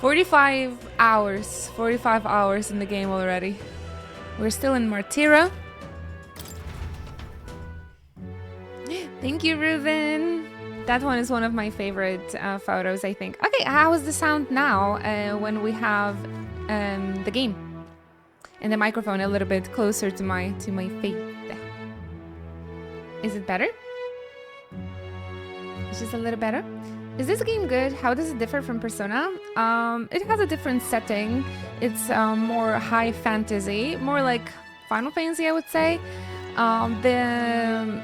45 hours. 45 hours in the game already. We're still in Martira. Thank you, Ruben. That one is one of my favorite photos, I think. Okay, how is the sound now when we have the game? And the microphone a little bit closer to my face. Is it better? It's just a little better. Is this game good? How does it differ from Persona? It has a different setting. It's more high fantasy, more like Final Fantasy, I would say. The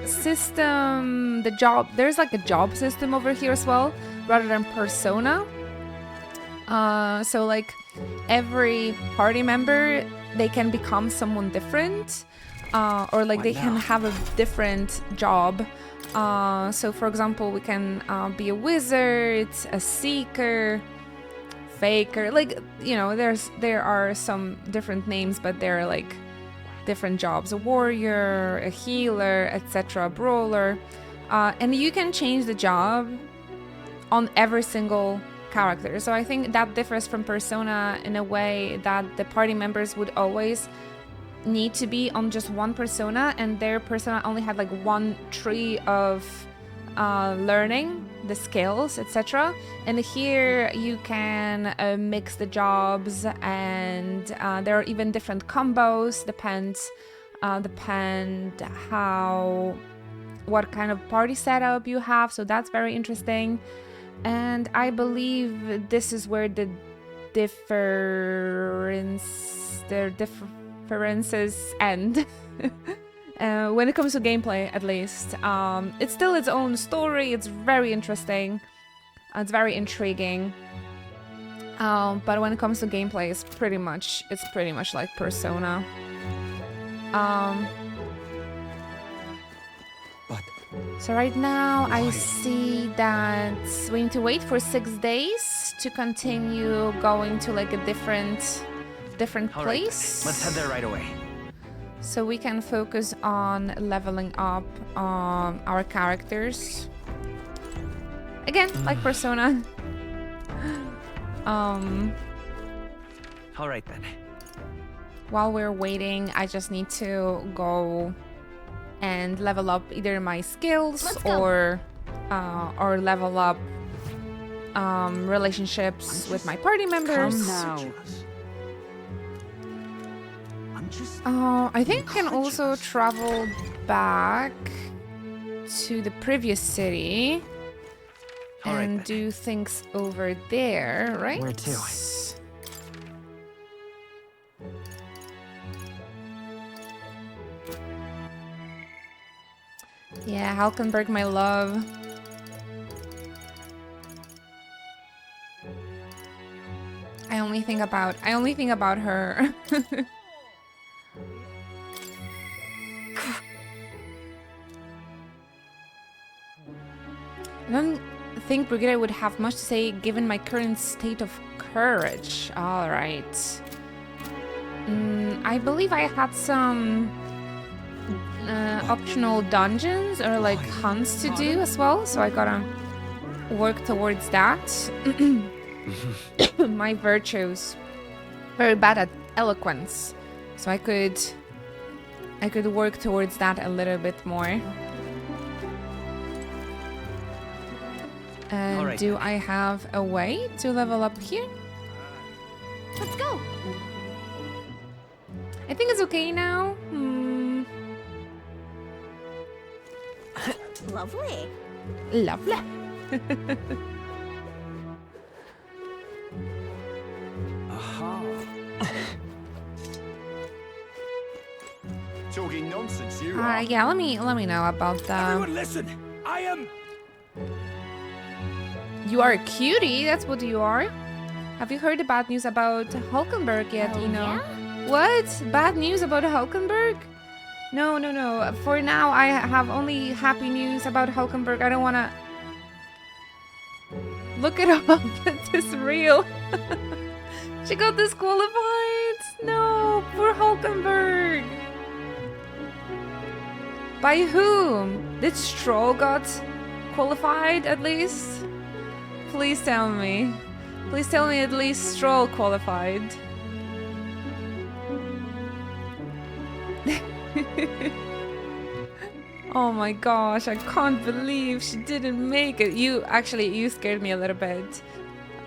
system, there's like a job system over here as well, rather than Persona. So like every party member, they can become someone different, or like they can have a different job. So for example, we can be a wizard, a seeker, faker, like, you know, there are some different names, but they're like different jobs: a warrior, a healer, etc., a brawler, and you can change the job on every single character. So I think that differs from Persona in a way that the party members would always need to be on just one persona, and their persona only had like one tree of learning the skills, etc. And here you can mix the jobs, and there are even different combos. Depend what kind of party setup you have. So that's very interesting. And I believe this is where the differences end. When it comes to gameplay, at least. It's still its own story. It's very interesting. It's very intriguing. But when it comes to gameplay, it's pretty much like Persona. So right now I see that we need to wait for 6 days to continue going to like a different place. Right, let's head there right away. So we can focus on leveling up our characters. Again, like Persona. All right then. While we're waiting, I just need to go and level up either my skills or level up relationships with my party members. Come now. I think I can also travel back to the previous city and do things over there, right? Where to? Yeah, Halkenberg, my love. I only think about her. I don't think Brigitte would have much to say given my current state of courage. Alright. I believe I had some optional dungeons or like hunts to do as well, so I gotta work towards that. My virtues, very bad at eloquence, so I could work towards that a little bit more. And do I have a way to level up here? Let's go. I think it's okay now. Lovely. Lovely. Talking nonsense, you Yeah, let me know about that. Everyone listen! I am... You are a cutie, that's what you are. Have you heard the bad news about Hulkenberg yet, Oh, Ino? yeah? What? Bad news about Hulkenberg? No. For now, I have only happy news about Hulkenberg. I don't wanna... Look it up. It is real. She got disqualified. No, poor Hulkenberg. By whom? Did Stroll got qualified at least? Please tell me. Please tell me at least Stroll qualified. Oh my gosh, I can't believe she didn't make it. You scared me a little bit.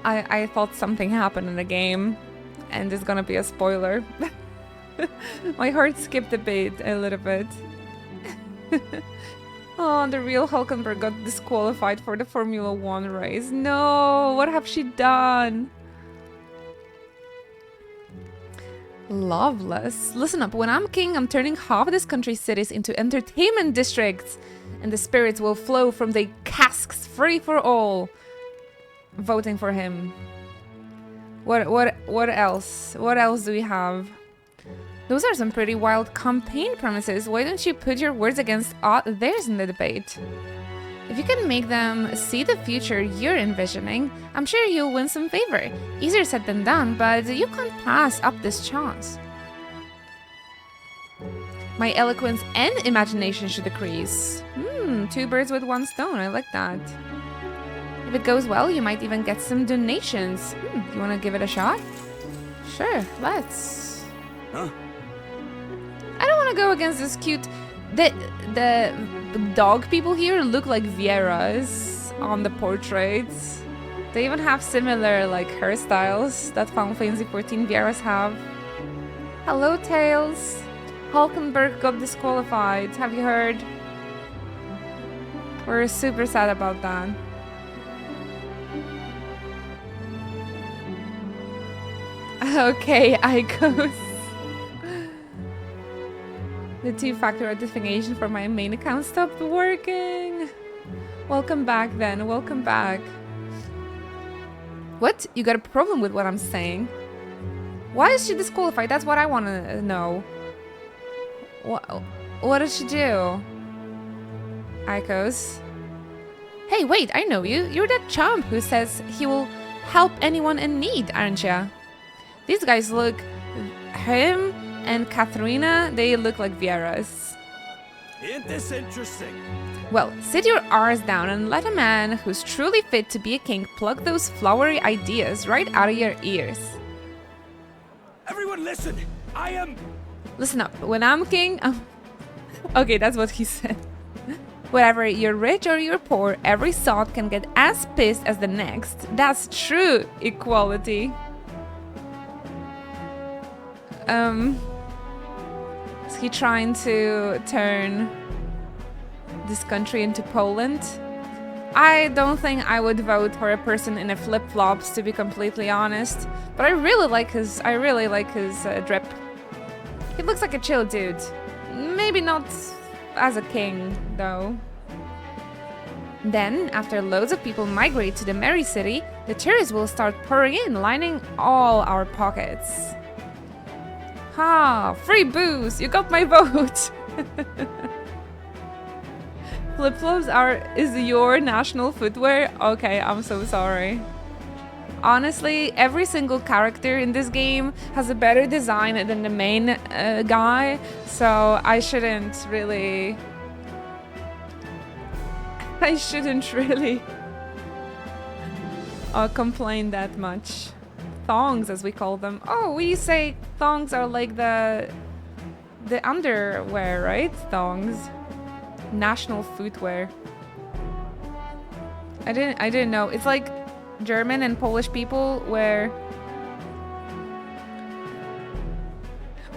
I thought something happened in the game, and there's gonna be a spoiler. My heart skipped a little bit. Oh, the real Hulkenberg got disqualified for the Formula 1 race. No, what have she done? Loveless. Listen up, when I'm king, I'm turning half this country's cities into entertainment districts, and the spirits will flow from the casks free for all. Voting for him. What else? What else do we have? Those are some pretty wild campaign promises. Why don't you put your words against theirs in the debate? If you can make them see the future you're envisioning, I'm sure you'll win some favor. Easier said than done, but you can't pass up this chance. My eloquence and imagination should decrease. Two birds with one stone, I like that. If it goes well, you might even get some donations. You wanna give it a shot? Sure, let's. Huh? I don't wanna go against this cute... The dog people here look like Viera's on the portraits. They even have similar like hairstyles that Final Fantasy 14 Viera's have. Hello, Tails. Hulkenberg got disqualified. Have you heard? We're super sad about that. Okay, Icos. The two-factor authentication for my main account stopped working. Welcome back then, welcome back. What? You got a problem with what I'm saying? Why is she disqualified? That's what I want to know. What did she do? Icos. Hey, wait, I know you. You're that chump who says he will help anyone in need, aren't you? These guys look... Him and Katharina, they look like Viera's. Ain't this interesting? Well, sit your R's down and let a man who's truly fit to be a king pluck those flowery ideas right out of your ears. Everyone listen! I am... Listen up, when I'm king, Okay, that's what he said. Whether you're rich or you're poor, every sod can get as pissed as the next. That's true equality. Is he trying to turn this country into Poland? I don't think I would vote for a person in a flip-flops, to be completely honest. But I really like his drip. He looks like a chill dude. Maybe not as a king, though. Then, after loads of people migrate to the Merry City, the tourists will start pouring in, lining all our pockets. Ha! Free booze! You got my vote! Flip-flops is your national footwear? Okay, I'm so sorry. Honestly, every single character in this game has a better design than the main guy, so I shouldn't really complain that much. Thongs, as we call them. Oh, we say thongs are like the underwear, right? Thongs. National footwear. I didn't know. It's like German and Polish people wear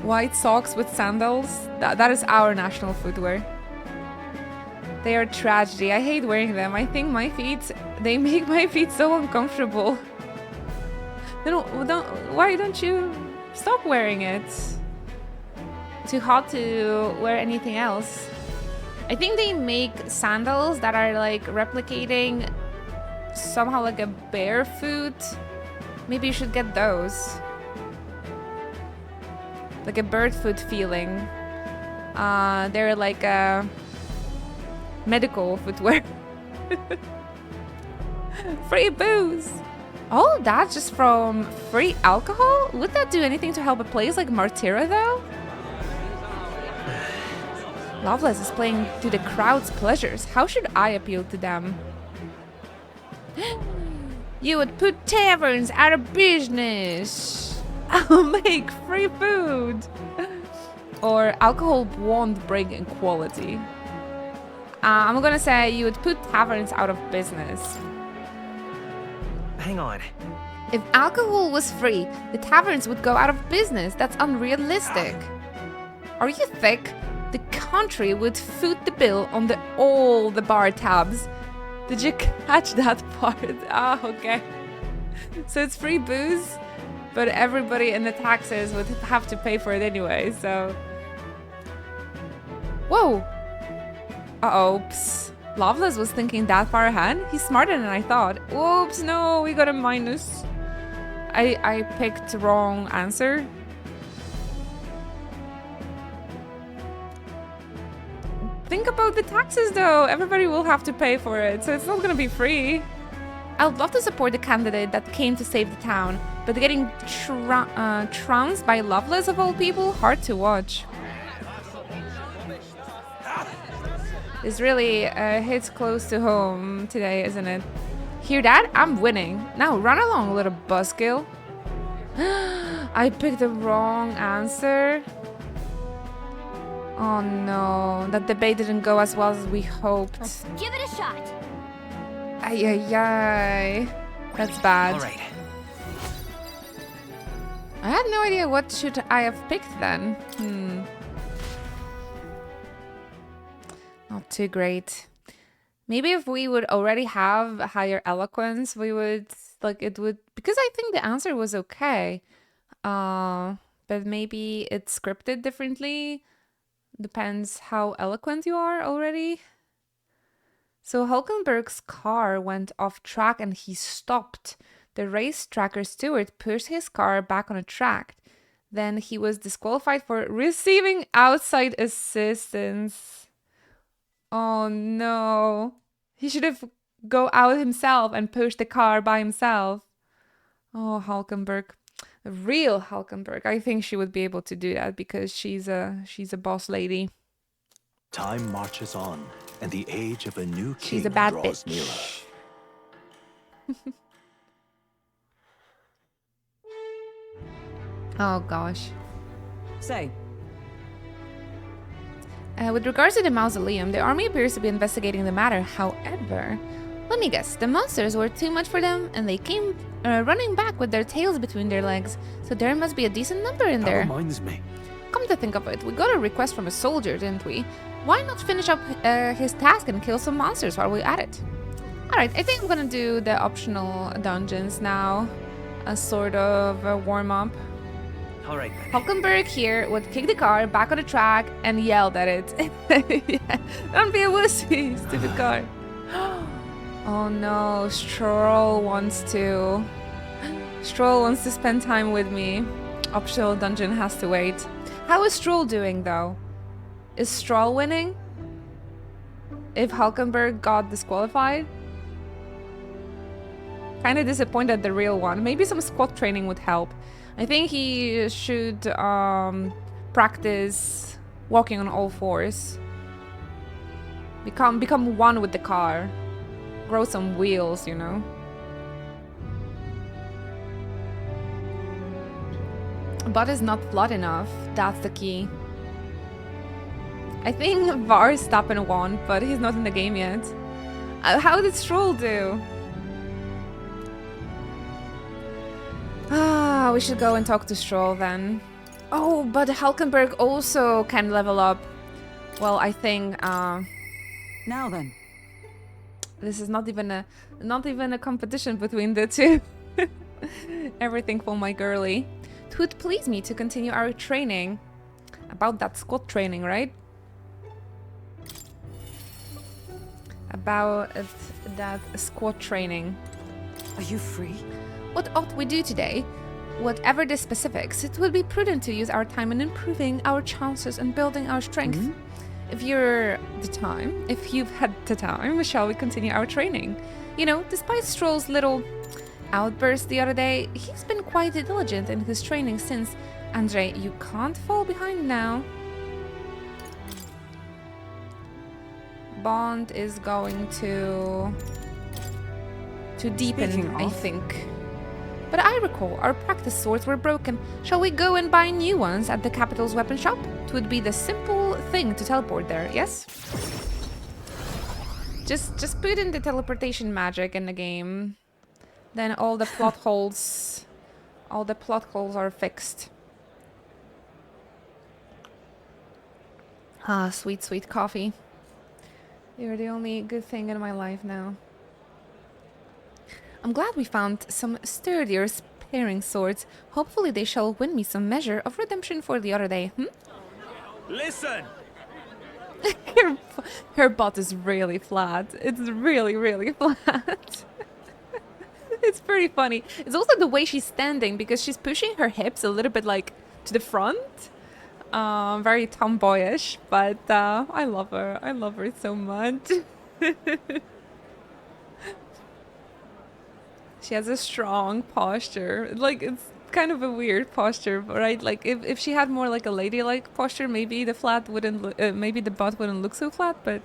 white socks with sandals. That is our national footwear. They are a tragedy. I hate wearing them. I think they make my feet so uncomfortable. Why don't you stop wearing it? Too hot to wear anything else. I think they make sandals that are like replicating somehow like a barefoot. Maybe you should get those. Like a bird foot feeling. They're like a medical footwear. Free booze! All that just from free alcohol? Would that do anything to help a place like Martyra though? Loveless is playing to the crowd's pleasures. How should I appeal to them? You would put taverns out of business. I'll make free food. Or alcohol won't bring equality. I'm gonna say you would put taverns out of business. Hang on. If alcohol was free, the taverns would go out of business. That's unrealistic. Are you thick? The country would foot the bill on all the bar tabs. Did you catch that part? Ah, okay. So it's free booze, but everybody in the taxes would have to pay for it anyway, so... Whoa! Uh-oh, oops. Loveless was thinking that far ahead. He's smarter than I thought. Oops, no, we got a minus. I picked the wrong answer. Think about the taxes though. Everybody will have to pay for it, so it's not gonna be free. I would love to support the candidate that came to save the town, but getting trounced by Loveless of all people, hard to watch. This really hits close to home today, isn't it? Hear that? I'm winning. Now run along, little buzzkill. I picked the wrong answer. Oh no, that debate didn't go as well as we hoped. Let's give it a shot. Ay, ay, ay. That's bad. All right. I had no idea what should I have picked then. Not too great. Maybe if we would already have higher eloquence, we would, like, it would... Because I think the answer was okay. But maybe it's scripted differently. Depends how eloquent you are already. So Hulkenberg's car went off track and he stopped. The race tracker steward pushed his car back on a track. Then he was disqualified for receiving outside assistance. Oh no. He should have go out himself and push the car by himself. Oh, Hulkenberg. A real Hulkenberg. I think she would be able to do that because she's a boss lady. Time marches on, and the age of a new king She's a bad draws bitch. nearer. Oh gosh. Say, With regards to the mausoleum, the army appears to be investigating the matter. However, let me guess, the monsters were too much for them and they came running back with their tails between their legs. So there must be a decent number in That there. reminds me. Come to think of it, we got a request from a soldier, didn't we? Why not finish up his task and kill some monsters while we're at it? Alright, I think I'm gonna do the optional dungeons now. A sort of a warm-up. All right then. Hulkenberg here would kick the car back on the track and yelled at it. Yeah. Don't be a wussy, stupid car. Oh no, Stroll wants to spend time with me. Optional dungeon has to wait. How is Stroll doing though? Is Stroll winning? If Hulkenberg got disqualified? Kinda disappointed the real one. Maybe some squat training would help. I think he should practice walking on all fours. Become one with the car. Grow some wheels, you know. But is not flat enough. That's the key. I think Verstappen won, but he's not in the game yet. How did Stroll do? Ah, we should go and talk to Stroll then. Oh, but Hulkenberg also can level up. Well, I think now then. this is not even a competition between the two. Everything for my girly. It would please me to continue our training. About that squat training, right? About that squat training. Are you free? What ought we do today? Whatever the specifics, it will be prudent to use our time in improving our chances and building our strength. If you've had the time, shall we continue our training? You know, despite Stroll's little outburst the other day, he's been quite diligent in his training since. Andre, you can't fall behind now. Bond is going to to deepen, Speaking I of- think. But I recall our practice swords were broken. Shall we go and buy new ones at the capital's weapon shop? It would be the simple thing to teleport there, yes? Just put in the teleportation magic in the game. Then all the plot holes are fixed. Ah, sweet, sweet coffee. You're the only good thing in my life now. I'm glad we found some sturdier sparing swords. Hopefully they shall win me some measure of redemption for the other day, Listen! her butt is really flat. It's really, really flat. It's pretty funny. It's also the way she's standing because she's pushing her hips a little bit like to the front. Very tomboyish, but I love her. I love her so much. She has a strong posture. Like, it's kind of a weird posture, right? Like, if she had more like a ladylike posture, maybe the butt wouldn't look so flat, but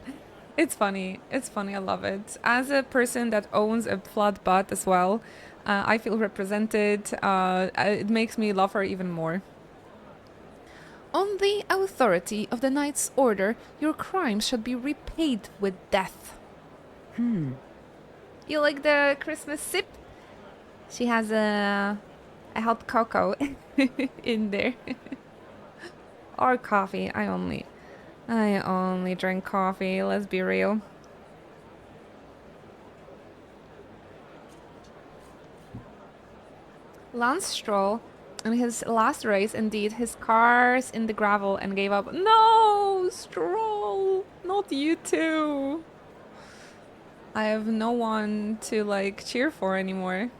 it's funny. It's funny. I love it. As a person that owns a flat butt as well, I feel represented. It makes me love her even more. On the authority of the Knight's order, your crimes should be repaid with death. You like the Christmas sip? She has a hot cocoa in there. Or coffee. I only drink coffee, let's be real. Lance Stroll, in his last race, indeed, his car's in the gravel and gave up. No, Stroll, not you too. I have no one to like cheer for anymore.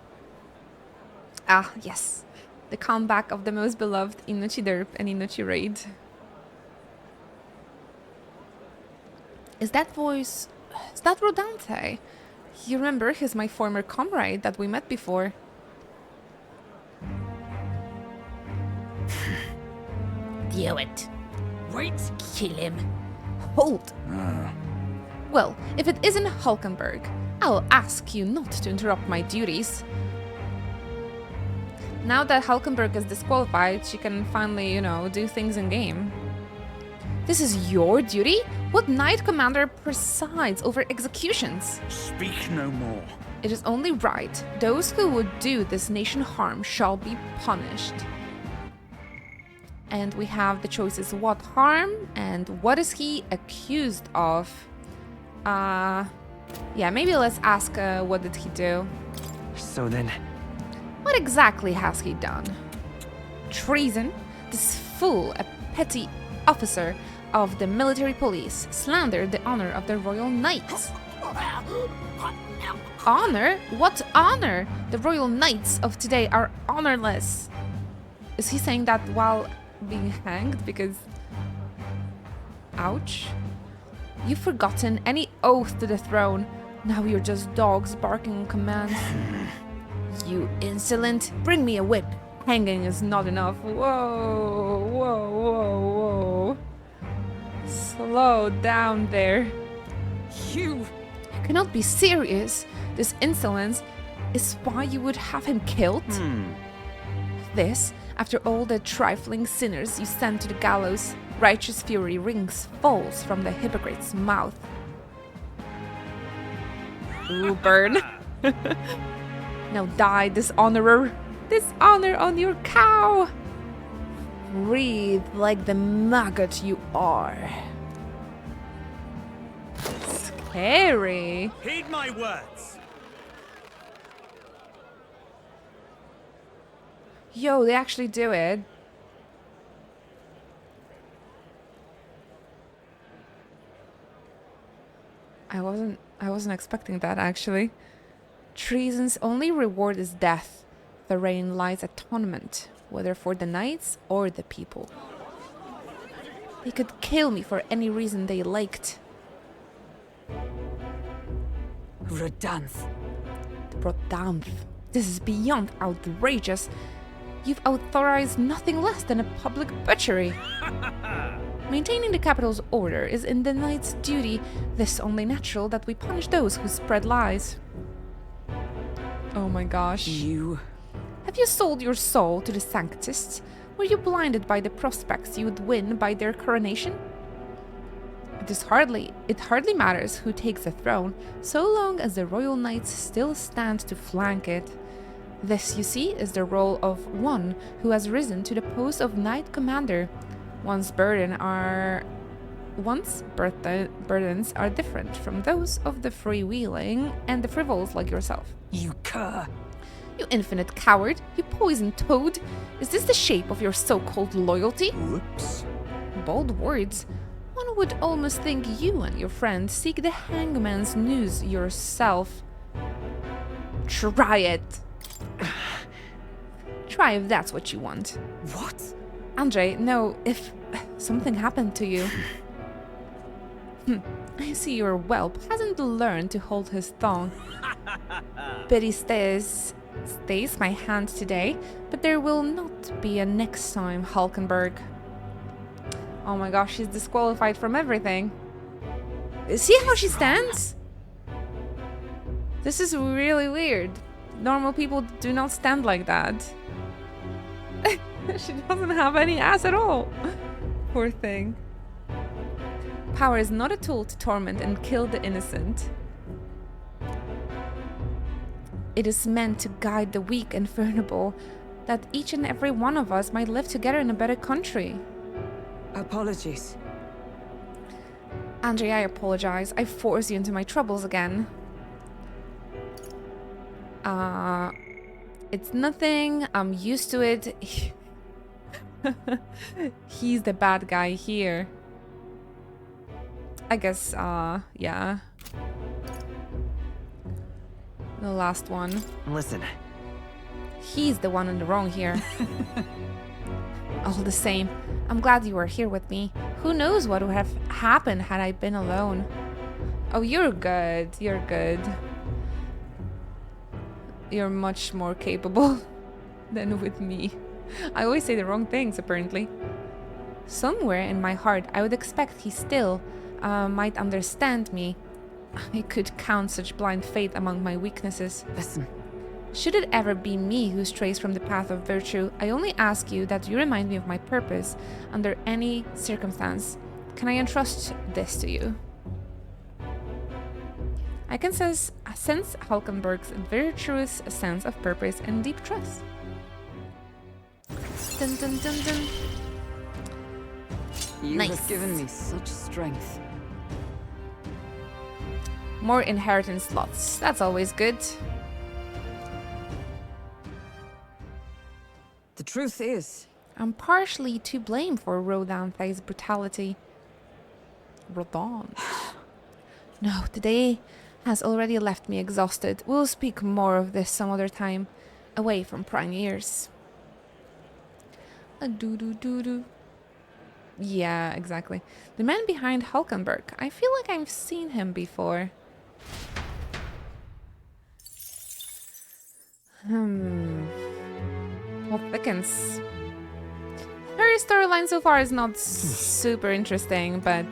Ah, yes. The comeback of the most beloved Inochi Derp and Inochi Raid. Is that Rodante? You remember he's my former comrade that we met before. Do it. Wait. Kill him. Hold. Well, if it isn't Hulkenberg, I'll ask you not to interrupt my duties. Now that Hulkenberg is disqualified, she can finally, do things in game. This is your duty? What Knight Commander presides over executions? Speak no more. It is only right. Those who would do this nation harm shall be punished. And we have the choices: what harm and what is he accused of? Yeah, maybe let's ask what did he do? So then, What exactly has he done? Treason. This fool, a petty officer of the military police, slandered the honor of the Royal Knights. Honor? What honor? The Royal Knights of today are honorless. Is he saying that while being hanged? Because... ouch. You've forgotten any oath to the throne. Now you're just dogs barking commands. You insolent! Bring me a whip! Hanging is not enough. Whoa, whoa, whoa, whoa. Slow down there. You cannot be serious. This insolence is why you would have him killed? This, after all the trifling sinners you sent to the gallows. Righteous fury rings false from the hypocrite's mouth. Ooh, burn. Now die, dishonorer. Dishonor on your cow. Breathe like the maggot you are. Scary. Heed my words. Yo, they actually do it. I wasn't expecting that, actually. Treason's only reward is death. Therein lies atonement, whether for the knights or the people. They could kill me for any reason they liked. Rodanth. Rodanth. This is beyond outrageous. You've authorized nothing less than a public butchery. Maintaining the capital's order is in the knight's duty. This only natural that we punish those who spread lies. Oh my gosh. You... Have you sold your soul to the Sanctists? Were you blinded by the prospects you would win by their coronation? It hardly matters who takes the throne, so long as the royal knights still stand to flank it. This, you see, is the role of one who has risen to the post of knight commander. One's burdens are different from those of the freewheeling and the frivols like yourself. You cur! You infinite coward! You poisoned toad! Is this the shape of your so-called loyalty? Whoops. Bold words. One would almost think you and your friend seek the hangman's noose yourself. Try it! Try if that's what you want. What? Andre, no, if something happened to you. I see your whelp hasn't learned to hold his tongue. Pity stays my hand today, but there will not be a next time, Hulkenberg. Oh my gosh, she's disqualified from everything. See how she stands? This is really weird. Normal people do not stand like that. She doesn't have any ass at all. Poor thing. Power is not a tool to torment and kill the innocent. It is meant to guide the weak and vulnerable, that each and every one of us might live together in a better country. Apologies. Andre, I apologize. I forced you into my troubles again. It's nothing. I'm used to it. He's the bad guy here. I guess, yeah. The last one. Listen. He's the one in the wrong here. All the same, I'm glad you were here with me. Who knows what would have happened had I been alone. Oh, you're good. You're good. You're much more capable than with me. I always say the wrong things, apparently. Somewhere in my heart, I would expect he still might understand me. I could count such blind faith among my weaknesses. Listen. Should it ever be me who strays from the path of virtue, I only ask you that you remind me of my purpose under any circumstance. Can I entrust this to you? I can sense Hulkenberg's virtuous sense of purpose and deep trust. Dun dun dun dun. You Nice. have given me such strength. More inheritance slots. That's always good. The truth is, I'm partially to blame for Rodanthe's brutality. Rodant. No, the day has already left me exhausted. We'll speak more of this some other time, away from prying ears. A-doo-doo-doo-doo. Yeah, exactly. The man behind Hulkenberg. I feel like I've seen him before. What thickens? Her storyline so far is not super interesting, but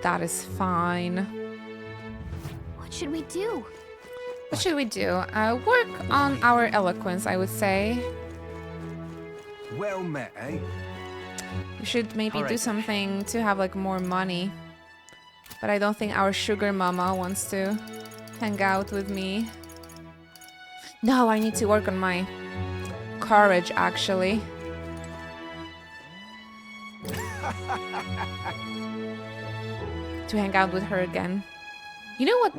that is fine. What should we do? What should we do? Work on our eloquence, I would say. Well met, eh? We should maybe do Alright. something to have like more money. But I don't think our sugar mama wants to hang out with me. No, I need to work on my courage, actually. To hang out with her again. You know what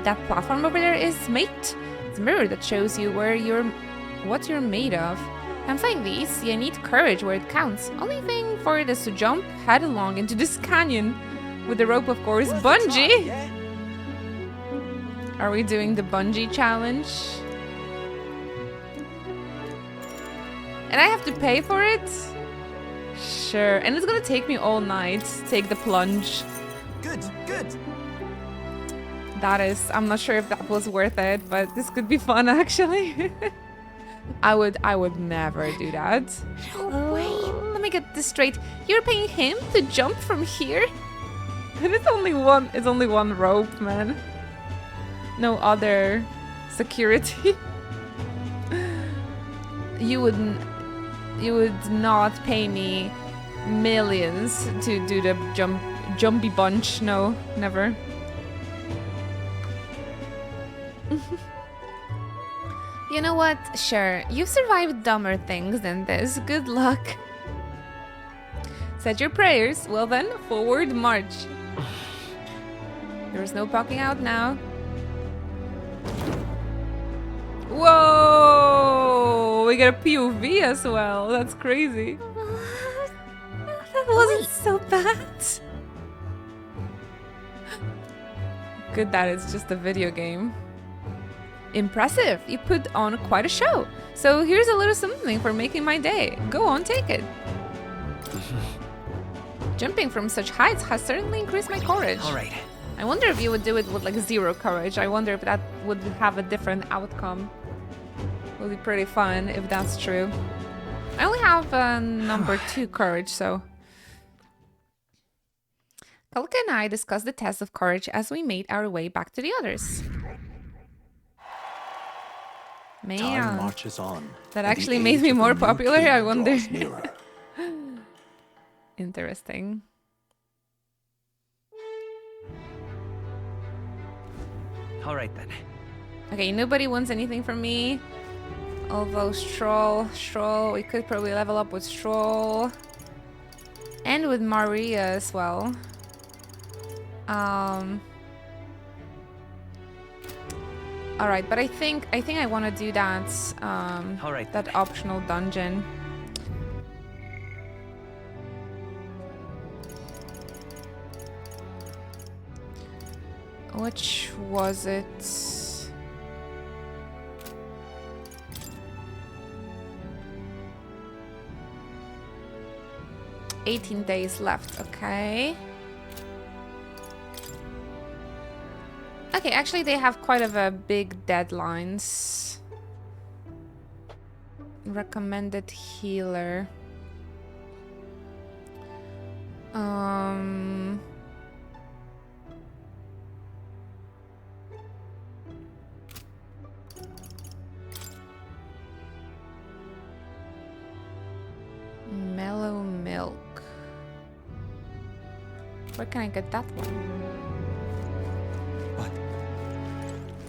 that platform over there is, mate? It's a mirror that shows you what you're made of. Times like these, you need courage where it counts. Only thing for it is to jump headlong into this canyon. With the rope, of course. Bungee! Are we doing the bungee challenge? And I have to pay for it? Sure. And it's gonna take me all night to take the plunge. Good, good. That is, I'm not sure if that was worth it, but this could be fun actually. I would never do that. No way. Let me get this straight. You're paying him to jump from here? And it's only one rope, man. No other security. You would not pay me millions to do the jumpy bunch. No, never. You know what? Sure, you've survived dumber things than this. Good luck. Said your prayers. Well then, forward march. There's no poking out now. Whoa! We get a POV as well. That's crazy. That wasn't so bad. Good that it's just a video game. Impressive. You put on quite a show. So here's a little something for making my day. Go on, take it. Jumping from such heights has certainly increased my courage. All right. I wonder if you would do it with like 0 courage. I wonder if that would have a different outcome. Would be pretty fun if that's true. I only have number 2 courage, so. Kalka and I discussed the test of courage as we made our way back to the others. Time Man, marches on. that and the actually made age me of the more new popular, king I wonder. draws nearer. Interesting. All right then. Okay, nobody wants anything from me. Although Stroll, we could probably level up with Stroll. And with Maria as well. Alright, but I think I want to do that All right. that optional dungeon. Which was it? 18 days left, okay. Okay, actually they have quite of a big deadlines. Recommended healer. Mellow milk. Where can I get that one? What?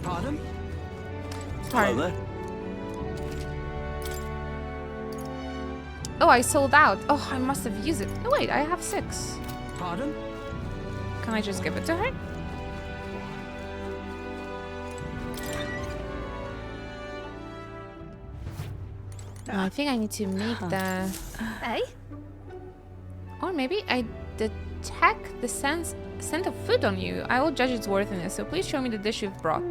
Pardon? Pardon? Oh, I sold out. Oh, I must have used it. No, wait, I have 6. Pardon? Can I just give it to her? No, I think I need to make the... Hey? Or maybe I detect the scent of food on you. I will judge its worthiness, so please show me the dish you've brought.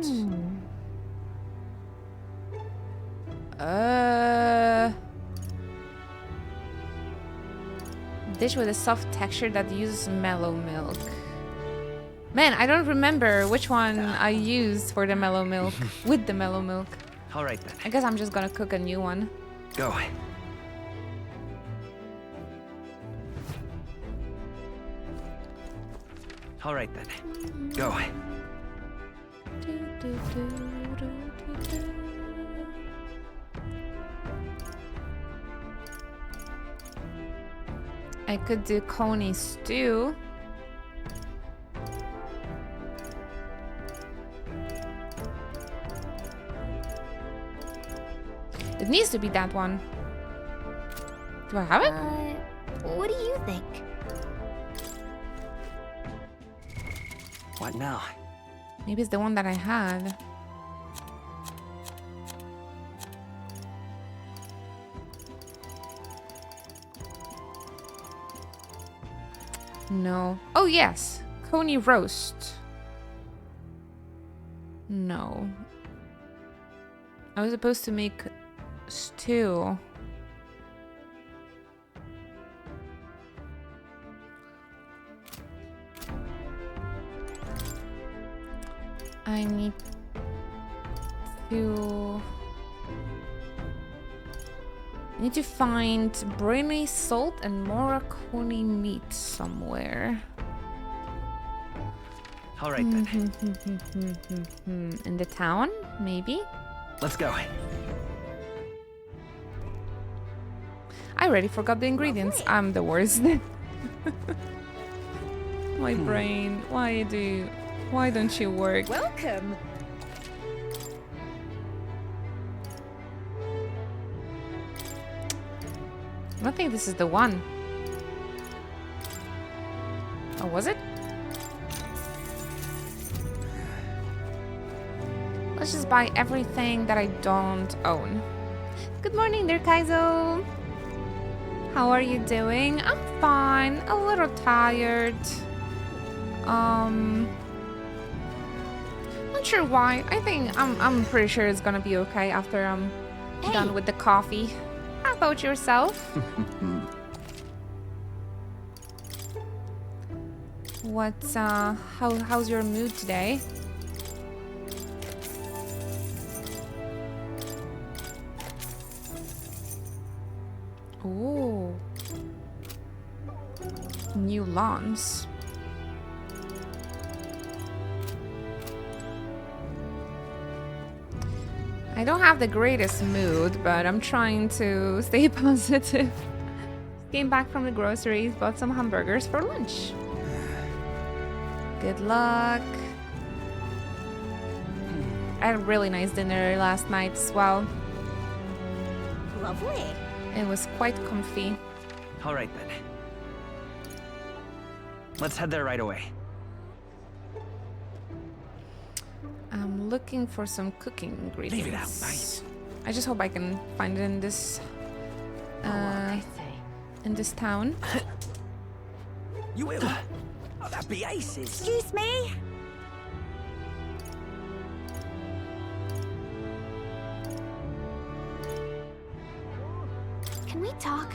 Dish with a soft texture that uses mellow milk. Man, I don't remember which one I used for the mellow milk. With the mellow milk. All right then. I guess I'm just gonna cook a new one. Go. All right then. Go. I could do coney stew. It needs to be that one. Do I have it? What do you think? What now? Maybe it's the one that I had. No. Oh, yes. Coney roast. No. I was supposed to make stew. I need to find briny salt and more coney meat somewhere. All right then. In the town, maybe? Let's go. I already forgot the ingredients. I'm the worst. My brain, why don't you work? Welcome. I don't think this is the one. Oh, was it? Let's just buy everything that I don't own. Good morning there, Kaizo. How are you doing? I'm fine. A little tired. Not sure why. I think I'm pretty sure it's gonna be okay after I'm done with the coffee. How about yourself? What's how's your mood today? Ooh. New lawns. I don't have the greatest mood, but I'm trying to stay positive. Came back from the groceries, bought some hamburgers for lunch. Good luck. I had a really nice dinner last night as well. Lovely. It was quite comfy. All right then. Let's head there right away. I'm looking for some cooking ingredients. Leave it out, mate. I just hope I can find it in this in this town. You will. Oh, that'd be aces. Excuse me. Can we talk?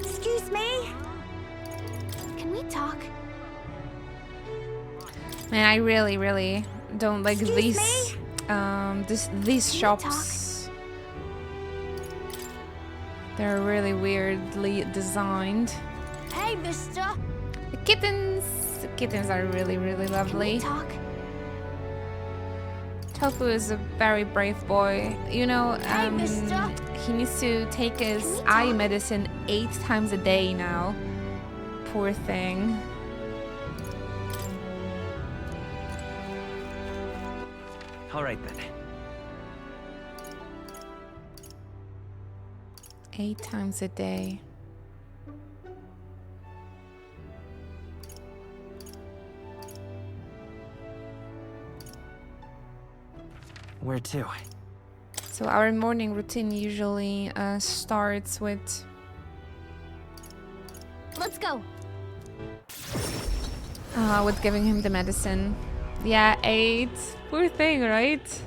Excuse me. Can we talk? Man, I really don't like Excuse these Can we shops. They're really weirdly designed. Hey, mister. The kittens are really Can we lovely. talk? Tofu is a very brave boy. You know, Hey, mister. he needs to take his Can we eye talk? medicine 8 times a day now. Poor thing. All right then. 8 times a day. Where to? So our morning routine usually starts with Let's go. giving him the medicine. Yeah, 8. Poor thing, right?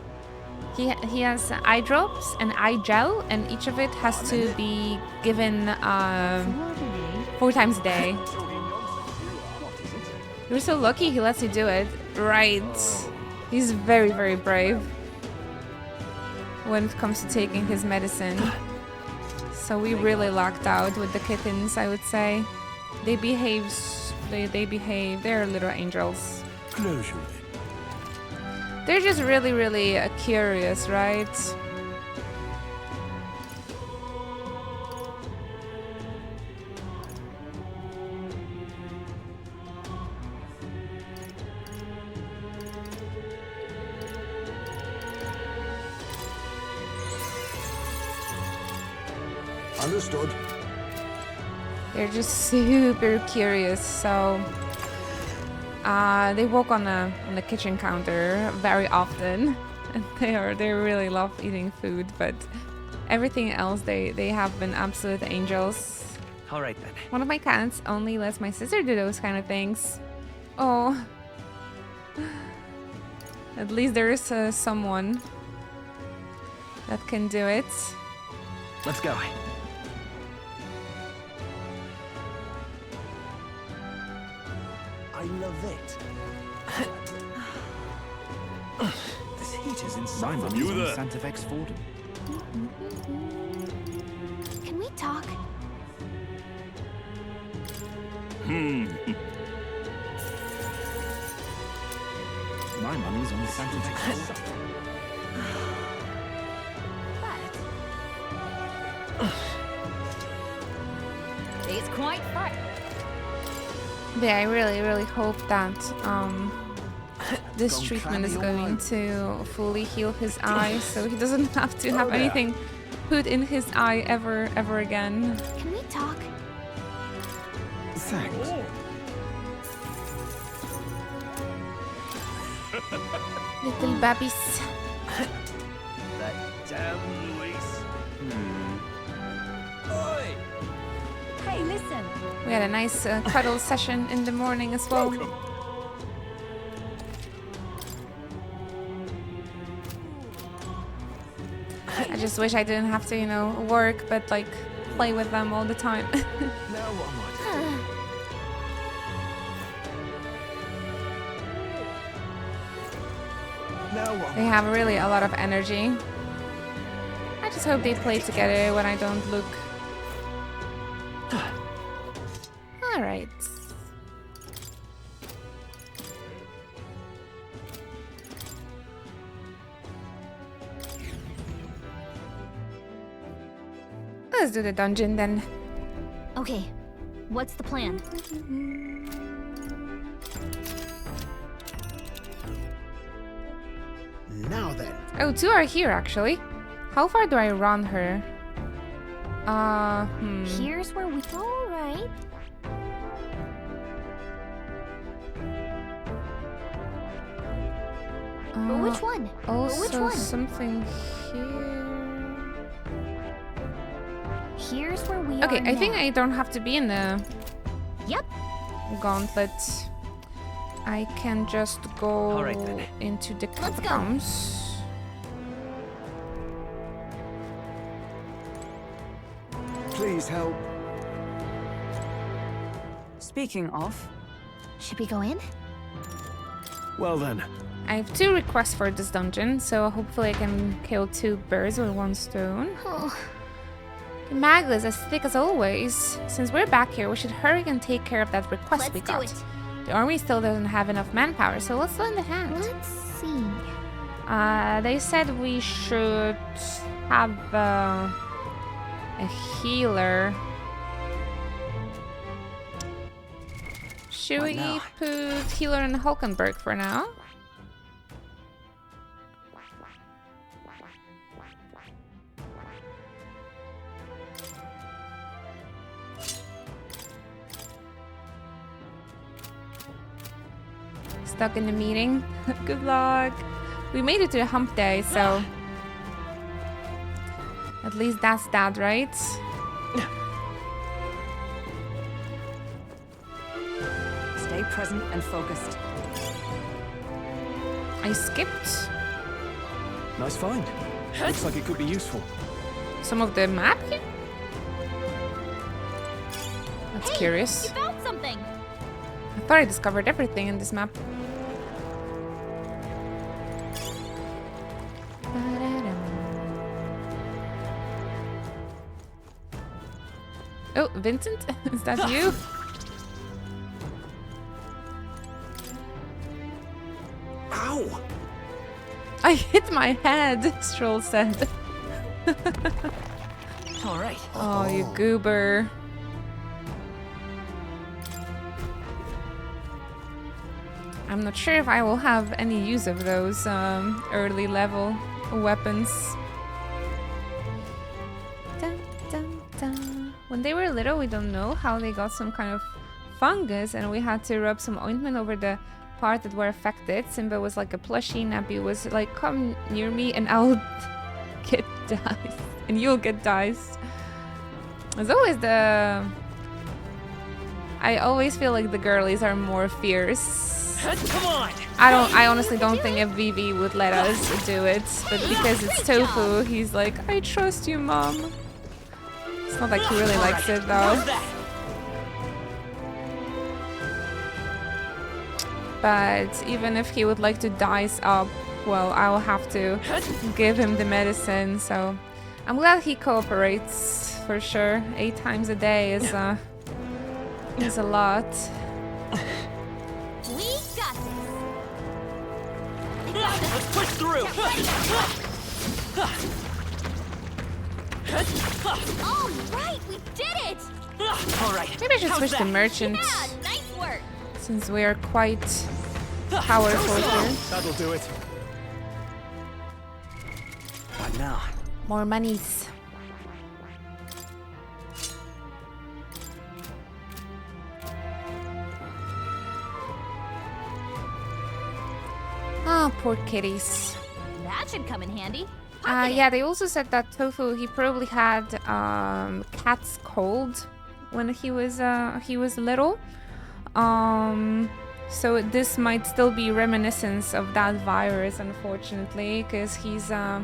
He has eye drops and eye gel, and each of it has to be given 4 times a day. You're so lucky he lets you do it. Right. He's very brave when it comes to taking his medicine. So we really lucked out with the kittens, I would say. They behave. They're little angels. Closure. They're just really curious, right? Understood. They're just super curious, so they walk on the kitchen counter very often, and they really love eating food. But everything else, they have been absolute angels. All right then. One of my cats only lets my sister do those kind of things. Oh, at least there is someone that can do it. Let's go. I love it. This heat is inside. Simon, you there? Santa Vex Fordham. Can we talk? My money's on Santa Claus. It's quite fun. Yeah, I really, really hope that this Don't treatment is clammy going to fully heal his eye, so he doesn't have to have there. anything put in his eye ever again. Can we talk? Thanks. Little babies. That damn Luis. Oi! Hey, listen. We had a nice cuddle session in the morning as well. I just wish I didn't have to, you know, work, but like play with them all the time. Now what am I to do? Now what am They have really a lot of energy. I just hope they play together when I don't look. Alright. Let's do the dungeon then. Okay, what's the plan? Now then. Oh, two are here actually. How far do I run her? Here's where we. All right. But which one? Also which one? something here. Here's where we Okay, are I think now. I don't have to be in the Yep. gauntlet. I can just go All right, then. into the Let's go. catacombs. Please help. Speaking of, Should we go in? Well then, I have two requests for this dungeon, so hopefully I can kill two birds with one stone. Oh, The mag is as thick as always. Since we're back here, we should hurry and take care of that request let's we do got. it. The army still doesn't have enough manpower, so let's lend a hand. Let's see. They said we should have a healer. Should What we now? put healer in Hulkenberg for now? Stuck in the meeting. Good luck. We made it to the hump day, so at least that's that, right? stay present and focused. I skipped nice find. Looks like it could be useful. some of the map here. That's curious. Found something. I thought I discovered everything in this map. Oh, Vincent? Is that you? Ow! I hit my head, Stroll said. All right. Oh, you goober. I'm not sure if I will have any use of those early level weapons. Dun, dun, dun. When they were little, we don't know how they got some kind of fungus and we had to rub some ointment over the part that were affected. Simba was like a plushie, Nappy was like, come near me and I'll get diced. And you'll get diced. There's always the... I always feel like the girlies are more fierce. Come on. I honestly don't think if Vivi would let us do it, but because it's Tofu, he's like, I trust you, Mom. It's not like he really likes it though. But even if he would like to dice up, well, I'll have to give him the medicine, so I'm glad he cooperates for sure. 8 times a day is a lot. We got this. Let's push through! All right, we did it! All right. Maybe I should how's switch to that? merchant Yeah, nice work. since we are quite powerful here. That'll do it. What now? More monies. Ah, poor kitties. That should come in handy. Yeah, they also said that Tofu, he probably had cat's cold when he was little. So this might still be reminiscence of that virus, unfortunately, because he's yeah,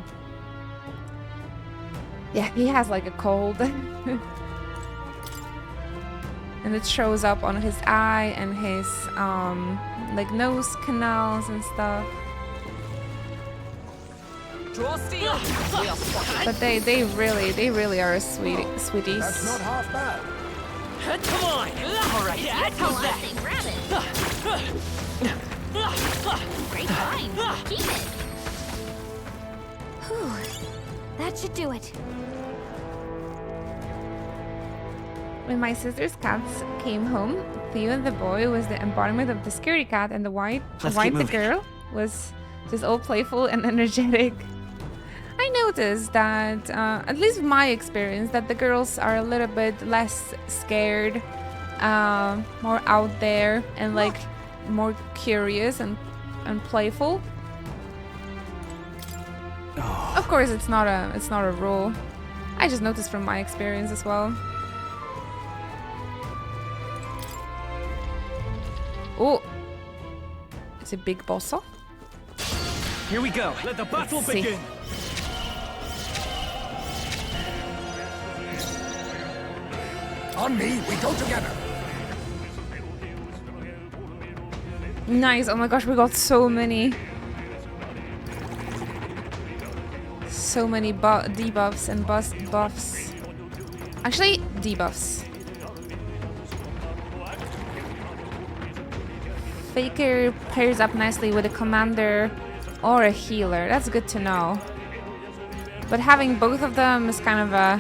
he has like a cold. And it shows up on his eye and his like nose canals and stuff. Draw steel. We are spotted. But they really are sweeties. That's not half bad. Come on! All right, how's that? Thing, grab it. Great find. Keep it. Whew. That should do it. When my sister's cats came home, Theo the boy was the embodiment of the scaredy cat, and the white Let's keep the moving. girl was just all playful and energetic. I noticed that, at least in my experience, that the girls are a little bit less scared, more out there, and like more curious and playful. Of course, it's not a rule. I just noticed from my experience as well. Oh, it's a big bossa. Here we go. Let the battle Let's see. begin. On me, we go together. Nice. Oh my gosh, we got so many debuffs and buffs. Actually, debuffs. Faker pairs up nicely with a commander or a healer. That's good to know. But having both of them is kind of a...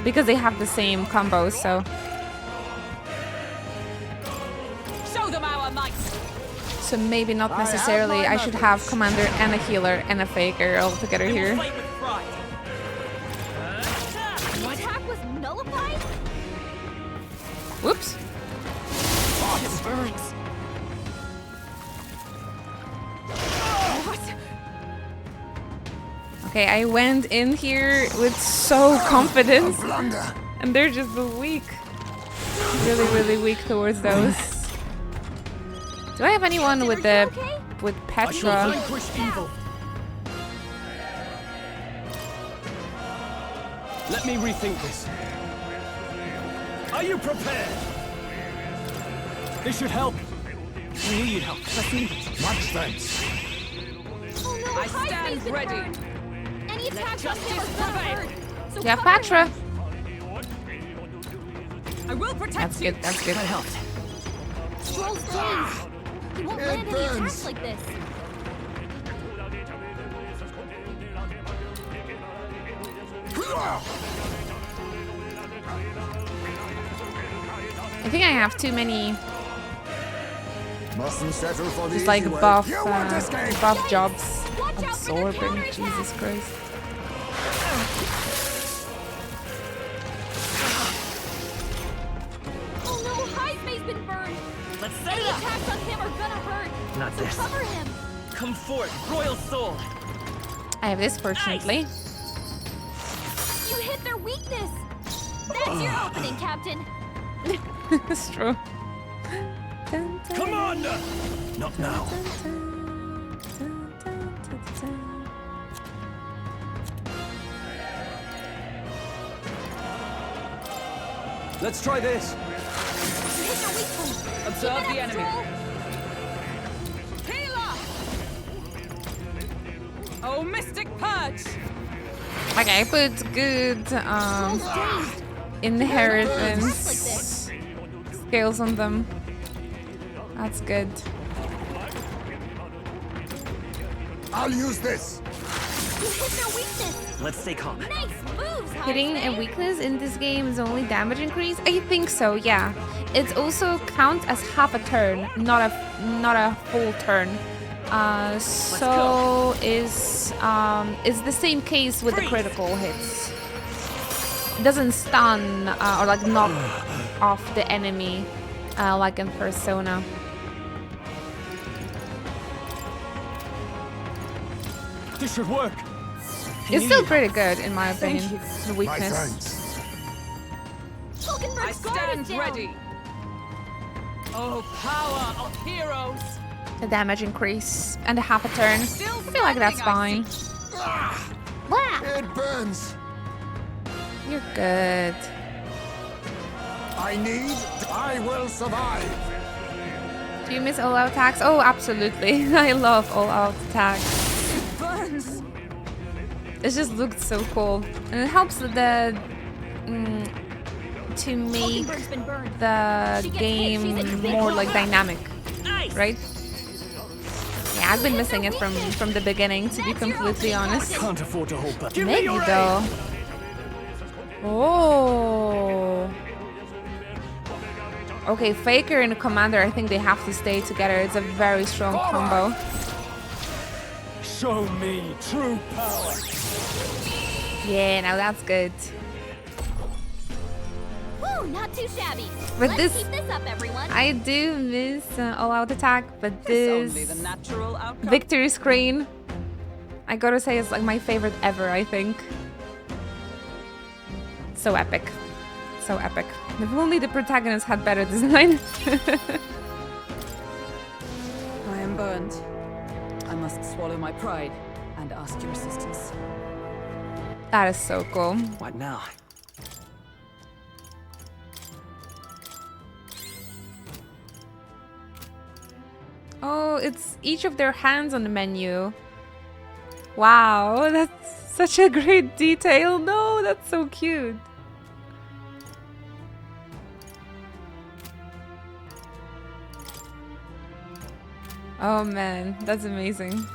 because they have the same combos, so... Show them our might. So maybe not necessarily I should have commander and a healer and a faker all together here. Fight with pride. The attack was nullified? Whoops. It burns. Okay, I went in here with so confidence, and they're just weak. Really weak towards those. Do I have anyone with the with Petra? Vanquish evil. Let me rethink this. Are you prepared? This should help. We knew you'd help. Let's need it. Much thanks. Oh no, I High stand Space been ready. burned. Any attacks on him justice are gonna prevail. hurt. So Yeah, cover Petra. him. I will protect That's you. good. That's good. That helped. Troll's dazed. He won't land any attacks like this. I think I have too many Mustn't settle for the just like easy way. buff You won't escape. buff jobs. Watch out for the Absorbing. counterattack. Jesus Christ. Oh no, High Space been burned. Let's say Any that. attacks on him are gonna hurt. Not So this. cover him. Come forth, royal soul. I have this fortunately. You hit their weakness. That's your opening, Captain. It's true. Dun, dun, Commander! Not now. dun, dun, dun, dun, dun. Let's try this. You hit their weak point. Observe Keep it the up, enemy. Stroll. Healer. Oh, mystic purge. Okay, I put good Troll's dazed. inheritance scales on them. That's good. I'll use this. You hit their weakness. Let's stay calm. Nice moves, Hitting a Hyacinth. weakness in this game is only damage increase? I think so, yeah. It's also count as half a turn, not a full turn. So is the same case with the critical hits. It doesn't stun or like knock off the enemy like in Persona. This should work. It's still pretty good in my opinion. The My weakness. thanks. I Hulkenberg's guard stand is down. ready. Oh, power of heroes. The damage increase and a half a turn. Still I feel like that's standing, I fine. Blah. It burns. You're good. I will survive. Do you miss all-out attacks? Oh, absolutely. I love all-out attacks. Burns. It just looked so cool. And it helps to make Hulkenberg's been burned. the She gets hit, game she's in big more trouble. like dynamic, Nice. right? Yeah, I've been missing it from the beginning, to be completely honest. Can't afford to hold back. Maybe though. Oh. Okay, Faker and Commander, I think they have to stay together. It's a very strong combo. Show me true power. Yeah, now that's good. Woo, not too shabby. But Let's this- keep this up, everyone. I do miss all-out attack, but It's this only the natural outcome. victory screen, I gotta say, it's like my favorite ever, I think. So epic. So epic. If only the protagonist had better design. I am burned. I must swallow my pride and ask your assistance. That is so cool. What now? Oh, it's each of their hands on the menu. Wow, that's such a great detail. No, that's so cute. Oh man, that's amazing.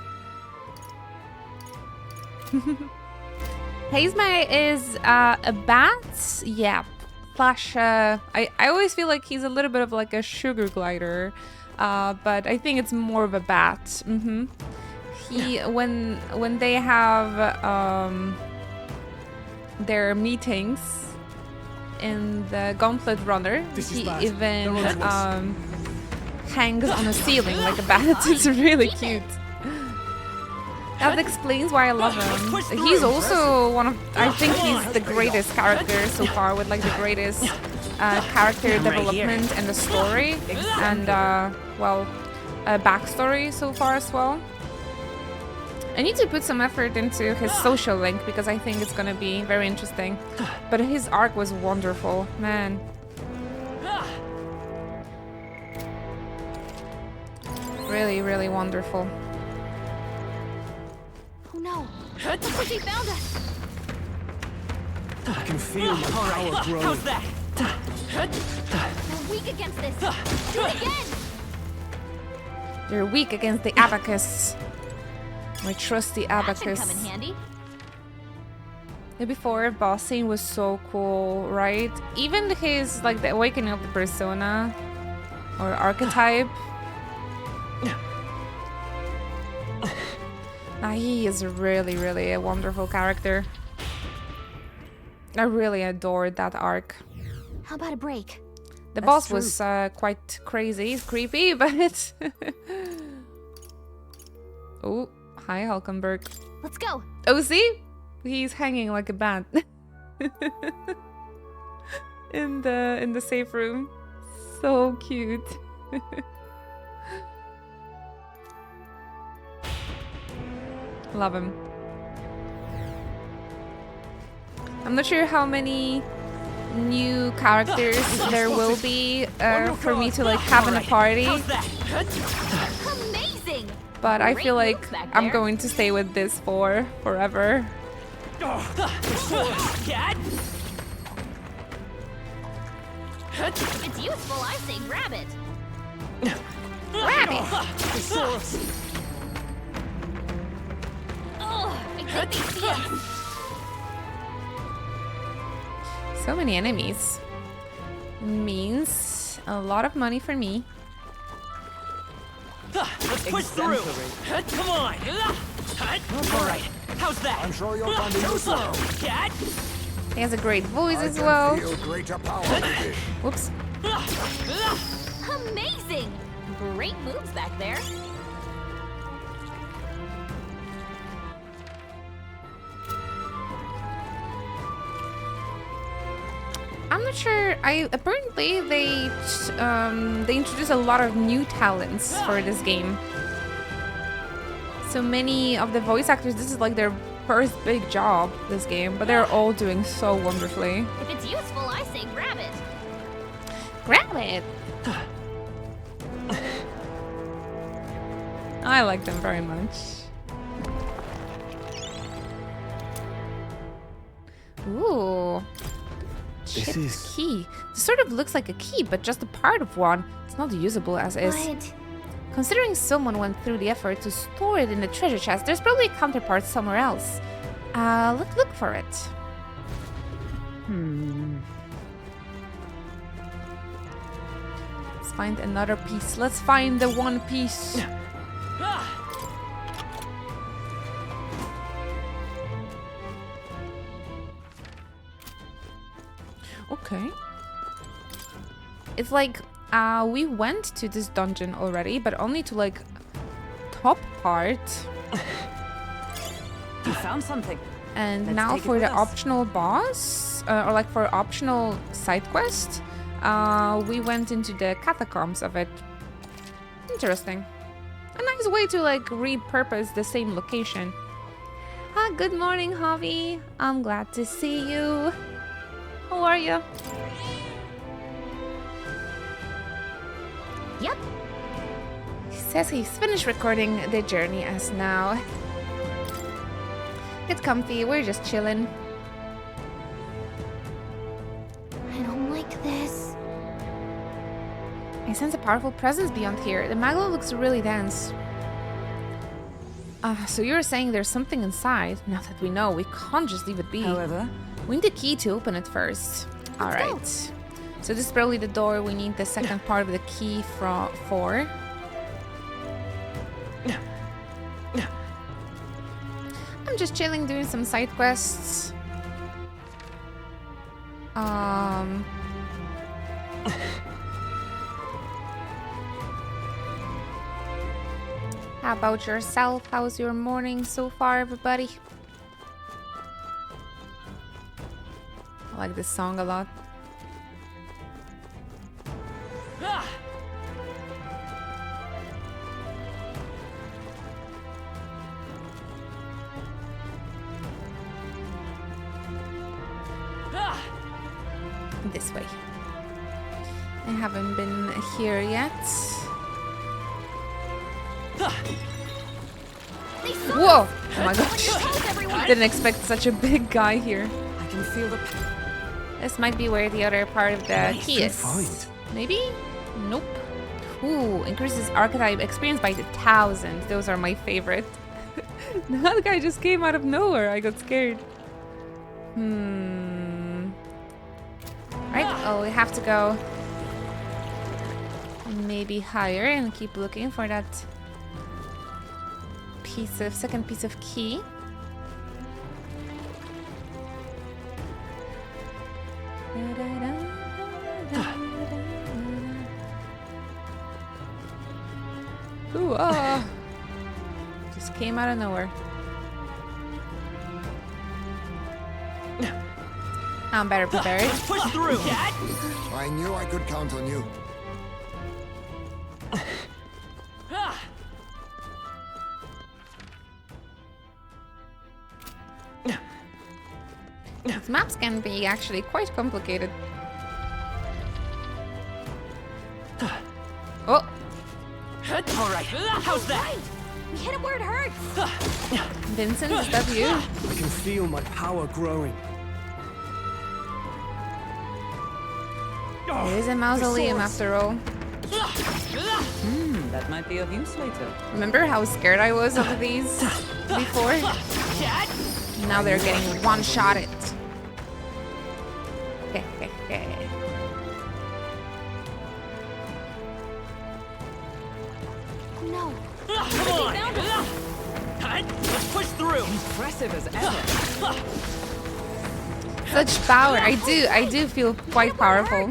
Hazemai is a bat? Yeah. Slash, I always feel like he's a little bit of like a sugar glider. But I think it's more of a bat. He when they have their meetings in the Gauntlet Runner, This is he bad. even They're on to hangs on a ceiling like a bat. It's really cute. That explains why I love him. He's also one of, I think he's the greatest character so far, with like the greatest character development and the story, and well, backstory so far as well. I need to put some effort into his social link because I think it's gonna be very interesting. But his arc was wonderful, man. Really, really wonderful. Oh no. Looks like he found us. I can feel my power grow. How's that? We're weak against this. Do it again. They're weak against the abacus. My trusty That should abacus. come in handy. The before boss scene was so cool, right? Even his, like, the awakening of the persona or archetype. He is really, really a wonderful character. I really adored that arc. How about a break? The boss was quite crazy, creepy, but oh, hi Hulkenberg. Let's go. Oh, see? He's hanging like a bat in the safe room. So cute. Love him. I'm not sure how many new characters there will be for me to like have in a party, Amazing. but I Great feel like moves back I'm there. going to stay with this for forever. Cat? If it's useful, I say grab it. think they see us? So many enemies. Means a lot of money for me. Let's push through. Come on. All right. How's that? I'm sure you'll find it Too useful. slow. Cat. He has a great voice I as can well. feel greater power within. Whoops. Amazing! Great moves back there. I'm not sure. Apparently they introduced a lot of new talents for this game. So many of the voice actors, this is like their first big job, this game, but they're all doing so wonderfully. If it's useful, I say grab it. Grab it! I like them very much. Ooh. This Chipped is- key. This sort of looks like a key, but just a part of one. It's not usable as is. But Considering someone went through the effort to store it in the treasure chest, there's probably a counterpart somewhere else. Let's look for it. Let's find another piece. Let's find the one piece. Okay. It's like we went to this dungeon already, but only to like top part. You found something. And Let's now take it for with the us. optional boss, or like for optional side quest, we went into the catacombs of it. Interesting. A nice way to like repurpose the same location. Good morning, Javi. I'm glad to see you. How are you? yep, He says he's finished recording the journey as now. Get comfy, we're just chilling. I don't like this. I sense a powerful presence beyond here. The magma looks really dense. So you're saying there's something inside? Now that we know, we can't just leave it be. However, We need the key to open it first. Alright. So this is probably the door we need the second part of the key for. I'm just chilling, doing some side quests. How about yourself? How's your morning so far, everybody? I like this song a lot. This way. I haven't been here yet. They saw Whoa! us. Oh my gosh. Toes, everyone. Didn't expect such a big guy here. I can feel the. This might be where the other part of the Nice key to is. find. Maybe? Nope. Ooh, increases archetype experience by 1,000. Those are my favorite. That guy just came out of nowhere. I got scared. Right, oh, we have to go maybe higher and keep looking for that second piece of key. Ooh, just came out of nowhere. I'm better prepared. Push through, Cat. I knew I could count on you. These maps can be actually quite complicated. Oh, All right. How's that? We hit it where it hurts. Vincent, is that you? I can feel my power growing. It is a mausoleum after all. That might be of use later. Remember how scared I was of these before? Cat. now they're getting one-shotted. No. Come on! Let's push through! Impressive as ever. Such power. I do feel quite powerful.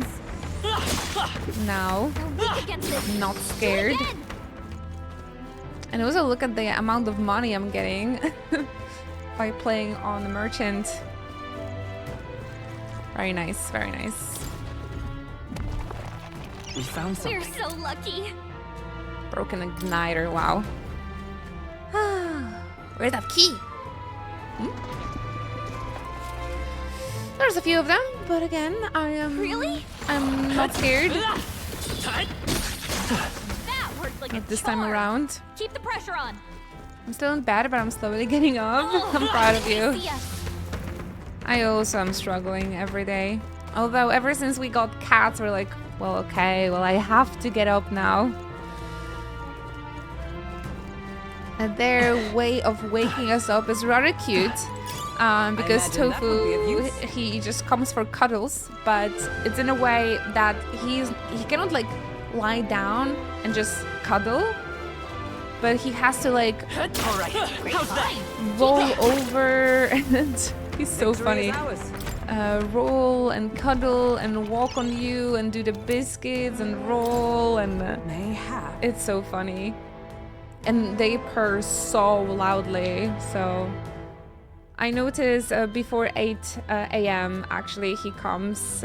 Now, They're weak against this. not Do it scared. again. And also look at the amount of money I'm getting by playing on the merchant. Very nice, very nice. We found We're something. so lucky. Broken igniter, wow. Where's that key? There's a few of them, but again, Really? I'm not scared That worked like a this time charm. around. Keep the pressure on. I'm still in bed, but I'm slowly getting up. I'm proud of you. See ya. I also am struggling every day. Although ever since we got cats, we're like, well, okay, well, I have to get up now. And their way of waking us up is rather cute. Because imagine that would be of Tofu, use. he just comes for cuddles, but it's in a way that he cannot like lie down and just cuddle, but he has to like Alright, how's that? roll over and he's so Victory funny. is ours. Roll and cuddle and walk on you and do the biscuits and roll and Mayhap. it's so funny. And they purr so loudly, so I notice before 8 a.m. actually he comes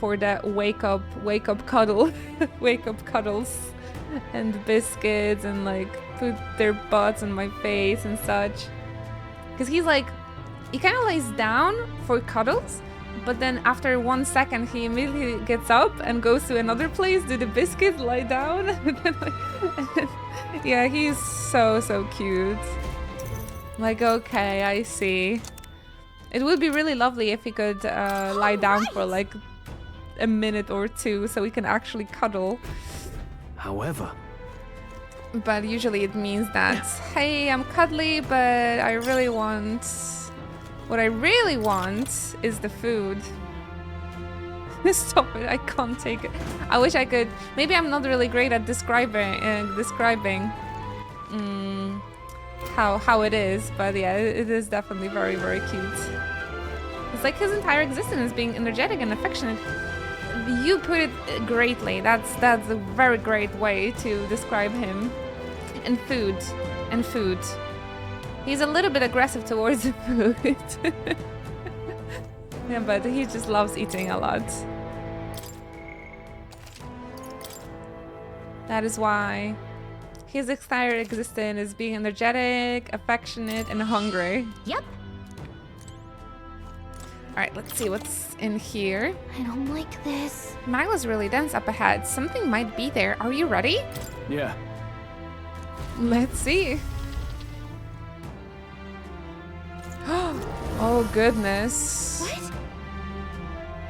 for the wake up cuddle, wake up cuddles and biscuits and like put their butts on my face and such. Because he's like, he kind of lays down for cuddles, but then after 1 second he immediately gets up and goes to another place, do the biscuit, lie down. And then, yeah, he's so cute. Like, okay, I see. It would be really lovely if he could lie down for like a minute or two so we can actually cuddle. However, But usually it means that, hey, I'm cuddly, but I really want... What I really want is the food. Stop it, I can't take it. I wish I could... Maybe I'm not really great at describing how it is, but yeah, it is definitely very cute. It's like his entire existence being energetic and affectionate. You put it greatly. That's a very great way to describe him. And food. He's a little bit aggressive towards the food. Yeah, but he just loves eating a lot. That is why his entire existence is being energetic, affectionate, and hungry. Yep. Alright, let's see what's in here. I don't like this. Magla's really dense up ahead. Something might be there. Are you ready? yeah. Let's see. Oh goodness. What?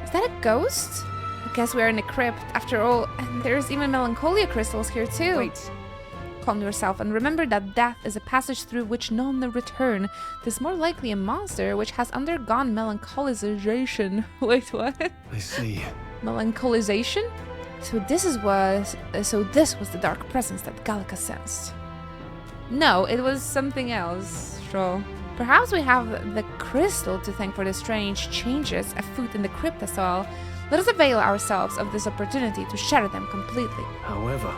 Is that a ghost? I guess we're in a crypt after all, and there's even melancholia crystals here too. Wait. Calm yourself and remember that death is a passage through which none return. It is more likely a monster which has undergone melancholization. Wait, what? I see. Melancholization? So this was the dark presence that Gallica sensed. No, it was something else. So perhaps we have the crystal to thank for the strange changes afoot in the crypt as well. Let us avail ourselves of this opportunity to shatter them completely. However,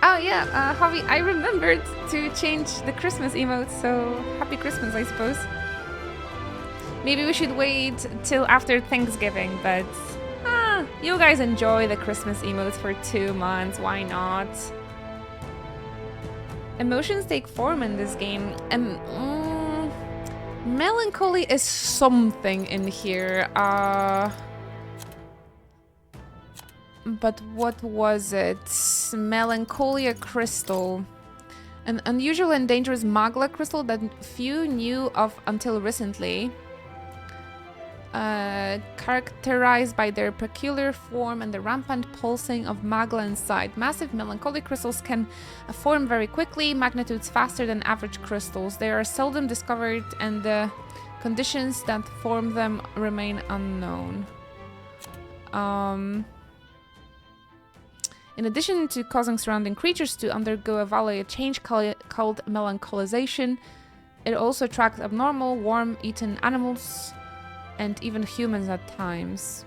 Oh yeah, Javi, I remembered to change the Christmas emote, so happy Christmas, I suppose. Maybe we should wait till after Thanksgiving, but you guys enjoy the Christmas emotes for 2 months, why not? Emotions take form in this game, and melancholy is something in here. But what was it? Melancholia crystal. An unusual and dangerous magla crystal that few knew of until recently. characterized by their peculiar form and the rampant pulsing of magma inside. Massive melancholy crystals can form very quickly, magnitudes faster than average crystals. They are seldom discovered and the conditions that form them remain unknown. In addition to causing surrounding creatures to undergo a valley change called melancholization, it also attracts abnormal, worm-eaten animals and even humans at times.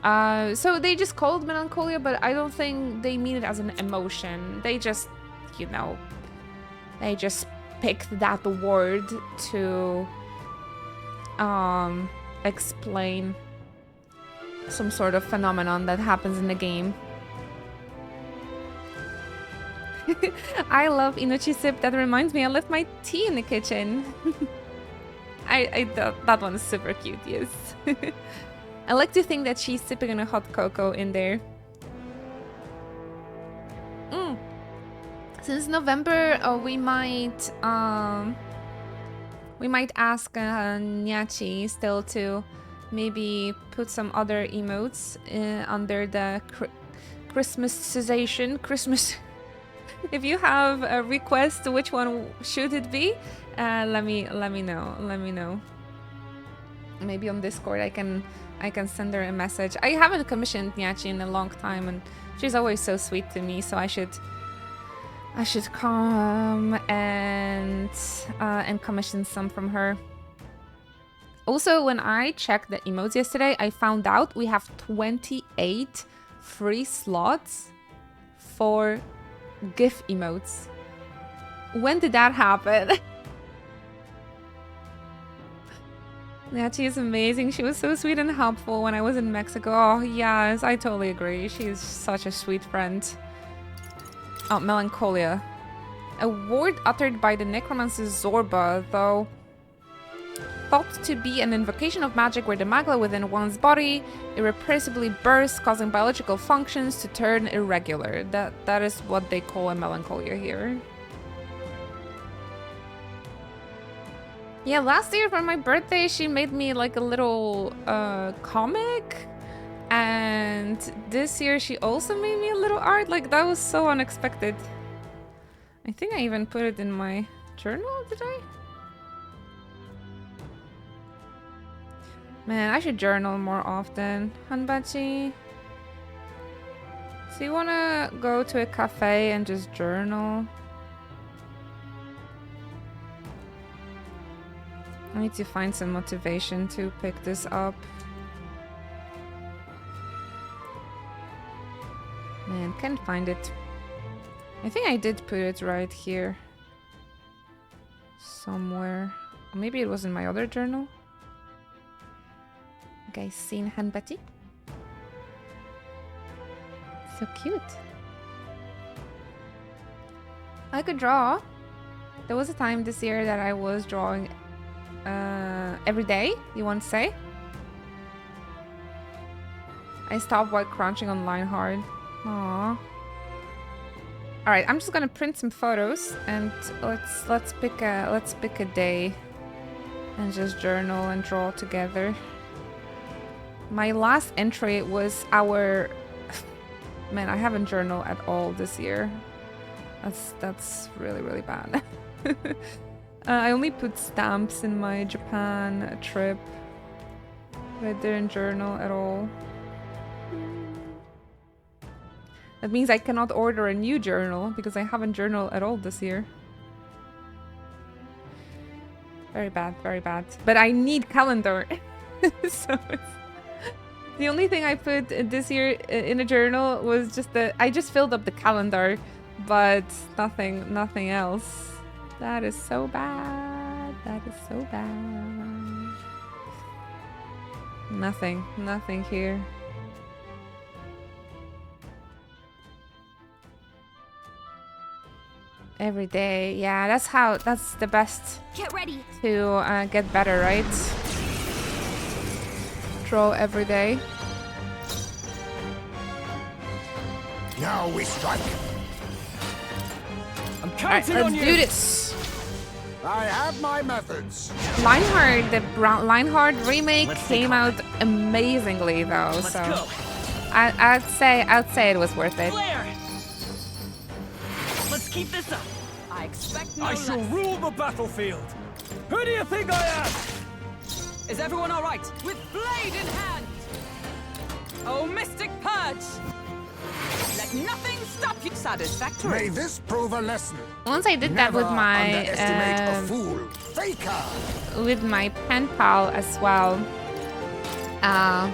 So they just called melancholia, but I don't think they mean it as an emotion. They just, you know, they just picked that word to explain some sort of phenomenon that happens in the game. I love Inochi Sip. That reminds me, I left my tea in the kitchen. I thought that one is super cute, yes. I like to think that she's sipping on a hot cocoa in there. Since November, we might ask Nyachi still to maybe put some other emotes under the Christmasization. Christmas. If you have a request, which one should it be? Let me know. Let me know. Maybe on Discord I can send her a message. I haven't commissioned Nyachi in a long time, and she's always so sweet to me. So I should come and commission some from her. Also, when I checked the emotes yesterday, I found out we have 28 free slots for GIF emotes. When did that happen? Yeah, she is amazing. She was so sweet and helpful when I was in Mexico. Oh, yes, I totally agree. She's such a sweet friend. Oh, melancholia. A word uttered by the necromancer Zorba, though thought to be an invocation of magic where the magma within one's body irrepressibly bursts, causing biological functions to turn irregular. That is what they call a melancholia here. Yeah, last year for my birthday, she made me like a little comic. And this year she also made me a little art. Like, that was so unexpected. I think I even put it in my journal, did I? Man, I should journal more often. Hanbachi. So you wanna go to a cafe and just journal? I need to find some motivation to pick this up. Man, can't find it. I think I did put it right here. Somewhere. Or maybe it was in my other journal. Guys, seen Hanbati? So cute. I could draw. There was a time this year that I was drawing every day, you want to say? I stopped while crunching on line hard. Aww. Alright, I'm just gonna print some photos and let's pick a day and just journal and draw together. My last entry was our... Man, I haven't journaled at all this year. That's really, really bad. I only put stamps in my Japan trip. But I didn't journal at all. That means I cannot order a new journal because I haven't journaled at all this year. Very bad, very bad. But I need calendar. So the only thing I put this year in a journal was just that I just filled up the calendar, but nothing else. That is so bad. That is so bad. Nothing here. Every day, yeah, that's the best. Get ready. To get better, right? Draw every day. Now we strike. I'm Alright, counting let's on you. do this. I have my methods. Lionheart, the Lionheart remake Let's came take out amazingly though, Let's so go. I'd say it was worth it. Flare! Let's keep this up. I expect no I shall less. rule the battlefield. Who do you think I am? Is everyone all right? With blade in hand! Oh, Mystic Purge! Let nothing stop you. Satisfactory. May this prove a lesson. Once I did that Never with my underestimate a fool. Faker. pen pal as well. How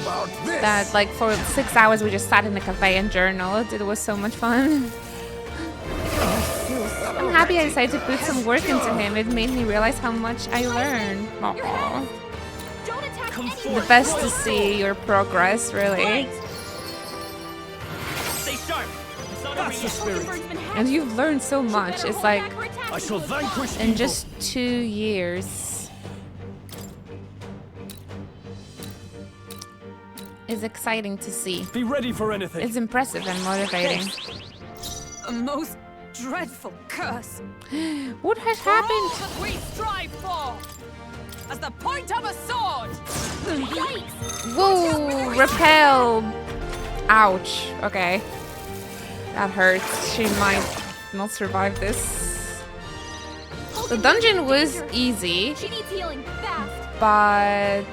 about this? That like for 6 hours we just sat in the cafe and journaled. It was so much fun. I'm happy I decided to put some work into him. It made me realize how much I learned. Aw. Don't attack Come anyone. forward. The best to see your progress, really. Stay sharp. It's not over That's the yet. spirit. Hulkenberg's been hacked. And you've learned so She much. better It's hold like back her attacks I shall until it's vanquish gone. in evil. just 2 years. It's exciting to see. Be ready for anything. It's impressive and motivating. A most dreadful curse. What has For all happened? that we strive for! As the point of a sword! Yikes! Whoa! Repel! Ouch. Okay. That hurts. She might not survive this. The dungeon was easy, She needs healing fast. but...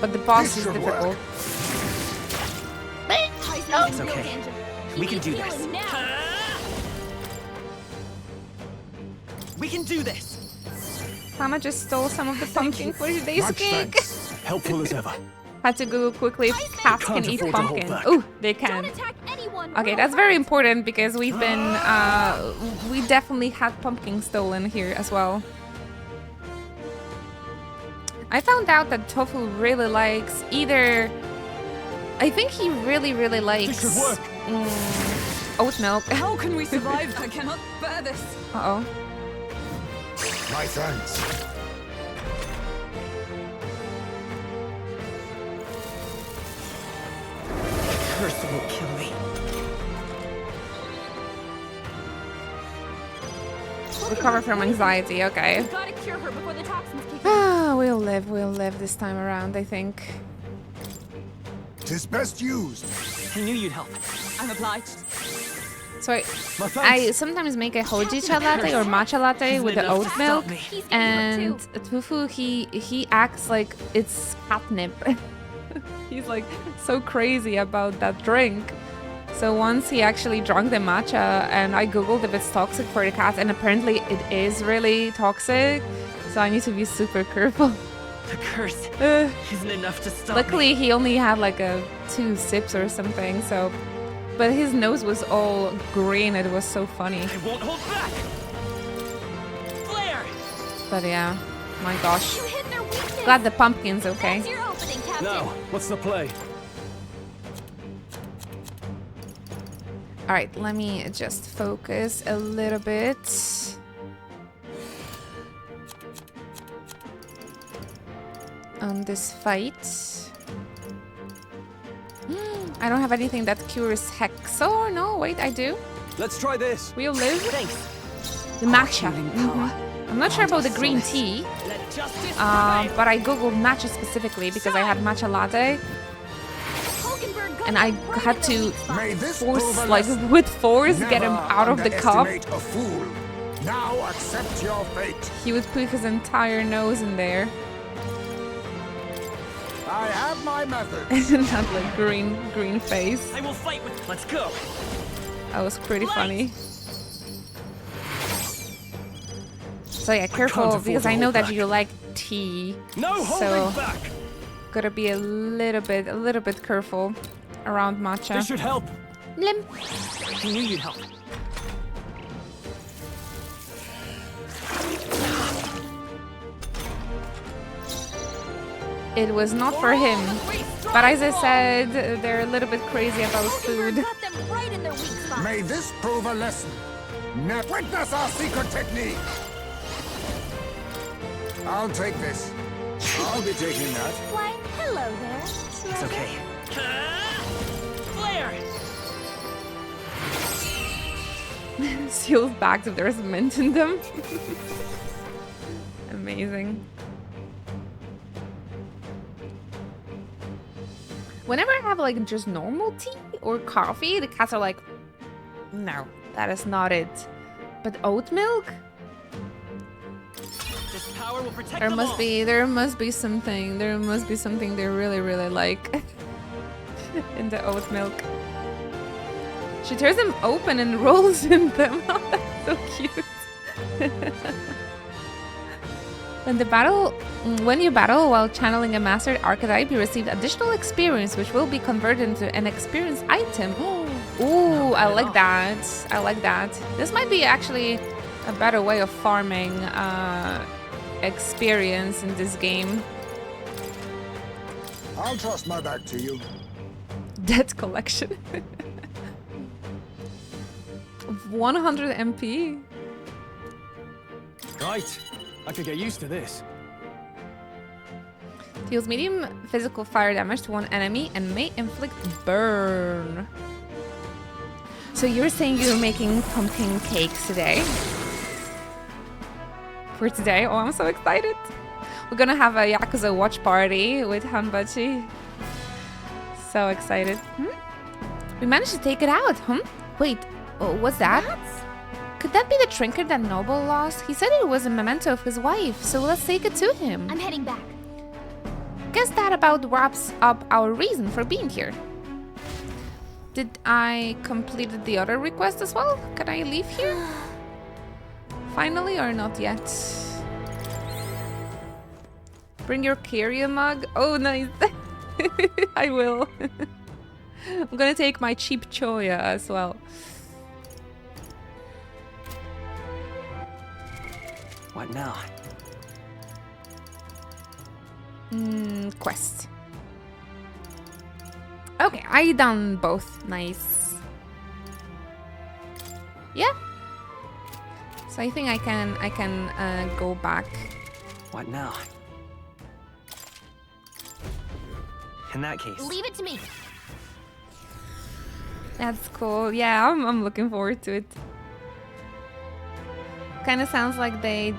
But the boss This is should difficult. It's okay. We can do this. Now. We can do this. Hannah just stole some of the pumpkin for today's Much cake. thanks. Helpful as ever. Had to Google quickly if cats can Can't eat afford to hold pumpkin. back. Oh, they Don't can. attack anyone. Okay, that's very important because we've been, we definitely had pumpkin stolen here as well. I found out that Tofu really likes either, I think he really likes This should work. Oat milk. How can we survive? I cannot bear this. Uh-oh. My thanks. Curse will kill me. Recover from anxiety, okay. We gotta cure her before the toxins kick in. Ah, we'll live this time around, I think. 'Tis best used. I knew you'd help. I'm obliged. So My thanks. I sometimes make a hojicha latte or matcha latte with the enough to oat stop milk, me. He's eating and her too. Tofu he acts like it's catnip. He's like so crazy about that drink. So once he actually drank the matcha, and I googled if it's toxic for the cat, and apparently it is really toxic. So I need to be super careful. The curse Uh, isn't enough to stop luckily, he only had like 2 sips or something. So, but his nose was all green. It was so funny. me. I won't hold back. Flare! But yeah, my gosh. You hit their weakness. Glad the pumpkin's okay. That's your opening, Captain. Now, what's the play? All right, let me just focus a little bit. On this fight. I don't have anything that cures Hexor. No, wait, I do. Let's try this. We'll live. Thanks. The matcha. Healing power. I'm not sure about the green tea, Let justice prevail. but I googled matcha specifically because I had matcha latte, Hulkenberg got and I right had in to their weak spot. May this prove force, a like lesson. with force, get him Never out of the cup. underestimate a fool. Now accept your fate. He would put his entire nose in there. I have my methods. And that like green face. I will fight with. Let's go. That was pretty funny. So yeah, careful afford because to I know hold that back. you like tea. No holding So back. gotta be a little bit careful around matcha. This should help. Limp. I knew you'd help. It was not for him. But as I said, they're a little bit crazy about Hulkenberg food. got them right in their weak spot. May this prove a lesson. Never witness our secret technique. I'll take this. I'll be taking that. Why, hello there. It's okay. Flare! there! Sealed bags if there's mint in them. Amazing. Whenever I have like just normal tea or coffee, the cats are like, no, that is not it. But oat milk? This power will protect There them must all. be something they really, really like in the oat milk. She tears them open and rolls in them. Oh, that's so cute. When you battle while channeling a mastered archetype, you receive additional experience, which will be converted into an experience item. Ooh, I like that. I like that. This might be actually a better way of farming experience in this game. I'll trust my back to you. Debt collection. 100 MP. Right. I could get used to this. Deals medium physical fire damage to one enemy and may inflict burn. So you're saying you're making pumpkin cakes today? For today? Oh, I'm so excited. We're gonna have a Yakuza watch party with Hanbachi. So excited. We managed to take it out, Wait, what's that? Could that be the trinket that Noble lost? He said it was a memento of his wife, so let's take it to him. I'm heading back. Guess that about wraps up our reason for being here. Did I complete the other request as well? Can I leave here? Finally or not yet? Bring your Kyria mug? Oh, nice. I will. I'm gonna take my cheap Choya as well. What now? Quest. Okay, I done both. Nice. Yeah. So I think I can go back. What now? In that case, Leave it to me. That's cool. Yeah, I'm looking forward to it. Kind of sounds like they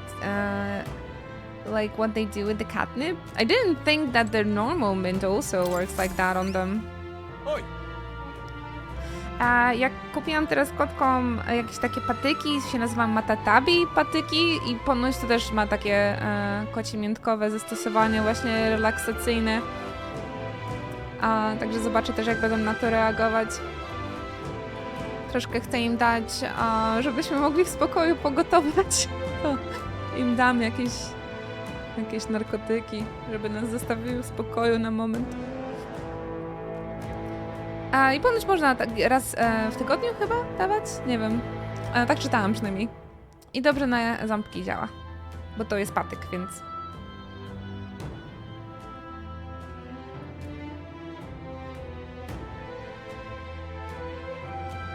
like what they do with the catnip. I didn't think that the normal mint also works like that on them. Oj! Ja kupiłam teraz kotkom jakieś takie patyki, się nazywa Matatabi patyki i ponoć to też ma takie kocimiętkowe zastosowanie właśnie relaksacyjne. Także zobaczę też jak będą na to reagować. Troszkę chcę im dać, żebyśmy mogli w spokoju pogotować. To im dam jakieś narkotyki, żeby nas zostawiły w spokoju na moment. I ponoć można tak raz w tygodniu chyba dawać? Nie wiem. Tak czytałam przynajmniej. I dobrze na ząbki działa. Bo to jest patyk, więc...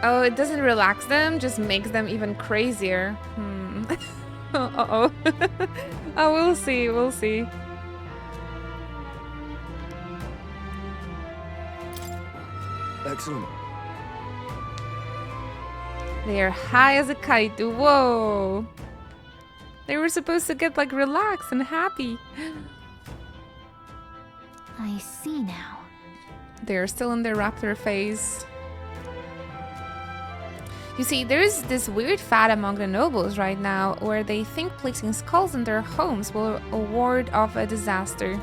Oh, it doesn't relax them, just makes them even crazier. Uh-oh. Oh, we'll see, we'll see. Excellent. They are high as a kite. Whoa. They were supposed to get like relaxed and happy. I see now. They are still in their raptor phase. You see, there is this weird fad among the nobles right now where they think placing skulls in their homes will ward off a disaster.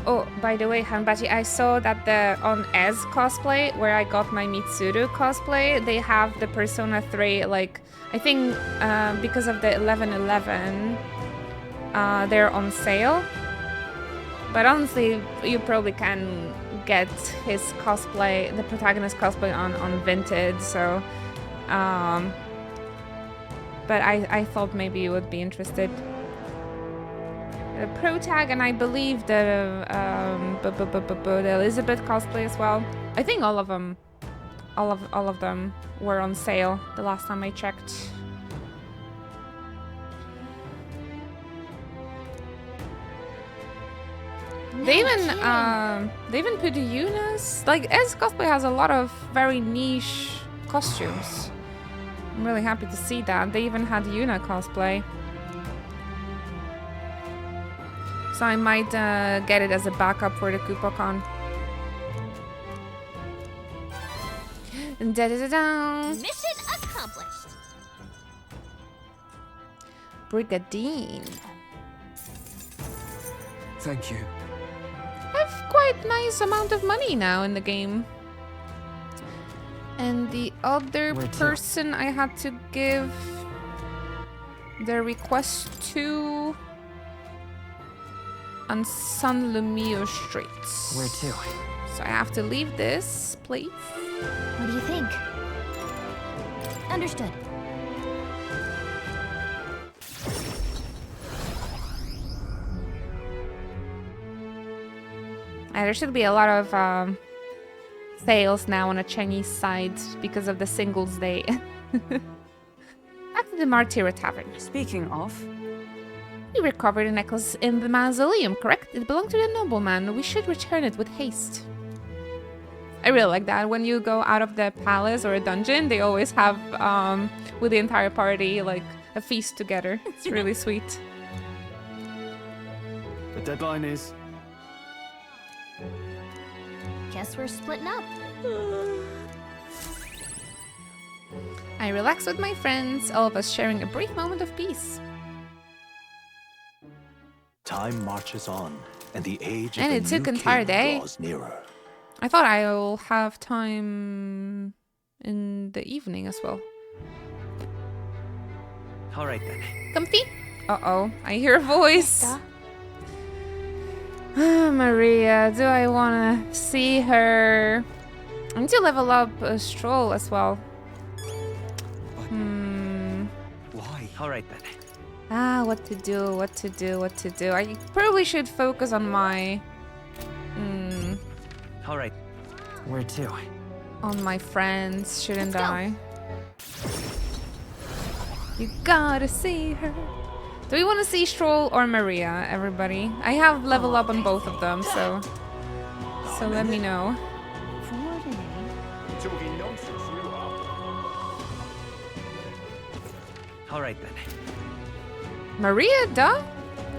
Oh, by the way, Hanbachi, I saw that on Ez cosplay, where I got my Mitsuru cosplay, they have the Persona 3, like, I think because of the 11/11, they're on sale. But honestly, you probably can get his cosplay, the protagonist cosplay on Vinted, so... but I thought maybe you would be interested. The Pro Tag, and I believe the Elizabeth cosplay as well. I think all of them were on sale the last time I checked. They even put Yuna's, like, S cosplay has a lot of very niche costumes. I'm really happy to see that. They even had Yuna cosplay. So I might get it as a backup for the KoopaCon. Da-da-da-da. Mission accomplished. Brigadine. Thank you. I have quite nice amount of money now in the game. And the other Where to? person I had to give the request to on San Lumio Streets. Where to? So I have to leave this place. What do you think? Understood. There should be a lot of sales now on the Chinese side because of the Singles Day. Back to the Martyra Tavern. Speaking of, We recovered a necklace in the mausoleum, correct? It belonged to the nobleman. We should return it with haste. I really like that. When you go out of the palace or a dungeon, they always have, with the entire party, like, a feast together. It's really sweet. The deadline is... Guess we're splitting up. I relax with my friends, all of us sharing a brief moment of peace. Time marches on, and the age And of it the took new entire king day. draws nearer. I thought I'll have time in the evening as well. All right then. Comfy? Uh-oh, I hear a voice. Maria, do I want to see her? I need to level up a Stroll as well. Why? All right then. What to do. I probably should focus on my... All right. Where to? on my friends, shouldn't Let's go. I? You gotta see her. Do we want to see Stroll or Maria, everybody? I have level up on both of them, so let me know. Talking nonsense, you are. All right then. Maria, duh?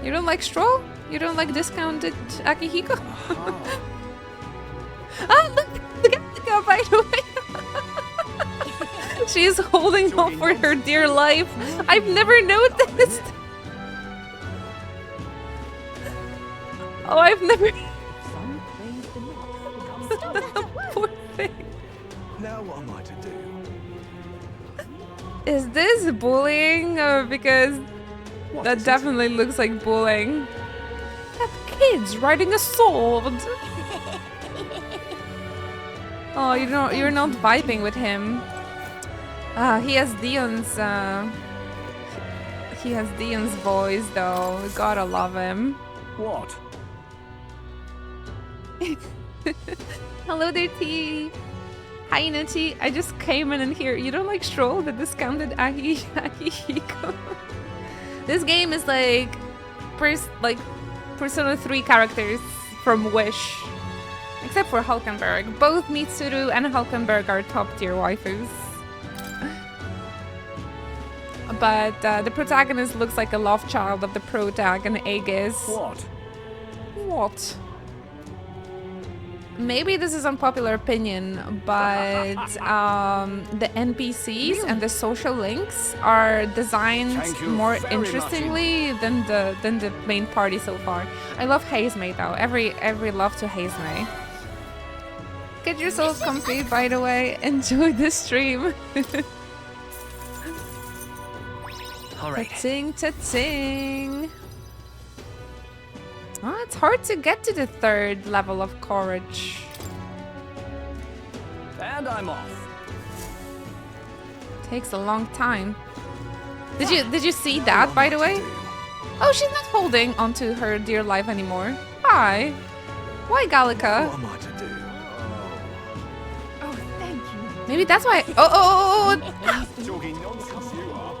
You don't like Stroll? You don't like discounted Akihiko? Ah, look at the girl, by the way. She is holding on for her dear life. I've never noticed. Oh, I've never. Poor thing. Now what am I to do? Is this bullying? Because that definitely looks like bullying. That kid's riding a sword. Oh, you're not vibing with him. He has Dion's voice though. We gotta love him. What? Hello there, T. Hi, Nachi. I just came in and here. You don't like Stroll, the discounted Akihiko? This game is like Persona 3 characters from Wish. Except for Hulkenberg. Both Mitsuru and Hulkenberg are top tier waifus. But the protagonist looks like a love child of the protag and Aegis. What? What? Maybe this is unpopular opinion, but the NPCs and the social links are designed Thank you more very interestingly than the main party so far. I love Hazemei though. Every love to Hazemei. Get yourself comfy, by the way. Enjoy the stream. All right. Ta-ting, ta-ting. Oh, it's hard to get to the 3rd level of courage. And I'm off. Takes a long time. Did you see that, by the way? Oh, she's not holding onto her dear life anymore. Hi. Why, Gallica? What am I to do? Oh, thank you. Maybe that's why. Oh. Talking nonsense, you are.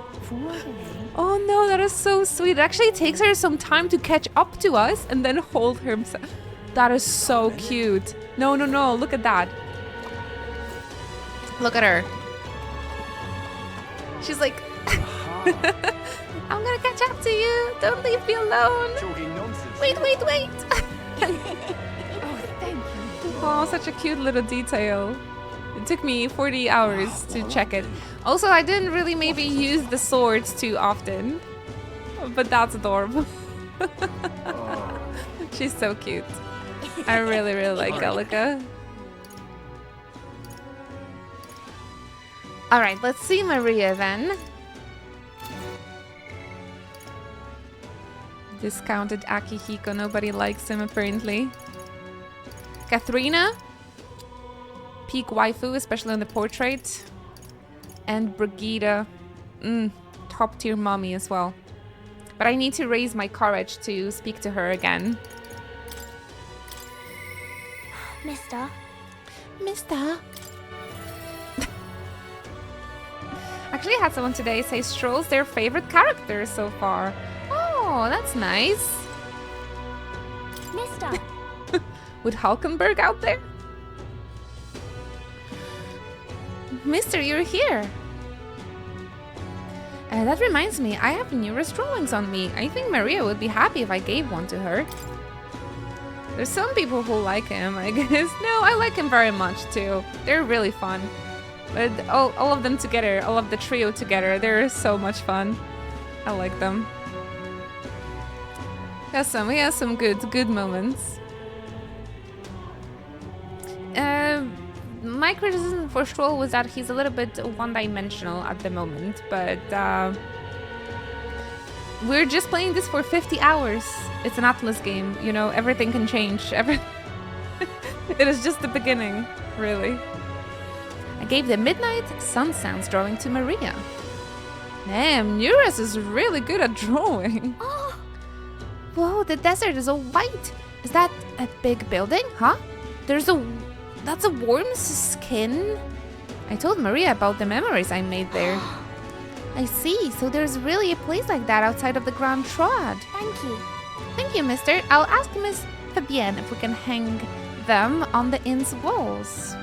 Oh no, that is so sweet. It actually takes her some time to catch up to us and then hold herself. That is so cute. No, no, no. Look at that. Look at her. She's like, I'm gonna catch up to you. Don't leave me alone. Talking nonsense. Wait, wait, wait. Oh, thank you. Oh, such a cute little detail. It took me 40 hours to check it. Also, I didn't really maybe use the swords too often. But that's adorable. She's so cute. I really, really like Gallica. Alright, let's see Maria then. Discounted Akihiko, nobody likes him apparently. Katharina. Peak waifu, especially on the portrait. And Brigitte. Top tier mommy as well. But I need to raise my courage to speak to her again. Mister. Mister. Actually, I had someone today say Stroll's their favorite character so far. Oh, that's nice. Mister. With Hulkenberg out there? Mister, you're here. That reminds me, I have numerous drawings on me. I think Maria would be happy if I gave one to her. There's some people who like him, I guess. No, I like him very much too. They're really fun. But all of them together, all of the trio together, they're so much fun. I like them. He has some good moments. My criticism for Stroll was that he's a little bit one-dimensional at the moment, but we're just playing this for 50 hours. It's an Atlas game, you know, everything can change. It is just the beginning, really. I gave the Midnight Sun Sounds drawing to Maria. Damn, Nuris is really good at drawing. Oh, Whoa, the desert is all white. Is that a big building, huh? That's a worm's skin? I told Maria about the memories I made there. I see, so there's really a place like that outside of the Grand Trod. thank you. Thank you, mister. I'll ask Miss Fabienne if we can hang them on the inn's walls.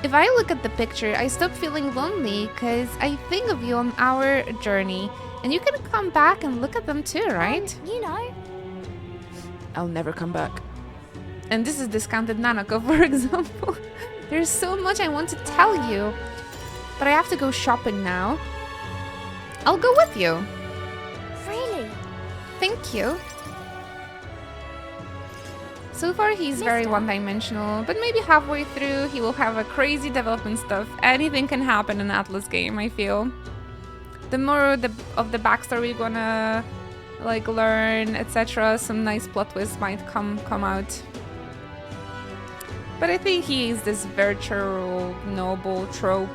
If I look at the picture, I stop feeling lonely because I think of you on our journey. And you can come back and look at them too, right? You know. I'll never come back. And this is discounted Nanako, for example. There's so much I want to tell you. But I have to go shopping now. I'll go with you. Really? Thank you. So far he's very Mister. one-dimensional, but maybe halfway through he will have a crazy development stuff. Anything can happen in an Atlas game, I feel. The more of the backstory you're gonna like learn, etc., some nice plot twists might come out. But I think he is this virtual, noble trope.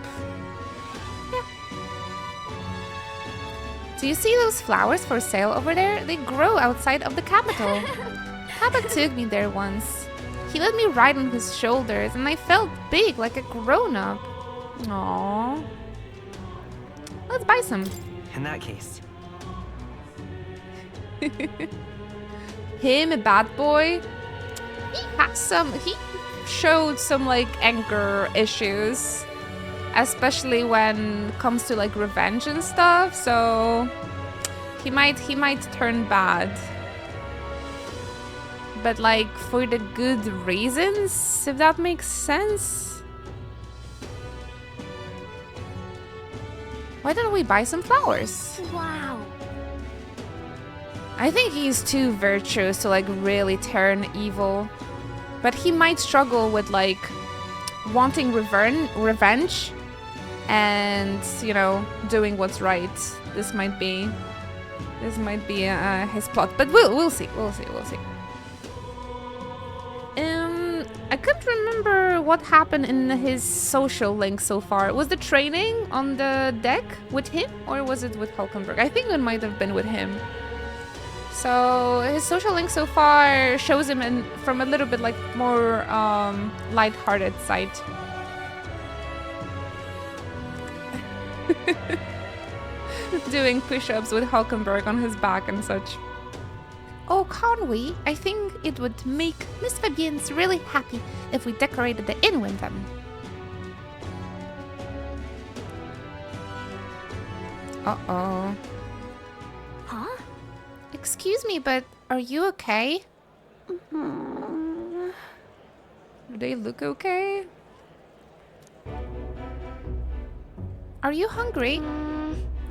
Yeah. Do you see those flowers for sale over there? They grow outside of the capital. Papa took me there once. He let me ride on his shoulders and I felt big like a grown-up. Aww. Let's buy some. In that case, Him, a bad boy. He showed some like anger issues, especially when it comes to like revenge and stuff. So he might turn bad, but like for the good reasons, if that makes sense. Why don't we buy some flowers? Wow. I think he's too virtuous to like really turn evil. But he might struggle with like wanting revenge and, you know, doing what's right. This might be his plot, but we'll see. I couldn't remember what happened in his social link so far. Was the training on the deck with him or was it with Hulkenberg? I think it might have been with him. So his social link so far shows him from a little bit like more light-hearted side. Doing push-ups with Hulkenberg on his back and such. Oh, can't we? I think it would make Miss Fabienne's really happy if we decorated the inn with them. Uh-oh. Huh? Excuse me, but are you okay? Hmm. Do they look okay? Are you hungry?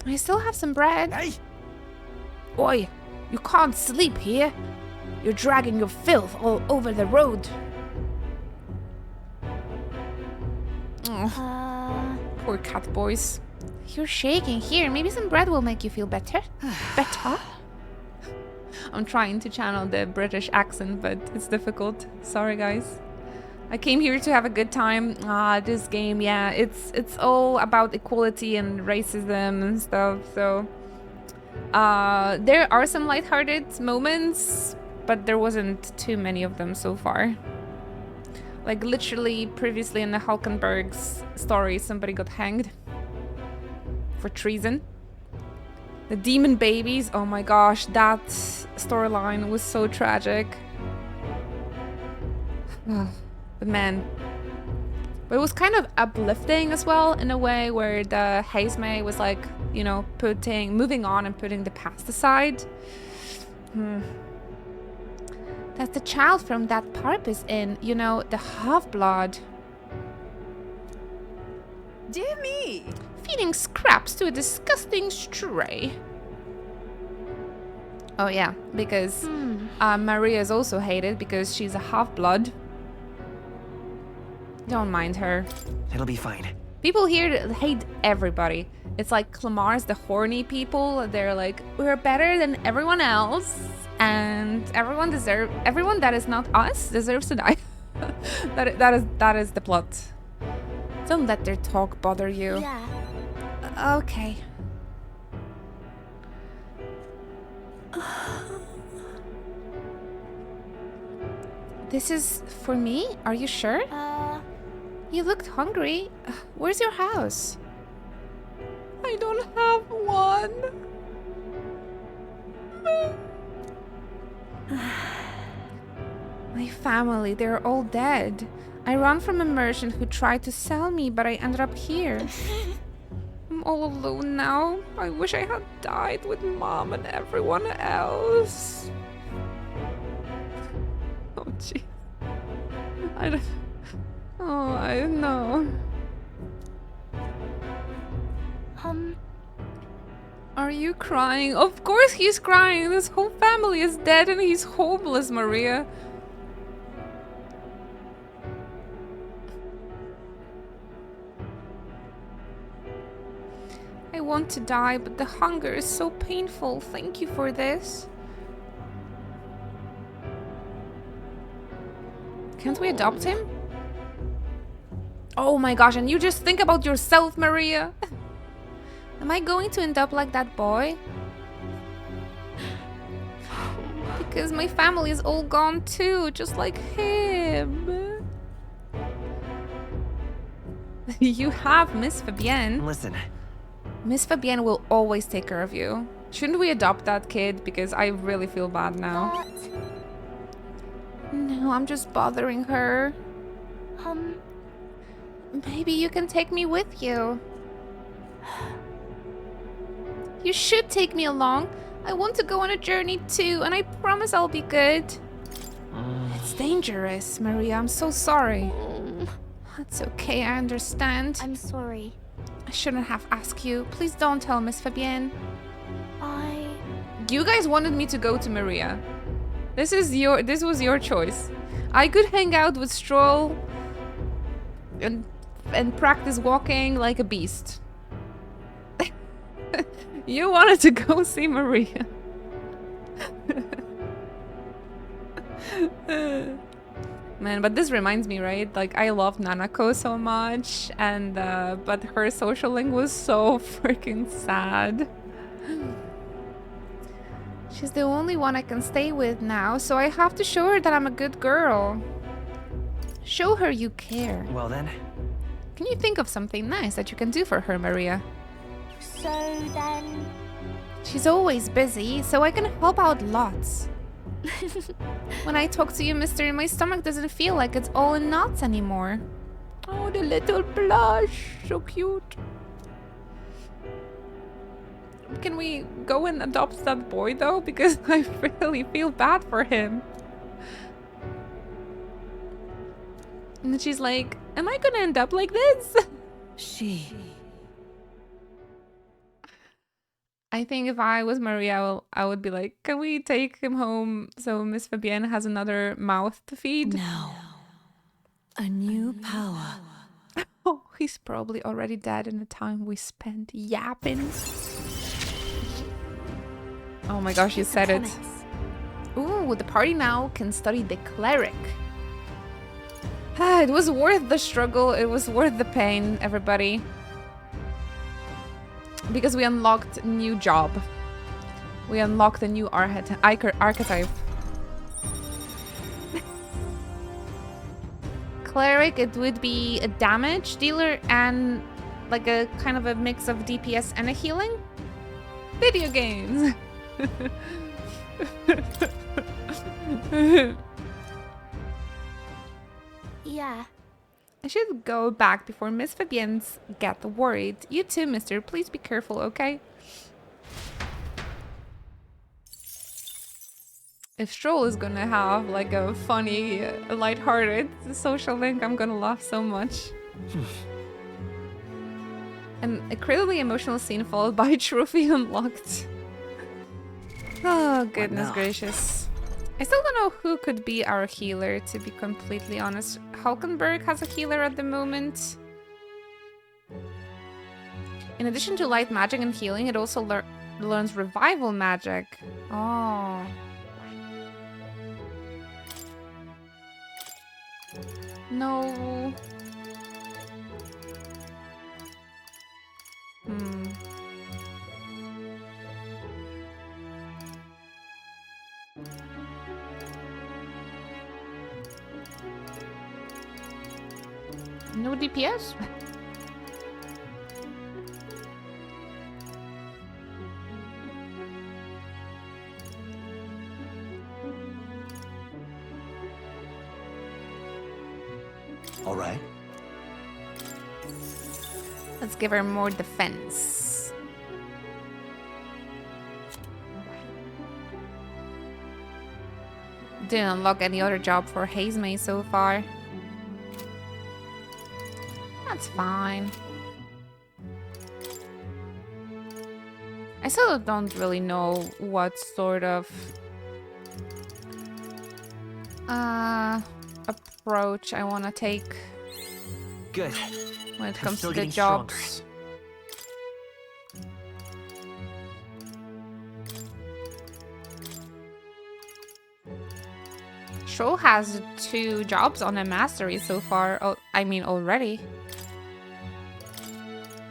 I still have some bread. Hey! Oi, you can't sleep here. You're dragging your filth all over the road. Oh, poor cat boys. You're shaking. Here, maybe some bread will make you feel better. Better? I'm trying to channel the British accent, but it's difficult. Sorry, guys. I came here to have a good time. This game, yeah, it's all about equality and racism and stuff, so... there are some lighthearted moments, but there wasn't too many of them so far. Like, literally, previously in the Hulkenberg's story, somebody got hanged for treason. The demon babies, oh my gosh, that storyline was so tragic. But man, but it was kind of uplifting as well in a way where the Hazme was like, you know, moving on and putting the past aside. That's the child from that Parpus Inn, you know, the half-blood. Dear me! Feeding scraps to a disgusting stray. Oh yeah, because Maria is also hated because she's a half-blood. Don't mind her. It'll be fine. People here hate everybody. It's like Clamar's the horny people. They're like, we're better than everyone else, and everyone that is not us deserves to die. that is the plot. Don't let their talk bother you. Yeah. Okay. This is for me? Are you sure? You looked hungry. Where's your house? I don't have one. My family, they're all dead. I ran from a merchant who tried to sell me, but I ended up here. I'm all alone now. I wish I had died with Mom and everyone else. Oh, jeez. I don't know. Are you crying? Of course he's crying. This whole family is dead and he's homeless, Maria. I want to die, but the hunger is so painful. Thank you for this. Can't we adopt him? Oh my gosh, and you just think about yourself, Maria. Am I going to end up like that boy? Because my family is all gone too, just like him. You have Miss Fabienne. Listen. Miss Fabienne will always take care of you. Shouldn't we adopt that kid? Because I really feel bad now. No, I'm just bothering her. Maybe you can take me with you. You should take me along. I want to go on a journey too, and I promise I'll be good. It's dangerous, Maria. I'm so sorry. That's okay, I understand. I'm sorry. I shouldn't have asked you. Please don't tell Miss Fabienne. You guys wanted me to go to Maria. This was your choice. I could hang out with Stroll and practice walking like a beast. You wanted to go see Maria. Man, but this reminds me, right? Like, I love Nanako so much, and but her social link was so freaking sad. She's the only one I can stay with now, so I have to show her that I'm a good girl. Show her you care. Well then. Can you think of something nice that you can do for her, Maria? So then... She's always busy, so I can help out lots. When I talk to you, mister, my stomach doesn't feel like it's all in knots anymore. Oh, the little blush. So cute. Can we go and adopt that boy, though? Because I really feel bad for him. And she's like, am I gonna end up like this? I think if I was Maria, I would be like, can we take him home so Miss Fabienne has another mouth to feed? Now, a new power. Oh, he's probably already dead in the time we spent yapping. Oh my gosh, you said it. Ooh, the party now can study the cleric. It was worth the struggle. It was worth the pain, everybody. Because we unlocked a new job. We unlocked a new archetype. Cleric, it would be a damage dealer and like a kind of a mix of DPS and a healing. Video games. Yeah. I should go back before Miss Fabienne's get worried. You too, mister. Please be careful, okay? If Stroll is gonna have like a funny, lighthearted social link, I'm gonna laugh so much. An incredibly emotional scene followed by a trophy unlocked. Oh, goodness gracious. I still don't know who could be our healer, to be completely honest. Hulkenberg has a healer at the moment. In addition to light magic and healing, it also learns revival magic. Oh. No. No DPS? All right. Let's give her more defense. Didn't unlock any other job for Haze May so far. That's fine. I still don't really know what sort of approach I want to take. Good. When it comes still to the getting stronger. jobs. Stroll has 2 jobs on a mastery so far. Oh, I mean already.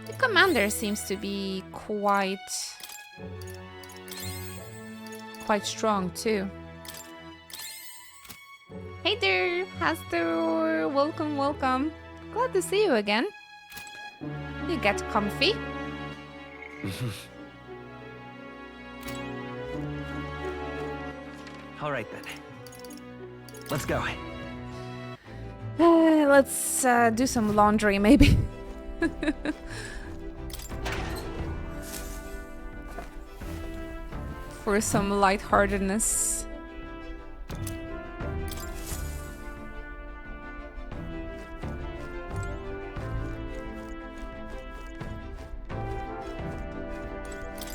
The commander seems to be quite strong too. Hey there, Hastur. Welcome, welcome. Glad to see you again. You get comfy. All right then. Let's go. Let's do some laundry, maybe. For some lightheartedness.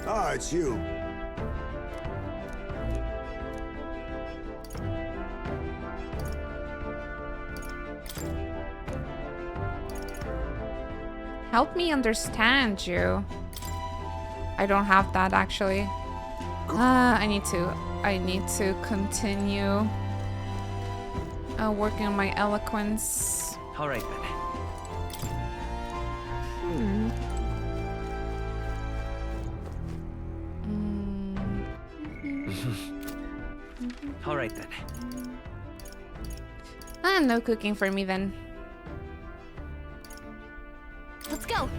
Ah, it's you. Help me understand you. I don't have that actually. I need to continue working on my eloquence. All right then. All right then. No cooking for me then. Let's go.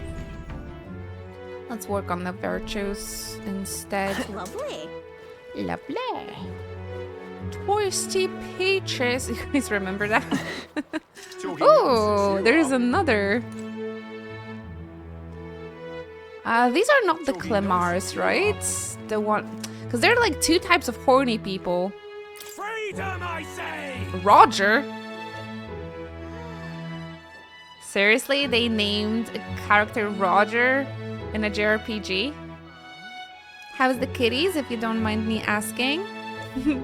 Let's work on the virtues instead. Lovely. Lovely. Foisty peaches. You guys remember that? Oh, there's another. These are not the Clemars, right? The one, because there are like two types of horny people. Freedom, I say! Roger. Seriously, they named a character Roger in a JRPG? How's the kitties, if you don't mind me asking?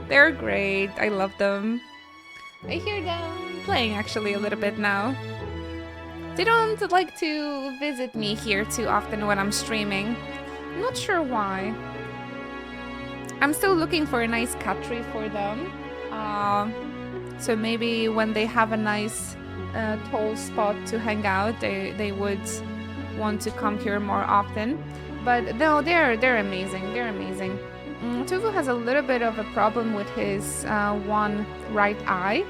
They're great. I love them. I hear them playing actually a little bit now. They don't like to visit me here too often when I'm streaming. I'm not sure why. I'm still looking for a nice cat tree for them. So maybe when they have a nice tall spot to hang out, they would want to come here more often. But no, they're amazing. They're amazing. Tuvu has a little bit of a problem with his one right eye.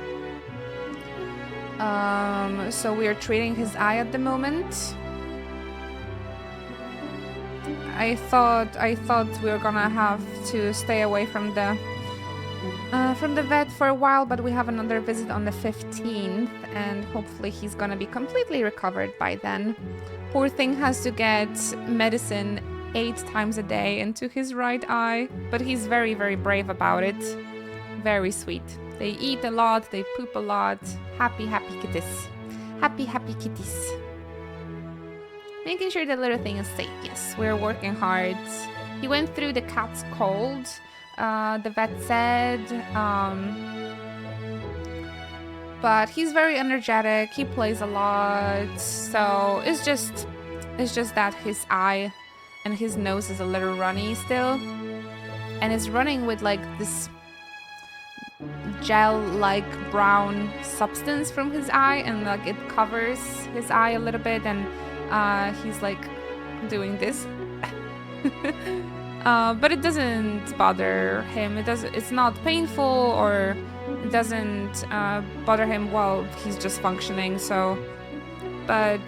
So we are treating his eye at the moment. I thought we were gonna have to stay away from the vet for a while, but we have another visit on the 15th, and hopefully he's gonna be completely recovered by then. Poor thing has to get medicine 8 times a day into his right eye, but he's very, very brave about it. Very sweet. They eat a lot, they poop a lot. Happy, happy kitties. Happy, happy kitties. Making sure the little thing is safe. Yes, we're working hard. He went through the cat's cold, the vet said. But he's very energetic, he plays a lot. So it's just that his eye and his nose is a little runny still. And it's running with like this gel-like brown substance from his eye, and like it covers his eye a little bit, and he's like doing this. But it doesn't bother him. It's not painful, or it doesn't bother him while he's just functioning. So, but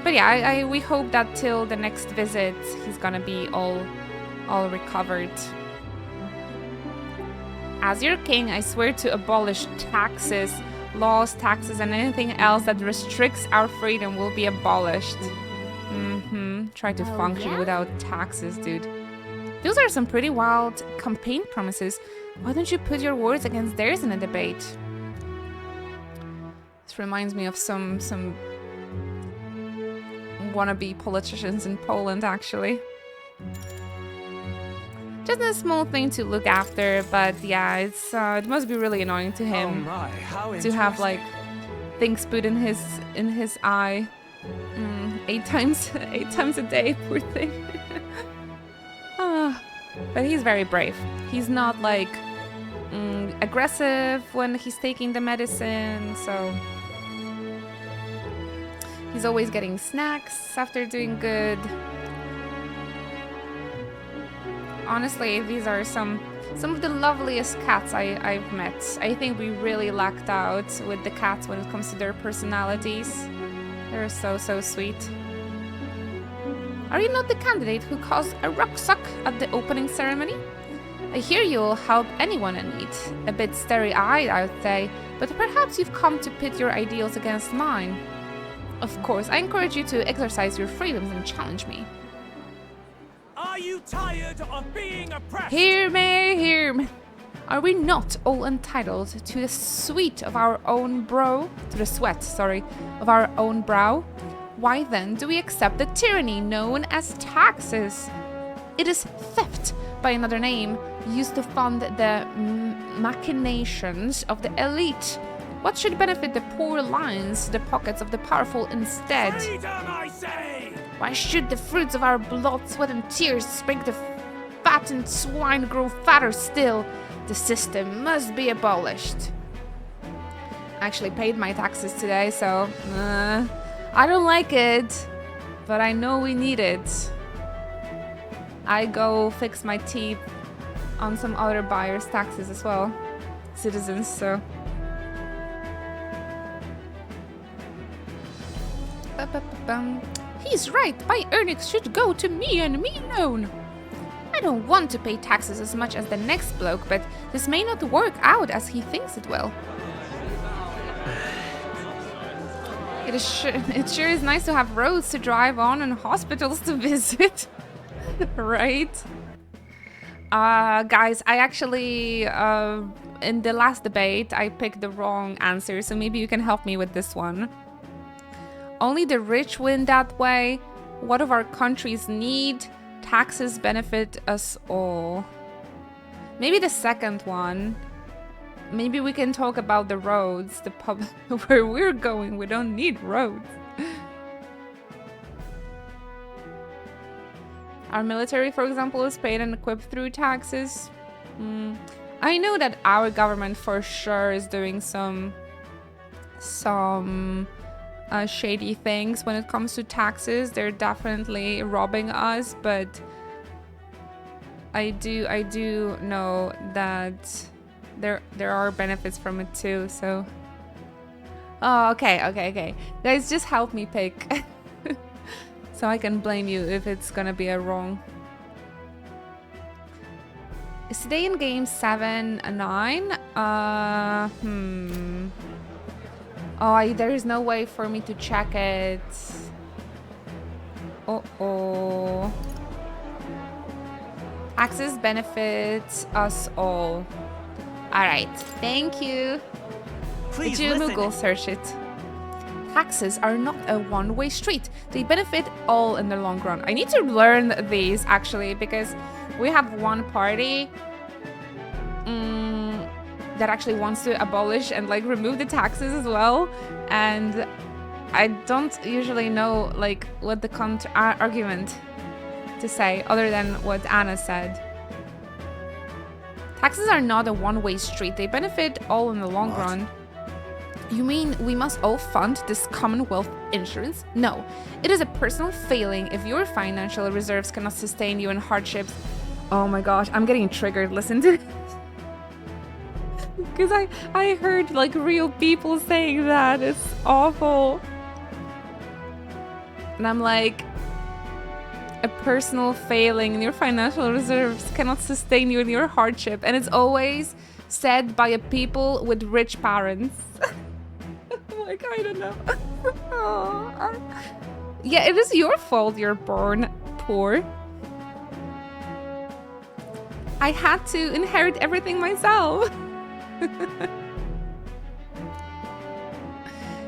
yeah, we hope that till the next visit he's gonna be all recovered. As your king, I swear to abolish taxes, laws, taxes, and anything else that restricts our freedom will be abolished. Try to function without taxes, dude. Those are some pretty wild campaign promises. Why don't you put your words against theirs in a debate? This reminds me of some wannabe politicians in Poland, actually. Just a small thing to look after, but yeah, it must be really annoying to him to have like things put in his eye 8 times a day. Poor thing. But he's very brave. He's not like aggressive when he's taking the medicine, so he's always getting snacks after doing good. Honestly, these are some of the loveliest cats I've met. I think we really lucked out with the cats when it comes to their personalities. They're so sweet. Are you not the candidate who caused a rucksack at the opening ceremony? I hear you'll help anyone in need. A bit starry-eyed, I would say, but perhaps you've come to pit your ideals against mine. Of course, I encourage you to exercise your freedoms and challenge me. Are you tired of being oppressed? Hear me, hear me. Are we not all entitled to the sweat of our own brow? Of our own brow? Why then do we accept the tyranny known as taxes? It is theft, by another name, used to fund the machinations of the elite. What should benefit the poor lines to the pockets of the powerful instead? Freedom, I say! Why should the fruits of our blood, sweat and tears make the fattened swine grow fatter still? The system must be abolished. I actually paid my taxes today, so I don't like it, but I know we need it. I go fix my teeth on some other buyers' taxes as well, citizens, so. He's right, my earnings should go to me and me alone. I don't want to pay taxes as much as the next bloke, but this may not work out as he thinks it will. It sure is nice to have roads to drive on and hospitals to visit. Right? Guys, I actually, in the last debate, I picked the wrong answer, so maybe you can help me with this one. Only the rich win that way. What of our countries need? Taxes benefit us all. Maybe the second one. Maybe we can talk about the roads. The pub where we're going, we don't need roads. Our military, for example, is paid and equipped through taxes. I know that our government for sure is doing some shady things when it comes to taxes. They're definitely robbing us, but I do know that there are benefits from it too. So, oh, okay. Guys, just help me pick, so I can blame you if it's gonna be a wrong. Is today in game 7 a 9? Oh, there is no way for me to check it. Uh-oh. Access benefits us all. Alright, thank you. Please Did you listen. Google search it? Taxes are not a one-way street. They benefit all in the long run. I need to learn these, actually, because we have one party that actually wants to abolish and like remove the taxes as well, and I don't usually know like what the counter argument to say other than what Anna said. Taxes are not a one-way street. They benefit all in the long run. You mean we must all fund this Commonwealth insurance? No, it is a personal failing if your financial reserves cannot sustain you in hardships. Oh my gosh, I'm getting triggered. Listen to because I heard like real people saying that. It's awful. And I'm like, a personal failing in your financial reserves cannot sustain you in your hardship. And it's always said by a people with rich parents. Like, I don't know. Yeah, it is your fault you're born poor. I had to inherit everything myself.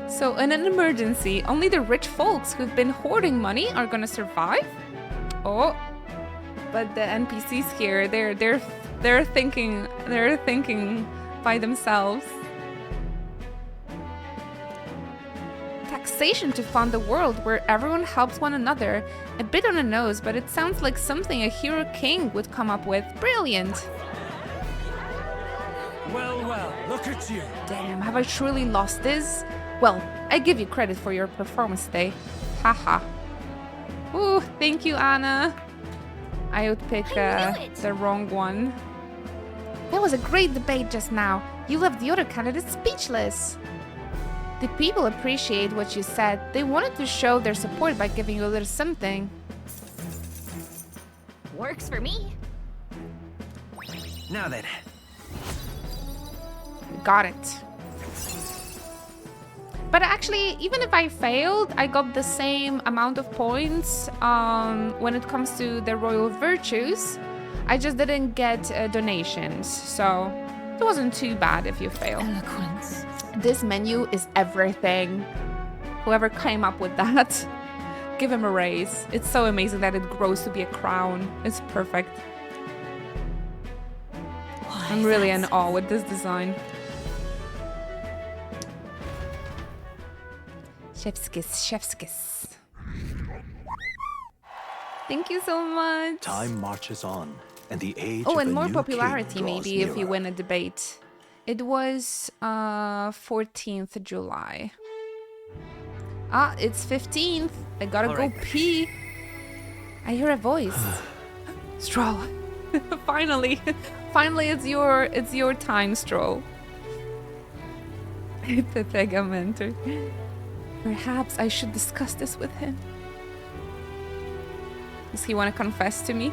So in an emergency, only the rich folks who've been hoarding money are gonna survive? Oh, but the NPCs here, they're thinking by themselves. Taxation to fund a world where everyone helps one another. A bit on the nose, but it sounds like something a hero king would come up with. Brilliant. Well, look at you. Damn, have I truly lost this? Well, I give you credit for your performance today. Haha. Ooh, thank you, Anna. I would pick the wrong one. That was a great debate just now. You left the other candidates speechless. The people appreciate what you said. They wanted to show their support by giving you a little something. Works for me. Now then. Got it. But actually, even if I failed, I got the same amount of points when it comes to the royal virtues. I just didn't get donations, so it wasn't too bad if you fail. Eloquence. This menu is everything. Whoever came up with that, give him a raise. It's so amazing that it grows to be a crown. It's perfect. Why, I'm really in that's- awe with this design. Chef's kiss. Thank you so much. Time marches on, and the age Oh, of and a more new popularity king draws maybe if you nearer. win a debate. It was 14th July. Ah, it's 15th. I gotta All go right. pee. I hear a voice. Stroll. Finally. Finally it's your time, Stroll. Pepega mentor. Perhaps I should discuss this with him. Does he want to confess to me?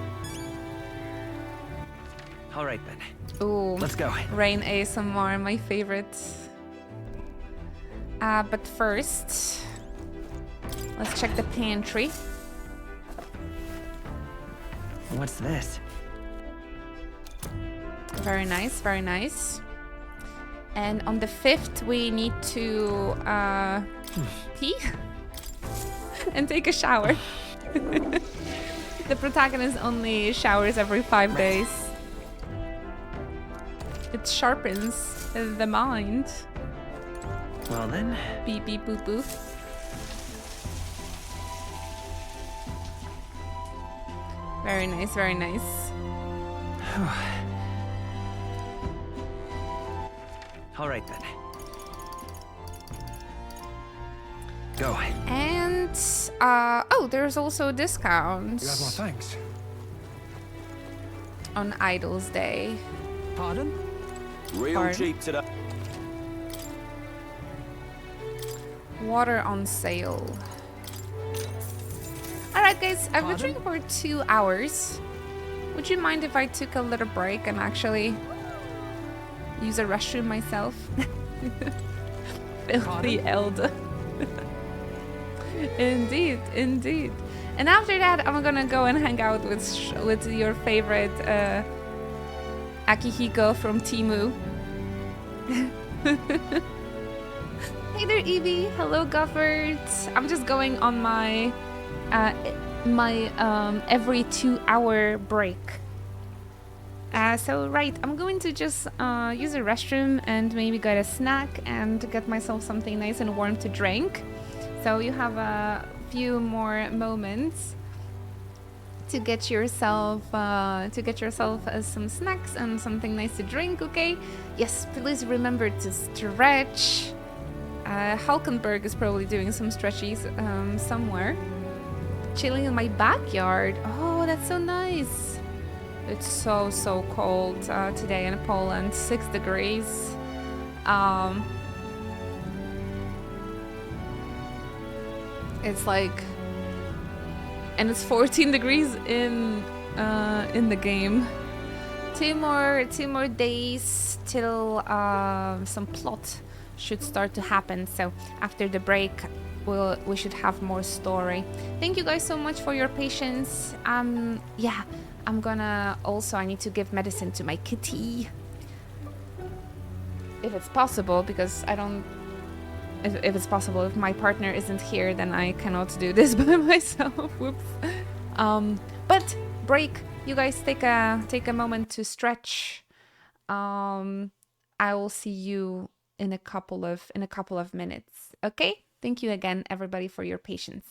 All right then. Ooh, Let's go. Rain ASMR, my favorite. But first, let's check the pantry. What's this? Very nice, very nice. And on the 5th, we need to pee and take a shower. The protagonist only showers every 5 days. It sharpens the mind. Well then. Beep beep boop boop. Very nice, very nice. All right then. Go. And oh, there's also a discount You have my thanks. on Idol's Day. Pardon? Real Pardon? cheap today. Water on sale. Alright guys, I've been drinking for 2 hours. Would you mind if I took a little break and actually use a restroom myself? Filthy elder. Indeed, indeed. And after that, I'm gonna go and hang out with your favorite Akihiko from Timu. Hey there, Evie. Hello, Guffert. I'm just going on my every 2-hour break. So right, I'm going to just use a restroom and maybe get a snack and get myself something nice and warm to drink. So you have a few more moments to get yourself some snacks and something nice to drink. Okay? Yes, please remember to stretch. Hulkenberg is probably doing some stretchies somewhere. Chilling in my backyard. Oh, that's so nice. It's so cold today in Poland. 6 degrees. It's like, and it's 14 degrees in the game. Two more days till some plot should start to happen. So after the break, we should have more story. Thank you guys so much for your patience. Yeah, I'm gonna also, I need to give medicine to my kitty, if it's possible, because I don't. If it's possible, if my partner isn't here, then I cannot do this by myself. Whoops. But break. You guys take a moment to stretch. I will see you in a couple of minutes. Okay? Thank you again, everybody, for your patience.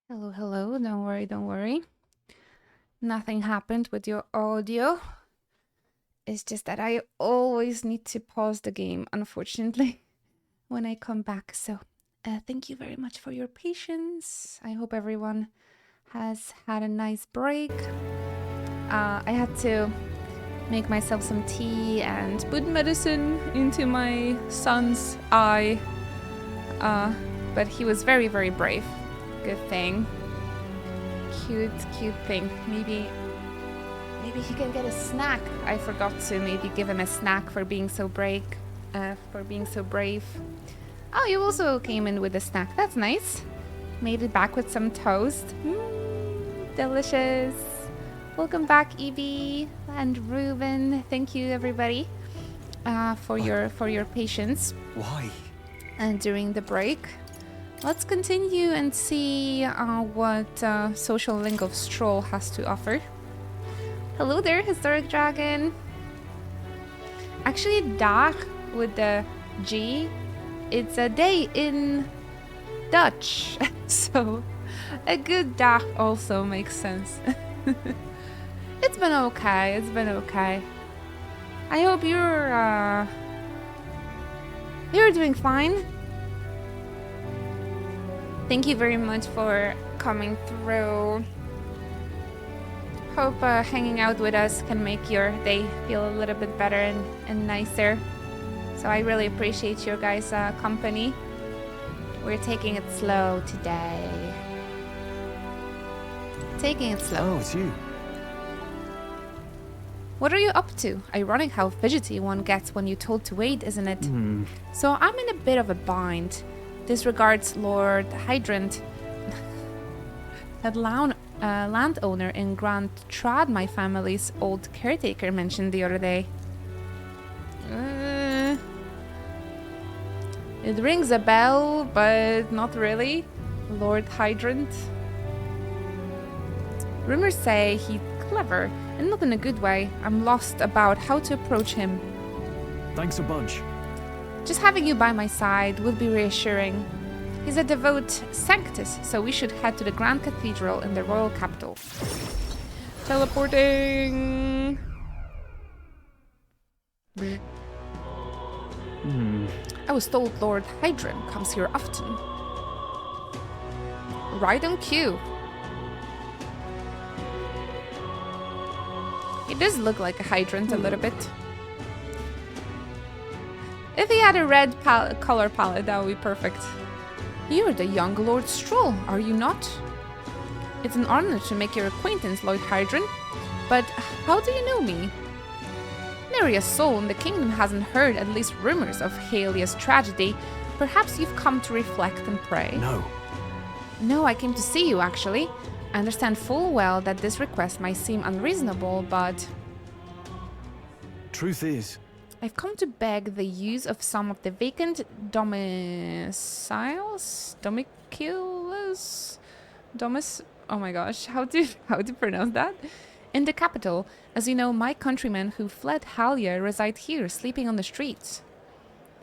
Hello, hello. Don't worry, don't worry. Nothing happened with your audio. It's just that I always need to pause the game, unfortunately, when I come back. So, thank you very much for your patience. I hope everyone has had a nice break. I had to make myself some tea and put medicine into my son's eye. But he was very, very brave. Good thing. Cute thing. Maybe he can get a snack. I forgot to maybe give him a snack for being so brave. Oh, you also came in with a snack. That's nice. Made it back with some toast. Delicious. Welcome back, Evie and Ruben. Thank you, everybody, for your patience. Why? And during the break, let's continue and see what Social Link of Stroll has to offer. Hello there, Historic Dragon. Actually, dag with the G, it's a day in Dutch, so a good dag also makes sense. It's been okay. I hope you're doing fine. Thank you very much for coming through. Hope hanging out with us can make your day feel a little bit better and nicer. So I really appreciate your guys' company. We're taking it slow today. Taking it slow. Oh, it's you. What are you up to? Ironic how fidgety one gets when you're told to wait, isn't it? So I'm in a bit of a bind. This regards Lord Hydrant, that landowner in Grand Trad my family's old caretaker mentioned the other day. It rings a bell, but not really. Lord Hydrant. Rumors say he's clever, and not in a good way. I'm lost about how to approach him. Thanks a bunch. Just having you by my side would be reassuring. He's a devout sanctus, so we should head to the Grand Cathedral in the royal capital. Teleporting! I was told Lord Hydrant comes here often. Right on cue. He does look like a hydrant a little bit. If he had a red color palette, that would be perfect. You're the young Lord Stroll, are you not? It's an honor to make your acquaintance, Lord Hydrant. But how do you know me? Nary a soul in the kingdom hasn't heard at least rumors of Halia's tragedy. Perhaps you've come to reflect and pray. No, I came to see you, actually. I understand full well that this request might seem unreasonable, but... Truth is... I've come to beg the use of some of the vacant domiciles? Oh my gosh, how to pronounce that? In the capital. As you know, my countrymen who fled Halia reside here, sleeping on the streets.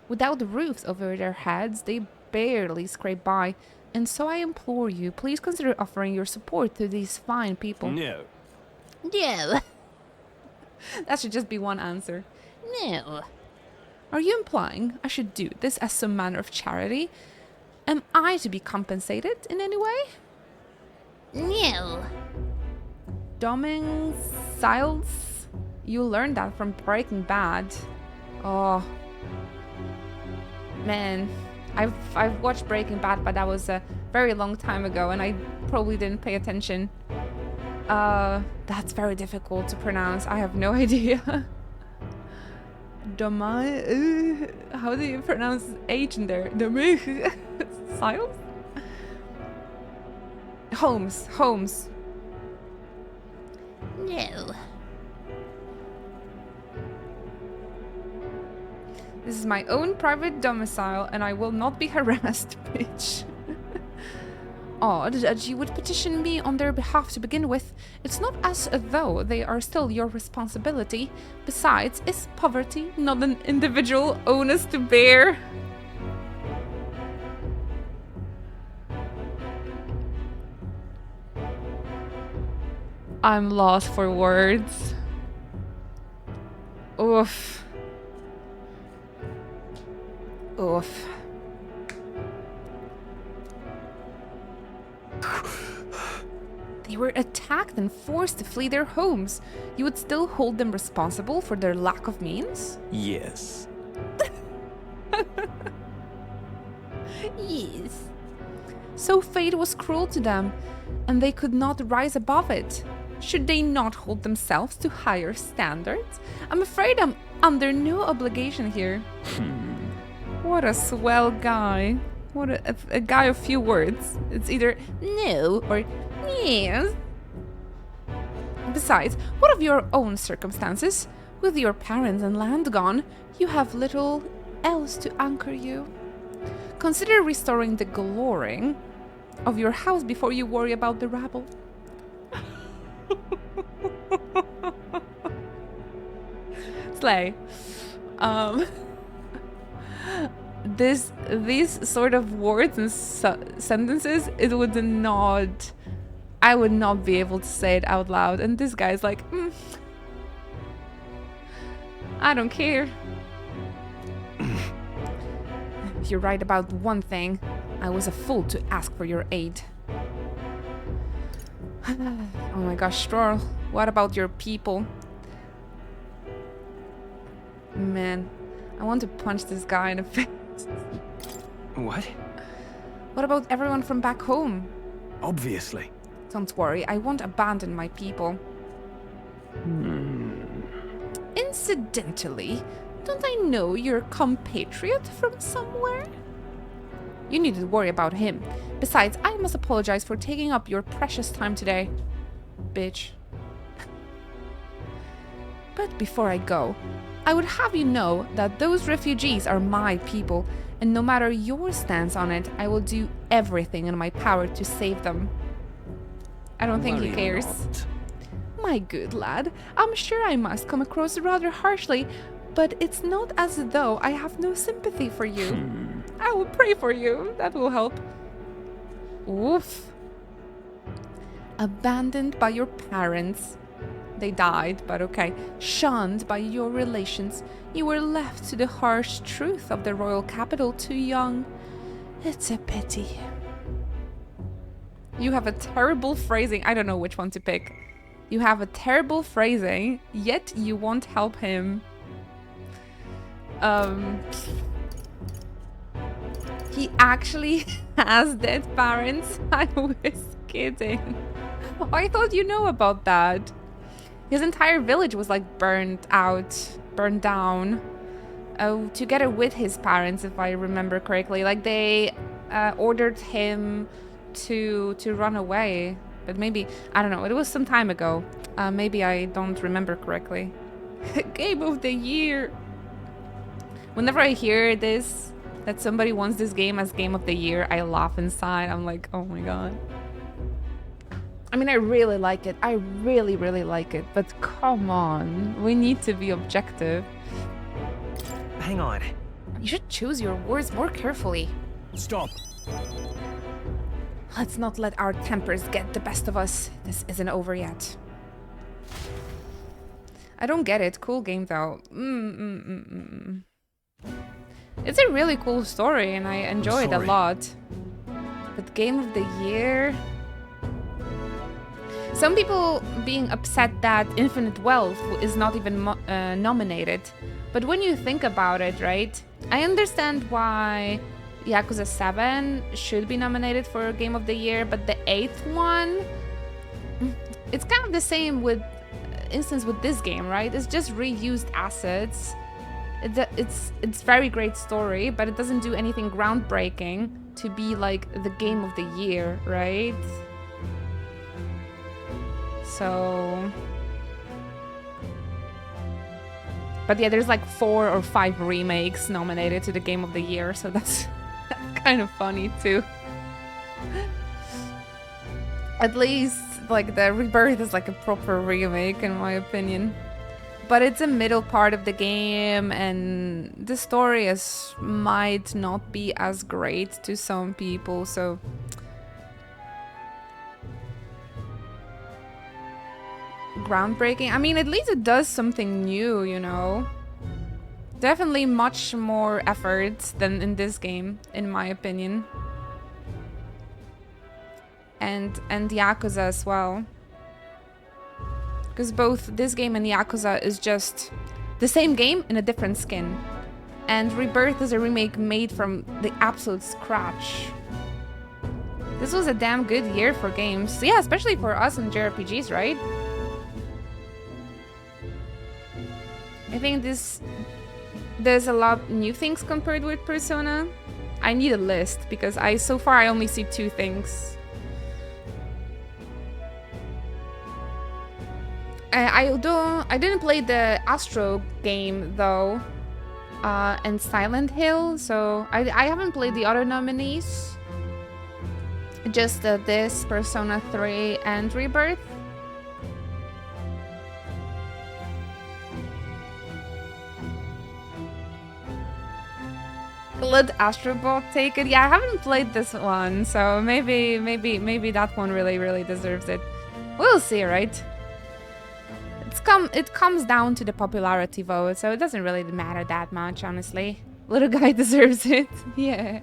Without roofs over their heads, they barely scrape by. And so I implore you, please consider offering your support to these fine people. No. No. That should just be one answer. No. Are you implying I should do this as some manner of charity? Am I to be compensated in any way? No. Domiciles? You learned that from Breaking Bad. Oh. Man. I've watched Breaking Bad, but that was a very long time ago, and I probably didn't pay attention. That's very difficult to pronounce. I have no idea. How do you pronounce H in there? Siles? Holmes. No. This is my own private domicile, and I will not be harassed, bitch. Odd that you would petition me on their behalf to begin with. It's not as though they are still your responsibility. Besides, is poverty not an individual onus to bear? I'm lost for words. Oof. Oof. They were attacked and forced to flee their homes. You would still hold them responsible for their lack of means? Yes. Yes. So fate was cruel to them, and they could not rise above it. Should they not hold themselves to higher standards? I'm afraid I'm under no obligation here. What a swell guy. What a guy of few words. It's either no or yes. Besides, what of your own circumstances? With your parents and land gone, you have little else to anchor you. Consider restoring the glorying of your house before you worry about the rabble. Slay. These sort of words and sentences, I would not be able to say it out loud. And this guy's like, I don't care. You're right about one thing. I was a fool to ask for your aid. Oh my gosh, Stroll, what about your people? Man, I want to punch this guy in the face. What? What about everyone from back home? Obviously. Don't worry, I won't abandon my people. Incidentally, don't I know your compatriot from somewhere? You needn't worry about him. Besides, I must apologize for taking up your precious time today. Bitch. But before I go, I would have you know that those refugees are my people, and no matter your stance on it, I will do everything in my power to save them. I don't think he Worry cares. not. My good lad, I'm sure I must come across rather harshly, but it's not as though I have no sympathy for you. I will pray for you. That will help. Oof. Abandoned by your parents. They died, but okay. Shunned by your relations. You were left to the harsh truth of the royal capital too young. It's a pity. You have a terrible phrasing. I don't know which one to pick. You have a terrible phrasing, yet you won't help him. He actually has dead parents. I was kidding. Oh, I thought you know about that. His entire village was like burned down. Oh, together with his parents, if I remember correctly. Like they ordered him to run away. But maybe, I don't know, it was some time ago. Maybe I don't remember correctly. Game of the year. Whenever I hear this, that somebody wants this game as game of the year, I laugh inside. I'm like, oh my god. I mean, I really like it. I really, really like it. But come on, we need to be objective. Hang on. You should choose your words more carefully. Stop. Let's not let our tempers get the best of us. This isn't over yet. I don't get it. Cool game though. It's a really cool story and I enjoy it a lot. But game of the year... Some people being upset that Infinite Wealth is not even nominated. But when you think about it, right? I understand why Yakuza 7 should be nominated for Game of the Year, but the 8th one... It's kind of the same with instance with this game, right? It's just reused assets. It's very great story, but it doesn't do anything groundbreaking to be like the Game of the Year, right? So... But yeah, there's like 4 or 5 remakes nominated to the Game of the Year, so that's kind of funny too. At least like the Rebirth is like a proper remake in my opinion. But it's a middle part of the game and the story might not be as great to some people, so... groundbreaking. I mean, at least it does something new, you know. Definitely much more effort than in this game, in my opinion. And Yakuza as well. Because both this game and Yakuza is just the same game in a different skin. And Rebirth is a remake made from the absolute scratch. This was a damn good year for games. Yeah, especially for us in JRPGs, right? I think there's a lot new things compared with Persona. I need a list because so far I only see 2 things. I didn't play the Astro game though, and Silent Hill, so I haven't played the other nominees. Just this, Persona 3, and Rebirth. Let Astrobot take it. Yeah, I haven't played this one, so maybe that one really deserves it. We'll see, right? It comes down to the popularity vote, so it doesn't really matter that much, honestly. Little guy deserves it. Yeah.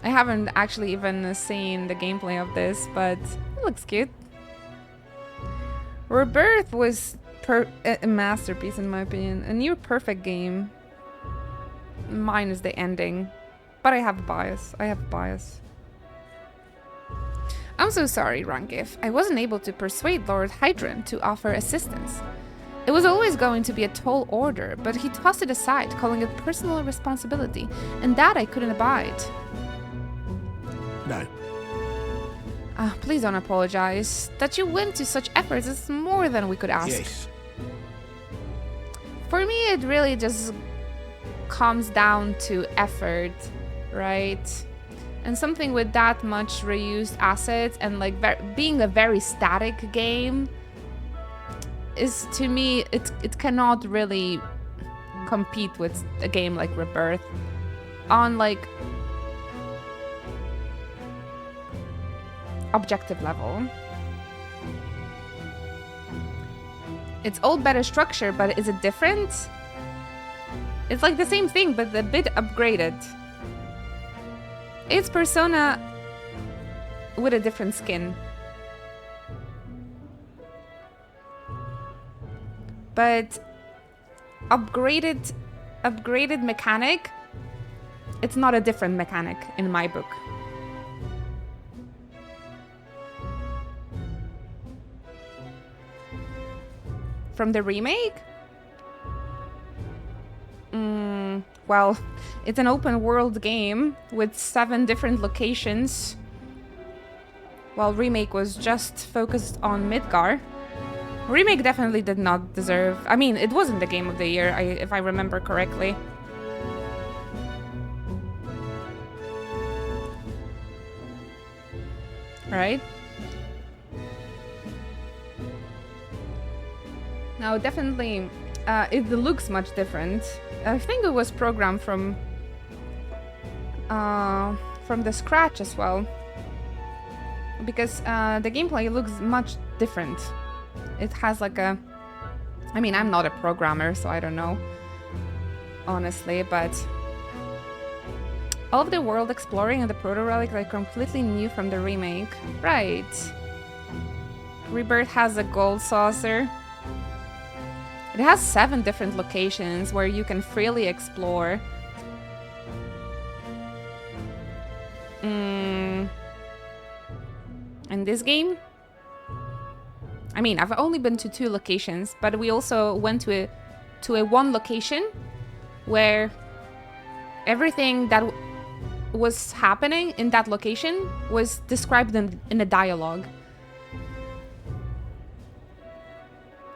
I haven't actually even seen the gameplay of this, but it looks cute. Rebirth was a masterpiece in my opinion. A near perfect game. Minus the ending. But I have a bias. I'm so sorry, Rankif. I wasn't able to persuade Lord Hydron to offer assistance. It was always going to be a tall order, but he tossed it aside, calling it personal responsibility, and that I couldn't abide. No. Please don't apologize. That you went to such efforts is more than we could ask. Yes. For me, it really just comes down to effort, right? And something with that much reused assets and like being a very static game is, to me, it cannot really compete with a game like Rebirth on like objective level. It's all better structure, but is it different? It's like the same thing, but a bit upgraded. It's Persona with a different skin. But upgraded mechanic, it's not a different mechanic in my book. From the remake? Well, it's an open world game with 7 different locations, while remake was just focused on Midgar. Remake definitely did not deserve... I mean, it wasn't the game of the year, if I remember correctly. Right? Now, definitely, it looks much different. I think it was programmed from the scratch as well, because the gameplay looks much different. It has like a... I mean, I'm not a programmer, so I don't know, honestly, but all of the world exploring and the proto-relic are completely new from the remake. Right. Rebirth has a gold saucer. It has 7 different locations where you can freely explore. In this game? I mean, I've only been to 2 locations, but we also went to a 1 location where everything that was happening in that location was described in a dialogue.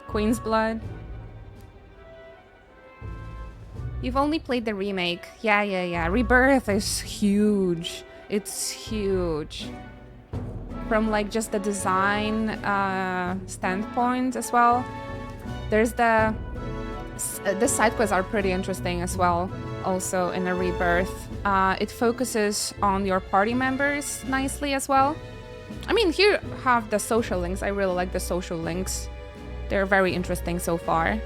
Queen's Blood. You've only played the remake. Yeah. Rebirth is huge. It's huge. From like just the design standpoint as well. There's the side quests are pretty interesting as well. Also in a Rebirth, it focuses on your party members nicely as well. I mean, here have the social links. I really like the social links. They're very interesting so far.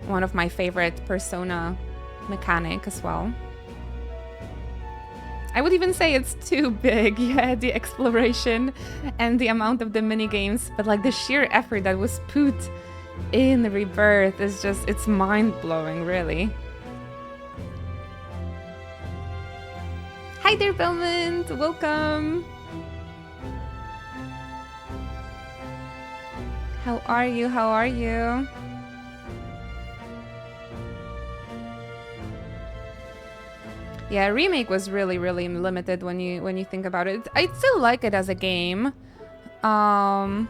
One of my favorite Persona mechanic as well. I would even say it's too big, yeah, the exploration and the amount of the mini games, but like the sheer effort that was put in Rebirth is just, it's mind-blowing, really. Hi there, Belmont! Welcome! How are you? How are you? Yeah, remake was really, really limited when you think about it. I still like it as a game, but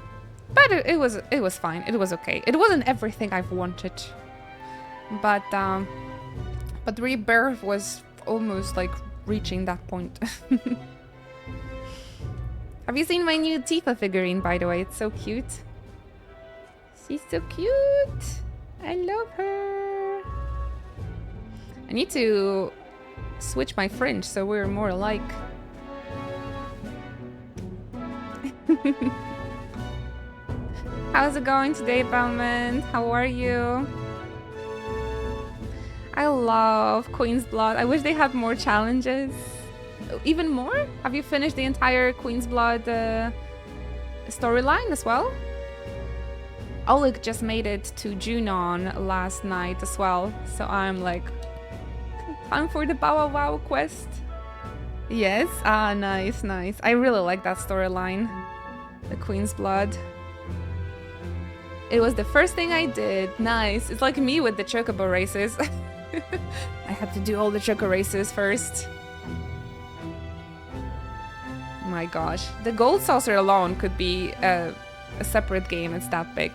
it was fine. It was okay. It wasn't everything I've wanted, but Rebirth was almost like reaching that point. Have you seen my new Tifa figurine? By the way, it's so cute. She's so cute. I love her. I need to switch my fringe so we're more alike. How's it going today, Bowman? How are you? I love Queen's Blood. I wish they had more challenges. Even more? Have you finished the entire Queen's Blood storyline as well? Oleg just made it to Junon last night as well, so I'm like, time for the Bow Wow quest. Yes? Ah, nice, nice. I really like that storyline. The Queen's Blood. It was the first thing I did. Nice. It's like me with the Chocobo races. I had to do all the Choco races first. My gosh. The Gold Saucer alone could be a separate game. It's that big.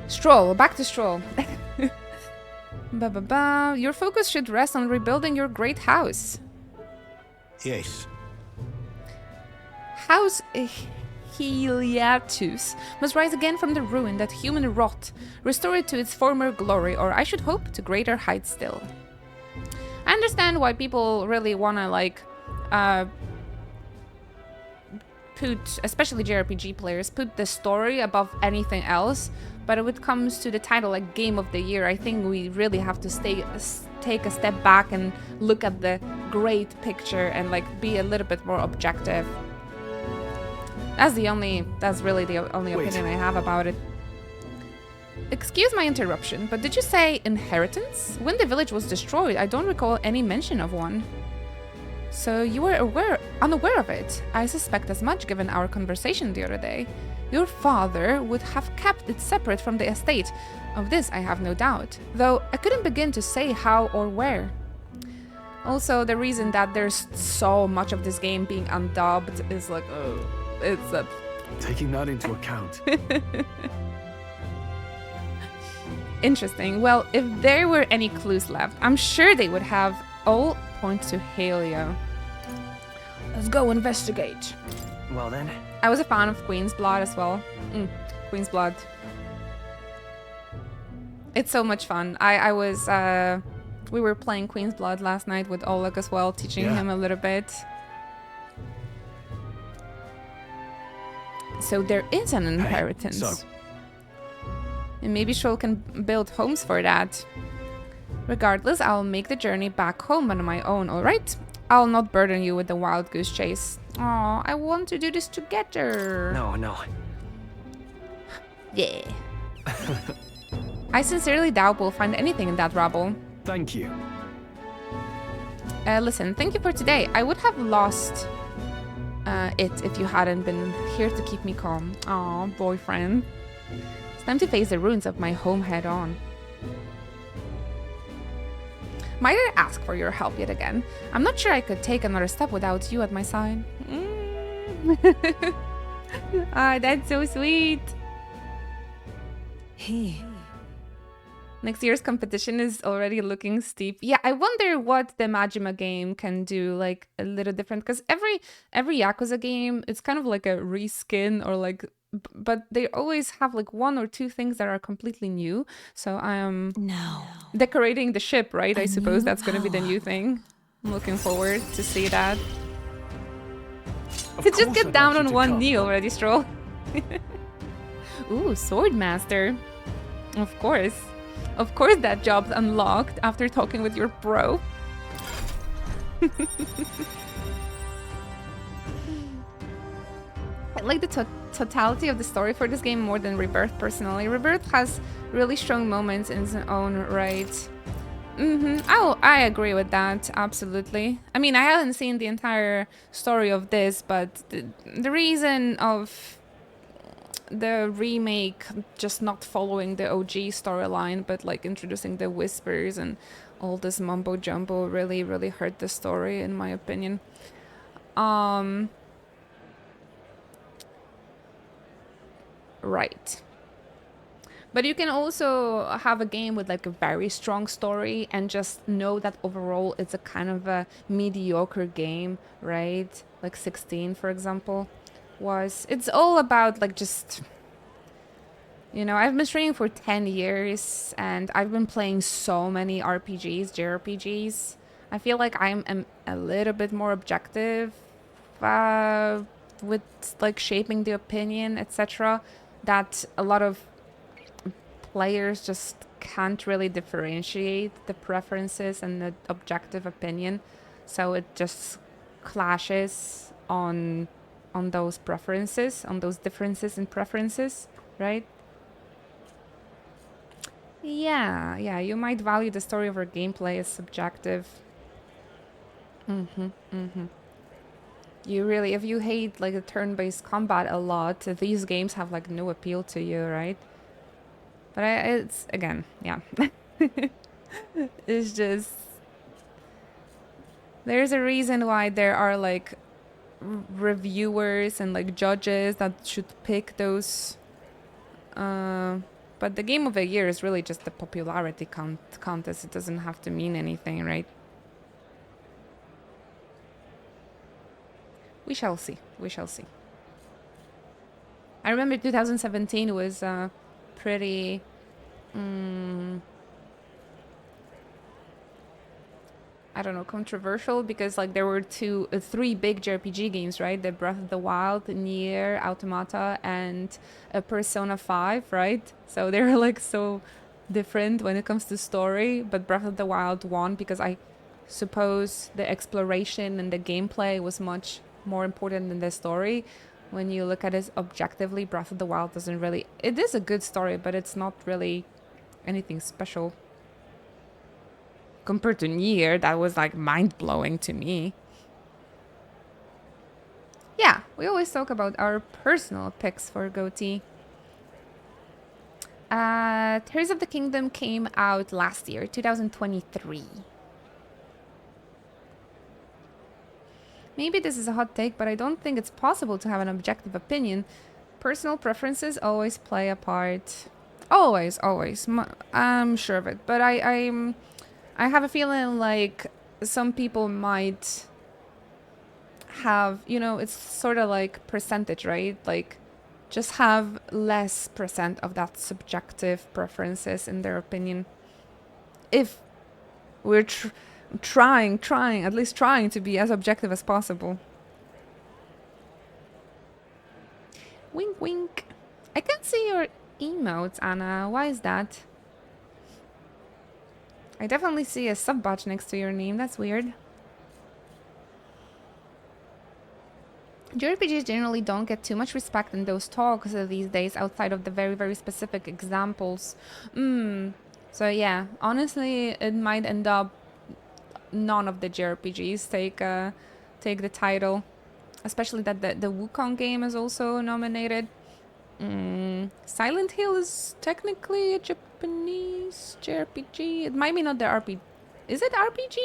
Stroll. Back to Stroll. Ba-ba-ba. Your focus should rest on rebuilding your great house. Yes. House Heliatus must rise again from the ruin that human wrought, restore it to its former glory, or I should hope to greater heights still. I understand why people really wanna like put, especially JRPG players, put the story above anything else. But when it comes to the title, like Game of the Year, I think we really have to take a step back and look at the great picture and like be a little bit more objective. That's really the only opinion I have about it. Excuse my interruption, but did you say inheritance? When the village was destroyed, I don't recall any mention of one. So you were unaware of it. I suspect as much given our conversation the other day. Your father would have kept it separate from the estate. Of this I have no doubt, though I couldn't begin to say how or where. Also, the reason that there's so much of this game being undubbed is like, oh, it's a... Taking that into account. Interesting. Well, if there were any clues left, I'm sure they would have all point to Helio. Let's go investigate. Well then. I was a fan of Queen's Blood as well. Queen's Blood. It's so much fun. We were playing Queen's Blood last night with Oleg as well, teaching him a little bit. So there is an inheritance. Hey, so. And maybe Stroll can build homes for that. Regardless, I'll make the journey back home on my own, alright? I'll not burden you with the wild goose chase. Aw, I want to do this together. No. Yeah. I sincerely doubt we'll find anything in that rubble. Thank you. Listen, thank you for today. I would have lost it if you hadn't been here to keep me calm. Aw, boyfriend. It's time to face the ruins of my home head on. Might I ask for your help yet again? I'm not sure I could take another step without you at my side. Ah, that's so sweet. Next year's competition is already looking steep. Yeah, I wonder what the Majima game can do, like a little different, because every Yakuza game, it's kind of like a reskin or like, but they always have like one or two things that are completely new. So I am decorating the ship, right? I suppose that's going to be the new thing. I'm looking forward to see that. Of Just course get I'd down like you on to one come, knee but already, Stroll. Ooh, Swordmaster. Of course. Of course that job's unlocked after talking with your bro. I like the totality of the story for this game more than Rebirth, personally. Rebirth has really strong moments in its own right. Oh, I agree with that, absolutely. I mean, I haven't seen the entire story of this, but the reason of the remake just not following the OG storyline, but like introducing the whispers and all this mumbo jumbo really, really hurt the story, in my opinion. Right. But you can also have a game with like a very strong story and just know that overall it's a kind of a mediocre game, right? Like 16, for example, was. It's all about like just... You know, I've been streaming for 10 years and I've been playing so many RPGs, JRPGs. I feel like I'm a little bit more objective with like shaping the opinion, etc. That a lot of players just can't really differentiate the preferences and the objective opinion. So it just clashes on those preferences, on those differences in preferences, right? Yeah, you might value the story over gameplay as subjective. You really, if you hate like the turn-based combat a lot, these games have like no appeal to you, right? But it's, again, yeah. It's just... There's a reason why there are like reviewers and like judges that should pick those... But the game of the year is really just the popularity contest. It doesn't have to mean anything, right? We shall see. We shall see. I remember 2017 was pretty... I don't know, controversial, because like there were three big JRPG games, right? The Breath of the Wild, Nier, Automata, and Persona 5, right? So they're like so different when it comes to story, but Breath of the Wild won because I suppose the exploration and the gameplay was much more important than the story. When you look at it objectively, Breath of the Wild doesn't really... It is a good story, but it's not really anything special. Compared to Nier, that was like mind-blowing to me. Yeah, we always talk about our personal picks for GOTY. Tears of the Kingdom came out last year, 2023. Maybe this is a hot take, but I don't think it's possible to have an objective opinion. Personal preferences always play a part. Always. I'm sure of it. But I have a feeling like some people might have, you know, it's sort of like percentage, right? Like just have less % of that subjective preferences in their opinion. If we're trying, at least trying to be as objective as possible. Wink, wink. I can't see your emotes, Anna. Why is that? I definitely see a sub badge next to your name. That's weird. JRPGs generally don't get too much respect in those talks these days outside of the very, very specific examples. So yeah, honestly, it might end up none of the JRPGs take the title. Especially that the Wukong game is also nominated. Silent Hill is technically a Japanese JRPG. It might be not the RPG. Is it RPG?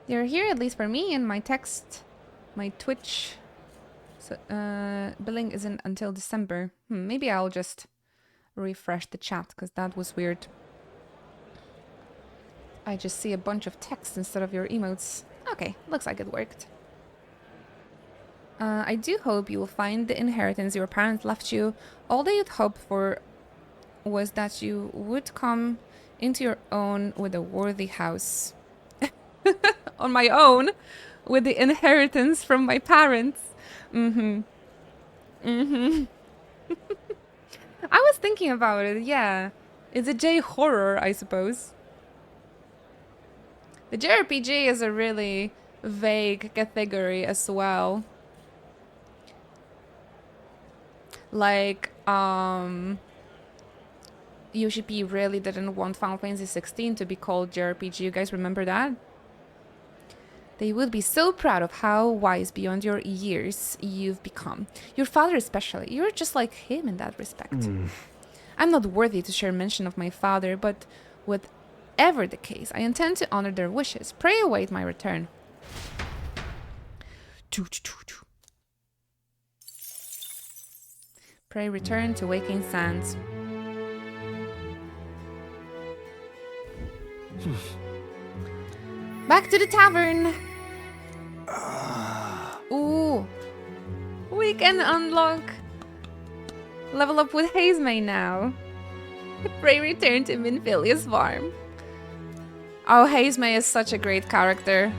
They're here, at least for me, in my text. My Twitch billing isn't until December. Maybe I'll just refresh the chat, because that was weird. I just see a bunch of text instead of your emotes. Okay, looks like it worked. I do hope you will find the inheritance your parents left you all that you'd hoped for was that you would come into your own with a worthy house. On my own, with the inheritance from my parents. I was thinking about it, yeah. It's a J horror, I suppose. The JRPG is a really vague category as well. Like, UCP really didn't want Final Fantasy 16 to be called JRPG. You guys remember that? They would be so proud of how wise beyond your years you've become. Your father especially. You're just like him in that respect. I'm not worthy to share mention of my father, but whatever the case, I intend to honor their wishes. Pray await my return. Pray return to waking sands. Back to the tavern. Ooh. We can unlock. Level up with Hazemay now. Pray return to Minphilia's farm. Oh, Hazemay is such a great character.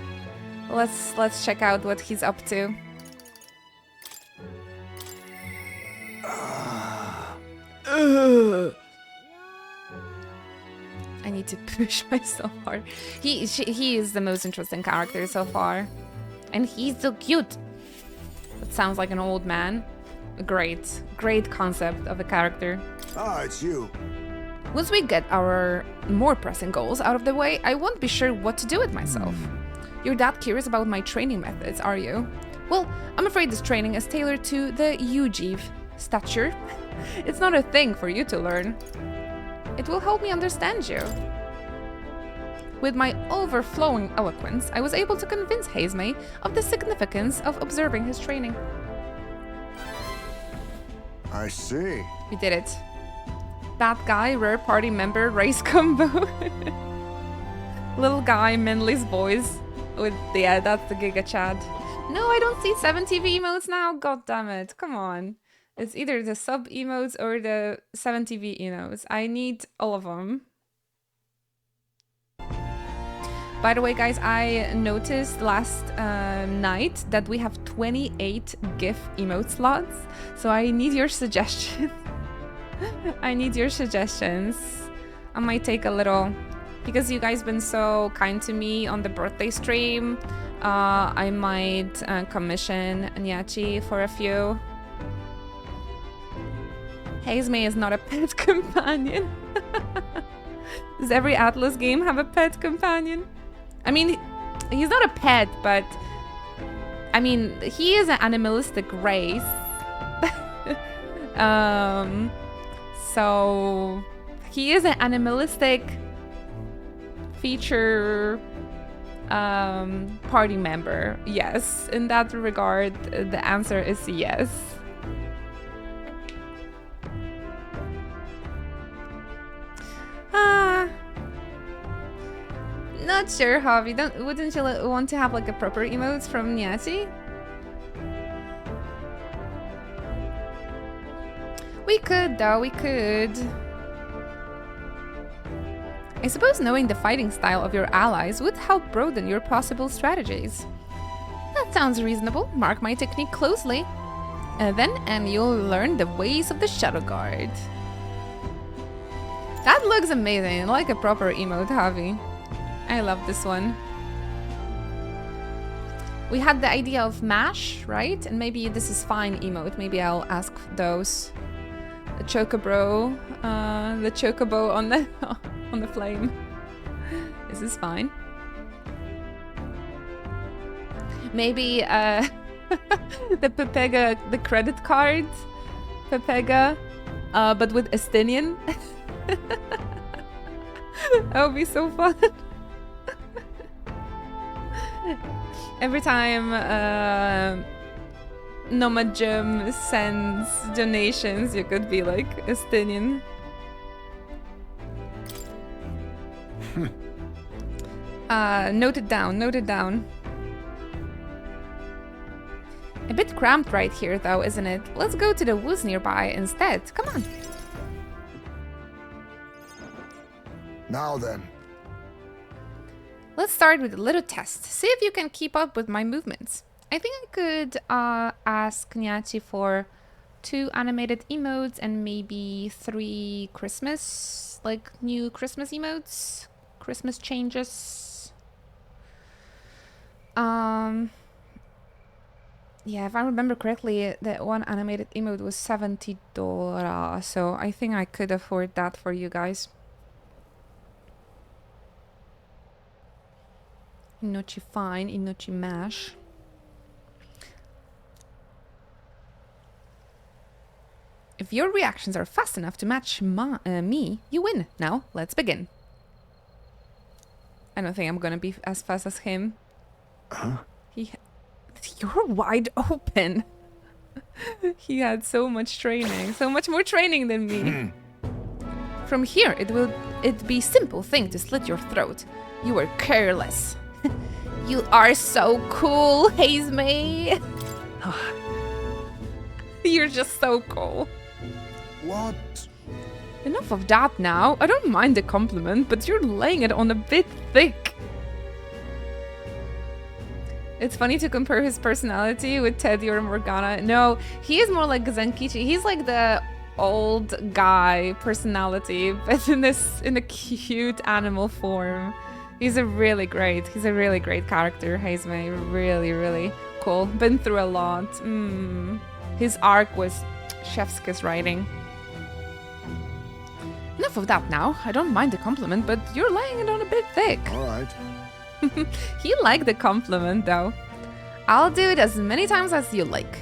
Let's check out what he's up to. I need to push myself hard. He is the most interesting character so far. And he's so cute. That sounds like an old man. A great concept of a character. Ah, it's you. Once we get our more pressing goals out of the way, I won't be sure what to do with myself. You're that curious about my training methods, are you? Well, I'm afraid this training is tailored to the UGV stature. It's not a thing for you to learn. It will help me understand you. With my overflowing eloquence, I was able to convince Hazemay of the significance of observing his training. I see. We did it. That guy, rare party member, race combo. Little guy, Minley's voice. With, yeah, that's the Giga Chad. No, I don't see 7 TV emotes now. God damn it. Come on. It's either the sub emotes or the 7 TV emotes. I need all of them. By the way, guys, I noticed last night that we have 28 GIF emote slots. So I need your suggestions. I need your suggestions. I might take a little... Because you guys been so kind to me on the birthday stream, I might commission Nyachi for a few. Hazemay is not a pet companion. Does every Atlas game have a pet companion? I mean, he's not a pet, but... I mean, he is an animalistic race. So... He is an animalistic... feature... party member. Yes, in that regard, the answer is yes. Not sure, Javi. Wouldn't you want to have like a proper emotes from Nyati? We could, though. We could. I suppose knowing the fighting style of your allies would help broaden your possible strategies. That sounds reasonable. Mark my technique closely. And you'll learn the ways of the Shadow Guard. That looks amazing, like a proper emote, Javi. I love this one. We had the idea of MASH, right? And maybe this is fine emote. Maybe I'll ask those. The Chocobro, the Chocobo on the on the flame. This is fine. Maybe the Pepega, the credit card, Pepega, but with Estinian. That would be so fun. Every time Nomad Gym sends donations, you could be like Estinian. Note it down, note it down. A bit cramped right here though, isn't it? Let's go to the woods nearby instead. Come on. Now then. Let's start with a little test. See if you can keep up with my movements. I think I could ask Nyachi for 2 animated emotes and maybe 3 Christmas, like new Christmas emotes, Christmas changes. Yeah, if I remember correctly, that one animated emote was $70, so I think I could afford that for you guys. Inochi fine, Inochi mash. If your reactions are fast enough to match me, you win. Now, let's begin. I don't think I'm gonna be as fast as him. Huh? You're wide open. He had so much training, so much more training than me. From here, it'd be simple thing to slit your throat. You were careless. You are so cool, Hazemay. You're just so cool. What? Enough of that now. I don't mind the compliment, but you're laying it on a bit thick. It's funny to compare his personality with Teddy or Morgana. No, he is more like Zenkichi. He's like the old guy personality, but in a cute animal form. He's a really great character, Hazemay. Really, really cool. Been through a lot. His arc was chef's kiss writing. Enough of that now. I don't mind the compliment, but you're laying it on a bit thick. All right. He liked the compliment, though. I'll do it as many times as you like.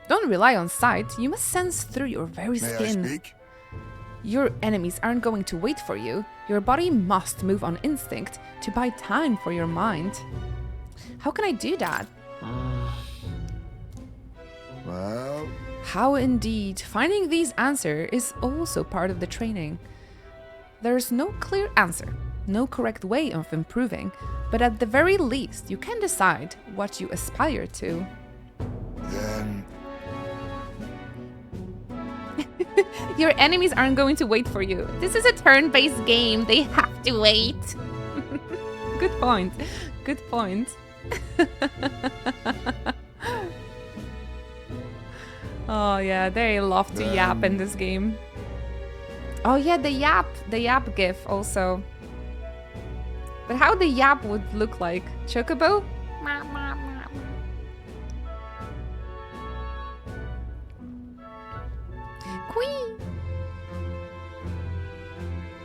Don't rely on sight. You must sense through your very May I skin. speak? Your enemies aren't going to wait for you. Your body must move on instinct to buy time for your mind. How can I do that? Well, How indeed. Finding these answers is also part of the training. There's no clear answer, no correct way of improving, but at the very least, you can decide what you aspire to. then Your enemies aren't going to wait for you. This is a turn-based game. They have to wait. Good point. Good point. Oh yeah, they love to yap in this game. Oh yeah, the yap gif also. But how the yap would look like? Chocobo? Queen.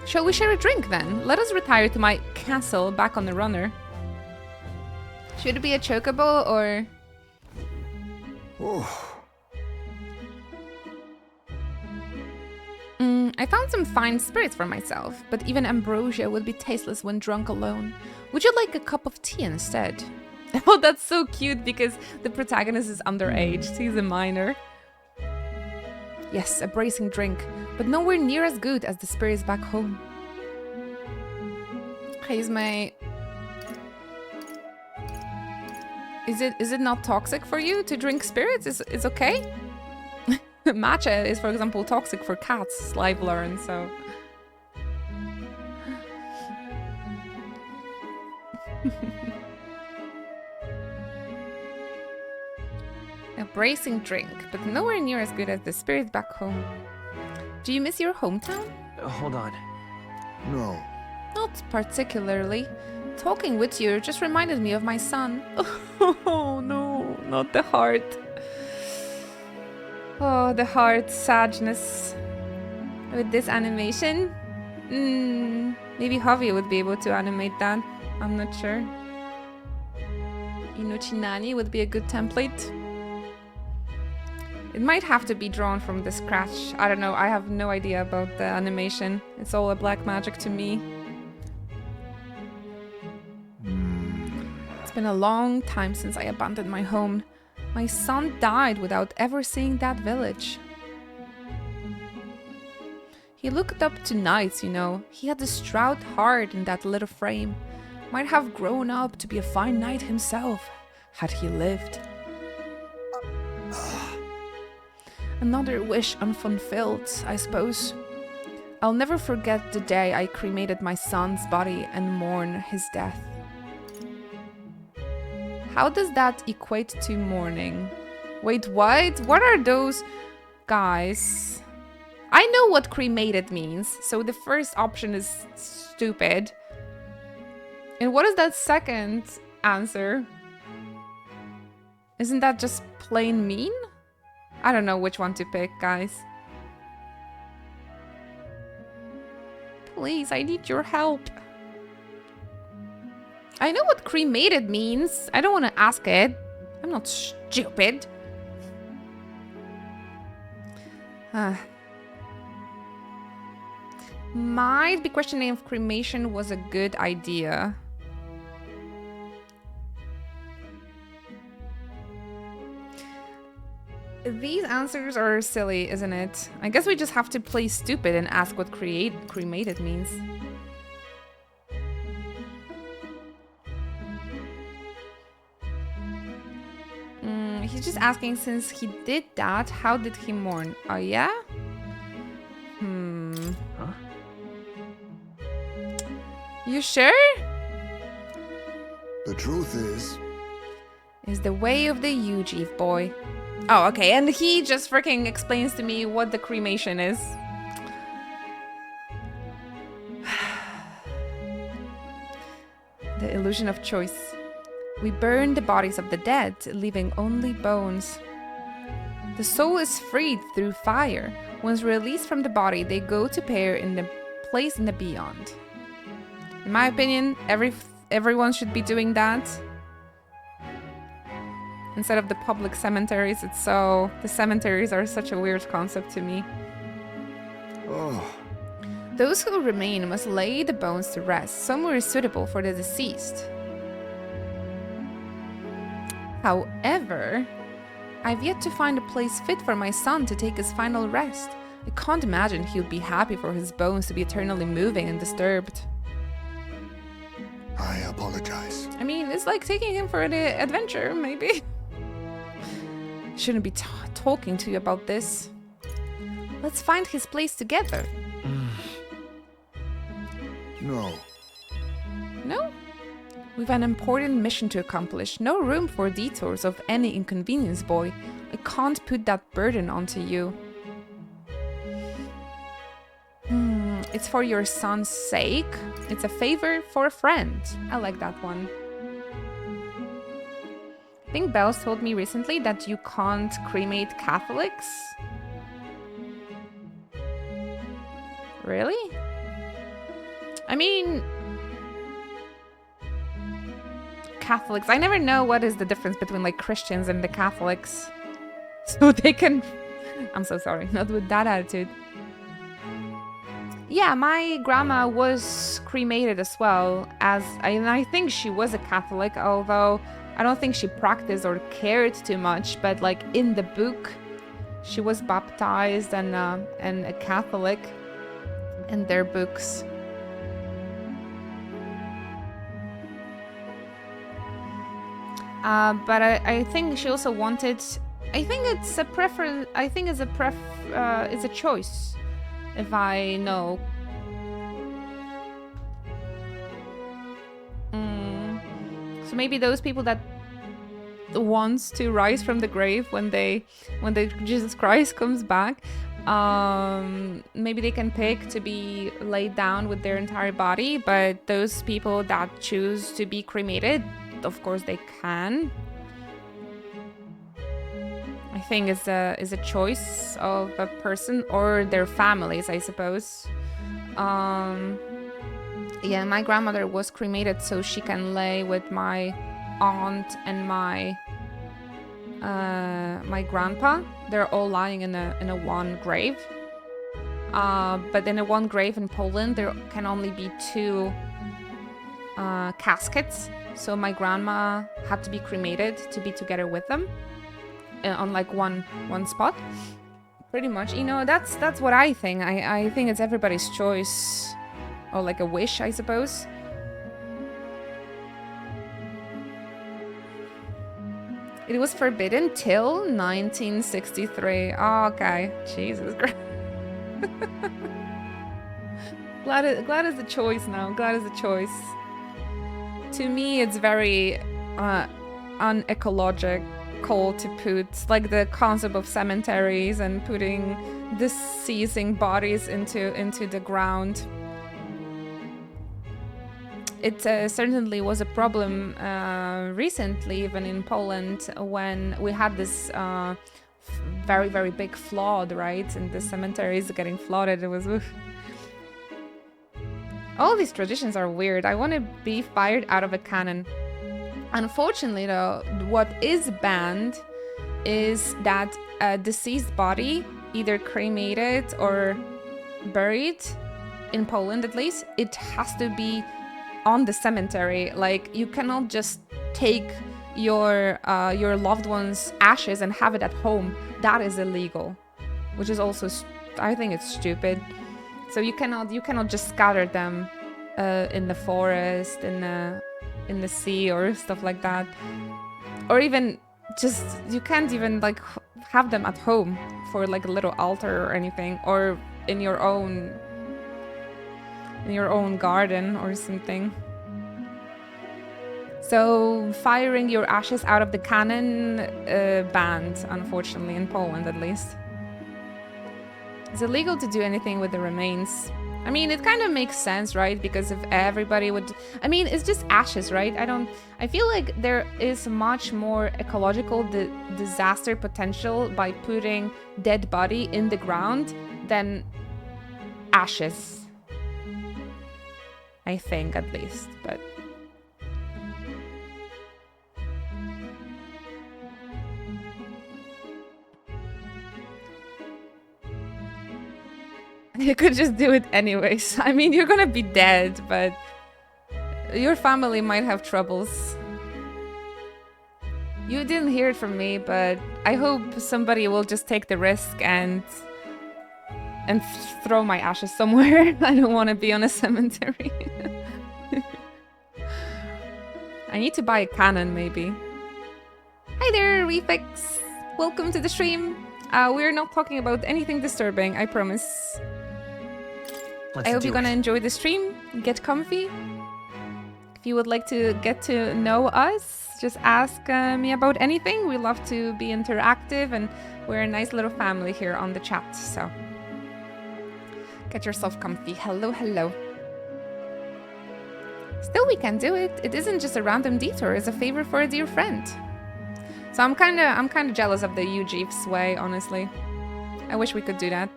Shall we share a drink then? Let us retire to my castle back on the runner. Should it be a chocobo or... oh, I found some fine spirits for myself, but even ambrosia would be tasteless when drunk alone. Would you like a cup of tea instead? Oh, that's so cute because the protagonist is underage. He's a minor. Yes, a bracing drink, but nowhere near as good as the spirits back home. Hazemay, is it not toxic for you to drink spirits? Is okay? Matcha is, for example, toxic for cats, I've learned, so... A bracing drink, but nowhere near as good as the spirits back home. Do you miss your hometown? Hold on. no. Not particularly. Talking with you just reminded me of my son. Oh no, not the heart. Oh, the heart sadness. With this animation? Maybe Javi would be able to animate that. I'm not sure. Inochinani would be a good template. It might have to be drawn from the scratch. I don't know, I have no idea about the animation. It's all a black magic to me. It's been a long time since I abandoned my home. My son died without ever seeing that village. He looked up to knights, you know. He had a stout heart in that little frame. Might have grown up to be a fine knight himself, had he lived. Another wish unfulfilled, I suppose. I'll never forget the day I cremated my son's body and mourn his death. How does that equate to mourning? Wait, what? What are those... Guys... I know what cremated means, so the first option is stupid. And what is that second answer? Isn't that just plain mean? I don't know which one to pick, guys. Please, I need your help. I know what cremated means. I don't want to ask it. I'm not stupid. Might be questioning if cremation was a good idea. These answers are silly, isn't it? I guess we just have to play stupid and ask what cremated means. He's just asking, since he did that, how did he mourn? Oh, yeah? Huh? You sure? The truth is the way of the Ujiv boy. Oh, okay, and he just freaking explains to me what the cremation is. The illusion of choice. We burn the bodies of the dead, leaving only bones. The soul is freed through fire. Once released from the body, they go to pair in the place in the beyond. In my opinion, everyone should be doing that. Instead of the public cemeteries, the cemeteries are such a weird concept to me. Oh. Those who remain must lay the bones to rest, somewhere suitable for the deceased. However, I've yet to find a place fit for my son to take his final rest. I can't imagine he would be happy for his bones to be eternally moving and disturbed. I apologize. I mean, it's like taking him for an adventure, maybe. Shouldn't be talking to you about this. Let's find his place together. No. No? We've an important mission to accomplish. No room for detours of any inconvenience, boy. I can't put that burden onto you. It's for your son's sake. It's a favor for a friend. I like that one. I think Bells told me recently that you can't cremate Catholics. Really? I mean... Catholics. I never know what is the difference between like Christians and the Catholics. So they can... I'm so sorry, not with that attitude. Yeah, my grandma was cremated as well, and I think she was a Catholic, although I don't think she practiced or cared too much, but like in the book, she was baptized and a Catholic in their books. But I think she also wanted. I think it's a preference. I think it's a choice. If I know. So maybe those people that wants to rise from the grave when Jesus Christ comes back, maybe they can pick to be laid down with their entire body. But those people that choose to be cremated, of course they can. I think is a choice of a person or their families, I suppose. Yeah, my grandmother was cremated so she can lay with my aunt and my grandpa. They're all lying in a one grave. But in a one grave in Poland, there can only be 2 caskets. So my grandma had to be cremated to be together with them on like one spot. Pretty much, you know, that's what I think. I think it's everybody's choice, or like a wish, I suppose. It was forbidden till 1963. Oh, okay. Jesus Christ. glad is the choice now. Glad is the choice. To me, it's very unecological to put like the concept of cemeteries and putting deceasing bodies into the ground. It certainly was a problem recently, even in Poland, when we had this very, very big flood, right? And the cemeteries getting flooded. It was... Oof. All these traditions are weird. I want to be fired out of a cannon. Unfortunately, though, what is banned is that a deceased body, either cremated or buried, in Poland at least, it has to be on the cemetery. Like, you cannot just take your loved one's ashes and have it at home. That is illegal, which is also, I think it's stupid. So you cannot just scatter them in the forest, in the sea or stuff like that, or even just you can't even like have them at home for like a little altar or anything, or in your own garden or something. So firing your ashes out of the cannon banned, unfortunately, in Poland at least. It's illegal to do anything with the remains. I mean, it kind of makes sense, right? Because if everybody would... I mean, it's just ashes, right? I feel like there is much more ecological disaster potential by putting dead body in the ground than ashes. I think, at least, but... You could just do it anyways. I mean, you're gonna be dead, but your family might have troubles. You didn't hear it from me, but I hope somebody will just take the risk and throw my ashes somewhere. I don't want to be on a cemetery. I need to buy a cannon, maybe. Hi there, Refix. Welcome to the stream. We're not talking about anything disturbing, I promise. I hope you're gonna enjoy the stream. Get comfy. If you would like to get to know us, just ask me about anything. We love to be interactive, and we're a nice little family here on the chat. So get yourself comfy. Hello, hello. Still, we can do it. It isn't just a random detour. It's a favor for a dear friend. So I'm kind of jealous of the UGF's way, honestly. I wish we could do that.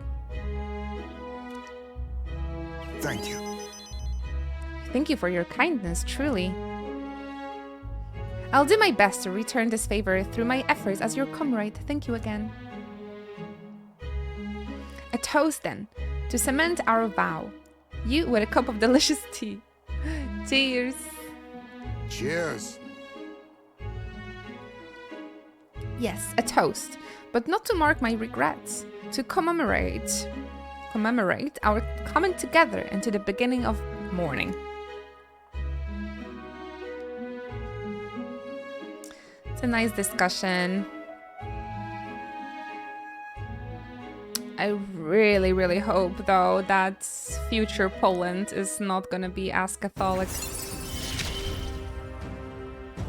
Thank you. Thank you for your kindness, truly. I'll do my best to return this favor through my efforts as your comrade. Thank you again. A toast, then, to cement our vow. You with a cup of delicious tea. Cheers. Cheers. Yes, a toast, but not to mark my regrets. To commemorate our coming together into the beginning of morning. It's a nice discussion. I really, really hope, though, that future Poland is not gonna be as Catholic.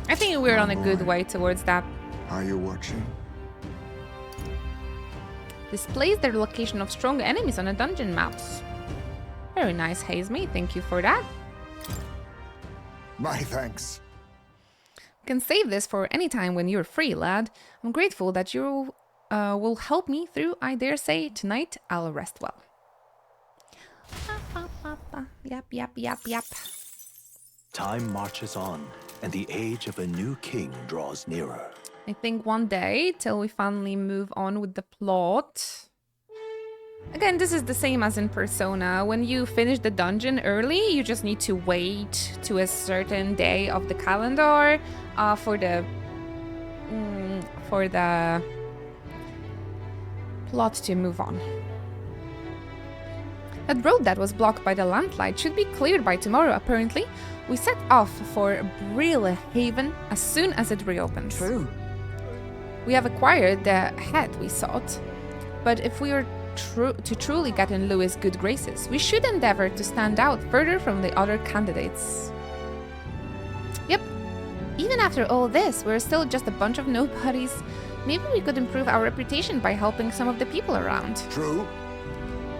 I think we're on a good way towards that. Are you watching? Displays the location of strong enemies on the dungeon maps. Very nice, Hazeme. Thank you for that. My thanks. You can save this for any time when you're free, lad. I'm grateful that you will help me through. I dare say tonight I'll rest well. Yep. Time marches on, and the age of a new king draws nearer. I think one day, till we finally move on with the plot. Again, this is the same as in Persona. When you finish the dungeon early, you just need to wait to a certain day of the calendar for the plot to move on. That road that was blocked by the landslide should be cleared by tomorrow, apparently. We set off for Brille Haven as soon as it reopens. True. We have acquired the head we sought, but if we are to truly get in Louis' good graces, we should endeavor to stand out further from the other candidates. Yep. Even after all this, we're still just a bunch of nobodies. Maybe we could improve our reputation by helping some of the people around. True.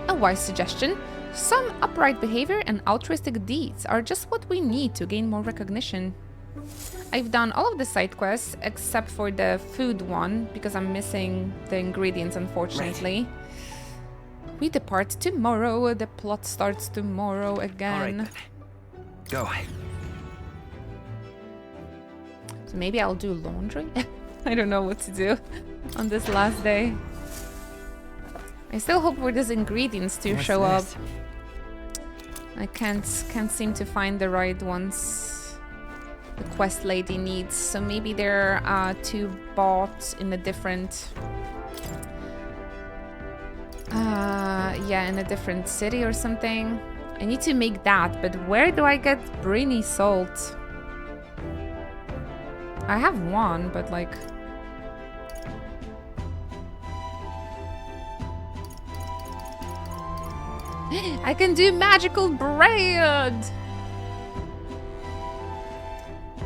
A wise suggestion. Some upright behavior and altruistic deeds are just what we need to gain more recognition. I've done all of the side quests except for the food one because I'm missing the ingredients, unfortunately. Right. We depart tomorrow. The plot starts tomorrow again. All right, then. Go. So maybe I'll do laundry? I don't know what to do on this last day. I still hope for these ingredients to show up. I can't seem to find the right ones the quest lady needs. So maybe there are two bought in a different... yeah, in a different city or something. I need to make that, but where do I get briny salt? I have one, but like... I can do magical bread!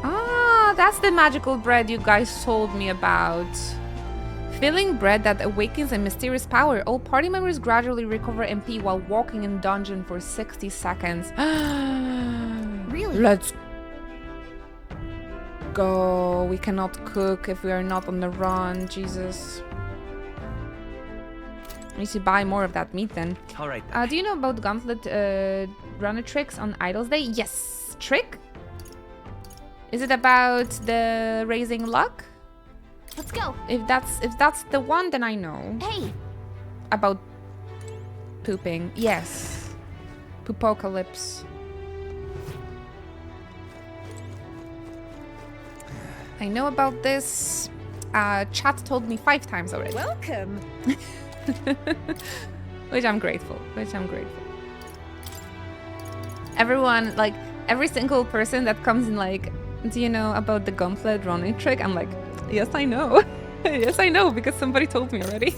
Ah, that's the magical bread you guys told me about. Filling bread that awakens a mysterious power. All party members gradually recover MP while walking in dungeon for 60 seconds. Really? Let's go. We cannot cook if we are not on the run. Jesus. I need to buy more of that meat then. All right. Do you know about Gauntlet runner tricks on Idol's Day? Yes. Trick? Is it about the raising luck? Let's go. If that's the one, then I know. Hey. About pooping. Yes. Poopocalypse. I know about this. Chat told me 5 times already. Welcome. Which I'm grateful. Everyone, like, every single person that comes in, like, do you know about the gauntlet running trick? I'm like, yes, I know. Yes, I know, because somebody told me already.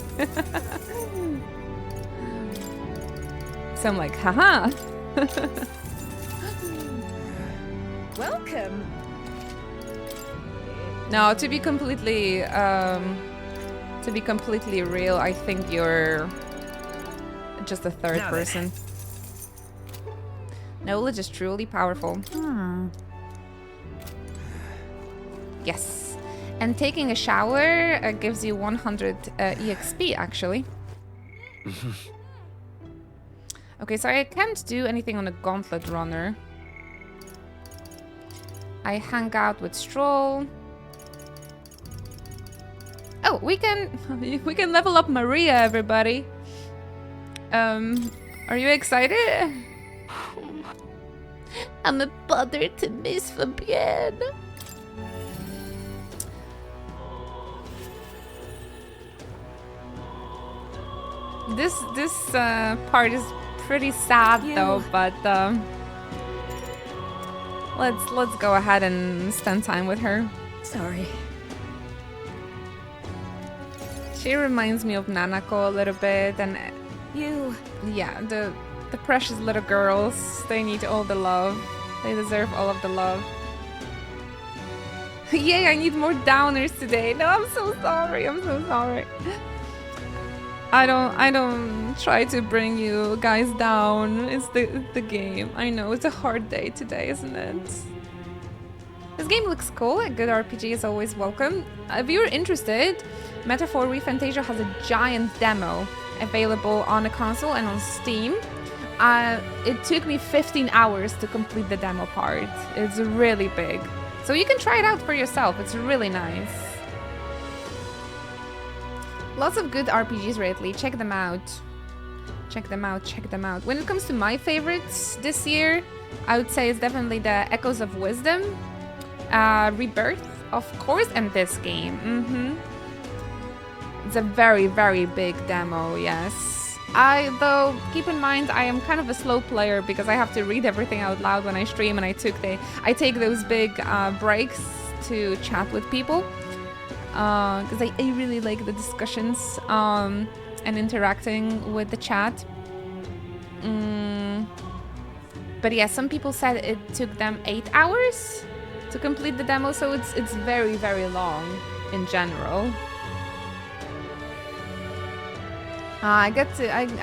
So I'm like, haha. Welcome. No, to be completely real, I think you're just a third person. Knowledge is truly powerful. Yes. And taking a shower gives you 100 EXP, actually. Okay, so I can't do anything on a gauntlet runner. I hang out with Stroll. Oh, we can level up Maria, everybody. Are you excited? I'm a bother to Miss Fabienne. This part is pretty sad though, but let's go ahead and spend time with her. Sorry. She reminds me of Nanako a little bit, and yeah, the precious little girls, they need all the love. They deserve all of the love. Yay, I need more downers today. No, I'm so sorry. I don't try to bring you guys down. It's the game. I know it's a hard day today, isn't it? This game looks cool. A good RPG is always welcome. If you're interested, Metaphor ReFantazio has a giant demo available on the console and on Steam. It took me 15 hours to complete the demo part. It's really big. So you can try it out for yourself. It's really nice. Lots of good RPGs lately. Check them out. When it comes to my favorites this year, I would say it's definitely the Echoes of Wisdom, Rebirth, of course, and this game. It's a very, very big demo, yes. Though, keep in mind, I am kind of a slow player because I have to read everything out loud when I stream, and I take those big breaks to chat with people. because I really like the discussions and interacting with the chat. But yeah, some people said it took them 8 hours to complete the demo, so it's very, very long in general. I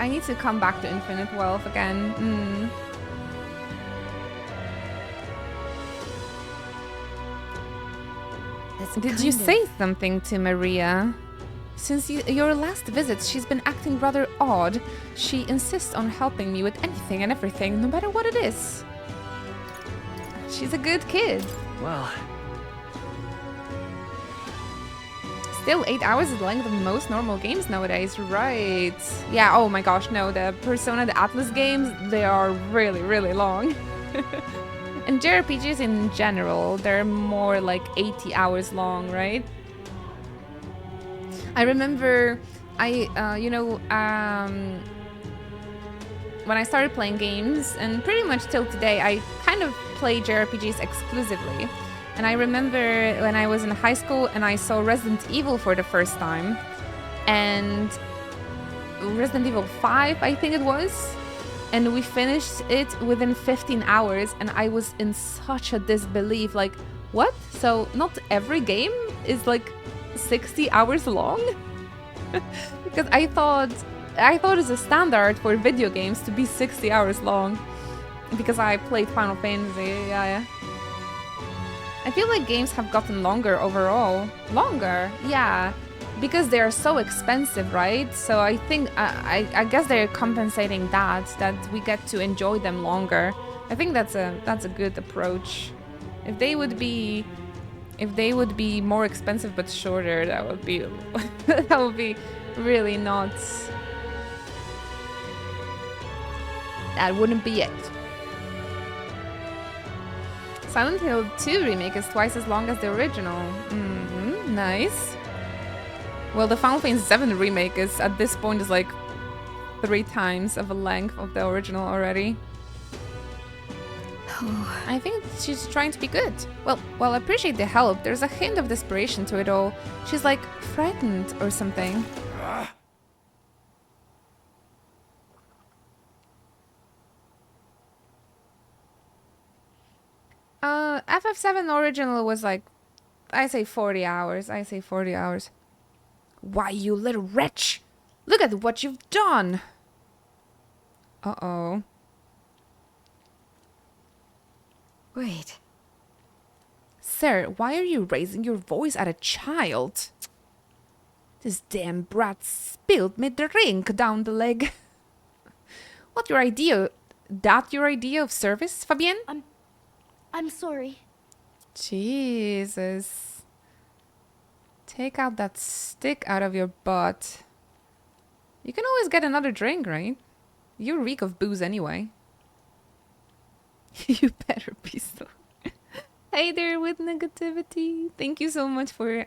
need to come back to Infinite Wealth again. Did you say something to Maria? Since your last visit, she's been acting rather odd. She insists on helping me with anything and everything, no matter what it is. She's a good kid. Well, Still, 8 hours is the length of most normal games nowadays, right? Yeah, oh my gosh, no, the Persona, the Atlas games, they are really, really long. And JRPGs in general, they're more like 80 hours long, right? I remember, when I started playing games, and pretty much till today, I kind of play JRPGs exclusively. And I remember when I was in high school and I saw Resident Evil for the first time. And Resident Evil 5, I think it was. And we finished it within 15 hours. And I was in such a disbelief. Like, what? So not every game is like 60 hours long? Because I thought it's a standard for video games to be 60 hours long. Because I played Final Fantasy, yeah. I feel like games have gotten longer overall. Longer, yeah. Because they are so expensive, right? So I think, I guess they're compensating that we get to enjoy them longer. I think that's a good approach. If they would be more expensive but shorter, that would be that would be really not. That wouldn't be it. Silent Hill 2 remake is twice as long as the original. Nice. Well, the Final Fantasy 7 remake is at this point is like 3 times of the length of the original already. I think she's trying to be good. Well, I appreciate the help. There's a hint of desperation to it all. She's like frightened or something. FF7 original was like, I say 40 hours. Why, you little wretch! Look at what you've done! Uh-oh. Wait. Sir, why are you raising your voice at a child? This damn brat spilled me drink down the leg. What your idea? That your idea of service, Fabienne? I'm sorry. Jesus. Take out that stick out of your butt. You can always get another drink, right? You reek of booze anyway. You better be so. Hey there with negativity. Thank you so much for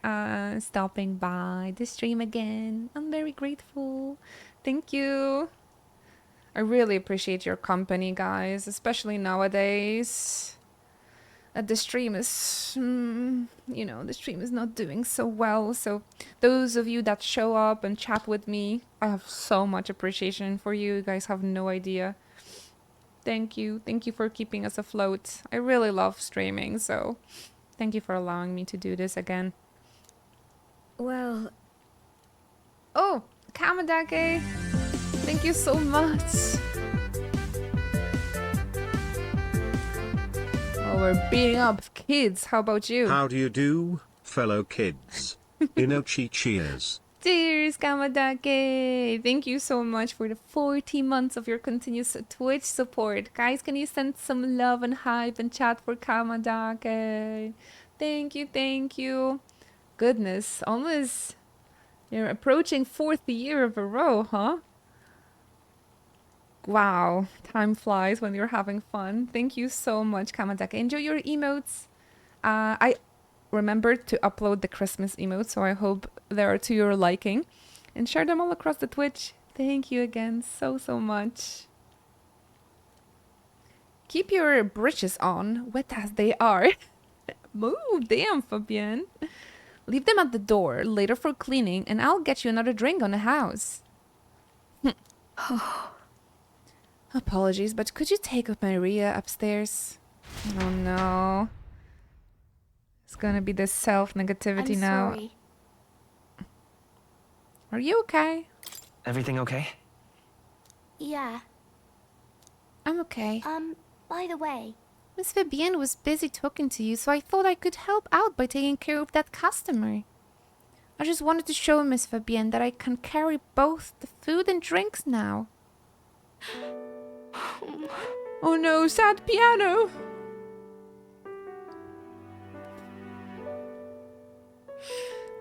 stopping by the stream again. I'm very grateful. Thank you. I really appreciate your company, guys, especially nowadays. The stream is, the stream is not doing so well. So those of you that show up and chat with me, I have so much appreciation for you. You guys have no idea. Thank you. Thank you for keeping us afloat. I really love streaming, so thank you for allowing me to do this again. Well... Oh, Kamadake. Thank you so much. Oh, we're beating up kids. How about you? How do you do, fellow kids? Inochi cheers. Cheers, Kamadake! Thank you so much for the 40 months of your continuous Twitch support. Guys, can you send some love and hype and chat for Kamadake? Thank you, thank you. Goodness, almost... You're approaching 4th year of a row, huh? Wow, time flies when you're having fun. Thank you so much, Kamadake. Enjoy your emotes. I remembered to upload the Christmas emotes, so I hope they are to your liking. And share them all across the Twitch. Thank you again so much. Keep your britches on, wet as they are. Move, damn, Fabienne. Leave them at the door later for cleaning, and I'll get you another drink on the house. Apologies, but could you take up Maria upstairs? Oh no. It's gonna be the self-negativity I'm now. sorry. Are you okay? Everything okay? Yeah. I'm okay. By the way, Miss Fabienne was busy talking to you, so I thought I could help out by taking care of that customer. I just wanted to show Miss Fabienne that I can carry both the food and drinks now. Oh no, sad piano!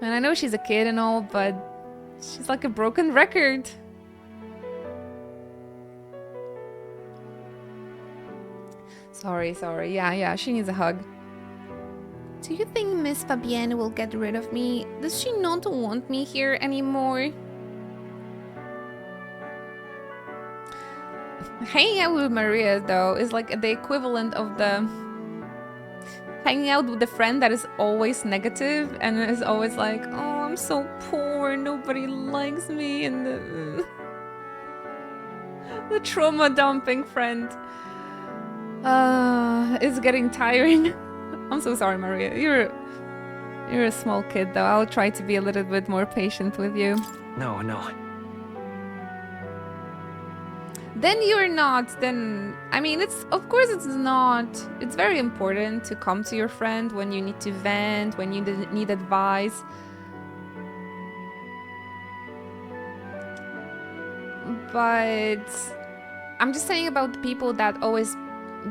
And I know she's a kid and all, but she's like a broken record. Sorry. Yeah, she needs a hug. Do you think Miss Fabienne will get rid of me? Does she not want me here anymore? Hanging out with Maria, though, is like the equivalent of the hanging out with a friend that is always negative and is always like, oh, I'm so poor, nobody likes me, and the trauma dumping friend. It's getting tiring. I'm so sorry, Maria. You're a small kid, though. I'll try to be a little bit more patient with you. No. Then you're not. Then I mean, of course it's not. It's very important to come to your friend when you need to vent, when you need advice. But I'm just saying about the people that always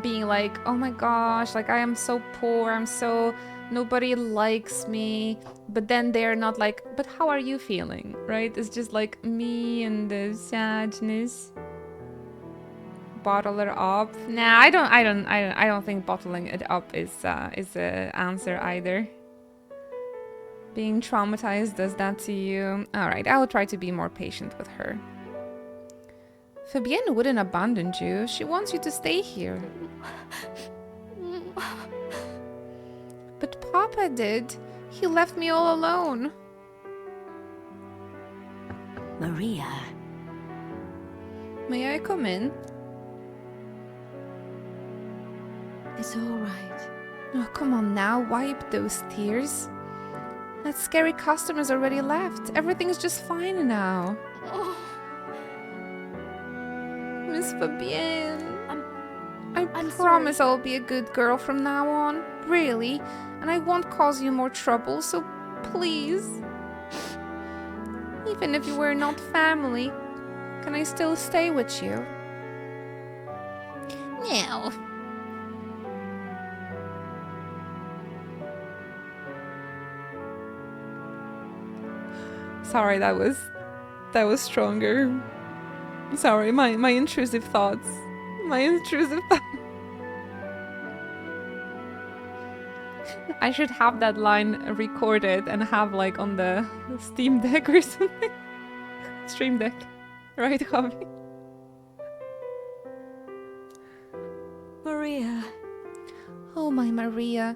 being like, oh my gosh, like I am so poor, nobody likes me, but then they're not like, but how are you feeling, right? It's just like me and the sadness. Bottle it up. Nah, I don't think bottling it up is the answer either. Being traumatized does that to you. All right, I'll try to be more patient with her. Fabienne wouldn't abandon you. She wants you to stay here. But Papa did. He left me all alone. Maria. May I come in? It's all right. Oh, come on now. Wipe those tears. That scary customer's already left. Everything's just fine now. oh, Miss Fabienne. I I'm promise I'll be a good girl from now on. Really. And I won't cause you more trouble, so please. Even if you were not family, can I still stay with you? No. Sorry, that was stronger. Sorry, my intrusive thoughts. My intrusive thoughts. I should have that line recorded and have like on the Steam Deck or something. Stream Deck. Right, Javi? Maria. Oh my Maria.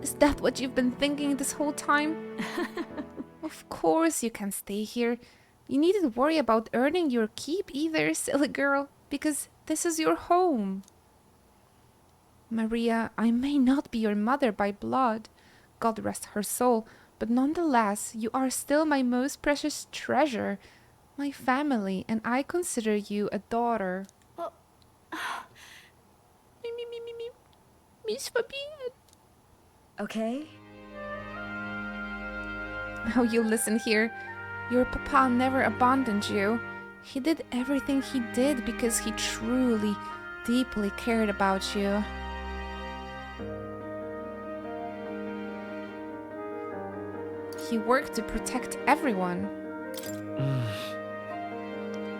Is that what you've been thinking this whole time? Of course you can stay here. You needn't worry about earning your keep either, silly girl, because this is your home. Maria, I may not be your mother by blood, God rest her soul, but nonetheless, you are still my most precious treasure, my family, and I consider you a daughter. Miss Fabienne. Okay? Now you listen here. Your papa never abandoned you. He did everything he did because he truly, deeply cared about you. He worked to protect everyone.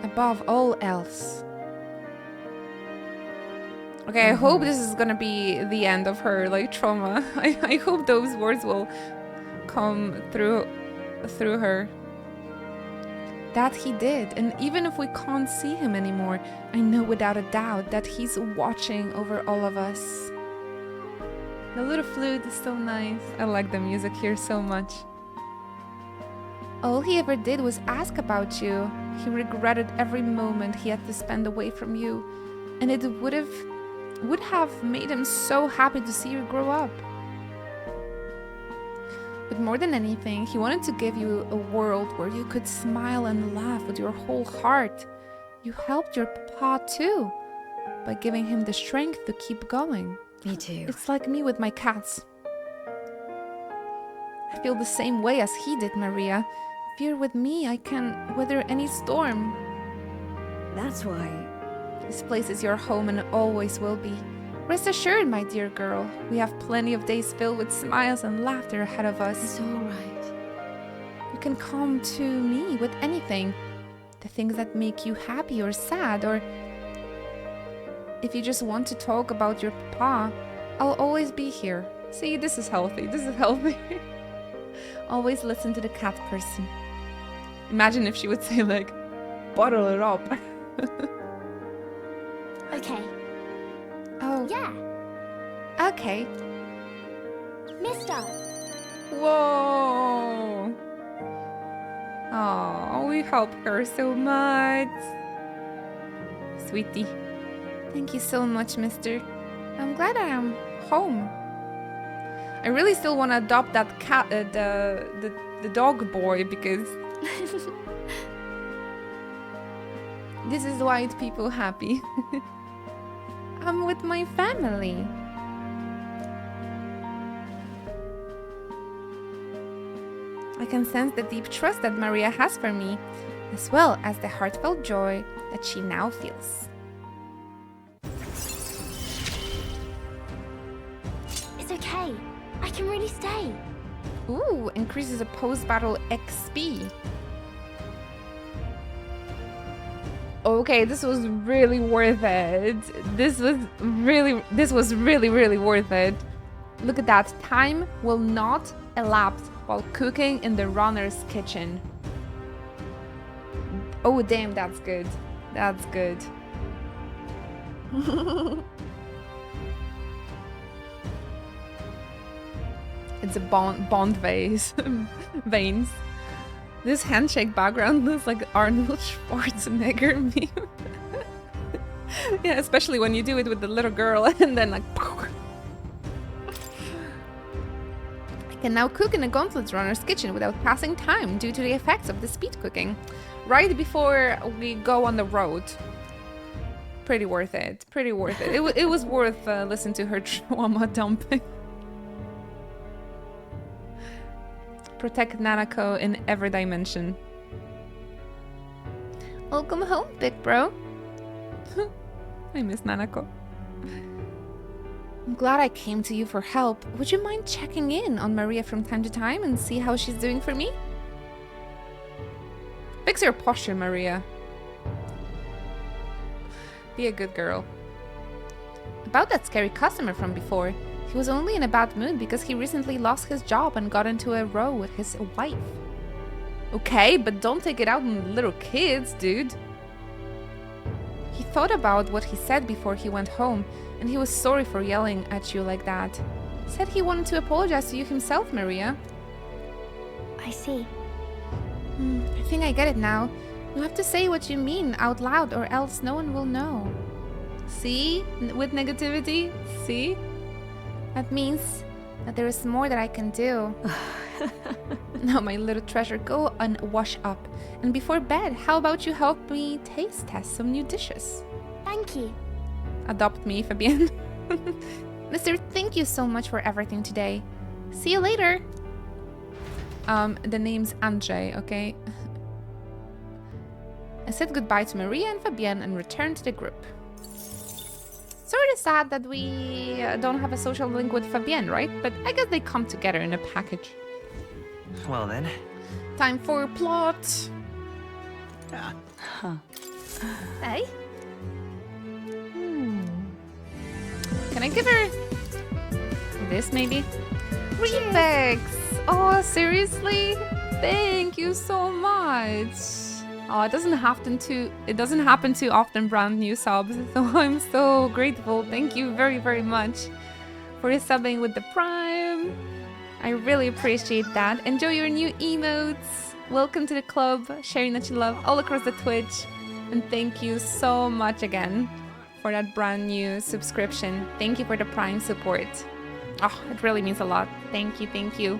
Above all else. Okay, I hope this is gonna be the end of her, like, trauma. I hope those words will come through her. That he did, and even if we can't see him anymore, I know without a doubt that he's watching over all of us. The little flute is so nice. I like the music here so much. All he ever did was ask about you. He regretted every moment he had to spend away from you, and it would have made him so happy to see you grow up. But more than anything, he wanted to give you a world where you could smile and laugh with your whole heart. You helped your papa too, by giving him the strength to keep going. Me too. It's like me with my cats. I feel the same way as he did, Maria. If you're with me, I can weather any storm. That's why. This place is your home and always will be. Rest assured, my dear girl, we have plenty of days filled with smiles and laughter ahead of us. It's all right. You can come to me with anything. The things that make you happy or sad, or if you just want to talk about your papa, I'll always be here. See, this is healthy. This is healthy. Always listen to the cat person. Imagine if she would say like, bottle it up. Okay. Oh, Yeah. okay. Mister. Whoa. Oh, we help her so much. Sweetie. Thank you so much, mister. I'm glad I am home. I really still want to adopt that cat, the dog boy, because this is white people happy. I'm with my family. I can sense the deep trust that Maria has for me, as well as the heartfelt joy that she now feels. It's okay. I can really stay. Ooh, increases a post-battle XP. Okay, this was really worth it. This was really worth it. Look at that. Time will not elapse while cooking in the runner's kitchen. Oh, damn, that's good. That's good. It's a bond vase. Veins. This handshake background looks like Arnold Schwarzenegger meme. Yeah, especially when you do it with the little girl and then like... I can now cook in a gauntlet runner's kitchen without passing time due to the effects of the speed cooking. Right before we go on the road. Pretty worth it. Pretty worth it. It was worth listening to her trauma dumping. Protect Nanako in every dimension. Welcome home, big bro. I miss Nanako. I'm glad I came to you for help. Would you mind checking in on Maria from time to time and see how she's doing for me? Fix your posture, Maria. Be a good girl. About that scary customer from before. He was only in a bad mood because he recently lost his job and got into a row with his wife. Okay, but don't take it out on little kids, dude. He thought about what he said before he went home, and he was sorry for yelling at you like that. Said he wanted to apologize to you himself, Maria. I see. I think I get it now. You have to say what you mean out loud or else no one will know. See? With negativity? See? That means that there is more that I can do. Now, my little treasure, go and wash up. And before bed, how about you help me taste test some new dishes? Thank you. Adopt me, Fabienne. Mister, thank you so much for everything today. See you later. The name's Andrzej, okay? I said goodbye to Maria and Fabienne and returned to the group. Sort of sad that we don't have a social link with Fabienne, right? But I guess they come together in a package. Well then. Time for plot. Hey? Can I give her this maybe? Refix! Oh, seriously? Thank you so much. Oh, it doesn't happen too often, brand new subs. So I'm so grateful. Thank you very, very much for subbing with the Prime. I really appreciate that. Enjoy your new emotes. welcome to the club, sharing that you love all across the Twitch. And thank you so much again for that brand new subscription. Thank you for the Prime support. Oh, it really means a lot. Thank you, thank you.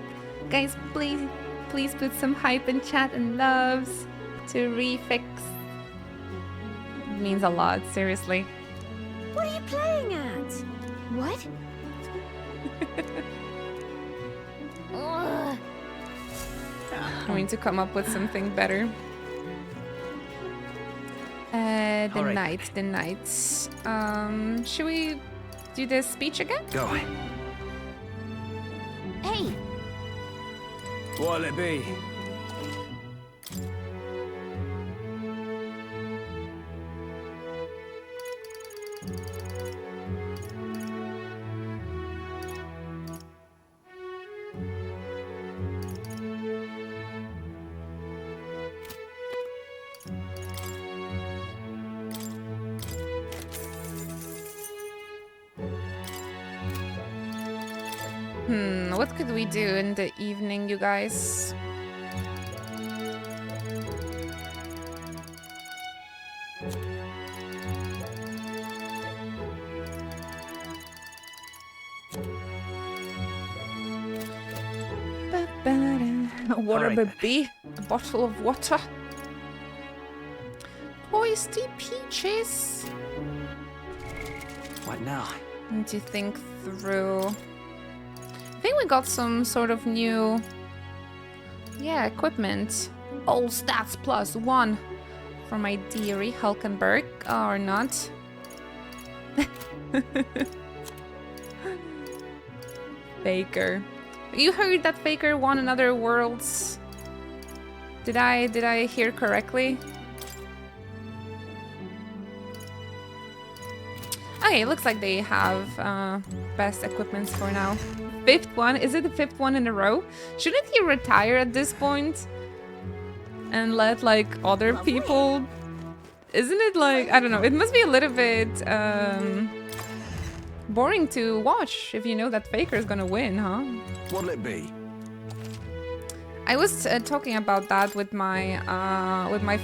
Guys, please put some hype in chat and loves to Refix. It means a lot, seriously. What are you playing at? What? Ugh. I need to come up with something better. The Alright. night. Should we do the speech again? Go. Hey, What'll it be? What could we do in the evening, you guys? Water, Alright. baby. A bottle of water. Toasty peaches. What now? Need to think through. I think we got some sort of new, equipment. All stats +1 for my dearie Hulkenberg, or not. Faker. You heard that Faker won another Worlds? Did I hear correctly? Okay, looks like they have best equipments for now. 5th one? Is it the 5th one in a row? Shouldn't he retire at this point? And let, like, other people... Isn't it like... I don't know. It must be a little bit boring to watch if you know that Faker is gonna win, huh? What'll it be? I was talking about that with my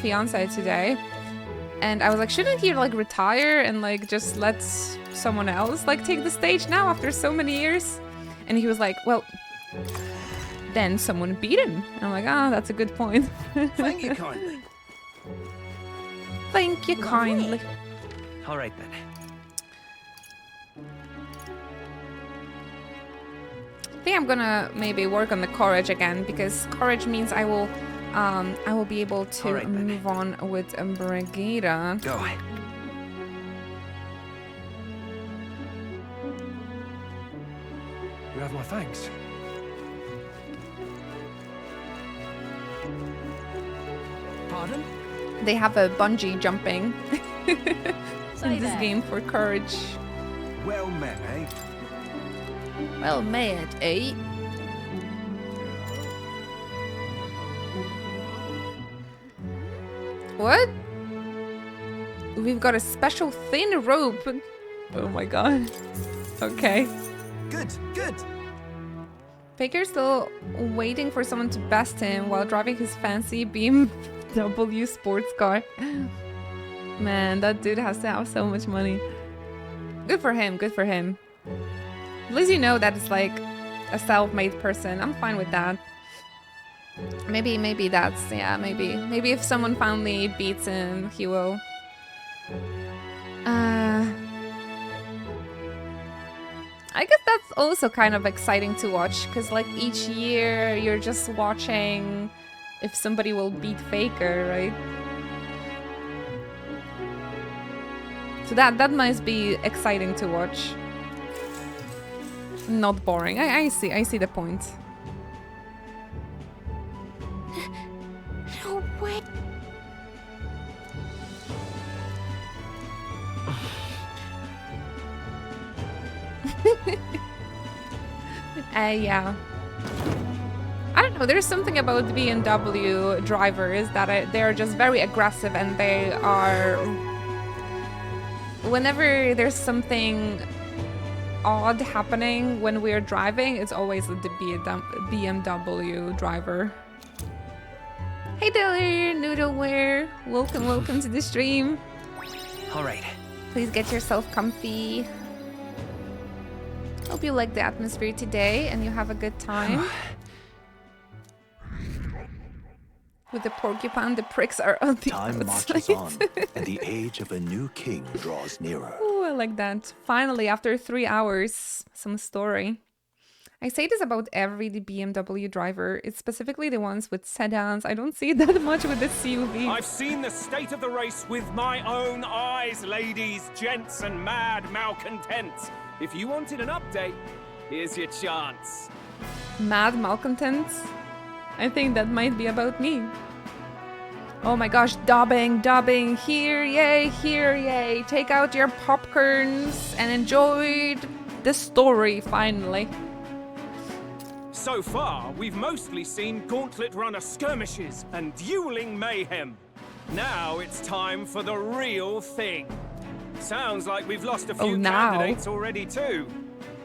fiance today. And I was like, shouldn't he like retire and like just let someone else like take the stage now after so many years? And he was like, well, then someone beat him. And I'm like, ah, that's a good point. Thank you kindly. Thank you kindly. Alright then. I think I'm gonna maybe work on the courage again, because courage means I will be able to All right, then. move on with Brigada. Go. You have my thanks. Pardon? They have a bungee jumping Say in this that. game for courage. Well met, eh? Well made, eh? What? We've got a special thin rope. Oh my god. Okay. Good, good. Faker's still waiting for someone to best him while driving his fancy BMW sports car. Man, that dude has to have so much money. Good for him, good for him. At least you know that it's like a self-made person. I'm fine with that. Maybe that's, yeah, maybe if someone finally beats him, he will. I guess that's also kind of exciting to watch, because like each year you're just watching if somebody will beat Faker, right? So that must be exciting to watch. Not boring. I see the point. no way. Yeah. I don't know, there's something about BMW drivers that they're just very aggressive, and they are... Whenever there's something odd happening when we're driving, it's always the BMW driver. Hey there, Noodleware. Welcome to the stream. All right. Please get yourself comfy. Hope you like the atmosphere today and you have a good time. With the porcupine, the pricks are on the Time marches on, and the age of a new king draws nearer. Ooh, I like that. Finally, after 3 hours, some story. I say this about every BMW driver. It's specifically the ones with sedans. I don't see that much with the CUV. I've seen the state of the race with my own eyes, ladies, gents, and mad malcontents. If you wanted an update, here's your chance. Mad malcontents? I think that might be about me. Oh my gosh, dubbing, here yay. Take out your popcorns and enjoy the story, finally. So far, we've mostly seen gauntlet runner skirmishes and dueling mayhem. Now it's time for the real thing. Sounds like we've lost a few candidates already too.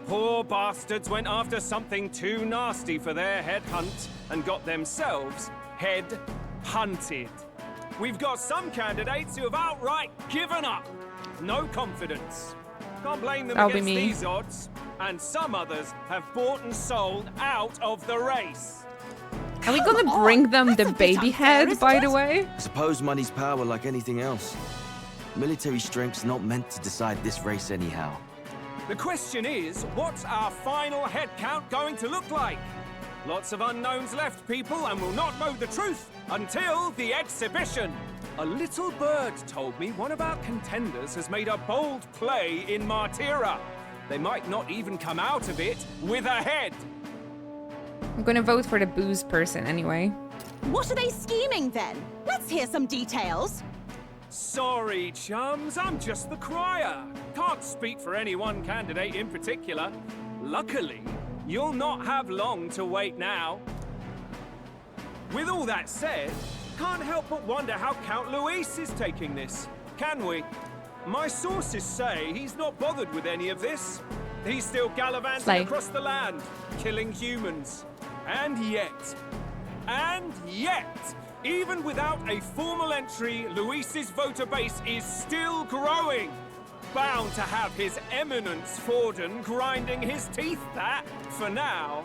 Poor bastards went after something too nasty for their head hunt and got themselves head hunted. We've got some candidates who have outright given up. No confidence. Can't blame them against these odds. And some others have bought and sold out of the race. Are we gonna bring them the baby head, by the way? I suppose money's power like anything else. Military strength's not meant to decide this race anyhow. The question is, what's our final head count going to look like? Lots of unknowns left, people, and we'll not know the truth until the exhibition. A little bird told me one of our contenders has made a bold play in Martira. They might not even come out of it with a head. I'm gonna vote for the booze person anyway. What are they scheming then? Let's hear some details. Sorry, chums, I'm just the crier. Can't speak for any one candidate in particular. Luckily, you'll not have long to wait now. With all that said, can't help but wonder how Count Luis is taking this, can we? My sources say he's not bothered with any of this. He's still gallivanting across the land, killing humans. And yet, even without a formal entry, Luis's voter base is still growing. Bound to have His Eminence Forden grinding his teeth that, for now,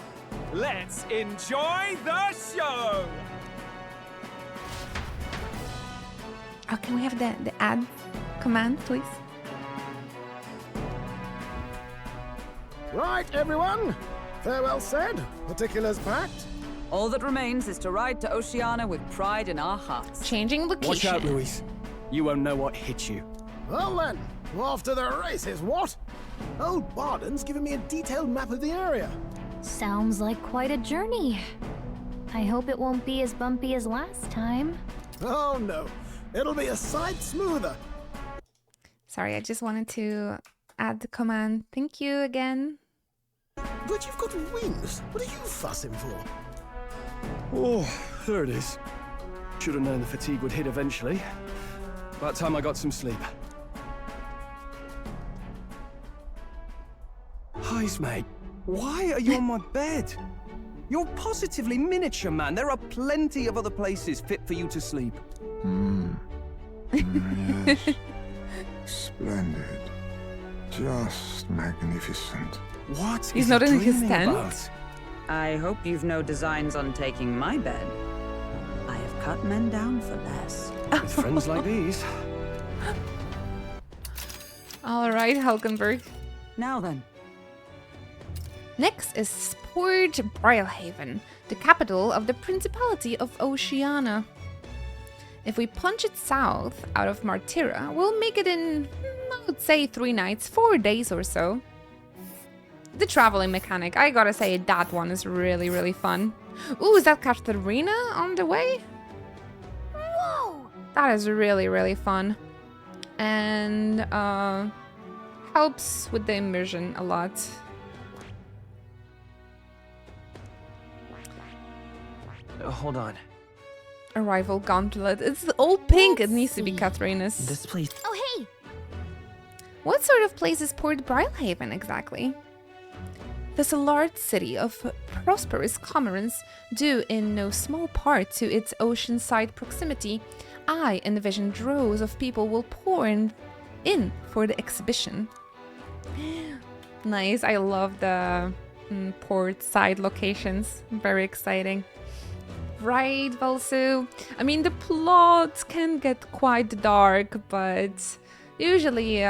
let's enjoy the show! Oh, can we have the ad command, please? Right, everyone. Farewell said, particulars packed. All that remains is to ride to Oceania with pride in our hearts. Changing location. Watch out, Luis. You won't know what hit you. Well then, off to the races, what? Old Barden's given me a detailed map of the area. Sounds like quite a journey. I hope it won't be as bumpy as last time. Oh no, it'll be a sight smoother. Sorry, I just wanted to add the command. Thank you again. But you've got wings. What are you fussing for? Oh, there it is. Should have known the fatigue would hit eventually. About time I got some sleep. Heis, mate. Why are you on my bed? You're positively miniature, man. There are plenty of other places fit for you to sleep. Yes. Splendid. Just magnificent. What? He's not in his tent? About? I hope you've no designs on taking my bed. I have cut men down for less. With friends like these. All right, Hulkenberg. Now then. Next is Port Brilehaven, the capital of the Principality of Oceania. If we plunge it south out of Martira, we'll make it in, I would say, 3 nights, 4 days or so. The traveling mechanic, I gotta say, that one is really, really fun. Ooh, is that Katharina on the way? Whoa! That is really, really fun. And helps with the immersion a lot. Hold on. Arrival gauntlet. It's all pink. It needs to be Katharina's. This place. Oh, hey! What sort of place is Port Brilehaven exactly? Thus, a large city of prosperous commerce, due in no small part to its oceanside proximity, I envision droves of people will pour in for the exhibition. Nice, I love the port side locations. Very exciting. Right, Valsu? I mean, the plot can get quite dark, but usually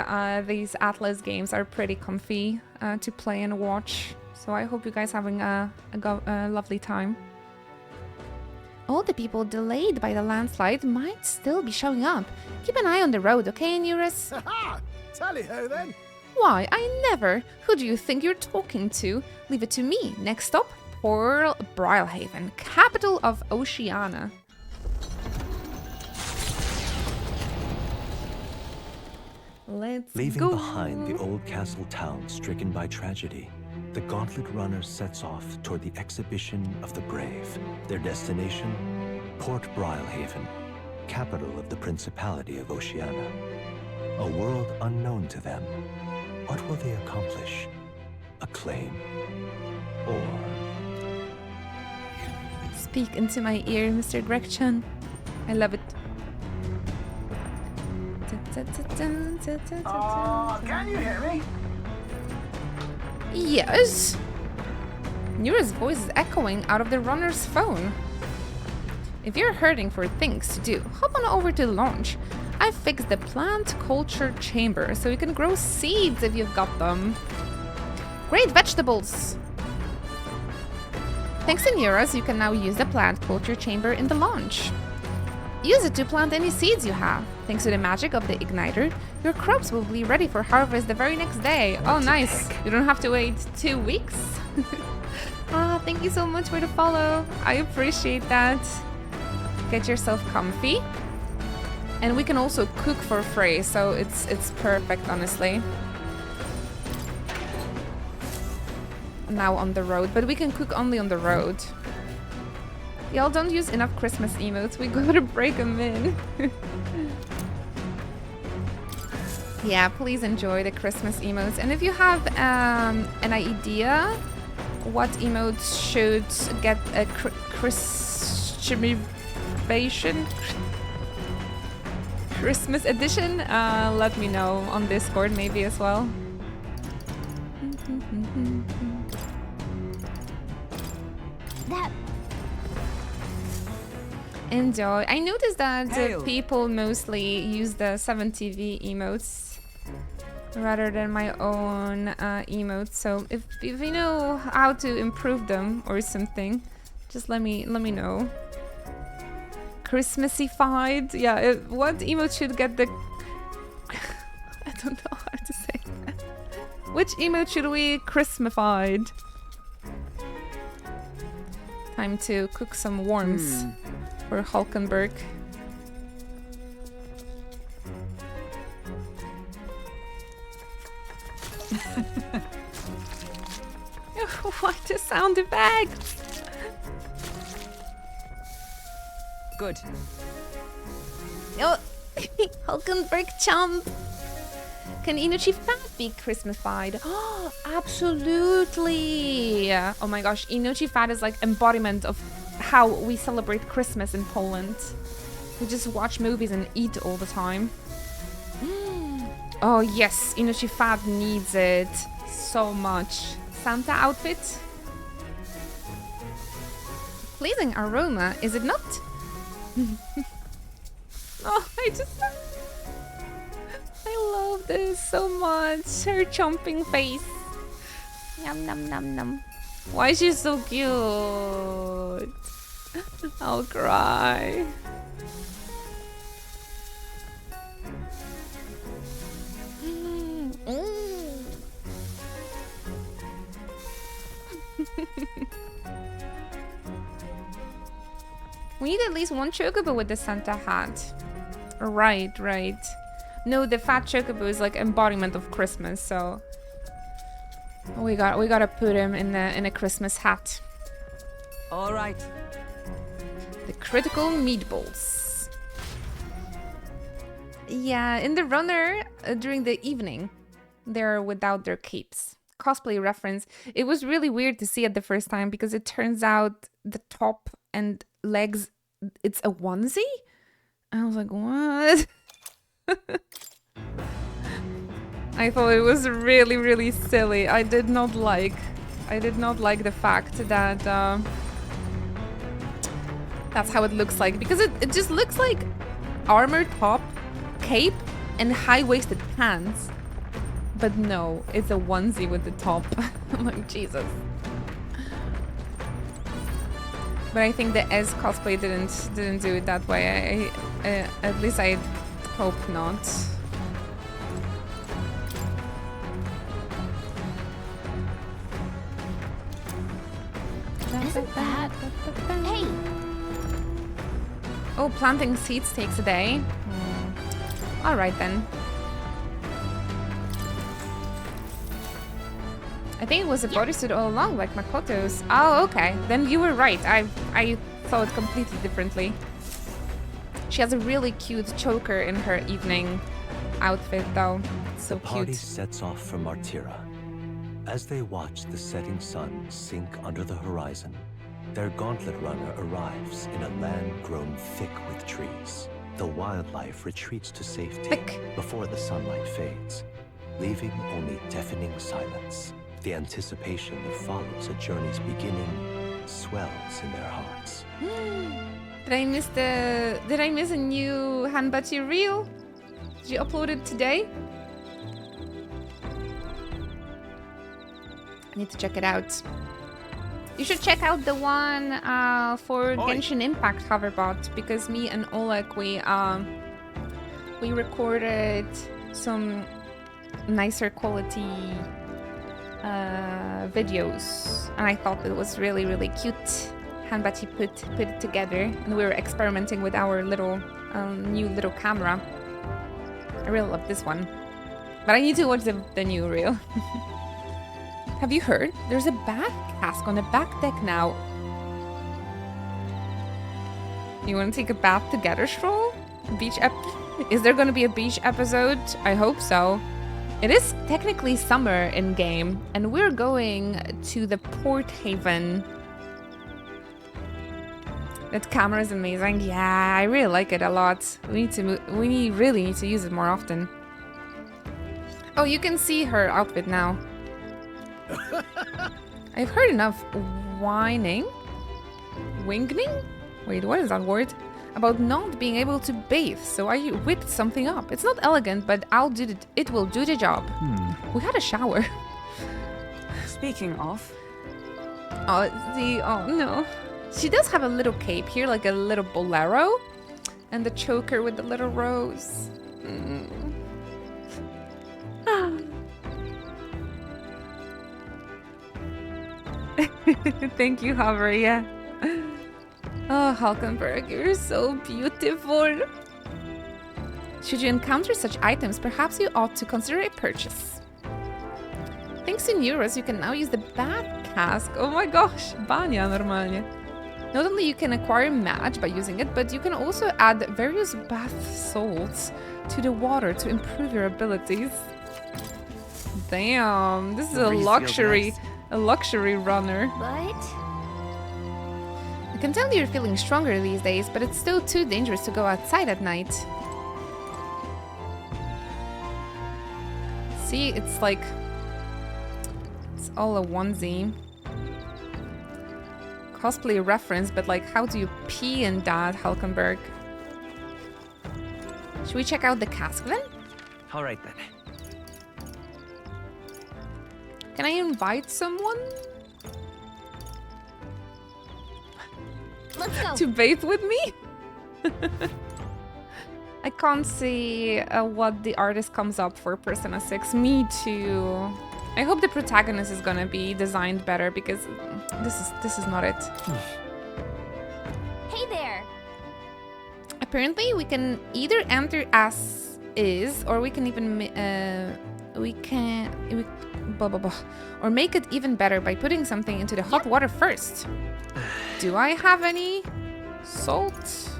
these Atlas games are pretty comfy to play and watch. So I hope you guys having a lovely time. All the people delayed by the landslide might still be showing up. Keep an eye on the road, okay, Neurus? Ha! Tally-ho then! Why, I never! Who do you think you're talking to? Leave it to me. Next stop, Port Brilehaven, capital of Oceania. Let's Leaving go. behind the old castle town stricken by tragedy, the Gauntlet Runner sets off toward the exhibition of the brave. Their destination, Port Brilehaven, capital of the Principality of Oceania. A world unknown to them. What will they accomplish? Acclaim? Or... Speak into my ear, Mr. Gregchan. I love it. Can you hear me? Yes. Nura's voice is echoing out of the runner's phone. If you're hurting for things to do, hop on over to the launch. I fixed the plant culture chamber so you can grow seeds if you've got them. Great vegetables! Thanks to Neuros, you can now use the plant culture chamber in the launch. Use it to plant any seeds you have. Thanks to the magic of the igniter, your crops will be ready for harvest the very next day. Oh, nice. You don't have to wait 2 weeks. Thank you so much for the follow. I appreciate that. Get yourself comfy. And we can also cook for free, so it's perfect, honestly. Now on the road, but we can cook only on the road. Y'all don't use enough Christmas emotes. We gotta break them in. Yeah, please enjoy the Christmas emotes. And if you have an idea what emotes should get a Christmas edition, let me know on Discord maybe as well. Enjoy. I noticed that people mostly use the 7TV emotes rather than my own emotes. So if you know how to improve them or something, just let me know. Christmassified. Yeah. What emote should get the? I don't know how to say that. Which emote should we Christmasified? Time to cook some worms. For Hulkenberg. What the sound effects? Good. Oh, Hulkenberg chump. Can Inochi Fat be Christmasified? Oh, absolutely. Oh my gosh, Inochi Fat is like embodiment of how we celebrate Christmas in Poland. We just watch movies and eat all the time. Oh yes, Inochi Fat needs it so much. Santa outfit? Pleasing aroma, is it not? Oh, I love this so much. Her chomping face. Yum num num num. Why is she so cute? I'll cry. We need at least one chocobo with the Santa hat. Right. No, the fat chocobo is like embodiment of Christmas, so we gotta put him in a Christmas hat. All right. The critical meatballs. Yeah, in the runner during the evening, they're without their capes. cosplay reference. It was really weird to see it the first time because it turns out the top and legs, it's a onesie. I was like, what? I thought it was really, really silly. I did not like the fact that that's how it looks like, because it just looks like armor top, cape, and high-waisted pants. But no, it's a onesie with the top. I'm like, Jesus. But I think the S cosplay didn't do it that way. At least I hope not. Isn't that... Hey! Oh, planting seeds takes a day. All right then. I think it was a bodysuit all along, like Makoto's. Oh, okay. Then you were right. I thought completely differently. She has a really cute choker in her evening outfit, though. So the party cute. sets off for Martira. As they watch the setting sun sink under the horizon, their gauntlet runner arrives in a land grown thick with trees. The wildlife retreats to safety before the sunlight fades, leaving only deafening silence. The anticipation that follows a journey's beginning swells in their hearts. Did I miss a new Hanbachi reel? Did you upload it today? I need to check it out. You should check out the one for Genshin Impact hoverbot, because me and Oleg we recorded some nicer quality videos, and I thought it was really, really cute. Hanbachi put it together, and we were experimenting with our little new little camera. I really love this one, but I need to watch the new reel. Have you heard? There's a bath cask on the back deck now. You want to take a bath together, Stroll? Is there going to be a beach episode? I hope so. It is technically summer in game, and we're going to the Port Haven. That camera is amazing. Yeah, I really like it a lot. We really need to use it more often. Oh, you can see her outfit now. I've heard enough whining? Wait, what is that word? About not being able to bathe, so I whipped something up. It's not elegant, but it will do the job. We had a shower. Speaking of... Oh no. She does have a little cape here, like a little bolero. And the choker with the little rose. Thank you, Hover, yeah. Oh, Hulkenberg, you're so beautiful. Should you encounter such items, perhaps you ought to consider a purchase. Thanks to Neuros, you can now use the bath cask. Oh my gosh, bania normalnie. Not only you can acquire match by using it, but you can also add various bath salts to the water to improve your abilities. Damn, this is a luxury runner. But... I can tell you're feeling stronger these days, but it's still too dangerous to go outside at night. See, it's like... It's all a onesie. Cosplay reference, but like, how do you pee in that, Hulkenberg? Should we check out the cask then? All right then. Can I invite someone? Let's go. To bathe with me? I can't see what the artist comes up for Persona 6. Me too. I hope the protagonist is gonna be designed better, because this is not it. Hey there. Apparently, we can either enter as is, or we can even or make it even better by putting something into the hot water first. Do I have any salt?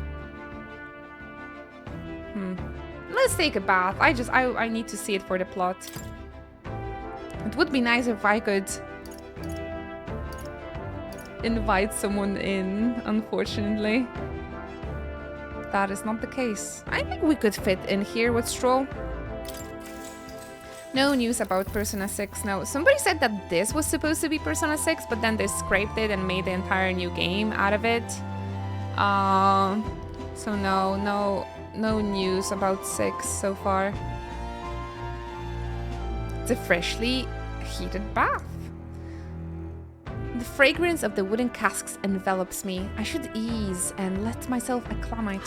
Let's take a bath. I need to see it for the plot. It would be nice if I could invite someone in, unfortunately. That is not the case. I think we could fit in here with Stroll. No news about Persona 6. No, somebody said that this was supposed to be Persona 6, but then they scraped it and made the entire new game out of it. So no news about 6 so far. It's a freshly heated bath. The fragrance of the wooden casks envelops me. I should ease and let myself acclimate.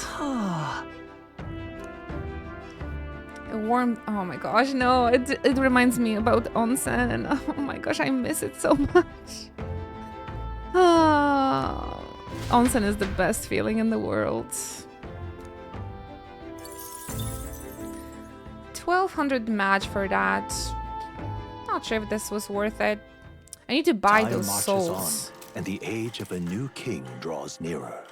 A warm... Oh my gosh, no. It reminds me about onsen, and oh my gosh, I miss it so much. Onsen is the best feeling in the world. 1200 match for that. Not sure if this was worth it. I need to buy those souls. On, and the age of a new king draws nearer.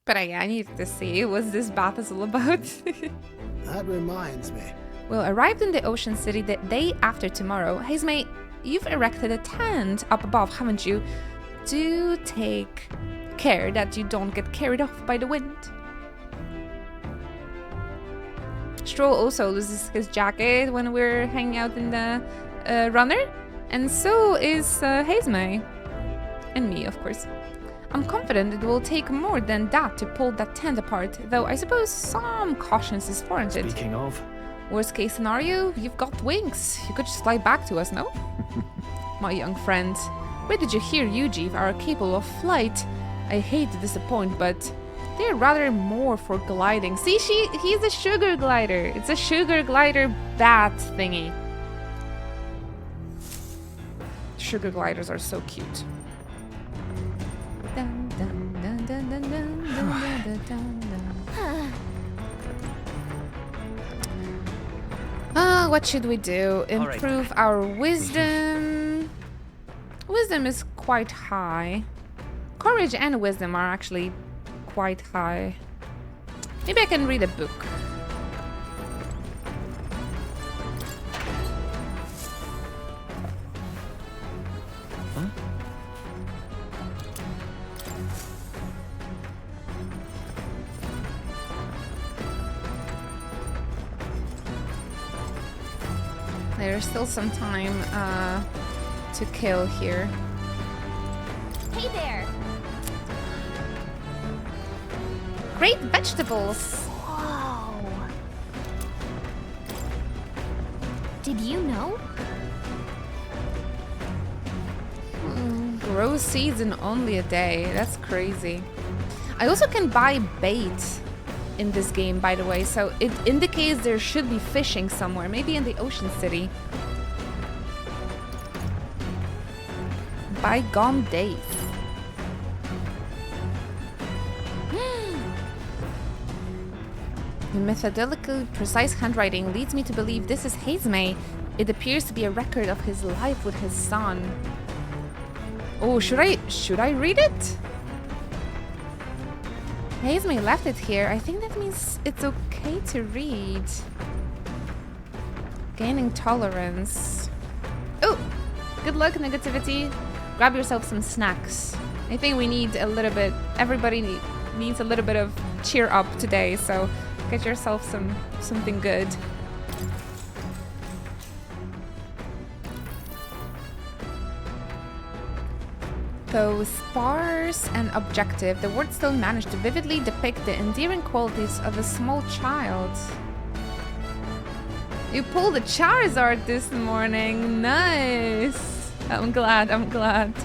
But I needed to see what this bath is all about. That reminds me. We'll arrive in the Ocean City the day after tomorrow. Hazemate, you've erected a tent up above, haven't you? Do take care that you don't get carried off by the wind. Stroll also loses his jacket when we're hanging out in the runner, and so is Hazemate. And me, of course. I'm confident it will take more than that to pull that tent apart, though I suppose some caution is warranted. Speaking of... Worst case scenario, you've got wings. You could just fly back to us, no? My young friend, where did you hear Yuji are capable of flight? I hate to disappoint, but they're rather more for gliding. See, he's a sugar glider. It's a sugar glider bat thingy. Sugar gliders are so cute. What should we do? Improve our wisdom. Wisdom is quite high. Courage and wisdom are actually quite high. Maybe I can read a book. There's still some time to kill here. Hey there! Great vegetables! Whoa! Did you know? Grow seeds in only a day. That's crazy. I also can buy bait in this game, by the way, so it indicates there should be fishing somewhere, maybe in the Ocean City. Bygone days. The methodically precise handwriting leads me to believe this is Hazemate. It appears to be a record of his life with his son. Oh, should I read it? Hazemate left it here. I think that means it's okay to read. Gaining tolerance. Oh, good luck, negativity. Grab yourself some snacks. I think we need a little bit, everybody needs a little bit of cheer up today, so get yourself something good. Though sparse and objective, the words still manage to vividly depict the endearing qualities of a small child. You pulled a Charizard this morning. Nice. I'm glad.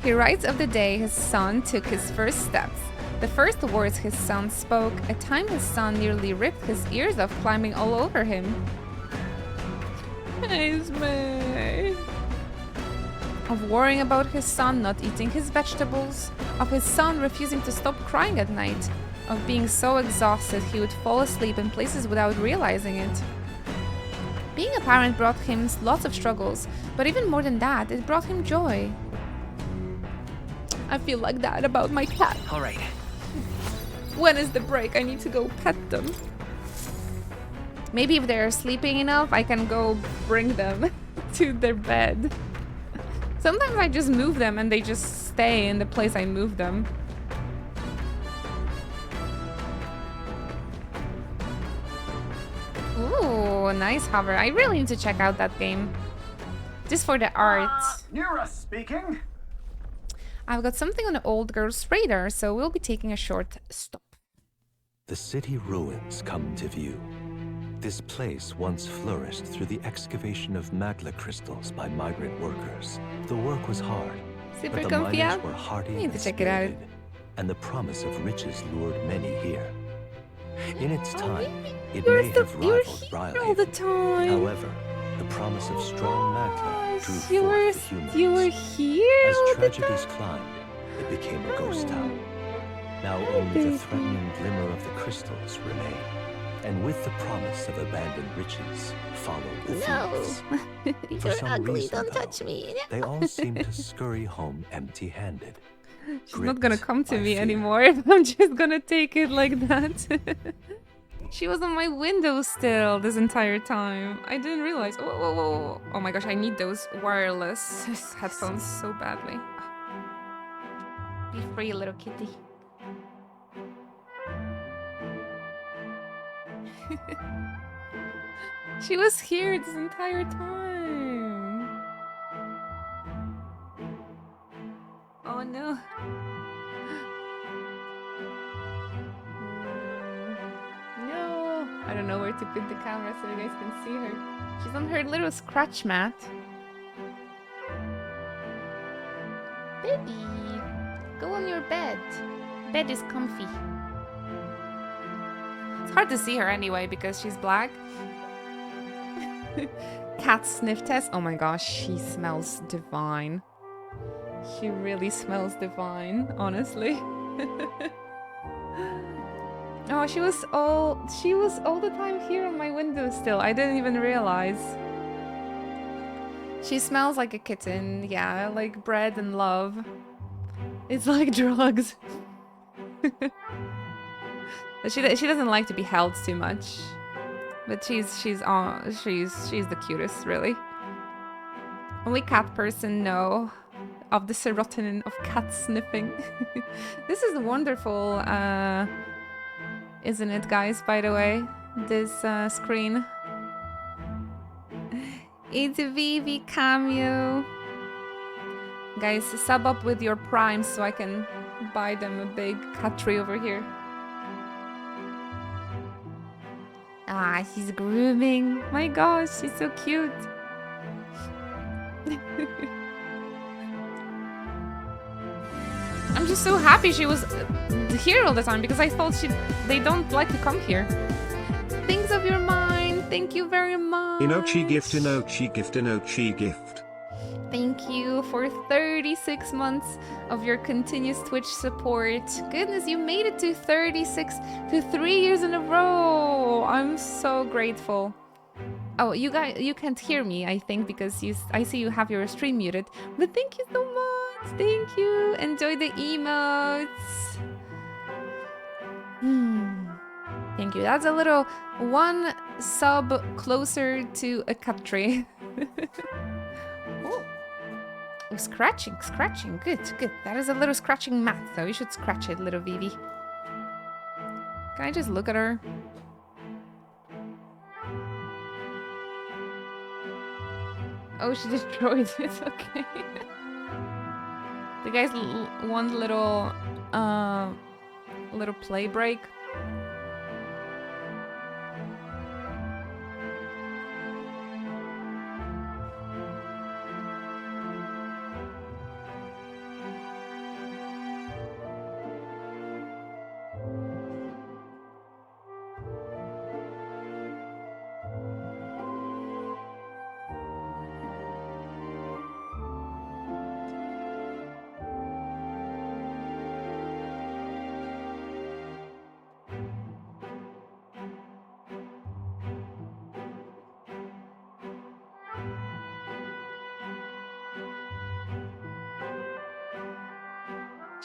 He writes of the day his son took his first steps. The first words his son spoke, a time his son nearly ripped his ears off climbing all over him. Hazemate. Of worrying about his son not eating his vegetables, of his son refusing to stop crying at night, of being so exhausted he would fall asleep in places without realizing it. Being a parent brought him lots of struggles, but even more than that, it brought him joy. I feel like that about my cat. All right. When is the break? I need to go pet them. Maybe if they're sleeping enough, I can go bring them to their bed. Sometimes I just move them and they just stay in the place I moved them. Ooh, nice hover. I really need to check out that game. Just for the art. Nira speaking. I've got something on the old girl's radar, so we'll be taking a short stop. The city ruins come to view. This place once flourished through the excavation of magma crystals by migrant workers. The work was hard, Super but the comfy miners out? were hardy Need and to check it out. spirited, and the promise of riches lured many here. In its time, it may have rivaled all the Brylehaven. time. However, the promise of strong magma drew You were, forth the humans. you were here As all the tragedies climbed, it became a ghost town. Now only the threatening glimmer of the crystals remain. And with the promise of abandoned riches followed the thieves. For You're some ugly, reason, don't though, touch me. they all seem to scurry home empty-handed. She's not gonna gripped come to by me fear. anymore if I'm just gonna take it like that. She was on my window still this entire time. I didn't realize. Oh, whoa, whoa, whoa. Oh my gosh, I need those wireless headphones so badly. Be free, little kitty. She was here this entire time. Oh no. No. I don't know where to put the camera so you guys can see her. She's on her little scratch mat. Baby, go on your bed. Bed is comfy. It's hard to see her anyway because she's black. Cat sniff test. Oh my gosh, she smells divine. She really smells divine, honestly. Oh, she was all the time here on my window still. I didn't even realize. She smells like a kitten, yeah, like bread and love. It's like drugs. She doesn't like to be held too much. But she's the cutest, really. Only cat person know of the serotonin of cat sniffing. This is wonderful, isn't it, guys? By the way, this screen. It's a Vivi cameo. Guys, sub up with your primes so I can buy them a big cat tree over here. Ah, she's grooming. My gosh, she's so cute. I'm just so happy she was here all the time because I thought they don't like to come here. Things of your mind. Thank you very much. Inochi gift, Inochi gift, Inochi gift. Thank you for 36 months of your continuous Twitch support. Goodness, you made it to 36 to 3 years in a row. I'm so grateful. Oh, you guys, you can't hear me, I think, because I see you have your stream muted. But thank you so much. Thank you. Enjoy the emotes. Thank you. That's a little one sub closer to a cat tree. Oh, scratching. Good. That is a little scratching mat, so you should scratch it, little Vivi. Can I just look at her? Oh, she destroyed it. Okay. Do you guys want a little play break?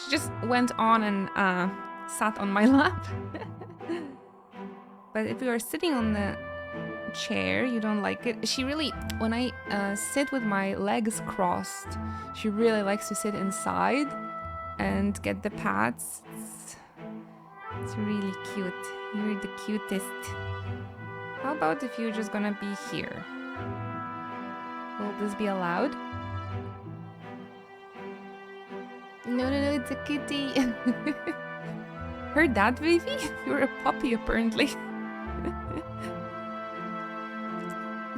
She just went on and sat on my lap. But if we were sitting on the chair. You don't like it. She really, when I sit with my legs crossed, she really likes to sit inside and get the pats. It's really cute. You're the cutest. How about if you're just gonna be here? Will this be allowed? No, it's a kitty. Heard that, baby? You're a puppy, apparently.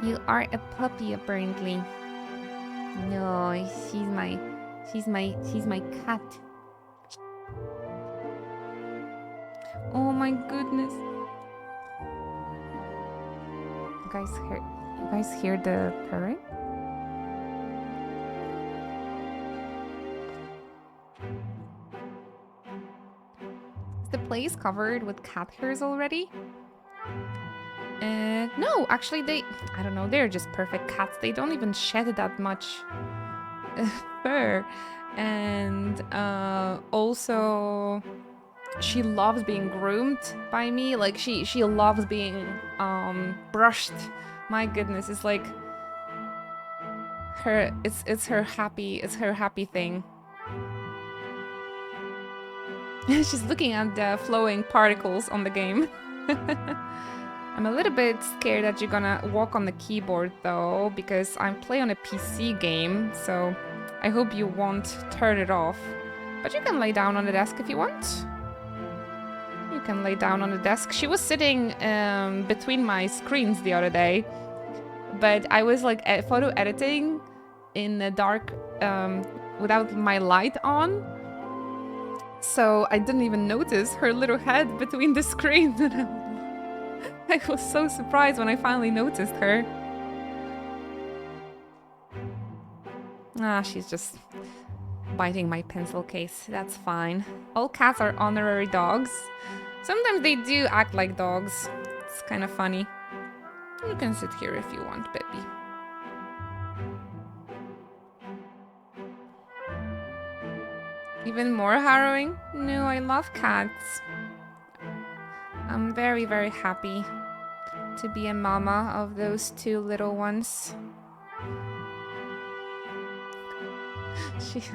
You are a puppy, apparently. No, she's my cat. Oh my goodness. You guys hear the purring? Is the place covered with cat hairs already? No, actually I don't know, they're just perfect cats. They don't even shed that much fur. And also she loves being groomed by me. Like she loves being brushed. My goodness, it's like it's her happy thing. She's looking at the flowing particles on the game. I'm a little bit scared that you're gonna walk on the keyboard though, because I'm playing on a PC game, so I hope you won't turn it off. But you can lay down on the desk if you want. You can lay down on the desk. She was sitting between my screens the other day, but I was like photo editing in the dark without my light on. So I didn't even notice her little head between the screens. I was so surprised when I finally noticed her. Ah, she's just biting my pencil case. That's fine. All cats are honorary dogs. Sometimes they do act like dogs. It's kind of funny. You can sit here if you want, baby. Even more harrowing? No, I love cats. I'm very, very happy to be a mama of those two little ones.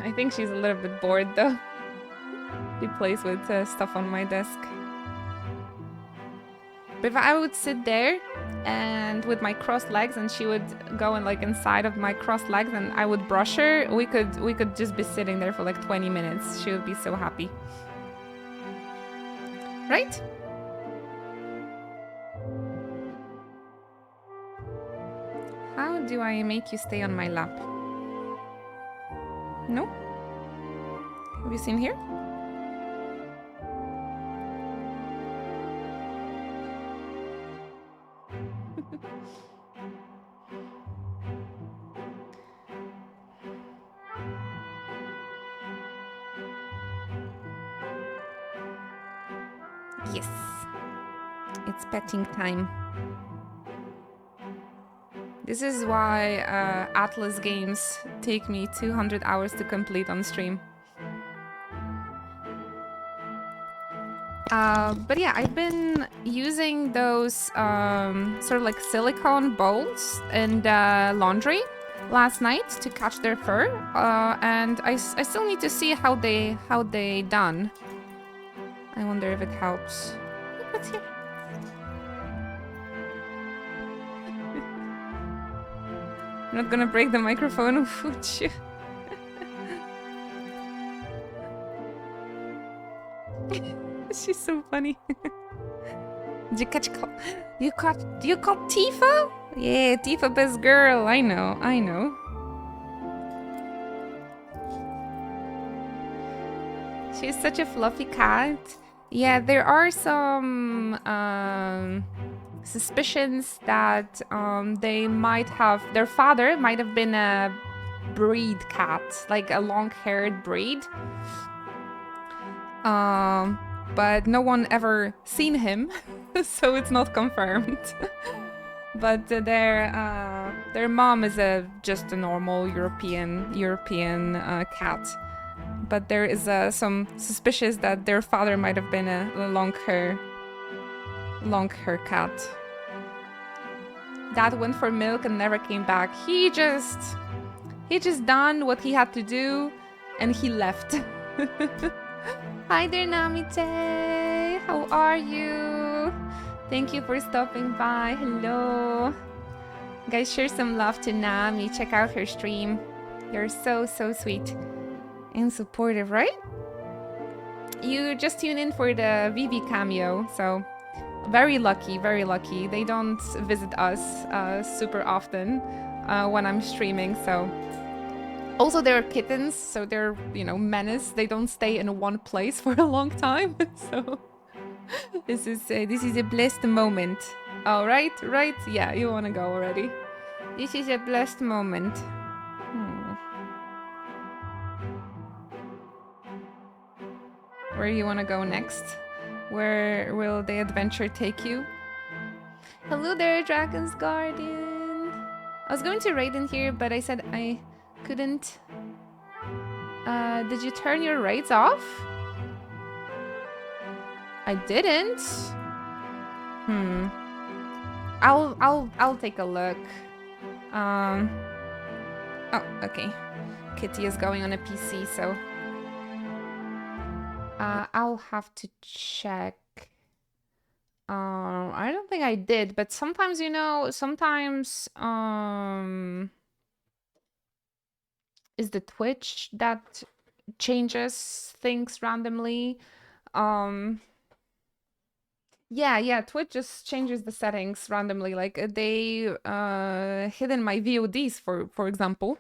I think she's a little bit bored though. She plays with stuff on my desk. But if I would sit there and with my crossed legs and she would go and like inside of my crossed legs and I would brush her, we could just be sitting there for like 20 minutes. She would be so happy. Right? How do I make you stay on my lap? No? Have you seen here? Yes. It's petting time. This is why Atlas games take me 200 hours to complete on stream. But yeah, I've been using those sort of like silicone bowls in the laundry last night to catch their fur, and I still need to see how they done. I wonder if it helps. Look what's here. I'm not gonna break the microphone, would you? She's so funny. Did you catch you caught Tifa? Yeah, Tifa best girl. I know. She's such a fluffy cat. Yeah, there are some suspicions that their father might have been a breed cat, like a long-haired breed. But no one ever seen him, so it's not confirmed. But their mom is just a normal European cat. But there is some suspicious that their father might have been a long hair cat. Dad went for milk and never came back. He just done what he had to do and he left. Hi there, Namite. How are you? Thank you for stopping by. Hello. Guys, share some love to Nami. Check out her stream. You're so sweet and supportive, right? You just tune in for the Vivi cameo, so very lucky, very lucky. They don't visit us super often when I'm streaming, so... Also, they're kittens, so they're, you know, menace. They don't stay in one place for a long time, so... this is a blessed moment. All right? Right? Yeah, you want to go already. This is a blessed moment. Where you want to go next? Where will the adventure take you? Hello there, Dragon's Guardian. I was going to raid in here, but I said I couldn't. Did you turn your raids off? I didn't. I'll take a look. Oh, okay. Kitty is going on a PC, so I'll have to check. I don't think I did, but sometimes, you know, sometimes is the Twitch that changes things randomly. Yeah, Twitch just changes the settings randomly. Like they hidden my VODs for example,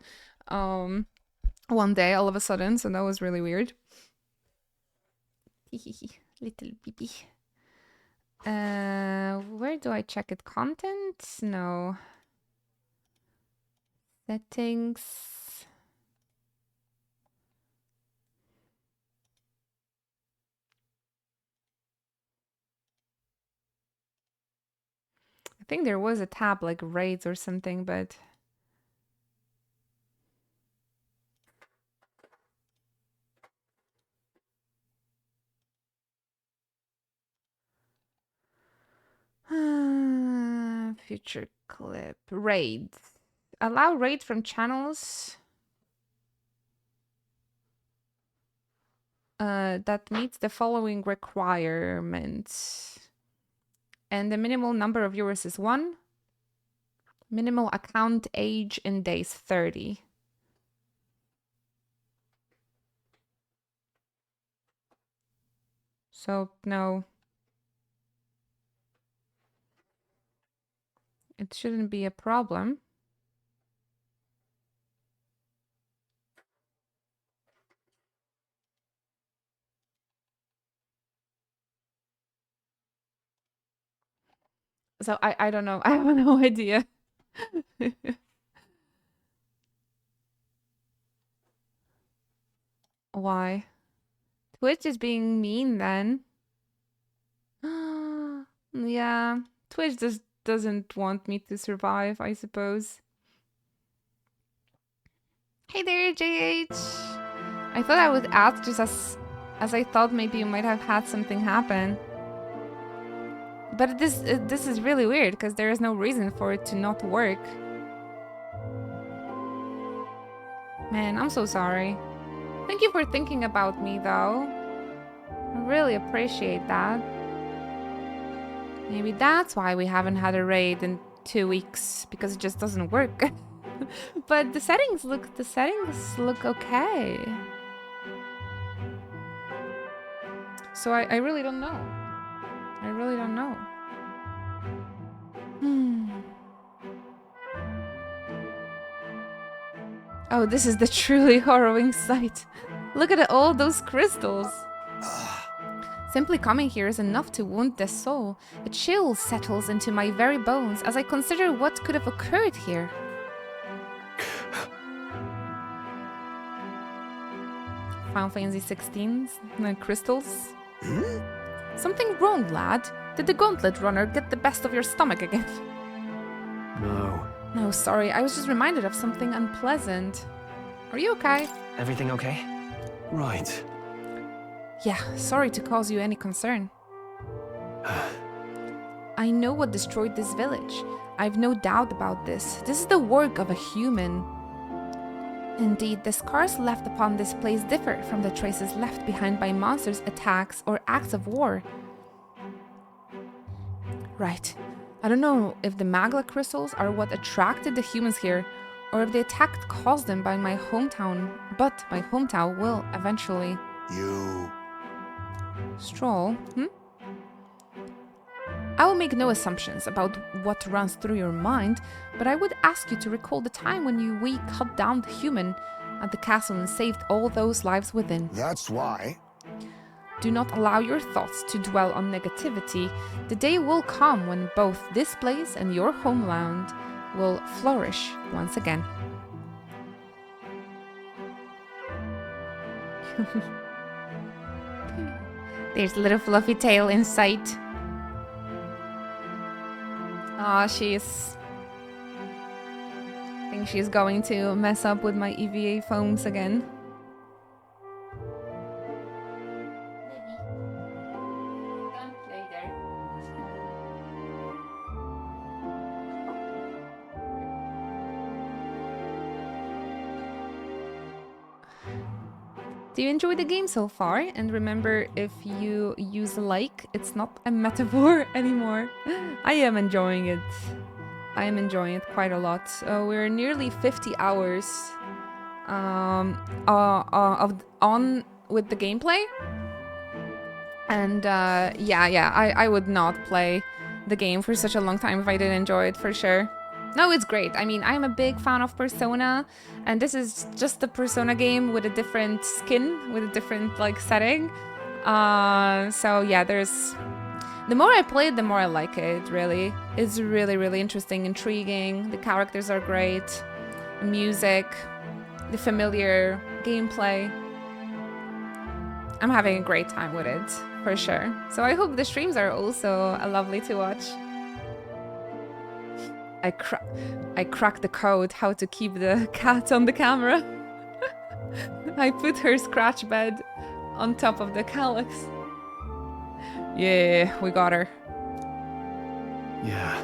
one day all of a sudden, so that was really weird. Little baby. Where do I check it? Content? No. Settings. I think there was a tab like raids or something, but future clip. Raids. Allow raid from channels that meets the following requirements. And the minimal number of viewers is 1. Minimal account age in days 30. So, no. It shouldn't be a problem. So I don't know. I have no idea. Why? Twitch is being mean then. Yeah, Twitch just doesn't want me to survive, I suppose. Hey there, JH. I thought I would ask just as I thought maybe you might have had something happen. But this is really weird because there is no reason for it to not work. Man, I'm so sorry. Thank you for thinking about me, though. I really appreciate that. Maybe that's why we haven't had a raid in 2 weeks, because it just doesn't work. But the settings look okay. So I really don't know. I really don't know. Oh, this is the truly harrowing sight. Look at all those crystals. Simply coming here is enough to wound the soul. A chill settles into my very bones as I consider what could have occurred here. Final Fantasy 16's crystals. Something wrong, lad? Did the Gauntlet Runner get the best of your stomach again? No. No, sorry. I was just reminded of something unpleasant. Are you okay? Everything okay? Right. Yeah, sorry to cause you any concern. I know what destroyed this village. I've no doubt about this. This is the work of a human. Indeed, the scars left upon this place differ from the traces left behind by monsters' attacks or acts of war. Right. I don't know if the magla crystals are what attracted the humans here, or if the attack caused them by my hometown, but my hometown will eventually... You... Stroll, I will make no assumptions about what runs through your mind, but I would ask you to recall the time when we cut down the human at the castle and saved all those lives within. That's why. Do not allow your thoughts to dwell on negativity. The day will come when both this place and your homeland will flourish once again. There's a little fluffy tail in sight. Ah, she's... I think she's going to mess up with my EVA foams again. Do you enjoy the game so far? And remember, if you use like, it's not a metaphor anymore. I am enjoying it. I am enjoying it quite a lot. We're nearly 50 hours on with the gameplay. And I would not play the game for such a long time if I didn't enjoy it, for sure. No, it's great. I mean, I'm a big fan of Persona, and this is just the Persona game with a different skin, with a different, like, setting. So yeah, there's... The more I play it, the more I like it, really. It's really, really interesting, intriguing. The characters are great. The music, the familiar gameplay. I'm having a great time with it, for sure. So I hope the streams are also lovely to watch. I cracked the code how to keep the cat on the camera. I put her scratch bed on top of the calyx. Yeah, we got her. Yeah.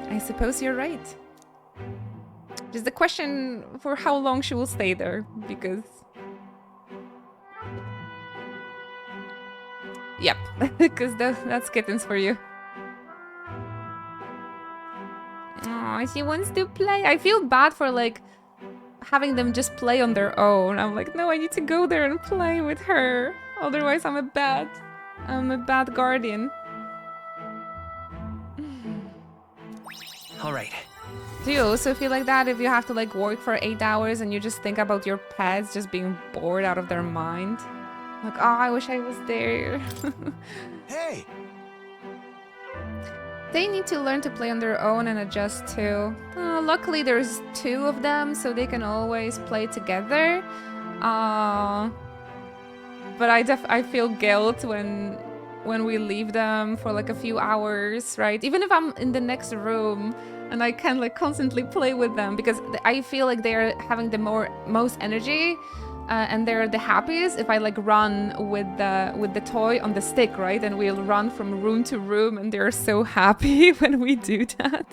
I suppose you're right. Just the question for how long she will stay there, because... Yep, because that's kittens for you. Aw, she wants to play. I feel bad for, like, having them just play on their own. I'm like, no, I need to go there and play with her. Otherwise, I'm a bad guardian. All right. Do you also feel like that if you have to, like, work for 8 hours and you just think about your pets just being bored out of their mind? Like, oh, I wish I was there. Hey! They need to learn to play on their own and adjust too. Luckily, there's 2 of them, so they can always play together. But I feel guilt when we leave them for like a few hours, right? Even if I'm in the next room and I can like constantly play with them, because I feel like they're having the most energy. And they're the happiest if I like run with the toy on the stick, right? And we'll run from room to room, and they're so happy when we do that.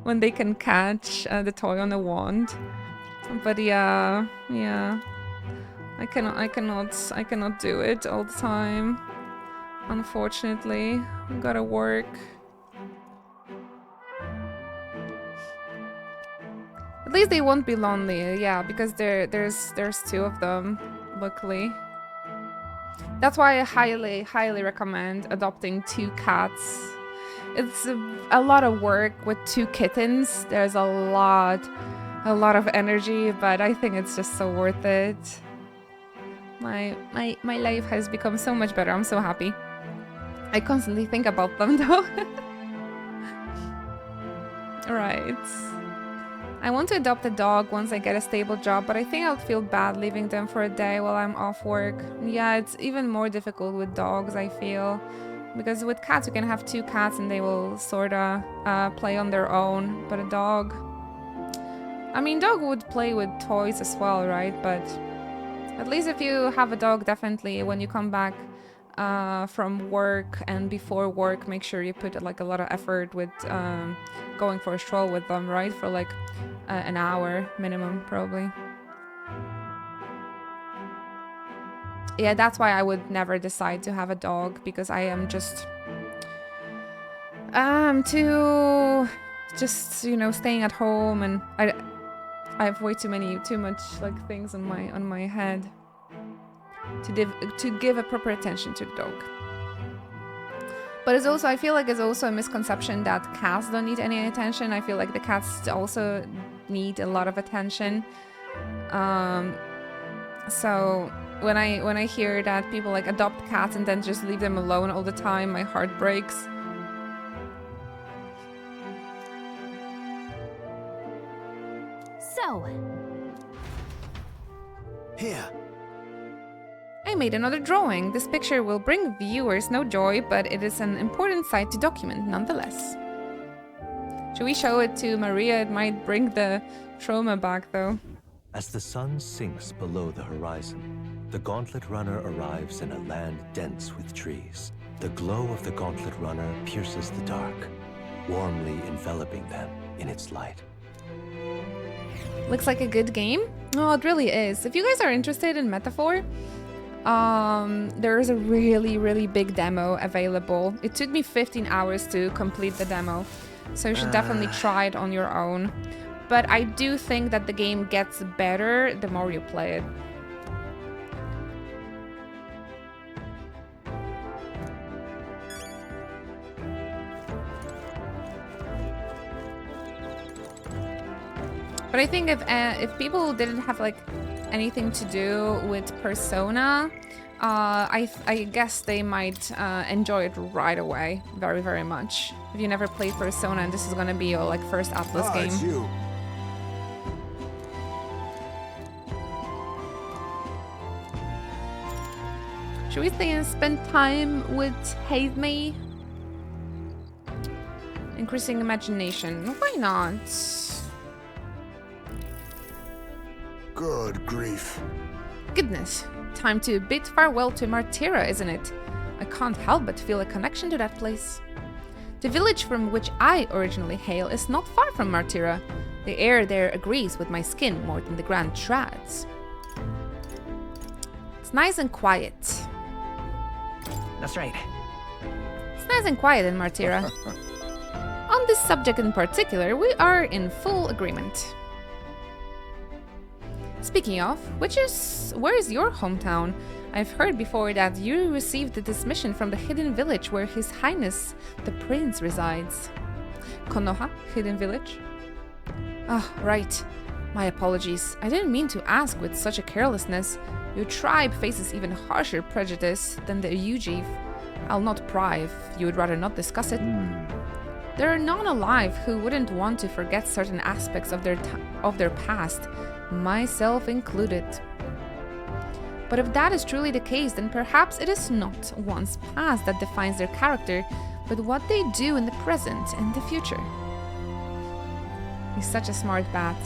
When they can catch the toy on the wand. But yeah, I cannot do it all the time. Unfortunately, I gotta work. At least they won't be lonely, yeah, because there's 2 of them, luckily. That's why I highly recommend adopting 2 cats. It's a lot of work with 2 kittens. There's a lot of energy, but I think it's just so worth it. My life has become so much better. I'm so happy. I constantly think about them though. Right. I want to adopt a dog once I get a stable job, but I think I'll feel bad leaving them for a day while I'm off work. Yeah, it's even more difficult with dogs, I feel. Because with cats, you can have 2 cats and they will sorta play on their own. But a dog... I mean, dog would play with toys as well, right? But at least if you have a dog, definitely, when you come back from work and before work, make sure you put like a lot of effort with going for a stroll with them, right? For like an hour minimum, probably. Yeah, that's why I would never decide to have a dog, because I am just too just, you know, staying at home, and I have way too much like things on my head to give a proper attention to the dog. But it's also, I feel like it's also a misconception that cats don't need any attention. I feel like the cats also need a lot of attention. So when I hear that people like adopt cats and then just leave them alone all the time, my heart breaks. So, Here. I made another drawing. This picture will bring viewers no joy, but it is an important sight to document nonetheless. Should we show it to Maria? It might bring the trauma back, though. As the sun sinks below the horizon, the Gauntlet Runner arrives in a land dense with trees. The glow of the Gauntlet Runner pierces the dark, warmly enveloping them in its light. Looks like a good game. Oh, it really is. If you guys are interested in Metaphor, there is a really big demo available. It took me 15 hours to complete the demo, so you should definitely try it on your own. But I do think that the game gets better the more you play it. But I think if people didn't have like anything to do with Persona, I guess they might enjoy it right away, very much. If you never played Persona and this is gonna be your like first Atlas game. It's you. Should we stay and spend time with Hazme? Increasing imagination. Why not? Good grief. Goodness. Time to bid farewell to Martira, isn't it? I can't help but feel a connection to that place. The village from which I originally hail is not far from Martira. The air there agrees with my skin more than the Grand Trads. It's nice and quiet. That's right. It's nice and quiet in Martira. On this subject in particular, we are in full agreement. Speaking of, where is your hometown? I've heard before that you received the dismission from the hidden village where His Highness the Prince resides. Konoha, hidden village? Ah, right. My apologies. I didn't mean to ask with such a carelessness. Your tribe faces even harsher prejudice than the Ujiv. I'll not pry if you would rather not discuss it. There are none alive who wouldn't want to forget certain aspects of their past, myself included. But if that is truly the case, then perhaps it is not one's past that defines their character, but what they do in the present and the future. He's such a smart bat.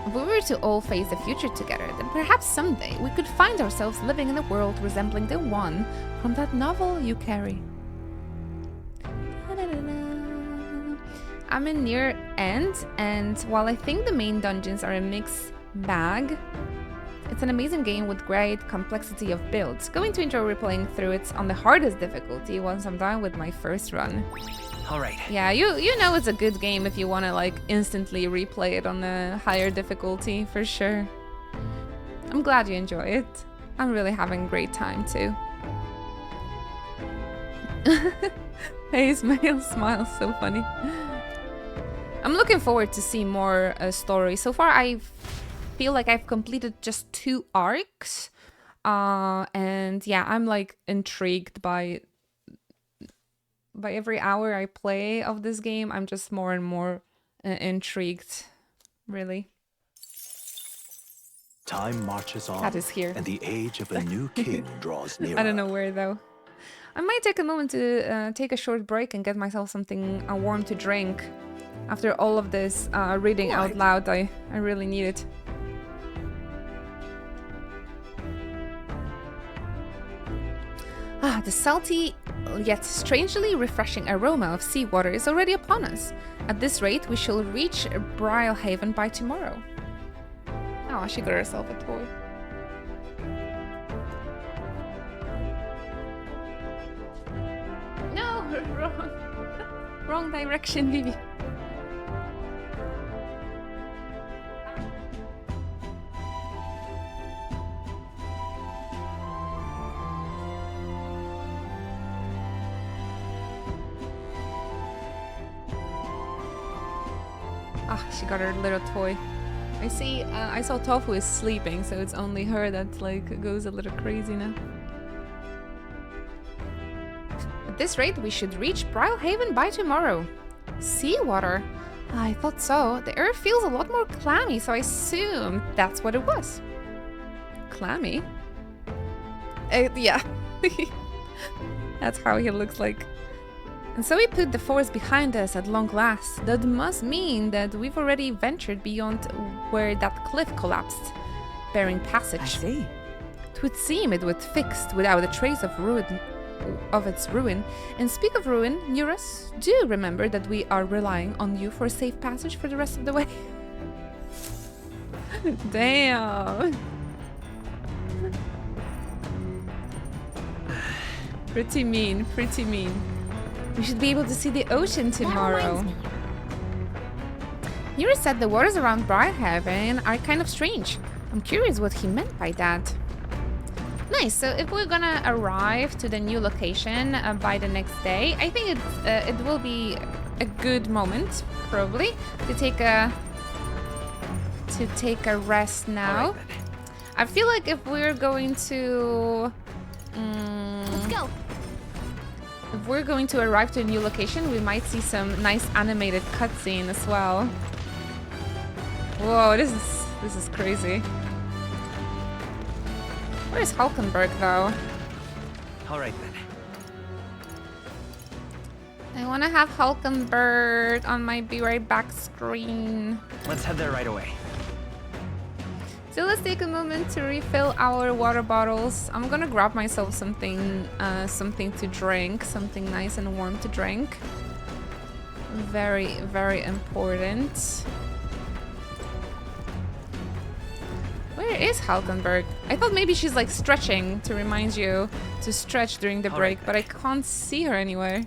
If we were to all face the future together, then perhaps someday we could find ourselves living in a world resembling the one from that novel you carry. I'm in near end, and while I think the main dungeons are a mixed bag, it's an amazing game with great complexity of builds. Going to enjoy replaying through it on the hardest difficulty once I'm done with my first run. All right. Yeah, you know it's a good game if you want to like instantly replay it on the higher difficulty, for sure. I'm glad you enjoy it. I'm really having a great time too. Hey, Ismail smiles, so funny. I'm looking forward to see more stories. So far, I feel like I've completed just 2 arcs. And yeah, I'm like intrigued by every hour I play of this game. I'm just more and more intrigued, really. Time marches on. That is here. And the age of a new king draws nearer. I don't know where though. I might take a moment to take a short break and get myself something warm to drink. After all of this reading out loud, I really need it. Ah, the salty yet strangely refreshing aroma of seawater is already upon us. At this rate, we shall reach Brylehaven by tomorrow. Oh, she got herself a toy. No, wrong. Wrong direction, Vivi. Ah, she got her little toy. I see, I saw Tofu is sleeping, so it's only her that, like, goes a little crazy now. At this rate, we should reach Brylehaven by tomorrow. Seawater? I thought so. The air feels a lot more clammy, so I assumed that's what it was. Clammy? Yeah. That's how he looks like. And so we put the forest behind us at long last. That must mean that we've already ventured beyond where that cliff collapsed, bearing passage. I see. It would seem it was fixed without a trace of its ruin. And speak of ruin, Eurus, do remember that we are relying on you for a safe passage for the rest of the way. Damn. Pretty mean, pretty mean. We should be able to see the ocean tomorrow. Eurus said the waters around Brylehaven are kind of strange. I'm curious what he meant by that. Nice, so if we're gonna arrive to the new location by the next day, I think it will be a good moment, probably, to take a rest now. Right, I feel like if we're going to... Let's go. If we're going to arrive to a new location, we might see some nice animated cutscene as well. Whoa, this is crazy. Where's Hulkenberg though? All right then. I want to have Hulkenberg on my Be Right Back screen. Let's head there right away. So let's take a moment to refill our water bottles. I'm gonna grab myself something to drink, something nice and warm to drink. Very, very important. Where is Hulkenberg? I thought maybe she's like stretching to remind you to stretch during the break, but I can't see her anywhere.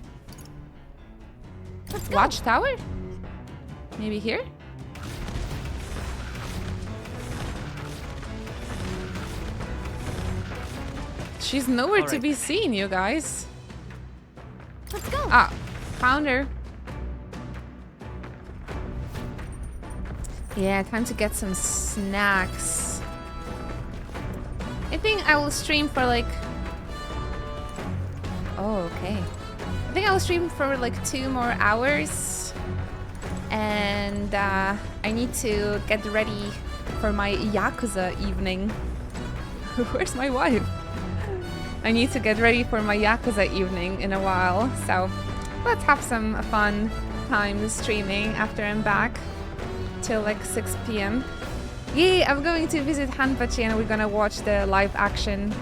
Watchtower? Maybe here? She's nowhere to be seen, you guys. Let's go. Ah, found her. Yeah, time to get some snacks. I think I will stream for like... Oh, okay. I think I will stream for like 2 more hours. And I need to get ready for my Yakuza evening. Where's my wife? I need to get ready for my Yakuza evening in a while, so let's have some fun time streaming after I'm back till like 6 p.m. Yay, I'm going to visit Hanpachi and we're gonna watch the live action.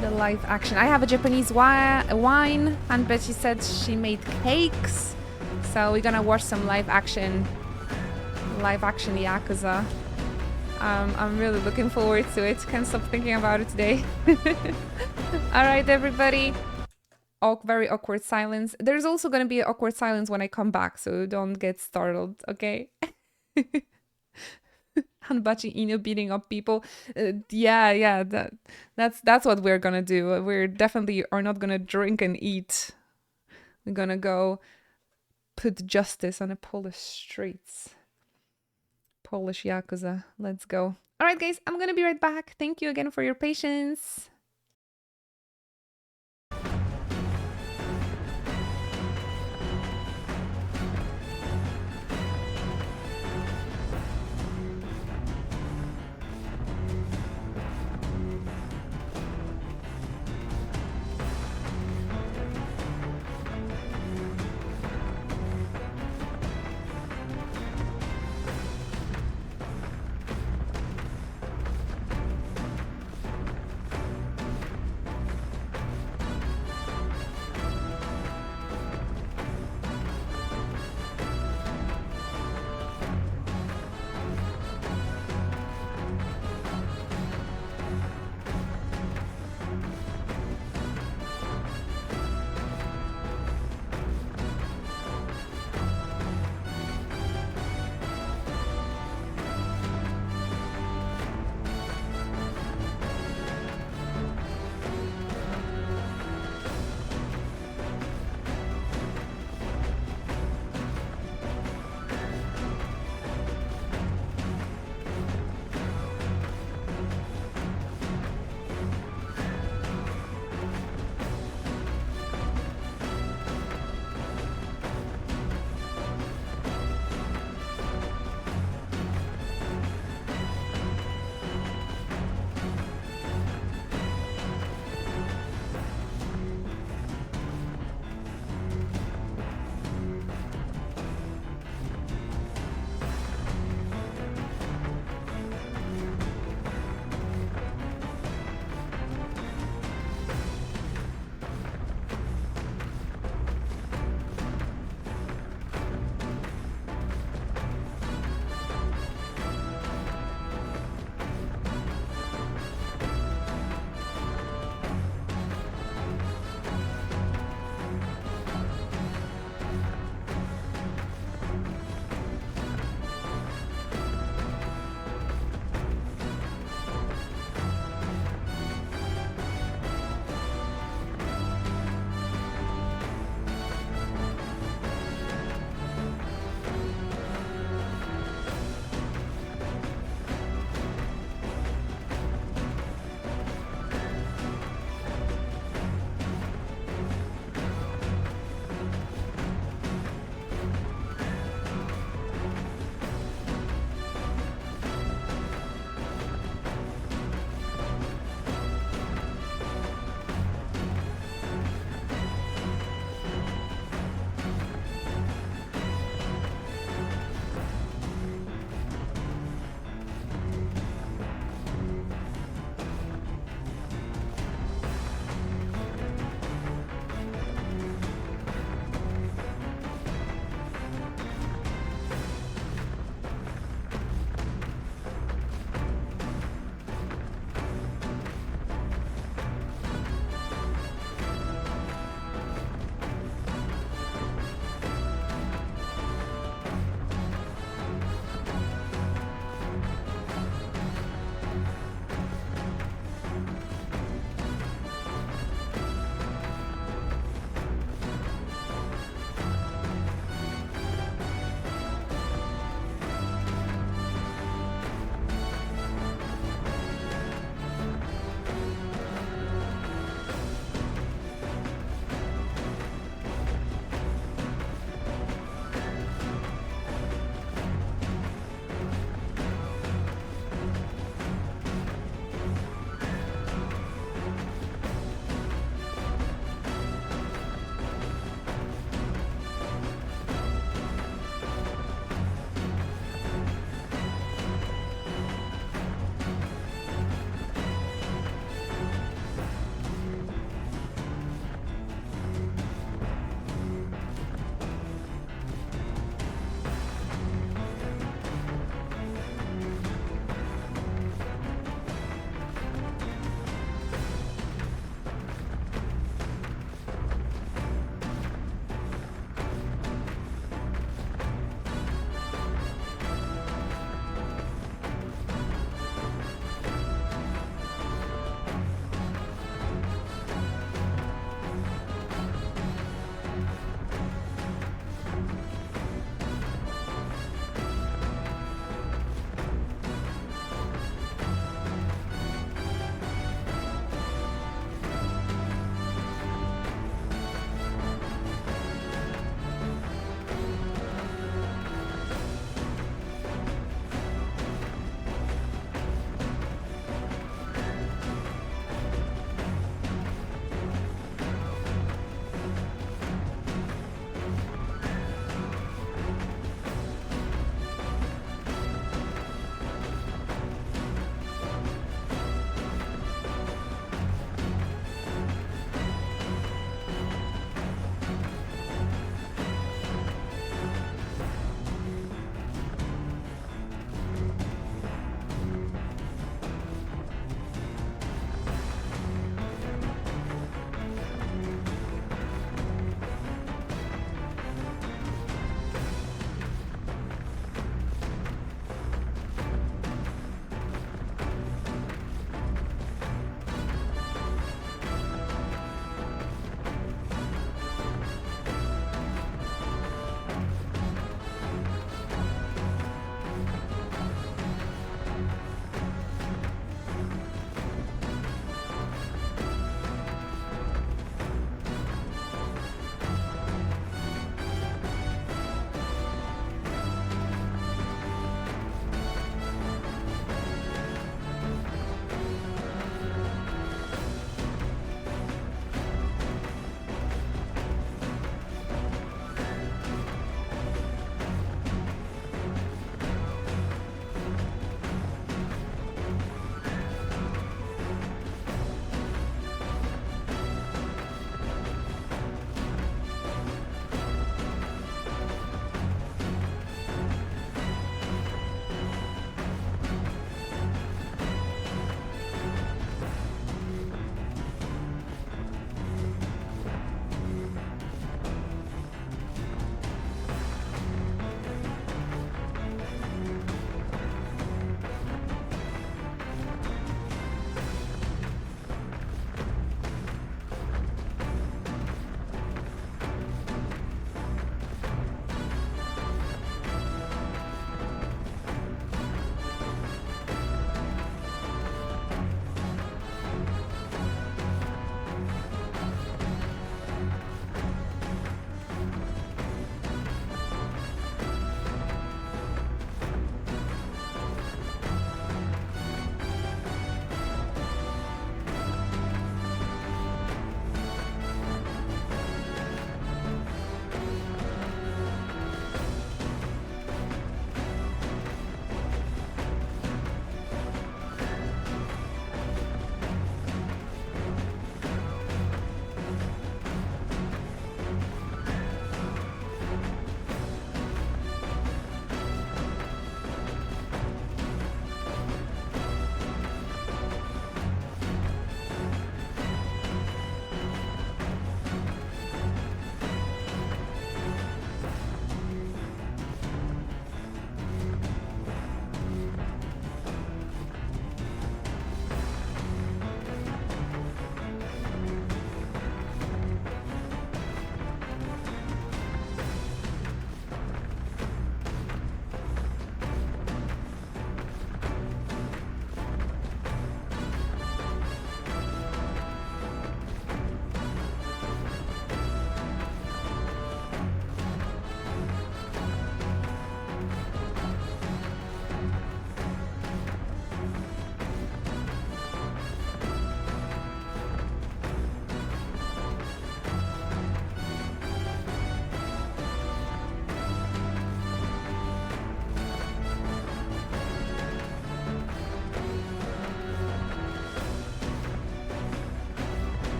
I have a Japanese wine. Hanpachi said she made cakes, so we're gonna watch some live action Yakuza. I'm really looking forward to it. Can't stop thinking about it today. Alright, everybody. Very awkward silence. There's also gonna be an awkward silence when I come back, so don't get startled, okay? Hanbachi Inu beating up people. Yeah, that's what we're gonna do. We're definitely are not gonna drink and eat. We're gonna go put justice on the Polish streets. Polish Yakuza. Let's go. Alright guys, I'm gonna be right back. Thank you again for your patience.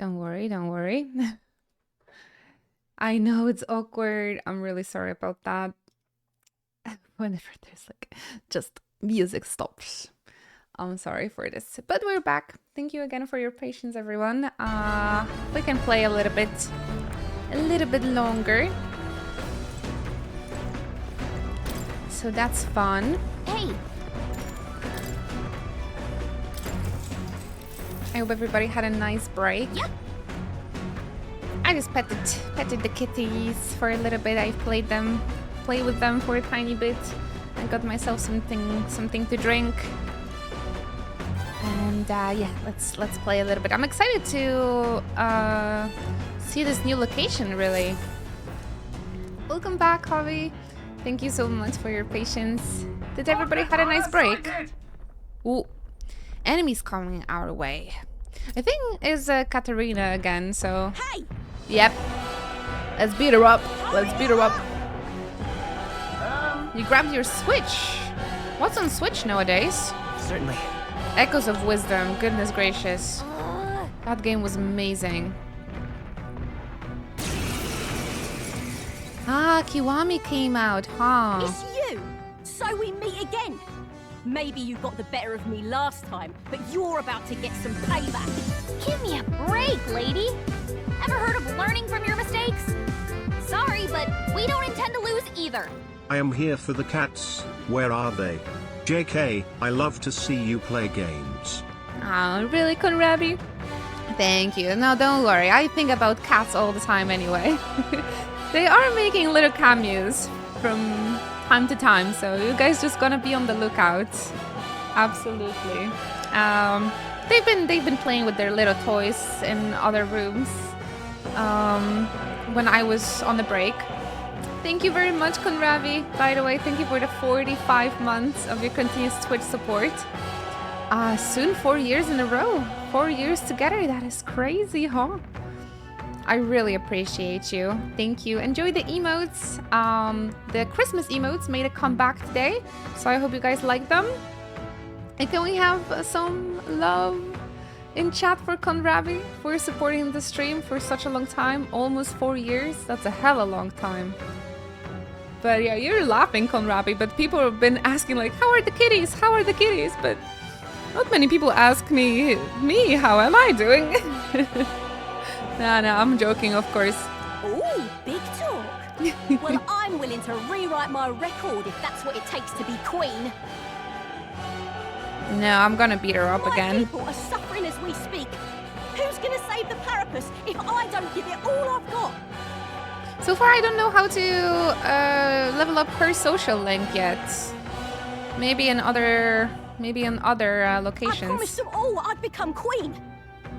Don't worry, don't worry. I know it's awkward. I'm really sorry about that. Whenever there's like just music stops. I'm sorry for this. But we're back. Thank you again for your patience, everyone. We can play a little bit longer. So that's fun. Hey. I hope everybody had a nice break. Yep. I just petted the kitties for a little bit. I played with them for a tiny bit. I got myself something to drink. And yeah, let's play a little bit. I'm excited to see this new location, really. Welcome back, Javi. Thank you so much for your patience. Did everybody had a nice break? Ooh, enemies coming our way. I think it's Katarina again, so... Hey! Yep. Let's beat her up. Let's beat her up. You grabbed your Switch. What's on Switch nowadays? Certainly. Echoes of Wisdom. Goodness gracious. That game was amazing. Ah, Kiwami came out, huh? It's you! So we meet again. Maybe you got the better of me last time, but you're about to get some payback. Give me a break, lady. Ever heard of learning from your mistakes? Sorry, but we don't intend to lose either. I am here for the cats. Where are they? JK, I love to see you play games. Oh, really, Conrabi? Thank you. No, don't worry. I think about cats all the time anyway. They are making little cameos from time to time, so you guys just gonna be on the lookout. Absolutely. They've been playing with their little toys in other rooms when I was on the break. Thank you very much, Conravi. By the way, thank you for the 45 months of your continuous Twitch support. Soon 4 years in a row. 4 years together. That is crazy, huh? I really appreciate you. Thank you. Enjoy the emotes. The Christmas emotes made a comeback today, so I hope you guys like them. And can we have some love in chat for Conrabi for supporting the stream for such a long time? Almost 4 years. That's a hella long time. But yeah, you're laughing, Conrabi, but people have been asking like, how are the kitties? How are the kitties? But not many people ask me, how am I doing? No, I'm joking, of course. Ooh, big talk. Well, I'm willing to rewrite my record if that's what it takes to be queen. No, I'm gonna beat her up again. My people are suffering as we speak. Who's gonna save the Parapus if I don't give it all I've got? So far, I don't know how to level up her social link yet. Maybe in other locations. I promised them all I'd become queen.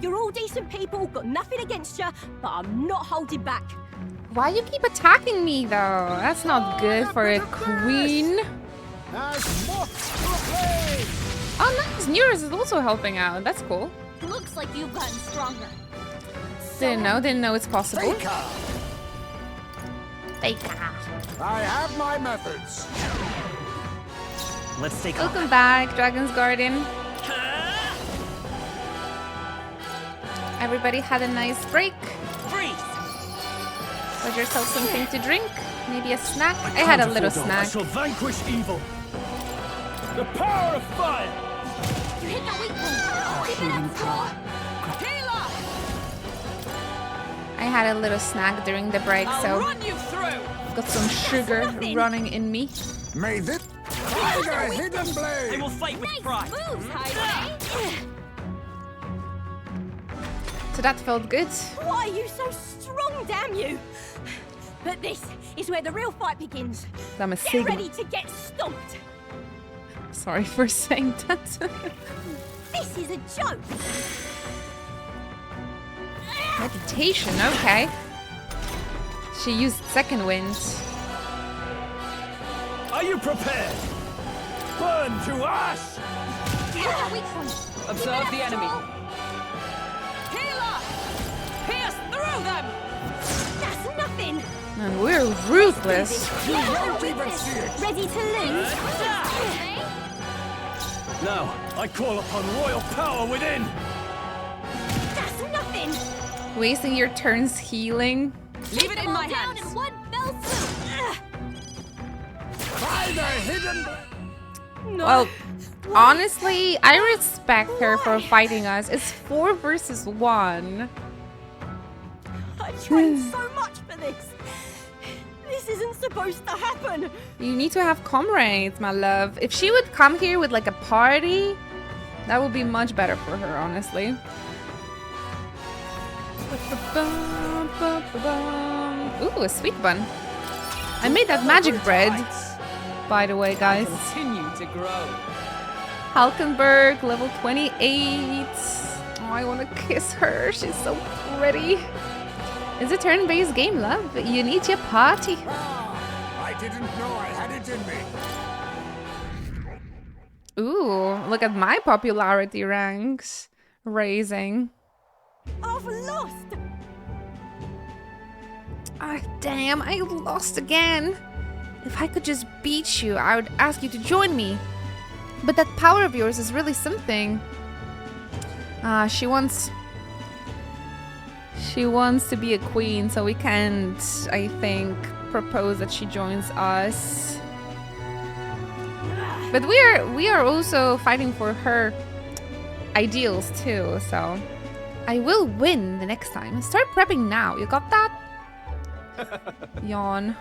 You're all decent people, got nothing against you, but I'm not holding back. Why you keep attacking me, though? That's not good for a queen. Oh, nice. Neurus is also helping out. That's cool. Looks like you've gotten stronger. Didn't know it's possible. Faker. I have my methods. Let's take Welcome back, Dragon's Garden. Everybody had a nice break. Freeze! Got yourself something to drink? Maybe a snack? I had a little snack. I shall vanquish evil. The power of fire! You hit the weak point. Keep it up, Healer! I had a little snack during the break, I'll run you through. got some sugar running in me. May this tiger hidden blade. I will fight with pride. moves, Highway. So that felt good. Why are you so strong, damn you? But this is where the real fight begins. I'm a Get Sigma. ready to get stomped. Sorry for saying that. This is a joke. Meditation, okay. She used second wind. Are you prepared? Burn to ash! Observe the enemy. Healer! Pierce through them! That's nothing. And we're ruthless. Ready to lose? Now, I call upon royal power within! That's nothing. wasting your turns healing. Leave it in my down hands. in one fell swoop. Try the hidden... No. Well, honestly, I respect her for fighting us. It's 4 versus 1. I trained so much for this. This isn't supposed to happen. You need to have comrades, my love. If she would come here with like a party, that would be much better for her, honestly. Ooh, a sweet bun. I made that magic bread, by the way, guys. Continue to grow. Halkenberg, level 28. Oh, I want to kiss her. She's so pretty. It's a turn-based game, love. You need your party. I didn't know I had it in me. Ooh, look at my popularity ranks raising. I've lost. Ah, damn, I lost again. If I could just beat you, I would ask you to join me. But that power of yours is really something. She wants to be a queen, so we can't, I think, propose that she joins us. But we are also fighting for her ideals too, so I will win the next time. Start prepping now. You got that? Yawn.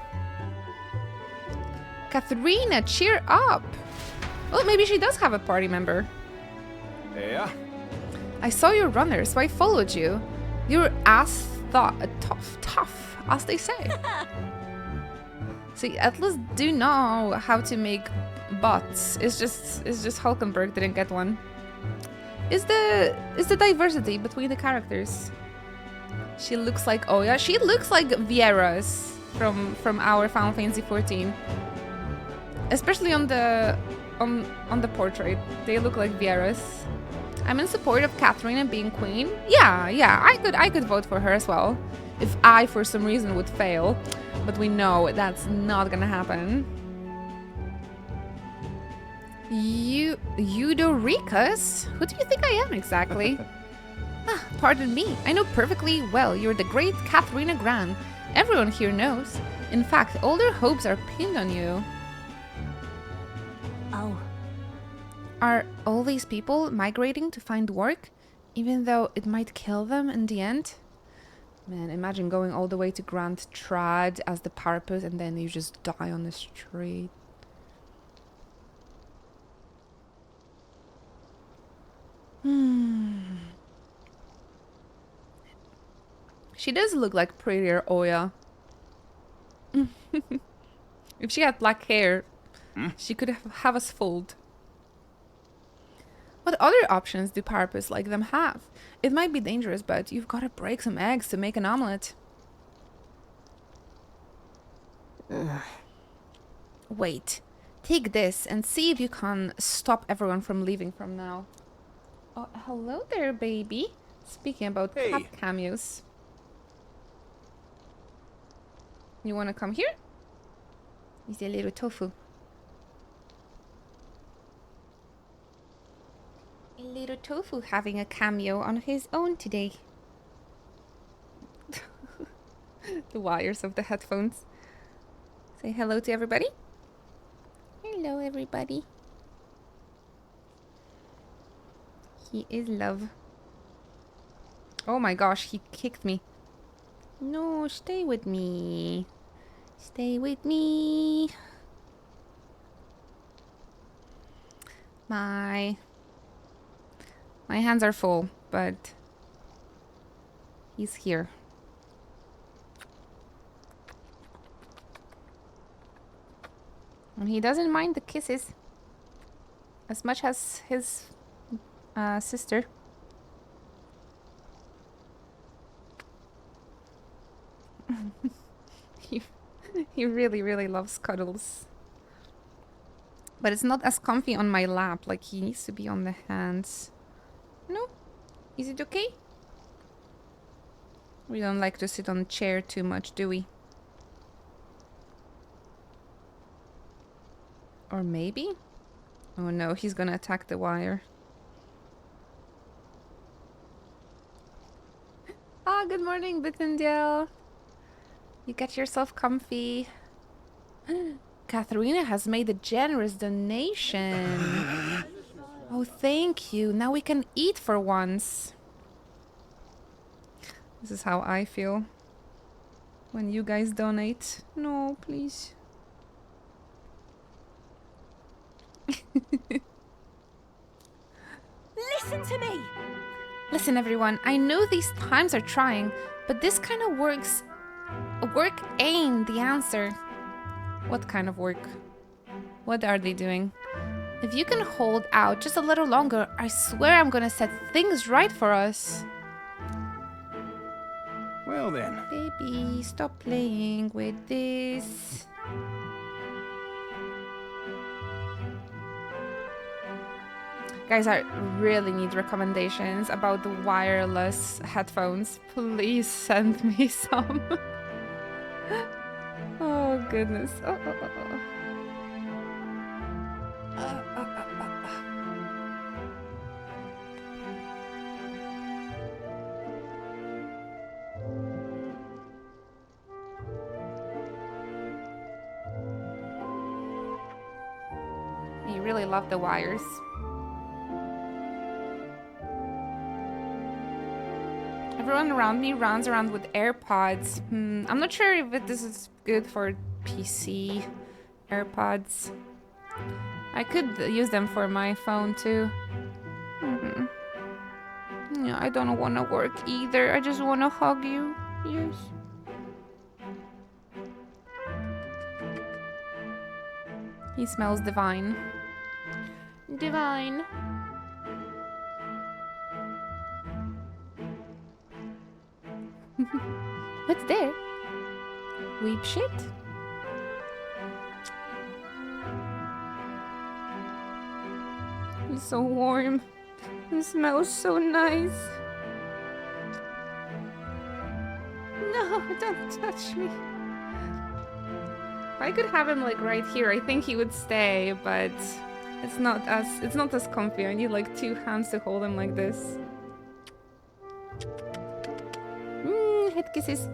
Katharina, cheer up. Oh, maybe she does have a party member. Yeah. I saw your runner, so I followed you. You're as tough, as they say. See, at least do know how to make bots. It's just Hulkenberg didn't get one. Is the diversity between the characters? She looks like Oya. She looks like Vieras from our Final Fantasy 14. Especially on the portrait, they look like Vieras. I'm in support of Katharina being queen. Yeah, I could vote for her as well, if I for some reason would fail, but we know that's not gonna happen. Eudoricus? Who do you think I am exactly? Pardon me, I know perfectly well you're the great Katharina Gran. Everyone here knows. In fact, all their hopes are pinned on you. Oh. Are all these people migrating to find work, even though it might kill them in the end? Man, imagine going all the way to Grand Trad as the parapet and then you just die on the street. She does look like prettier Oya. If she had black hair, she could have us fooled. What other options do parapets like them have? It might be dangerous, but you've got to break some eggs to make an omelet. Wait, take this and see if you can stop everyone from leaving from now. Oh, hello there, baby. Speaking about cat cameos. You want to come here? He's a little tofu. A little tofu having a cameo on his own today. The wires of the headphones. Say hello to everybody. Hello, everybody. He is love. Oh my gosh, he kicked me. No, stay with me. Stay with me. My hands are full, but he's here. And he doesn't mind the kisses as much as his sister. He really, really loves cuddles. But it's not as comfy on my lap, like he needs to be on the hands. No? Is it okay? We don't like to sit on a chair too much, do we? Or maybe? Oh no, he's gonna attack the wire. Ah, good morning, Bittendiel. You get yourself comfy. Katharina has made a generous donation. Oh, thank you. Now we can eat for once. This is how I feel when you guys donate. No, please. Listen to me! Listen, everyone, I know these times are trying, but this kind of work ain't the answer. What kind of work? What are they doing? If you can hold out just a little longer, I swear I'm gonna set things right for us. Well then. Baby, stop playing with this. Guys, I really need recommendations about the wireless headphones. Please send me some. Oh, goodness. Oh, oh, oh, oh. You really love the wires. Everyone around me runs around with AirPods. I'm not sure if this is good for PC. AirPods. I could use them for my phone too. Yeah, I don't want to work either. I just want to hug you. Yes. He smells divine. Divine. What's there? Weep shit? He's so warm. He smells so nice. No, don't touch me. If I could have him like right here, I think he would stay, but it's not as comfy. I need like 2 hands to hold him like this. Head kisses.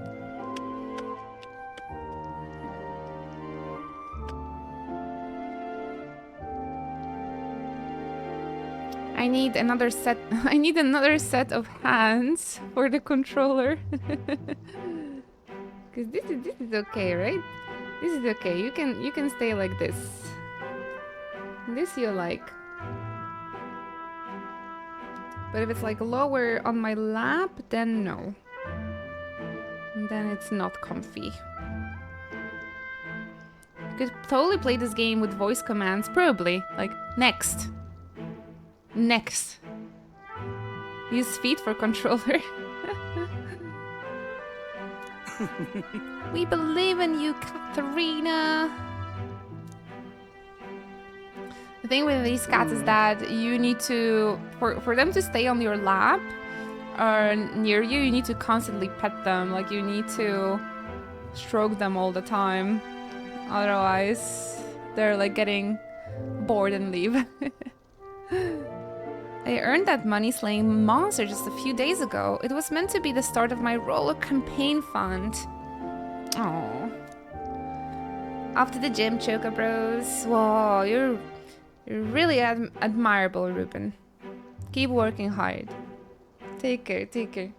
I need another set. I need another set of hands for the controller. Cause this is okay, right? This is okay. You can stay like this. This you like. But if it's like lower on my lap, then no. Then it's not comfy. You could totally play this game with voice commands, probably. Like, next. Next. Use feet for controller. We believe in you, Katharina. The thing with these cats is that you need to, for them to stay on your lap, or near you, you need to constantly pet them. Like, you need to stroke them all the time. Otherwise, they're like getting bored and leave. I earned that money slaying monster just a few days ago. It was meant to be the start of my roller campaign fund. Oh. Off to the gym, Choco Bros. Whoa, you're really admirable, Ruben. Keep working hard. Take care, take care.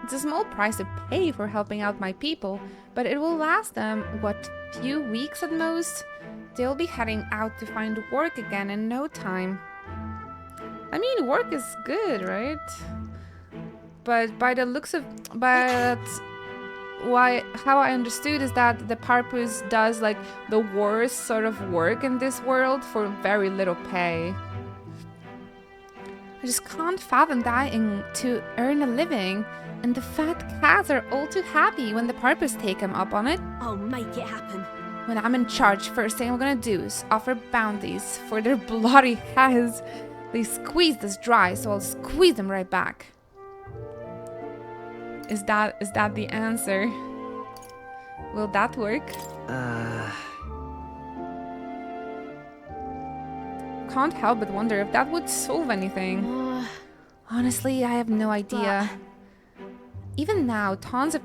It's a small price to pay for helping out my people, but it will last them, what, few weeks at most? They'll be heading out to find work again in no time. I mean, work is good, right? But by the looks of... how I understood is that the Parpus does like the worst sort of work in this world for very little pay. I just can't fathom dying to earn a living, and the fat cats are all too happy when the Parpus take him up on it. I'll make it happen. When I'm in charge, first thing I'm gonna do is offer bounties for their bloody heads. They squeezed us dry, so I'll squeeze them right back. Is that the answer? Will that work? can't help but wonder if that would solve anything. Honestly, I have no idea. Even now, tons of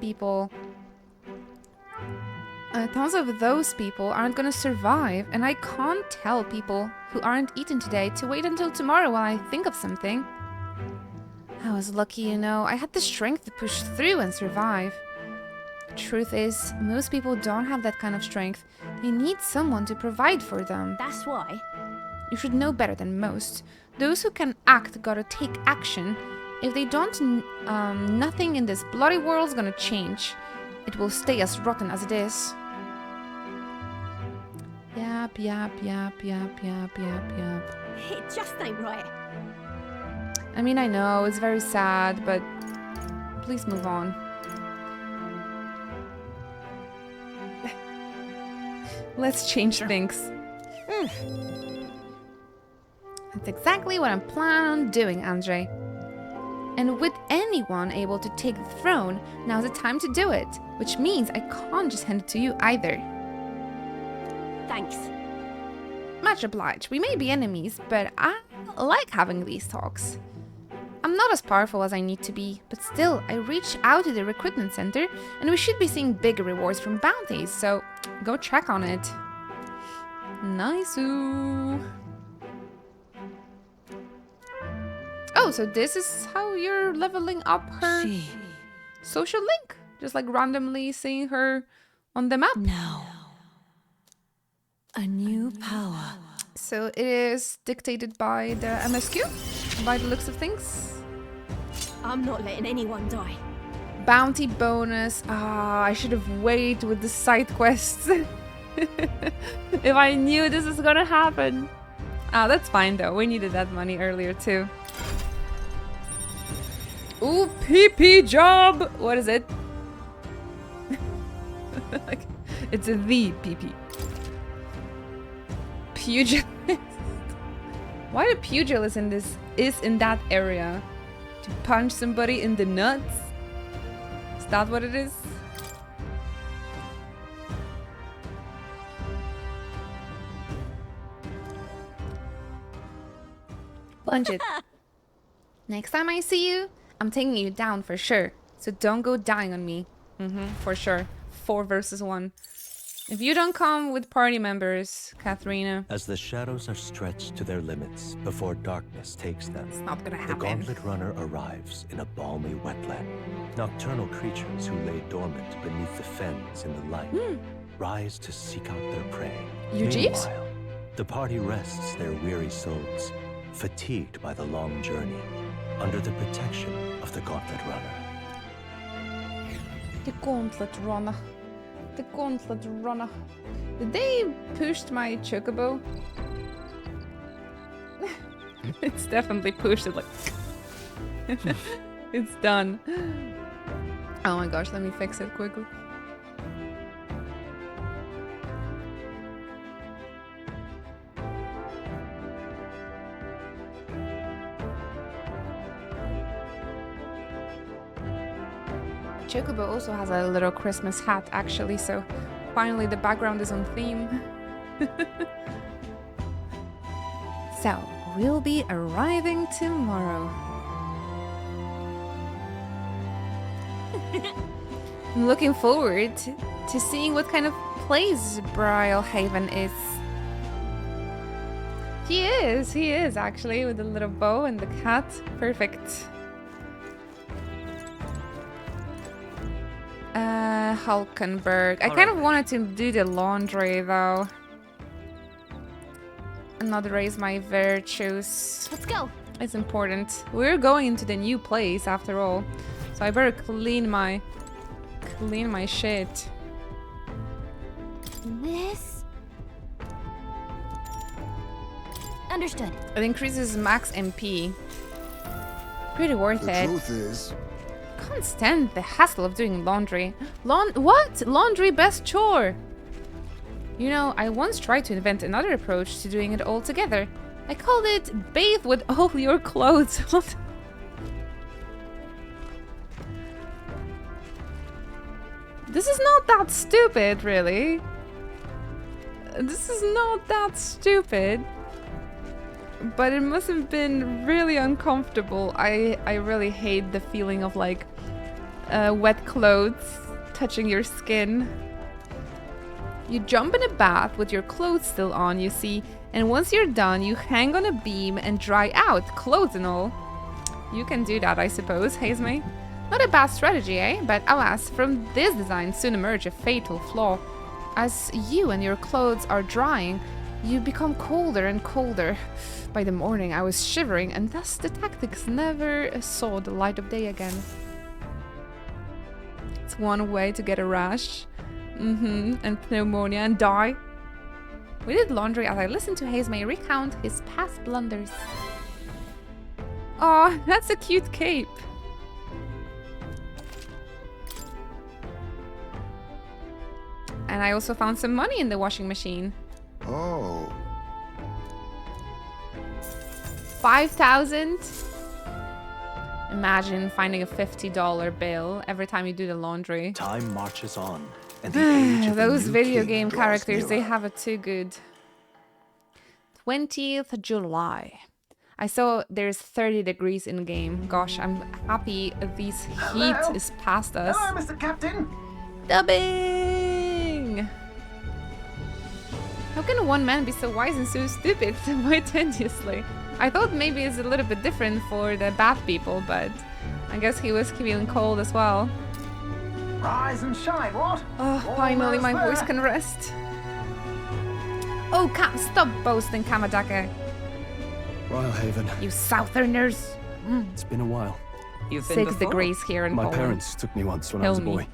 those people aren't gonna survive, and I can't tell people who aren't eaten today to wait until tomorrow while I think of something. I was lucky, you know. I had the strength to push through and survive. The truth is, most people don't have that kind of strength. They need someone to provide for them. That's why. You should know better than most. Those who can act gotta take action. If they don't, nothing in this bloody world's gonna change. It will stay as rotten as it is. Yap, yap, yap, yap, yap, yap, yap. It just ain't right. I mean, I know, it's very sad, but please move on. Let's change things. That's exactly what I'm planning on doing, Andre. And with anyone able to take the throne, now's the time to do it. Which means I can't just hand it to you either. Thanks. Much obliged. We may be enemies, but I like having these talks. I'm not as powerful as I need to be, but still, I reached out to the recruitment center, and we should be seeing bigger rewards from bounties, so go check on it. Nice-oo. Oh, so this is how you're leveling up her social link? Just like randomly seeing her on the map? Now, a new power. So it is dictated by the MSQ, by the looks of things. I'm not letting anyone die. Bounty bonus. Ah, I should have waited with the side quests. If I knew this was gonna happen. Ah, that's fine though. We needed that money earlier too. Ooh, PP job! What is it? It's a the PP. Pugilist. Why the pugilist in this is in that area? To punch somebody in the nuts? Is that what it is? Punch it. Next time I see you, I'm taking you down for sure. So don't go dying on me. For sure. 4 versus 1. If you don't come with party members, Katharina. As the shadows are stretched to their limits before darkness takes them, it's not gonna happen. The Gauntlet Runner arrives in a balmy wetland. Nocturnal creatures who lay dormant beneath the fens in the light rise to seek out their prey. Meanwhile, the party rests their weary souls, fatigued by the long journey, under the protection of the Gauntlet Runner. The Gauntlet Runner. The Gauntlet Runner. Did they push my chocobo? It's definitely pushed it like... It's done. Oh my gosh, let me fix it quickly. Chocobo also has a little Christmas hat, actually, so finally the background is on theme. So, we'll be arriving tomorrow. I'm looking forward to seeing what kind of place Brylehaven is. He is actually, with the little bow and the cat. Perfect. Hulkenberg. I kind of wanted to do the laundry though. And not raise my virtues. Let's go. It's important. We're going into the new place after all. So I better clean my shit. This. Understood. It increases max MP. Pretty worth it. The truth is, Can't stand the hassle of doing laundry. What? Laundry best chore. You know, I once tried to invent another approach to doing it all together. I called it bathe with all your clothes. This is not that stupid, really. This is not that stupid. but it must have been really uncomfortable. I really hate the feeling of like wet clothes touching your skin. You jump in a bath with your clothes still on, you see, and once you're done, you hang on a beam and dry out, clothes and all. You can do that, I suppose, Hazme. Not a bad strategy, eh? But alas, from this design soon emerge a fatal flaw. As you and your clothes are drying, you become colder and colder. By the morning, I was shivering, and thus the tactics never saw the light of day again. It's one way to get a rash, and pneumonia and die. We did laundry as I listened to Hazme recount his past blunders. Aw, that's a cute cape. And I also found some money in the washing machine. Oh. 5,000? Imagine finding a $50 bill every time you do the laundry. Time marches on, and the age of Those the new video king game draws characters, they nearer. have it too good. 20th July. I saw there's 30 degrees in game. Gosh, I'm happy this heat is past us. Hello, Mr. Captain. Dubbing! How can one man be so wise and so stupid simultaneously? I thought maybe it's a little bit different for the bad people, but I guess he was feeling cold as well. Rise and shine, what? Oh, finally my voice can rest. Oh, stop boasting, Kamadaka. Rhylehaven. You Southerners. It's been a while. You've been 6 before? degrees here in My Poland. parents took me once when I was a Kill me. boy.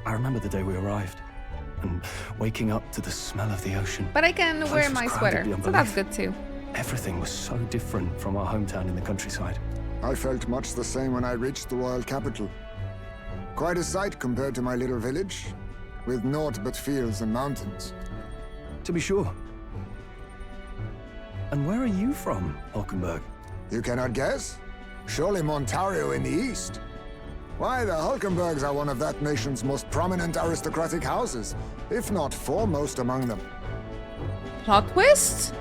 I remember the day we arrived, and waking up to the smell of the ocean. But I can Place wear was my crowded sweater, beyond so that's belief. good too. Everything was so different from our hometown in the countryside. I felt much the same when I reached the royal capital. Quite a sight compared to my little village, with naught but fields and mountains. To be sure. And where are you from, Hulkenberg? You cannot guess? Surely Montario in the east. Why, the Hulkenbergs are one of that nation's most prominent aristocratic houses, if not foremost among them. Plot twist?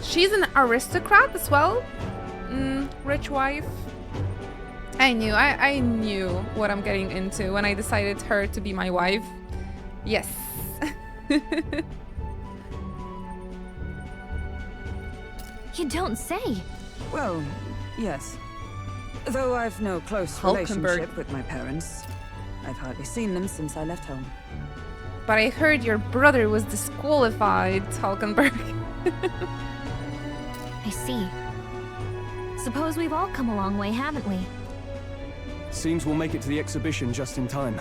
She's an aristocrat as well? Rich wife? I knew what I'm getting into when I decided her to be my wife. Yes. You don't say. Well, yes. Though I've no close Hulkenberg. relationship with my parents. I've hardly seen them since I left home. But I heard your brother was disqualified, Hulkenberg. I see. Suppose we've all come a long way, haven't we? Seems we'll make it to the exhibition just in time.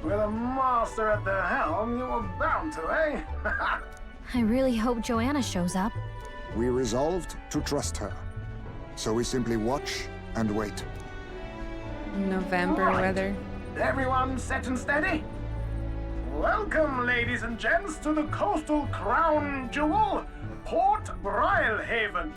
With a master at the helm, you were bound to, eh? I really hope Joanna shows up. We resolved to trust her. So we simply watch and wait. November Right. weather. Everyone set and steady? Welcome, ladies and gents, to the coastal crown jewel, Port Brylehaven.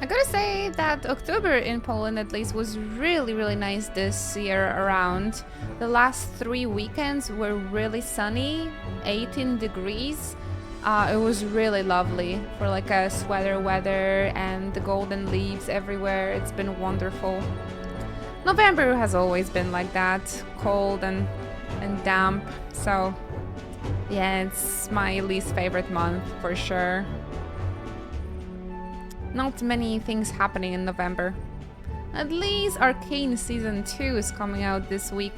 I gotta say that October in Poland at least was really nice this year around. The last 3 weekends were really sunny, 18 degrees. It was really lovely for like a sweater weather and the golden leaves everywhere. It's been wonderful. November has always been like that, cold and damp. So yeah, it's my least favorite month for sure. Not many things happening in November. At least Arcane Season 2 is coming out this week.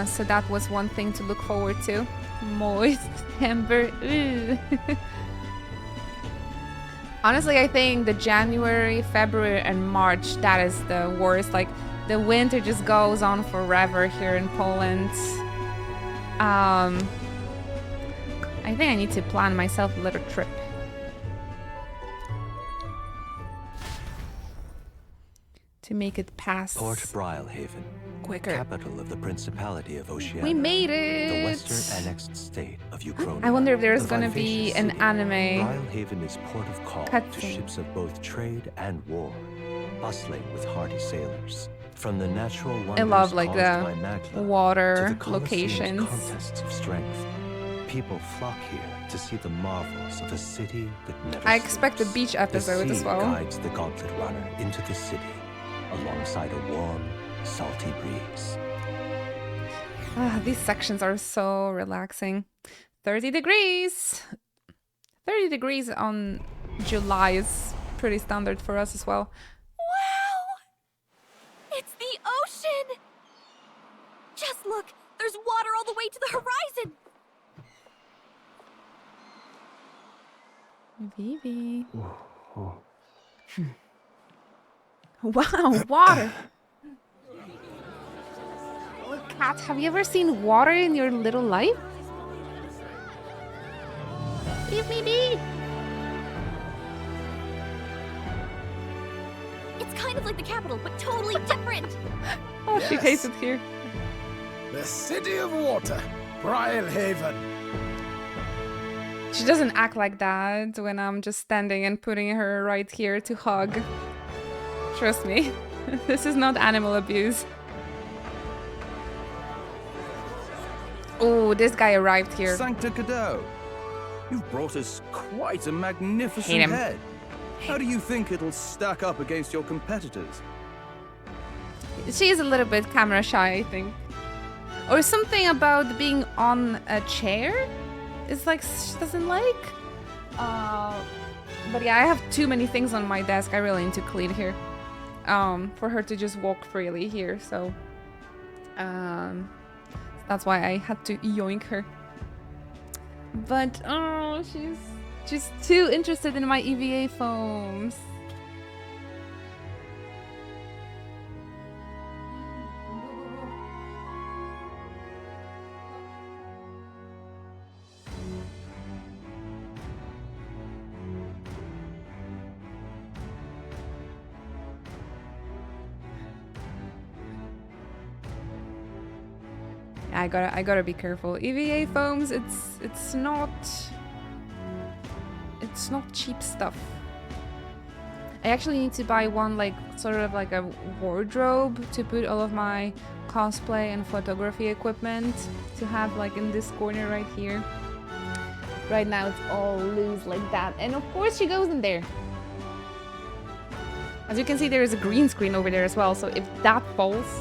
So that was one thing to look forward to. Moist Ember. Honestly, I think the January, February, and March, that is the worst. Like, the winter just goes on forever here in Poland. I think I need to plan myself a little trip. To make it past Port Brylehaven, quicker. capital of the Principality of Oceania. We made The it! western annexed state of Ukraine. I wonder if there's gonna be an anime Brylehaven is port of call to cutscene. ships of both trade and war, bustling with hardy sailors. From the natural wonders I love like caused by the magma water to the Colosseum's locations. contests of strength, people flock here to see the marvels of a city that never I expect a sleeps. beach episode the as sea well. guides the Gauntlet Runner into the city, alongside a warm, salty breeze. These sections are so relaxing. 30 degrees! 30 degrees on July is pretty standard for us as well. Wow! It's the ocean! Just look! There's water all the way to the horizon! Vivi. Wow, water! Kat, have you ever seen water in your little life? Leave me be! It's kind of like the capital, but totally different. Oh, she Yes. hates it here. The City of Water, Brylehaven. She doesn't act like that when I'm just standing and putting her right here to hug. Trust me, this is not animal abuse. Oh, this guy arrived here. Sancta Cadeau, you've brought us quite a Hate magnificent him. head. How do you think it'll stack up against your competitors? She is a little bit camera shy, I think. Or something about being on a chair. It's like she doesn't like. But yeah, I have too many things on my desk. I really need to clean here. For her to just walk freely here. So that's why I had to yoink her. But oh, she's too interested in my EVA foams. I gotta be careful. EVA foams, it's not cheap stuff. I actually need to buy one, like sort of like a wardrobe to put all of my cosplay and photography equipment to have like in this corner right here. Right now it's all loose like that, and of course she goes in there. As you can see, there is a green screen over there as well, so if that falls,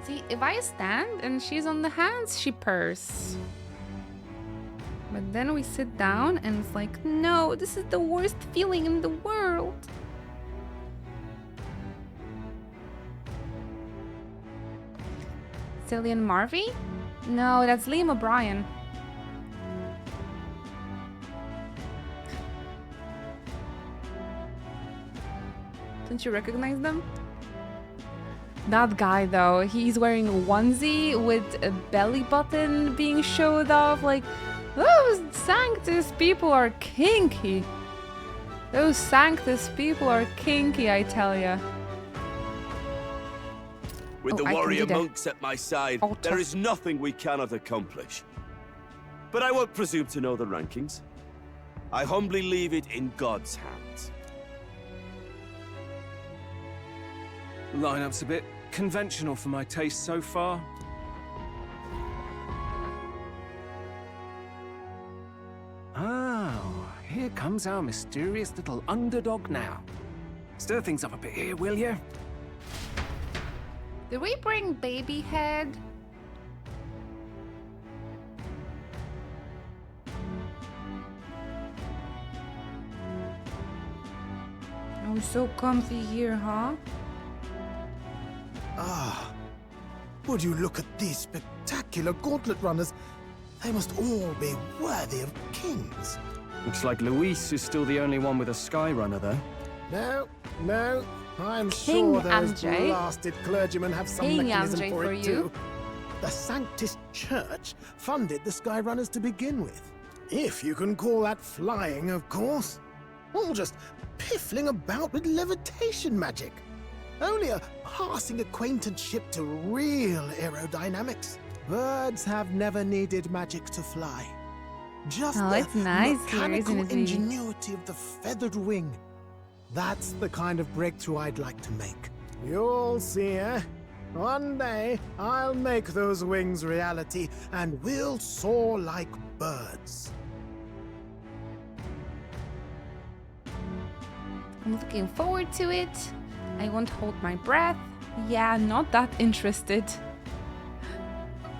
see, if I stand and she's on the hands, she purrs. But then we sit down and it's like, no, this is the worst feeling in the world. Cillian Murphy? No, that's Liam O'Brien. Don't you recognize them? That guy though, he's wearing a onesie with a belly button being showed off. Like, those Sanctus people are kinky. Those Sanctus people are kinky, I tell ya. With the I can warrior do that. monks at my side, Altar. there is nothing we cannot accomplish. But I won't presume to know the rankings. I humbly leave it in God's hands. Lineup's a bit conventional for my taste so far. Oh, here comes our mysterious little underdog now. Stir things up a bit here, will you? Did we bring baby head? Oh, so comfy here, huh? Ah, would you look at these spectacular gauntlet runners? They must all be worthy of kings. Looks like Luis is still the only one with a Skyrunner, though. No, I'm King sure those Andrzej. blasted cleargymen have some King mechanism Andrzej for for it you. too. The Sanctus Church funded the Skyrunners to begin with. If you can call that flying, of course. All just piffling about with levitation magic. Only a passing acquaintanceship to real aerodynamics. Birds have never needed magic to fly. Just the it's nice here, mechanical isn't it, Vivi? ingenuity of the feathered wing. That's the kind of breakthrough I'd like to make. You'll see, eh? One day, I'll make those wings reality, and we'll soar like birds. I'm looking forward to it. I won't hold my breath. Yeah, not that interested.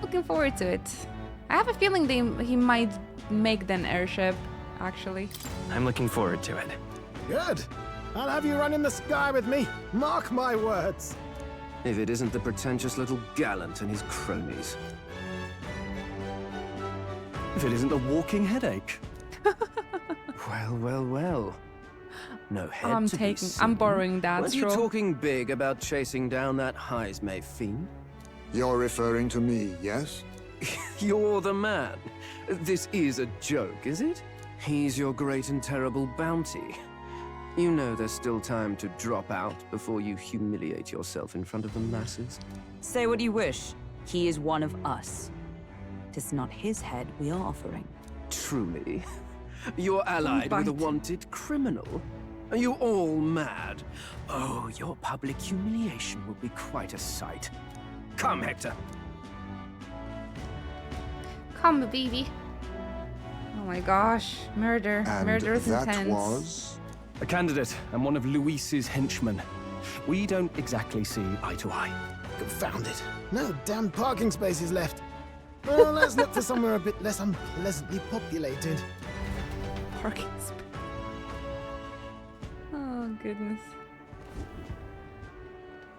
Looking forward to it. I have a feeling he might make an airship, actually. I'm looking forward to it. Good. I'll have you run in the sky with me. Mark my words. If it isn't the pretentious little gallant and his cronies. If it isn't a walking headache. Well. No head to be seen. I'm borrowing that. Weren't you talking big about chasing down that Heismay fiend? You're referring to me, yes? You're the man. This is a joke, is it? He's your great and terrible bounty. You know there's still time to drop out before you humiliate yourself in front of the masses. Say what you wish. He is one of us. 'Tis not his head we are offering. Truly? You're allied with a wanted criminal? Are you all mad? Oh, your public humiliation will be quite a sight. Come, Hector. Come, baby. Oh my gosh. Murder. And Murder is that intense. was? A candidate and one of Luis's henchmen. We don't exactly see eye to eye. Confound it. No damn parking spaces left. Well, let's look for somewhere a bit less unpleasantly populated. Parking space. Oh, goodness.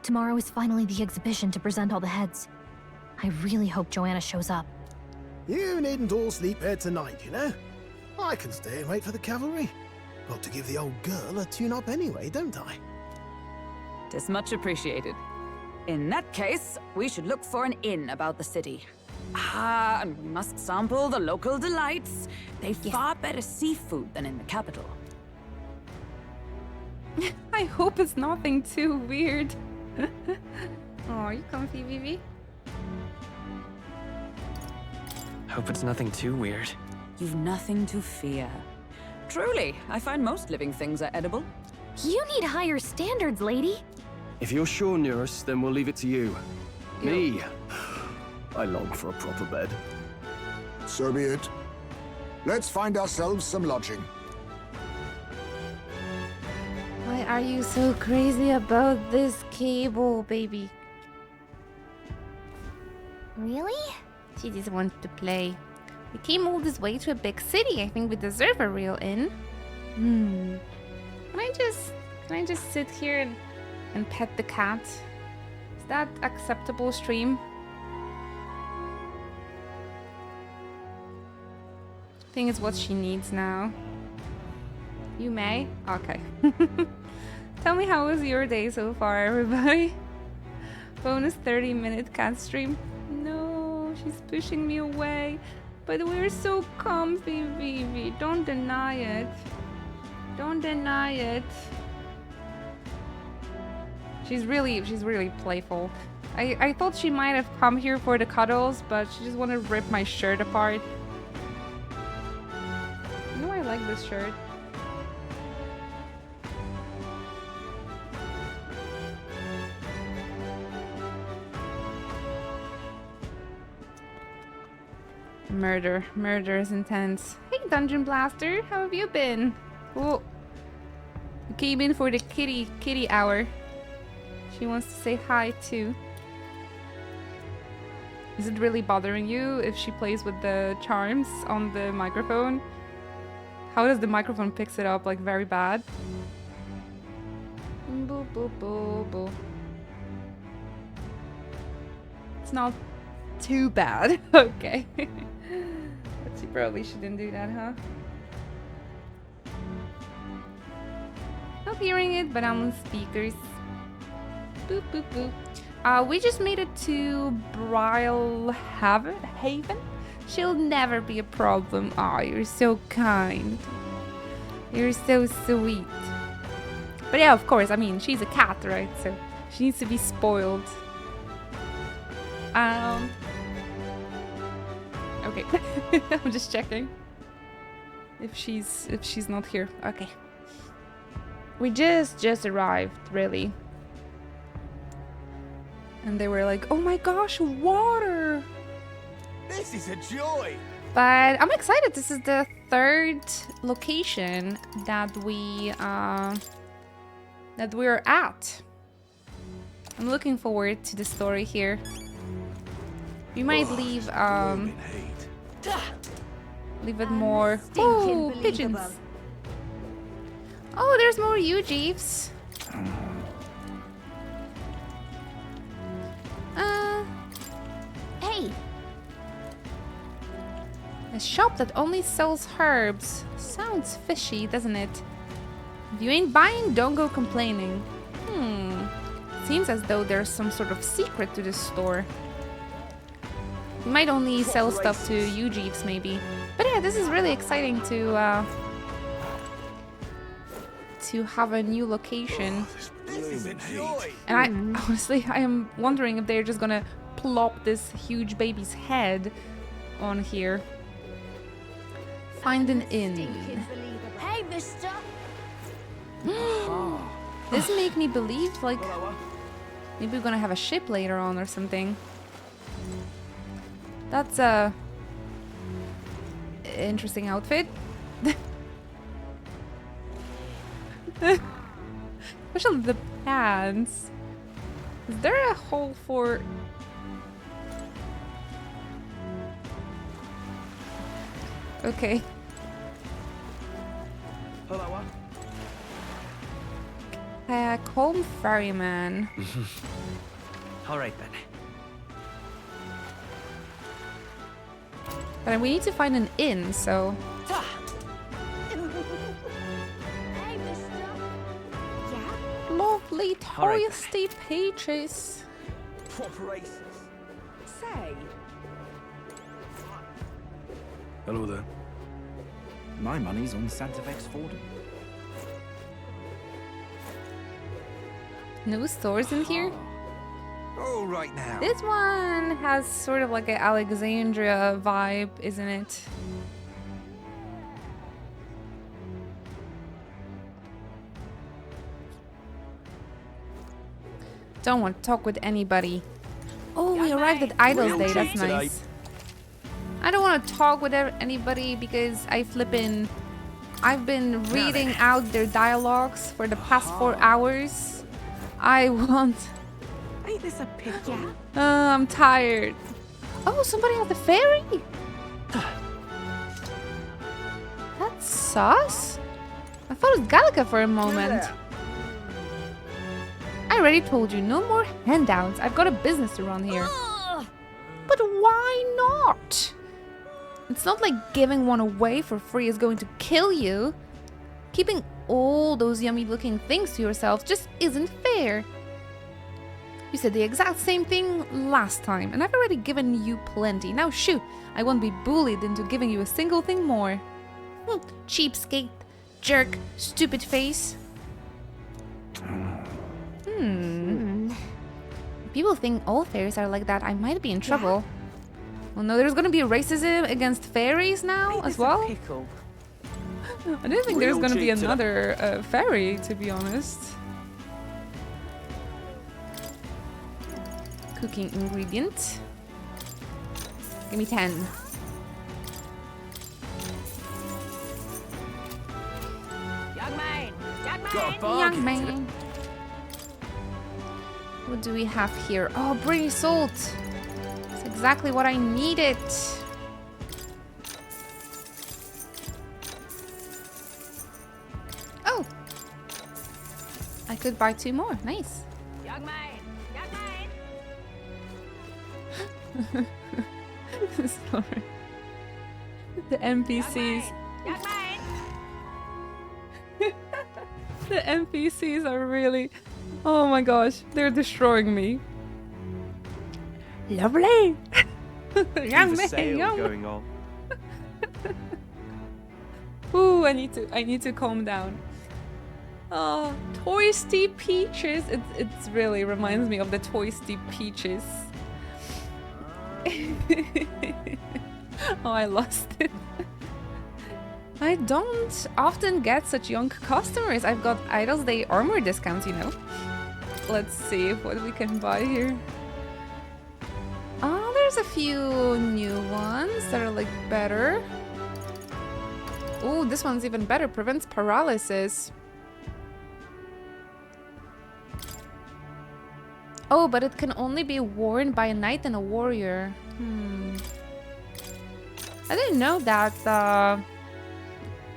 Tomorrow is finally the exhibition to present all the heads. I really hope Joanna shows up. You needn't all sleep here tonight, you know? I can stay and wait for the cavalry. Got to give the old girl a tune-up anyway, don't I? 'Tis much appreciated. In that case, we should look for an inn about the city. Ah, and we must sample the local delights. They've far better seafood than in the capital. I hope it's nothing too weird. Oh, you comfy, Vivi? Hope it's nothing too weird. You've nothing to fear. Truly, I find most living things are edible. You need higher standards, lady. If you're sure, Neurus, then we'll leave it to you. Me? I long for a proper bed. So be it. Let's find ourselves some lodging. Why are you so crazy about this cable, baby? Really? She just wants to play. We came all this way to a big city. I think we deserve a real inn. Can I just sit here and pet the cat? Is that acceptable, stream? I think it's what she needs now. You may? Okay. Tell me, how was your day so far, everybody? Bonus 30-minute cat stream. No, she's pushing me away. But we're so comfy, Vivi. Don't deny it. Don't deny it. She's really playful. I thought she might have come here for the cuddles, but she just wanted to rip my shirt apart. You know, I like this shirt. Murder is intense. Hey, Dungeon Blaster, how have you been? Oh, you came in for the kitty hour. She wants to say hi too. Is it really bothering you if she plays with the charms on the microphone? How does the microphone picks it up? Like very bad? Boo, boo, boo, boo. It's not too bad. Okay. But she probably shouldn't do that, huh? Not hearing it, but I'm on speakers. Boop, boop, boop. We just made it to Haven. She'll never be a problem. Aw, you're so kind. You're so sweet. But yeah, of course, I mean, she's a cat, right? So She needs to be spoiled. Okay. I'm just checking if she's not here. Okay. We just arrived, really. And they were like, "Oh my gosh, water!" This is a joy. But I'm excited. This is the third location that we're at. I'm looking forward to the story here. We might leave it more. Oh, pigeons! Oh, there's more Ujeeves. Hey! A shop that only sells herbs. Sounds fishy, doesn't it? If you ain't buying, don't go complaining. Seems as though there's some sort of secret to this store. We might only sell stuff to Ujeeves, maybe. But yeah, this is really exciting to have a new location. And I honestly, I am wondering if they're just gonna plop this huge baby's head on here. Find an inn. Hey, mister! This make me believe, like, maybe we're gonna have a ship later on or something. That's a interesting outfit. Especially the pants. Is there a hole for... Okay. Calm ferryman. All right then. But we need to find an inn, so... Hey, mister! Yeah? Lovely All right, toasty peaches. Proper aces. Say, Hello there. My money's on Santa Fe's Ford. No stores in here? All right now. This one has sort of like an Alexandria vibe, isn't it? Don't want to talk with anybody. Oh, we arrived at Idol's Day. That's nice. I don't want to talk with anybody because I've been reading out their dialogues for the past 4 hours. I want... ain't this a picture? I'm tired. Oh, somebody on the ferry? That's sus. I thought it was Gallica for a moment. I already told you, no more handouts. I've got a business to run here. But why not? It's not like giving one away for free is going to kill you. Keeping all those yummy looking things to yourself just isn't fair. You said the exact same thing last time, and I've already given you plenty. Now shoot, I won't be bullied into giving you a single thing more. Cheapskate, jerk, stupid face. People think all fairies are like that. I might be in trouble. Well, no, there's gonna be racism against fairies now as well. I don't think there's gonna be another fairy, to be honest. Cooking ingredient. Give me 10. Young man! Young man. What do we have here? Oh, British salt. It's exactly what I needed. Oh. I could buy 2 more. Nice. Young man! Young man! Sorry. The NPCs. Young man! The NPCs are really... Oh my gosh, they're destroying me. Lovely. Young man, young going on. Ooh, I need to calm down. Oh, Toasty Peaches. It really reminds me of the Toasty Peaches. Oh, I lost it. I don't often get such young customers. I've got Idols Day armor discounts, you know. Let's see what we can buy here. Oh, there's a few new ones that are like better. Oh, this one's even better. Prevents paralysis. Oh, but it can only be worn by a knight and a warrior. I didn't know that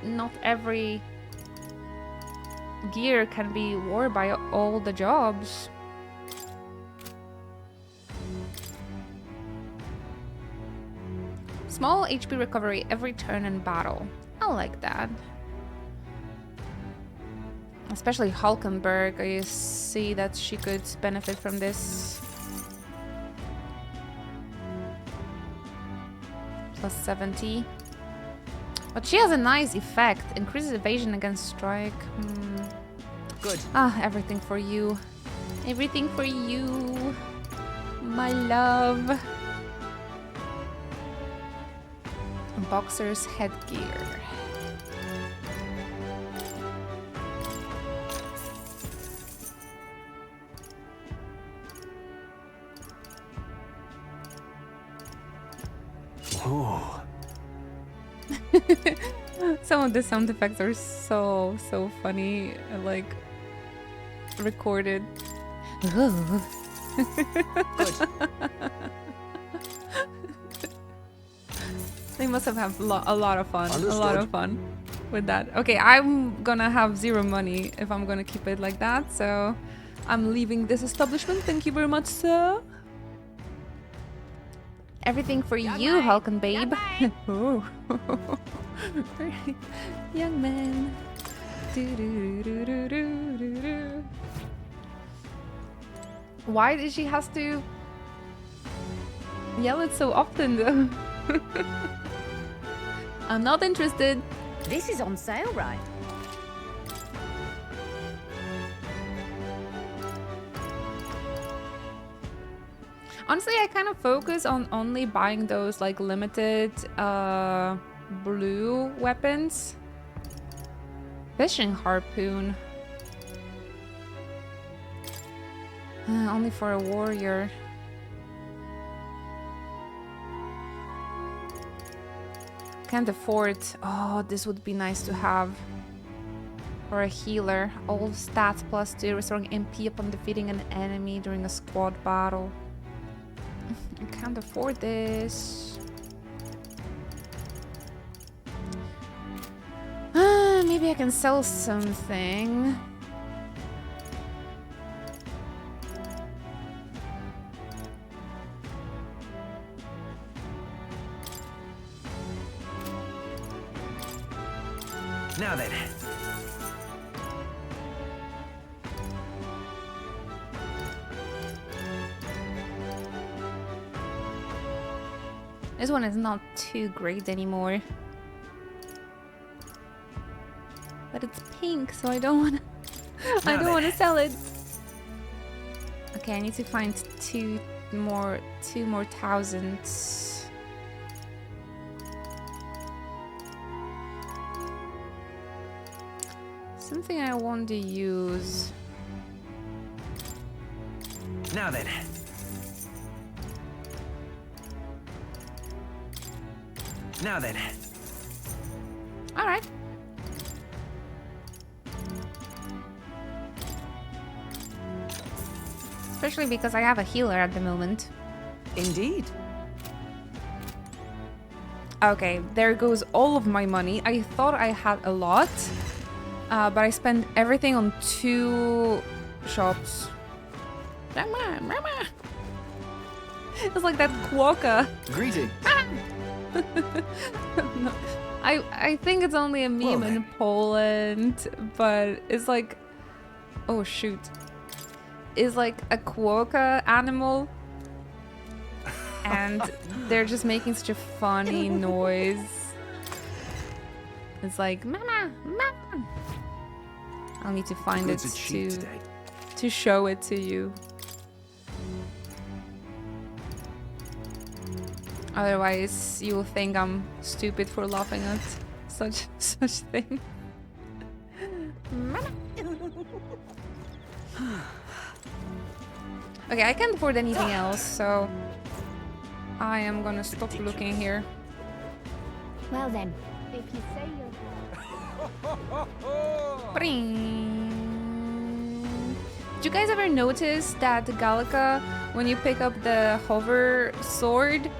not every gear can be worn by all the jobs. Small HP recovery every turn in battle. I like that. Especially Hulkenberg, I see that she could benefit from this. Plus 70. But she has a nice effect. Increases evasion against strike. Good. Ah, everything for you. Everything for you. My love. Boxer's headgear. Oh. Some of the sound effects are so funny, like recorded. They must have a lot of fun. Understood. A lot of fun with that. Okay, I'm gonna have zero money if I'm gonna keep it like that, so I'm leaving this establishment. Thank you very much, sir. Everything for you, Hulken babe. Oh. Young man. Why did she have to yell it so often though? I'm not interested. This is on sale, right? Honestly, I kind of focus on only buying those like limited blue weapons. Fishing harpoon. Only for a warrior. Can't afford. Oh, this would be nice to have. For a healer. All stats +2, restoring MP upon defeating an enemy during a squad battle. I can't afford this. Maybe I can sell something. Now then. This one is not too great anymore. But it's pink, so I don't wanna I don't wanna sell it. Okay, I need to find two more thousands. Something I want to use. Now then. Now then. All right. Especially because I have a healer at the moment. Indeed. Okay, there goes all of my money. I thought I had a lot, but I spent everything on 2 shops. It's like that quokka. Greeting. No, I think it's only a meme in Poland, but it's like, oh shoot, it's like a quokka animal, and they're just making such a funny noise. It's like mama, mama. I'll need to find Goods it are cheap today. to show it to you. Otherwise, you will think I'm stupid for laughing at such thing. Okay, I can't afford anything else, so I am gonna stop looking here. Well then, if you say Bring. Did you guys ever notice that Gallica, when you pick up the hover sword,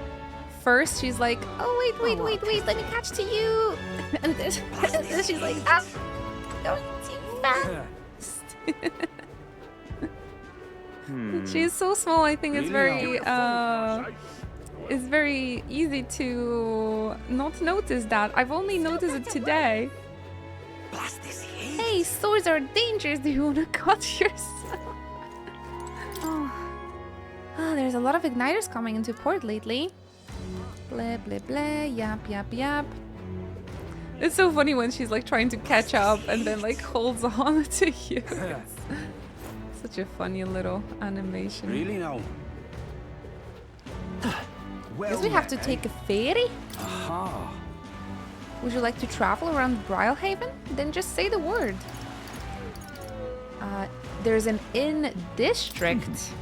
first she's like, oh wait, let me catch to you, and then she's like, ah, going too fast. She's so small. I think it's very easy to not notice that. I've only noticed it today. Hey, swords are dangerous. Do you want to cut yourself? Oh, there's a lot of igniters coming into port lately. Blah, blah, blah. Yap, yap, yap. It's so funny when she's like trying to catch up and then like holds on to you. Such a funny little animation. Really now? Guess we have to take a ferry? Aha. Would you like to travel around Brylehaven? Then just say the word. There's an inn district.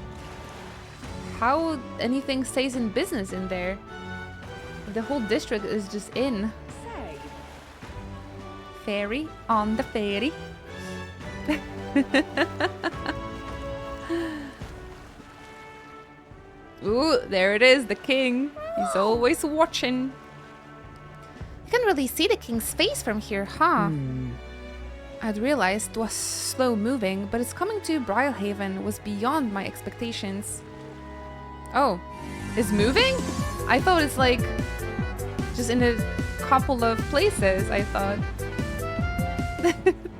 How anything stays in business in there? The whole district is just inn. Ferry on the ferry. Ooh, there it is, the king. He's always watching. You can really see the king's face from here, huh? I'd realized it was slow moving, but its coming to Brylehaven was beyond my expectations. Oh, it's moving? I thought it's like just in a couple of places, I thought.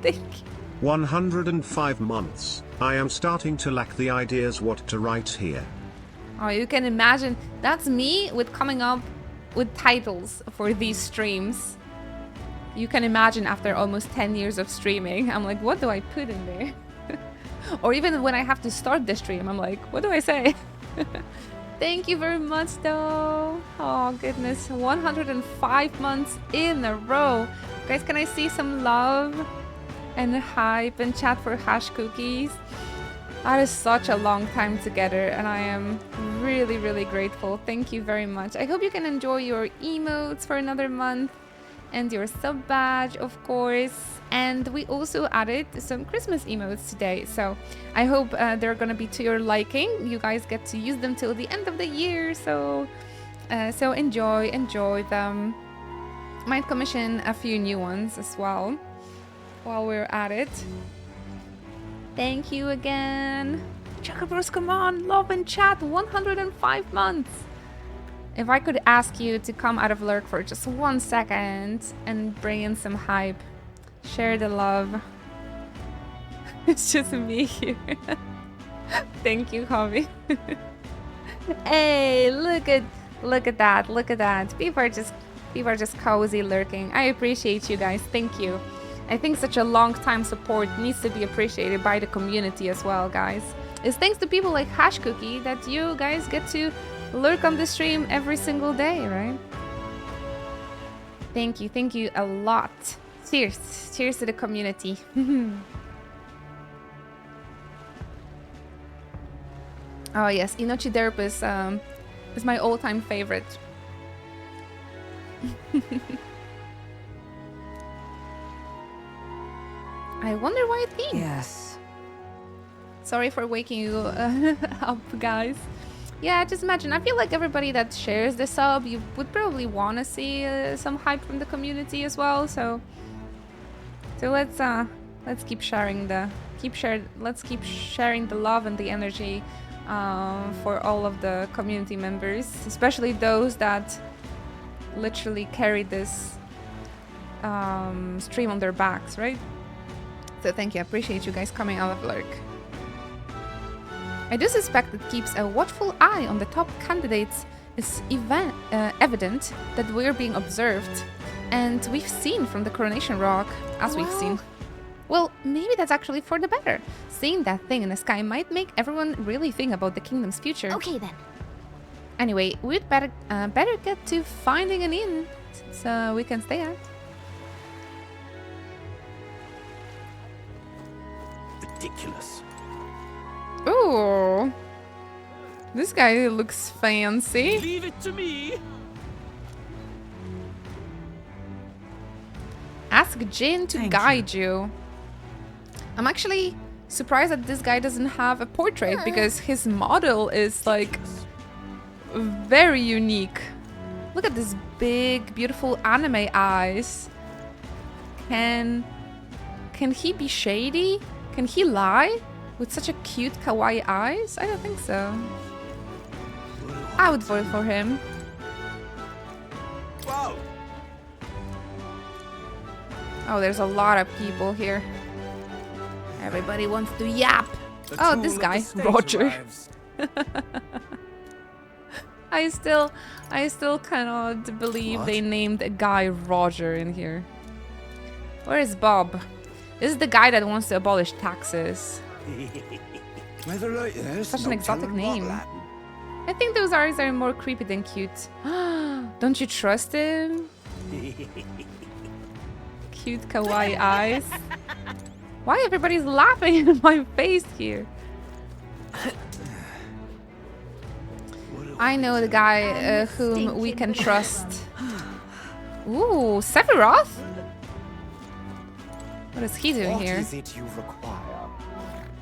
Thank you. 105 months. I am starting to lack the ideas what to write here. Oh, you can imagine. That's me with coming up with titles for these streams. You can imagine after almost 10 years of streaming, I'm like, what do I put in there? Or even when I have to start the stream, I'm like, what do I say? Thank you very much, though. Oh, goodness. 105 months in a row. Guys, can I see some love and hype and chat for hash cookies? That is such a long time together, and I am really, really grateful. Thank you very much. I hope you can enjoy your emotes for another month and your sub badge, of course. And we also added some Christmas emotes today, so I hope they're gonna be to your liking. You guys get to use them till the end of the year, so enjoy them. Might commission a few new ones as well while we're at it. Thank you again. Chocobros, come on, love and chat, 105 months. If I could ask you to come out of lurk for just 1 second and bring in some hype, share the love. It's just me here. Thank you, Javi. Hey, look at that. People are just cozy lurking. I appreciate you guys. Thank you. I think such a long time support needs to be appreciated by the community as well, guys. It's thanks to people like Hash Cookie that you guys get to lurk on the stream every single day, right? Thank you a lot. Cheers to the community. Oh yes, Inochi Derp is my all-time favorite. I wonder why it came. Yes. Sorry for waking you up, guys. Yeah, just imagine. I feel like everybody that shares the sub, you would probably want to see some hype from the community as well. So let's keep sharing let's keep sharing the love and the energy for all of the community members, especially those that literally carry this stream on their backs, right? So thank you. I appreciate you guys coming out of lurk. I do suspect it keeps a watchful eye on the top candidates. It's evident that we're being observed, and we've seen from the Coronation Rock, as we've seen. Well, maybe that's actually for the better. Seeing that thing in the sky might make everyone really think about the kingdom's future. Okay then. Anyway, we'd better get to finding an inn so we can stay at. Ridiculous. Ooh. This guy looks fancy. Leave it to me. Ask Jin to guide you. I'm actually surprised that this guy doesn't have a portrait because his model is like very unique. Look at this big, beautiful anime eyes. Can he be shady? Can he lie with such a cute kawaii eyes? I don't think so. I would vote for him. Whoa. Oh, there's a lot of people here. Everybody wants to yap. Oh, this guy, Roger. I still cannot believe they named a guy Roger in here. Where is Bob? This is the guy that wants to abolish taxes. Such an exotic name. I think those eyes are more creepy than cute. Don't you trust him? Cute kawaii eyes. Why everybody's laughing in my face here? I know the guy whom we can trust. Ooh, Sephiroth? What is he doing here? What is it you require?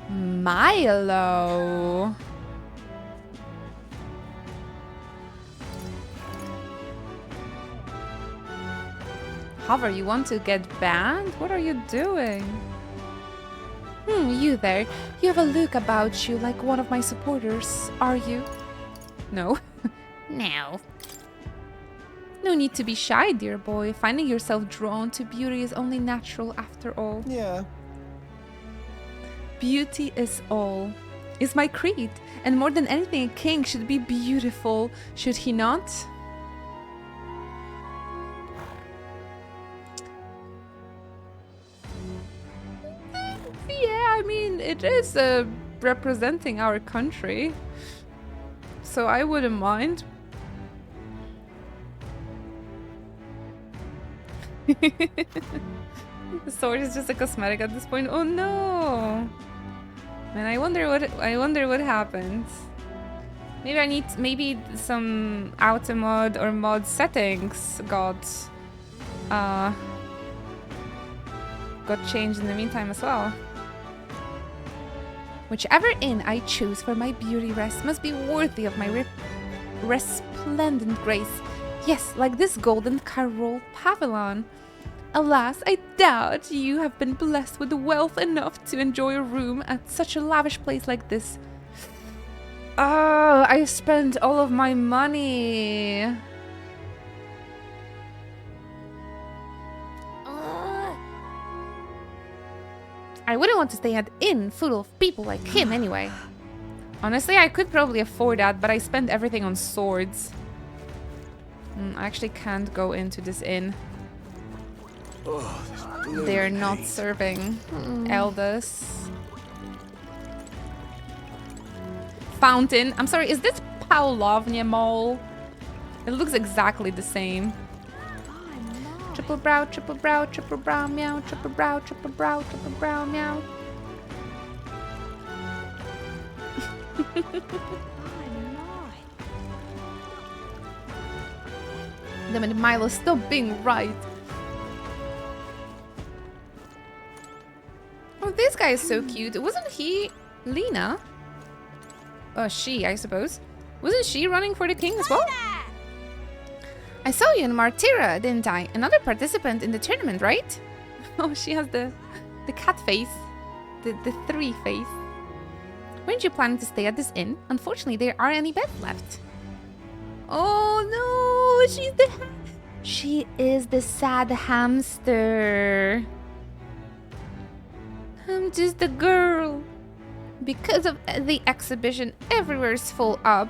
Milo. Hover, you want to get banned? What are you doing? You there. You have a look about you like one of my supporters, are you? No. No. No need to be shy, dear boy. Finding yourself drawn to beauty is only natural after all. Yeah. Beauty is all. Is my creed. And more than anything, a king should be beautiful, should he not? Yeah, I mean, it is representing our country. So I wouldn't mind. The sword is just a cosmetic at this point. Oh no! Man, I wonder what happens. Maybe some auto mod or mod settings got changed in the meantime as well. Whichever inn I choose for my beauty rest must be worthy of my resplendent grace. Yes, like this golden Carol pavilion. Alas, I doubt you have been blessed with wealth enough to enjoy a room at such a lavish place like this. Oh, I spent all of my money. I wouldn't want to stay at an inn full of people like him anyway. Honestly, I could probably afford that, but I spent everything on swords. I actually can't go into this inn. They're not serving elders. Fountain. I'm sorry, is this Pavlovnia Mall? It looks exactly the same. Triple brow, meow, triple brow, meow. Damn it, Milo, stop being right. Oh, this guy is so cute. Wasn't he Lena? She, I suppose. Wasn't she running for the king as well? I saw you in Martyra, didn't I? Another participant in the tournament, right? Oh, she has the cat face. The 3 face. Weren't you planning to stay at this inn? Unfortunately, there aren't any beds left. Oh no, she is the sad hamster. I'm just a girl. Because of the exhibition, everywhere's full up.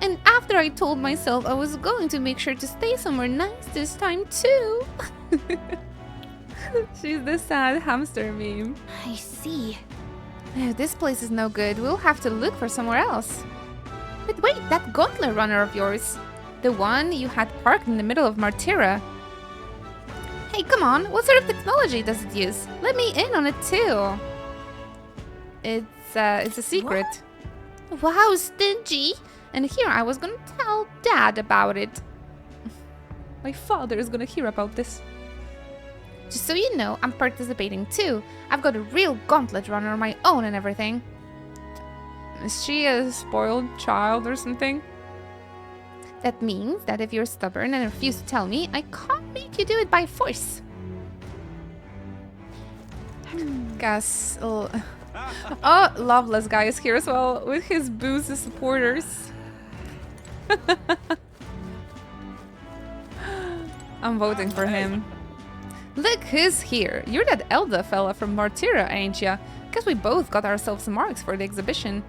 And after I told myself I was going to make sure to stay somewhere nice this time too. She's the sad hamster meme. I see. If this place is no good, we'll have to look for somewhere else. But wait, that gauntlet runner of yours. The one you had parked in the middle of Martyra. Hey, come on, what sort of technology does it use? Let me in on it too. It's a secret. What? Wow, stingy. And here I was gonna tell Dad about it. My father is gonna hear about this. Just so you know, I'm participating too. I've got a real gauntlet runner of my own and everything. Is she a spoiled child or something? That means that if you're stubborn and refuse to tell me, I can't make you do it by force. Guess. Oh, Loveless guy is here as well with his boozy supporters. I'm voting for him. Look who's here. You're that elder fella from Martyra, ain't ya? Guess we both got ourselves marks for the exhibition.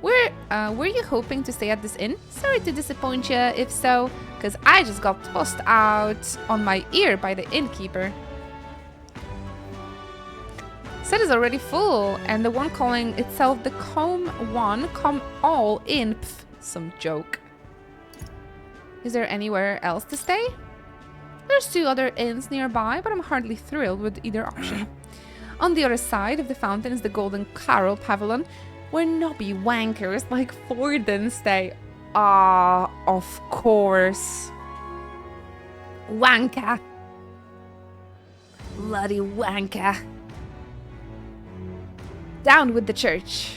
Were you hoping to stay at this inn? Sorry to disappoint you, if so, because I just got tossed out on my ear by the innkeeper. Set is already full, and the one calling itself the Come One, Come All in. Pff, some joke. Is there anywhere else to stay? There's 2 other inns nearby, but I'm hardly thrilled with either option. On the other side of the fountain is the Golden Carol Pavilion, where knobby wankers like Forden stay. Ah, of course. Wanka. Bloody wanka. Down with the church.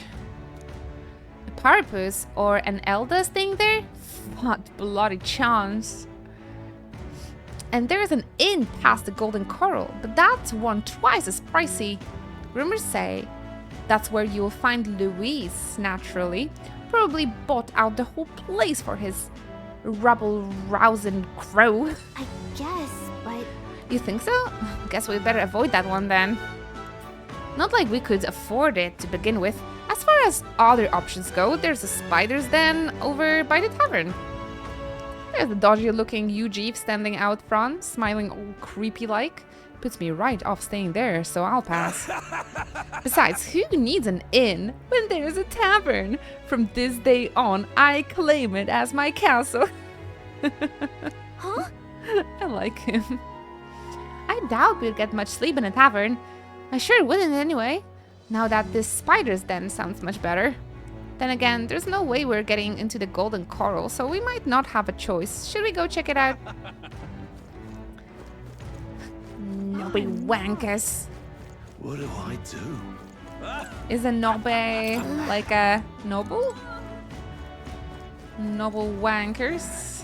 A Parapus or an Elder staying there? What bloody chance. And there's an inn past the Golden Coral, but that's one twice as pricey. Rumors say that's where you'll find Luis, naturally. Probably bought out the whole place for his rabble-rousing crow. I guess, but... You think so? Guess we better avoid that one then. Not like we could afford it to begin with. As far as other options go, there's a spider's den over by the tavern. There's a dodgy-looking Eugene standing out front, smiling all creepy-like. Puts me right off staying there, so I'll pass. Besides, who needs an inn when there's a tavern? From this day on, I claim it as my castle. Huh? I like him. I doubt we'd get much sleep in a tavern. I sure wouldn't anyway. Now that this spider's den sounds much better. Then again, there's no way we're getting into the Golden Coral, so we might not have a choice. Should we go check it out? Nobby wankers. What do I do? Is a nobby like a noble? Noble wankers.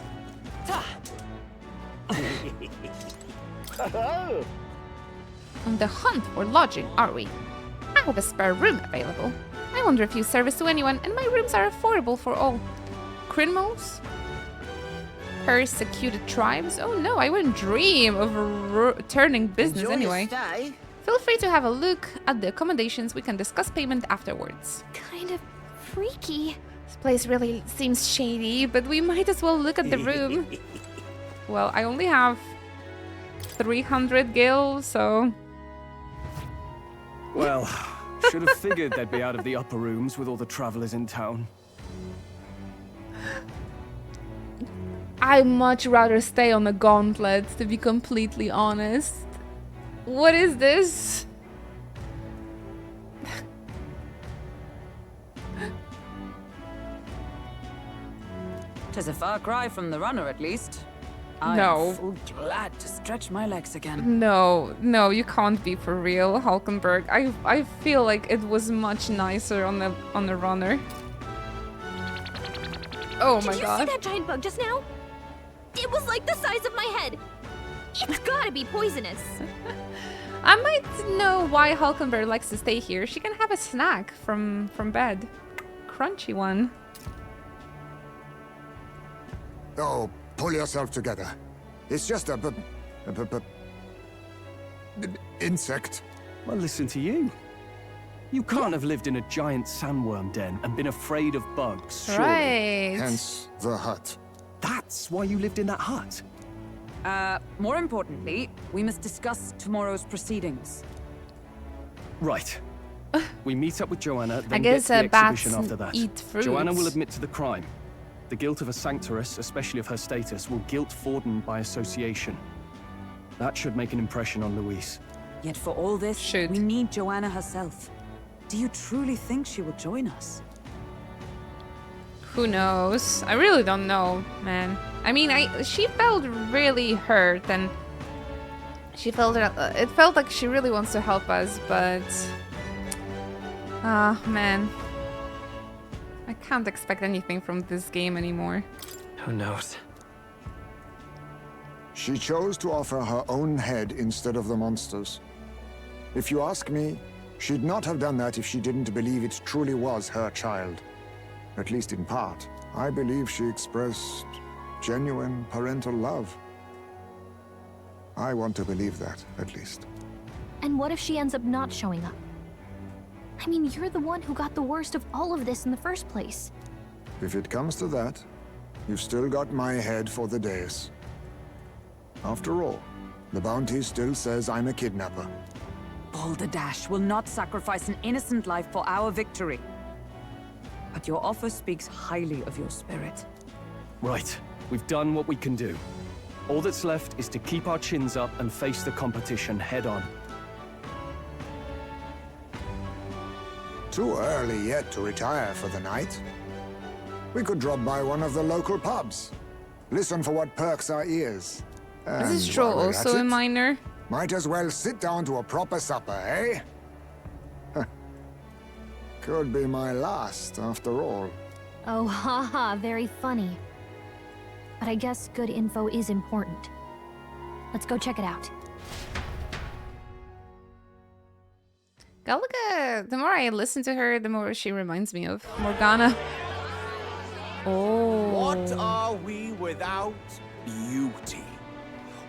On the hunt for lodging, are we? I have a spare room available. I wonder if you service to anyone, and my rooms are affordable for all. Criminals? Persecuted tribes? Oh no, I wouldn't dream of turning business anyway. Feel free to have a look at the accommodations. We can discuss payment afterwards. Kind of freaky. This place really seems shady, but we might as well look at the room. Well, I only have 300 gil, so... Well, should have figured they'd be out of the upper rooms with all the travelers in town. I'd much rather stay on the gauntlets, to be completely honest. What is this? 'Tis a far cry from the runner, at least. No. I'm full glad to stretch my legs again. No, you can't be for real, Hulkenberg. I feel like it was much nicer on the runner. Oh my god. Did you see that giant bug just now? It was like the size of my head. It's gotta be poisonous. I might know why Hulkenberg likes to stay here. She can have a snack from bed. Crunchy one. Oh, pull yourself together. It's just a insect. Well, listen to you. You can't have lived in a giant sandworm den and been afraid of bugs, surely. Right. Hence the hut. That's why you lived in that hut? More importantly, we must discuss tomorrow's proceedings. Right. We meet up with Joanna, then I guess get to the bats exhibition after that. eat fruits. Joanna will admit to the crime. The guilt of a sanctoress, especially of her status, will guilt Forden by association. That should make an impression on Louise. Yet for all this, we need Joanna herself. Do you truly think she will join us? Who knows? I really don't know, man. I mean, she felt really hurt, and she felt it felt like she really wants to help us, but man, I can't expect anything from this game anymore. Who knows? She chose to offer her own head instead of the monster's. If you ask me, she'd not have done that if she didn't believe it truly was her child. At least in part. I believe she expressed genuine parental love. I want to believe that, at least. And what if she ends up not showing up? I mean, you're the one who got the worst of all of this in the first place. If it comes to that, you've still got my head for the dais. After all, the bounty still says I'm a kidnapper. Balderdash will not sacrifice an innocent life for our victory. But your offer speaks highly of your spirit. Right. We've done what we can do. All that's left is to keep our chins up and face the competition head on. Too early yet to retire for the night. We could drop by one of the local pubs. Listen for what perks our ears. Is this troll also a minor? Might as well sit down to a proper supper, eh? Could be my last, after all. Oh, haha, very funny. But I guess good info is important. Let's go check it out. Gallica, the more I listen to her, the more she reminds me of Morgana. Oh. What are we without beauty?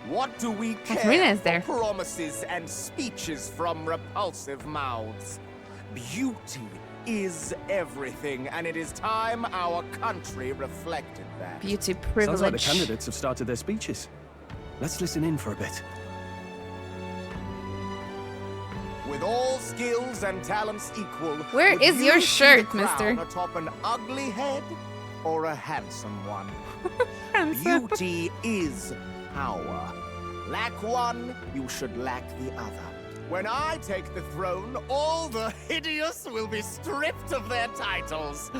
What do we Katharina care is there. for promises and speeches from repulsive mouths? Beauty is everything, and it is time our country reflected that. Beauty privilege. Sounds like the candidates have started their speeches. Let's listen in for a bit. With all skills and talents equal, Where would is you your see shirt, the crown mister? atop an ugly head or a handsome one? Handsome. Beauty is power. Lack one, you should lack the other. When I take the throne, all the hideous will be stripped of their titles.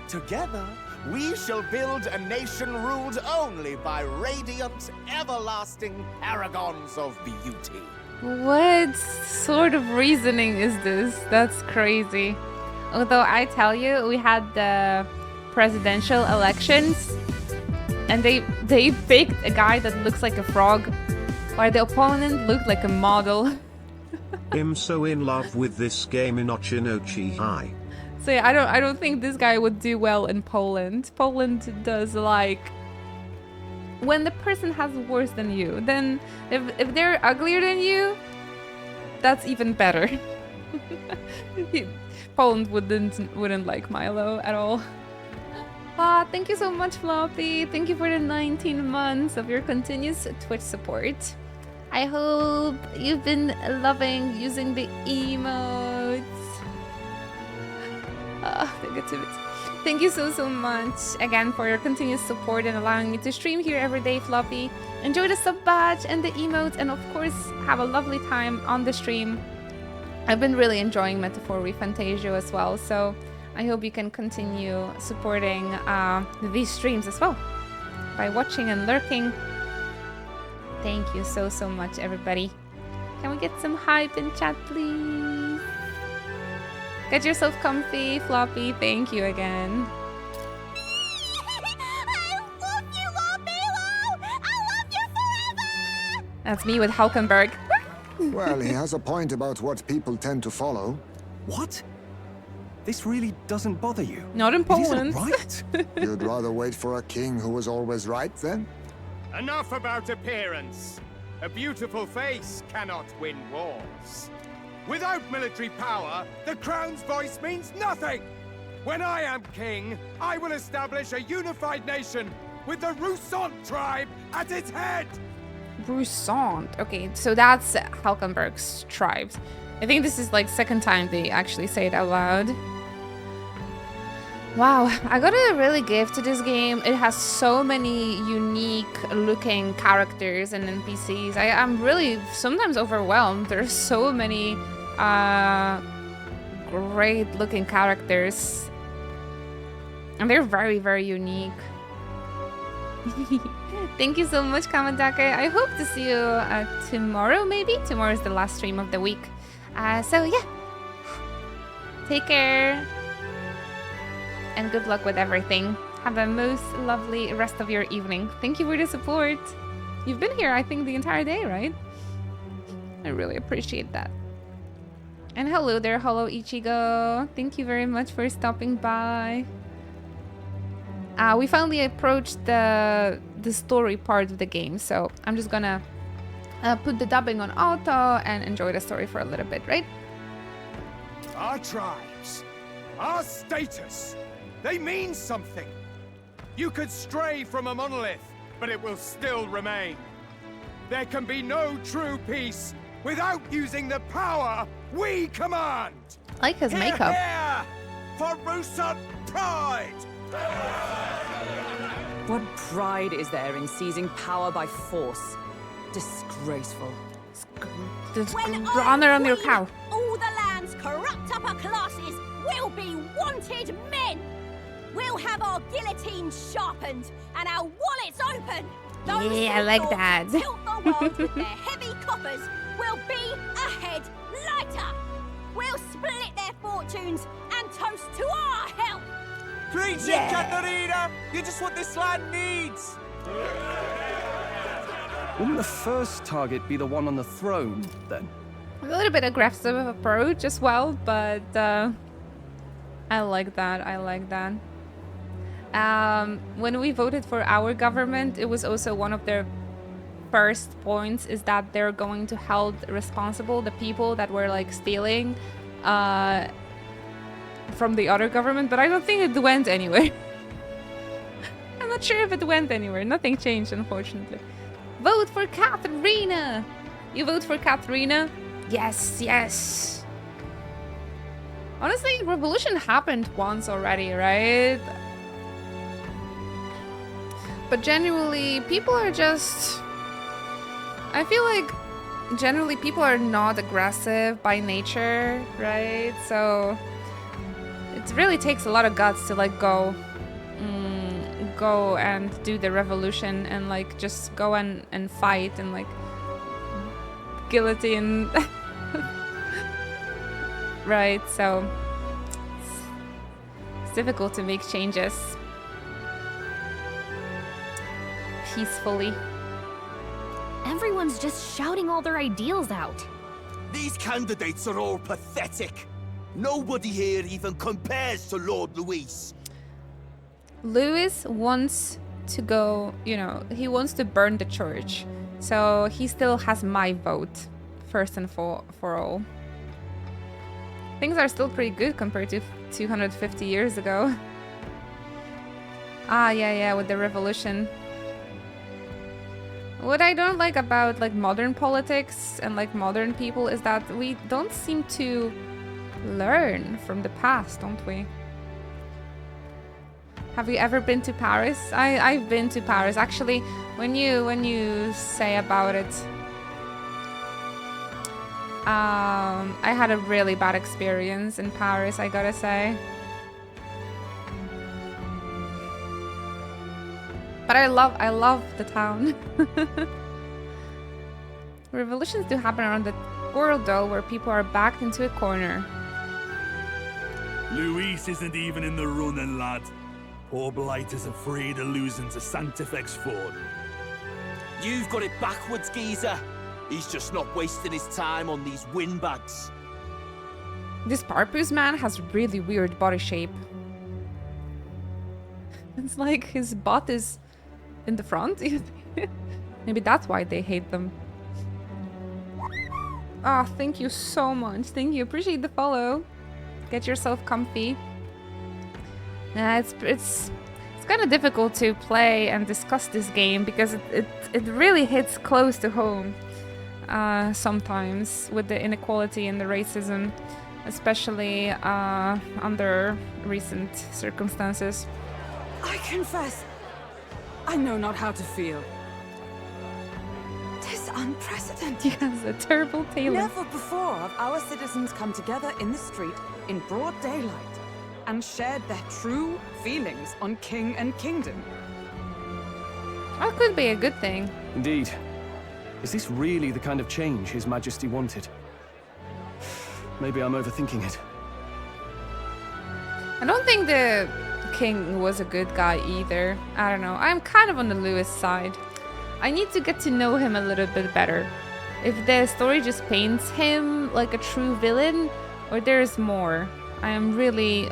Together, we shall build a nation ruled only by radiant, everlasting paragons of beauty. What sort of reasoning is this? That's crazy. Although I tell you, we had the presidential elections and they picked a guy that looks like a frog, while the opponent looked like a model. I'm so in love with this game in Ochinochi High. So yeah, I don't think this guy would do well in Poland. Poland does like when the person has worse than you, then if they're uglier than you, that's even better. Poland wouldn't like Milo at all. Thank you so much, Floppy. Thank you for the 19 months of your continuous Twitch support. I hope you've been loving using the emotes. Thank you so much again for your continuous support and allowing me to stream here every day, Floppy. Enjoy the sub badge and the emotes, and of course have a lovely time on the stream. I've been really enjoying Metaphor ReFantazio as well, so I hope you can continue supporting these streams as well by watching and lurking. Thank you so much, everybody. Can we get some hype in chat, please? Get yourself comfy, Floppy. Thank you again. That's me with Hulkenberg. Well, he has a point about what people tend to follow. What? This really doesn't bother you? Not in It isn't Poland. right? You'd rather wait for a king who was always right, then? Enough about appearance. A beautiful face cannot win wars. Without military power, the crown's voice means nothing. When I am king, I will establish a unified nation with the Roussan tribe at its head. Brusant. Okay, so that's Halkenberg's tribes. I think this is like second time they actually say it out loud. Wow, I gotta really give to this game. It has so many unique looking characters and NPCs. I'm really sometimes overwhelmed. There's so many great looking characters. And they're very, very unique. Thank you so much, Kamadake. I hope to see you tomorrow, maybe? Tomorrow is the last stream of the week. So yeah, take care. And good luck with everything. Have a most lovely rest of your evening. Thank you for the support. You've been here, I think, the entire day, right? I really appreciate that. And hello there, Hello Ichigo. Thank you very much for stopping by. We finally approached the story part of the game, so I'm just gonna put the dubbing on auto and enjoy the story for a little bit, right? Our tribes, our status, they mean something. You could stray from a monolith, but it will still remain. There can be no true peace without using the power we command. I like his makeup. Here, for Rusut pride. What pride is there in seizing power by force? Disgraceful. Honor on your cow. All the land's corrupt upper classes will be wanted men. We'll have our guillotines sharpened and our wallets open. Those Yeah, I like who that. tilt the world with their heavy coppers will be a head lighter. We'll split their fortunes and toast to our help. Preach it, Katarina! You're just what this land needs! Wouldn't the first target be the one on the throne, then? A little bit aggressive approach as well, but I like that. I like that. When we voted for our government, it was also one of their first points is that they're going to hold responsible the people that were like stealing from the other government, but I don't think it went anywhere. I'm not sure if it went anywhere. Nothing changed, unfortunately. Vote for Katharina! You vote for Katharina? Yes, yes. Honestly, revolution happened once already, right? But generally, people are just... I feel like generally people are not aggressive by nature, right? So it really takes a lot of guts to like go and do the revolution and like just go and fight and like guillotine. Right, so it's difficult to make changes peacefully. Everyone's just shouting all their ideals out. These candidates are all pathetic. Nobody here even compares to Lord Luis. Louis wants to go, you know, he wants to burn the church. So he still has my vote, first and for all. Things are still pretty good compared to 250 years ago. Ah, yeah, with the revolution. What I don't like about like modern politics and like modern people is that we don't seem to learn from the past, don't we? Have you ever been to Paris? I've been to Paris. Actually, when you say about it, I had a really bad experience in Paris, I gotta say. But I love the town. Revolutions do happen around the world though, where people are backed into a corner. Luis isn't even in the running, lad. Poor Blight is afraid of losing to Sanctifex Ford. You've got it backwards, geezer. He's just not wasting his time on these windbags. This Parpus man has really weird body shape. It's like his butt is in the front. Maybe that's why they hate them. Ah, oh, thank you so much. Thank you. Appreciate the follow. Get yourself comfy. It's kind of difficult to play and discuss this game because it really hits close to home sometimes with the inequality and the racism, especially under recent circumstances. I confess, I know not how to feel. 'Tis unprecedented. Yes, a terrible tale. Never before have our citizens come together in the street in broad daylight and shared their true feelings on king and kingdom. That could be a good thing. Indeed. Is this really the kind of change His Majesty wanted? Maybe I'm overthinking it. I don't think the king was a good guy either. I don't know. I'm kind of on the Lewis side. I need to get to know him a little bit better. If the story just paints him like a true villain, or there's more. I am really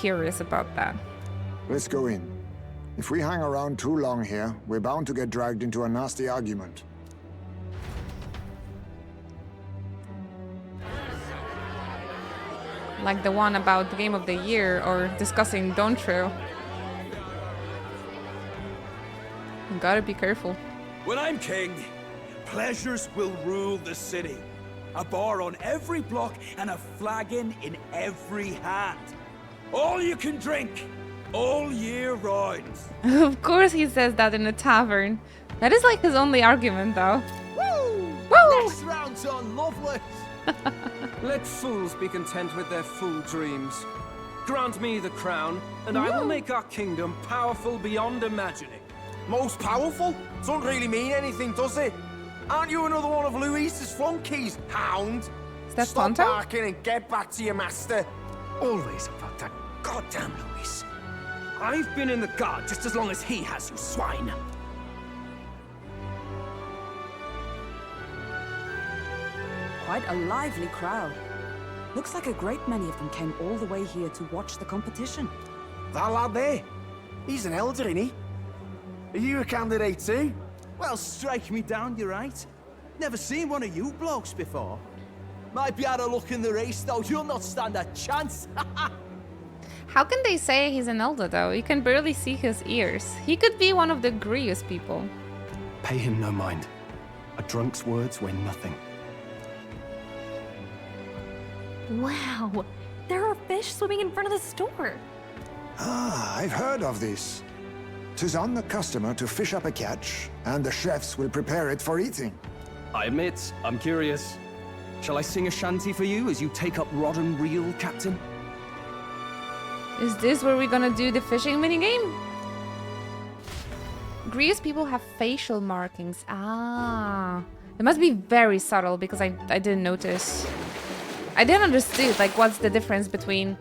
curious about that. Let's go in. If we hang around too long here, we're bound to get dragged into a nasty argument. Like the one about the game of the year or discussing Don't True. You gotta be careful. When I'm king, pleasures will rule the city. A bar on every block and a flagon in every hand. All you can drink, all year round. Of course he says that in a tavern. That is like his only argument though. Woo! Woo! Next round's on lovely. Let fools be content with their fool dreams. Grant me the crown, and I will make our kingdom powerful beyond imagining. Most powerful? Doesn't really mean anything, does it? Aren't you another one of Louise's flunkies, hound? Is that Stop Ponto? barking and get back to your master. Always about that goddamn Louise. I've been in the guard just as long as he has, you swine. Quite a lively crowd. Looks like a great many of them came all the way here to watch the competition. That lad there, he's an elder, isn't he? Are you a candidate too? Well, strike me down, you're right. Never seen one of you blokes before. Might be out of luck in the race, though. You'll not stand a chance. How can they say he's an elder though? You can barely see his ears. He could be one of the Grievous people. Pay him no mind. A drunk's words weigh nothing. Wow, there are fish swimming in front of the store. Ah, I've heard of this. 'Tis on the customer to fish up a catch, and the chefs will prepare it for eating. I admit, I'm curious. Shall I sing a shanty for you as you take up rod and reel, Captain? Is this where we're gonna do the fishing minigame? Grievous people have facial markings. Ah. It must be very subtle because I didn't notice. I didn't understand, like, what's the difference between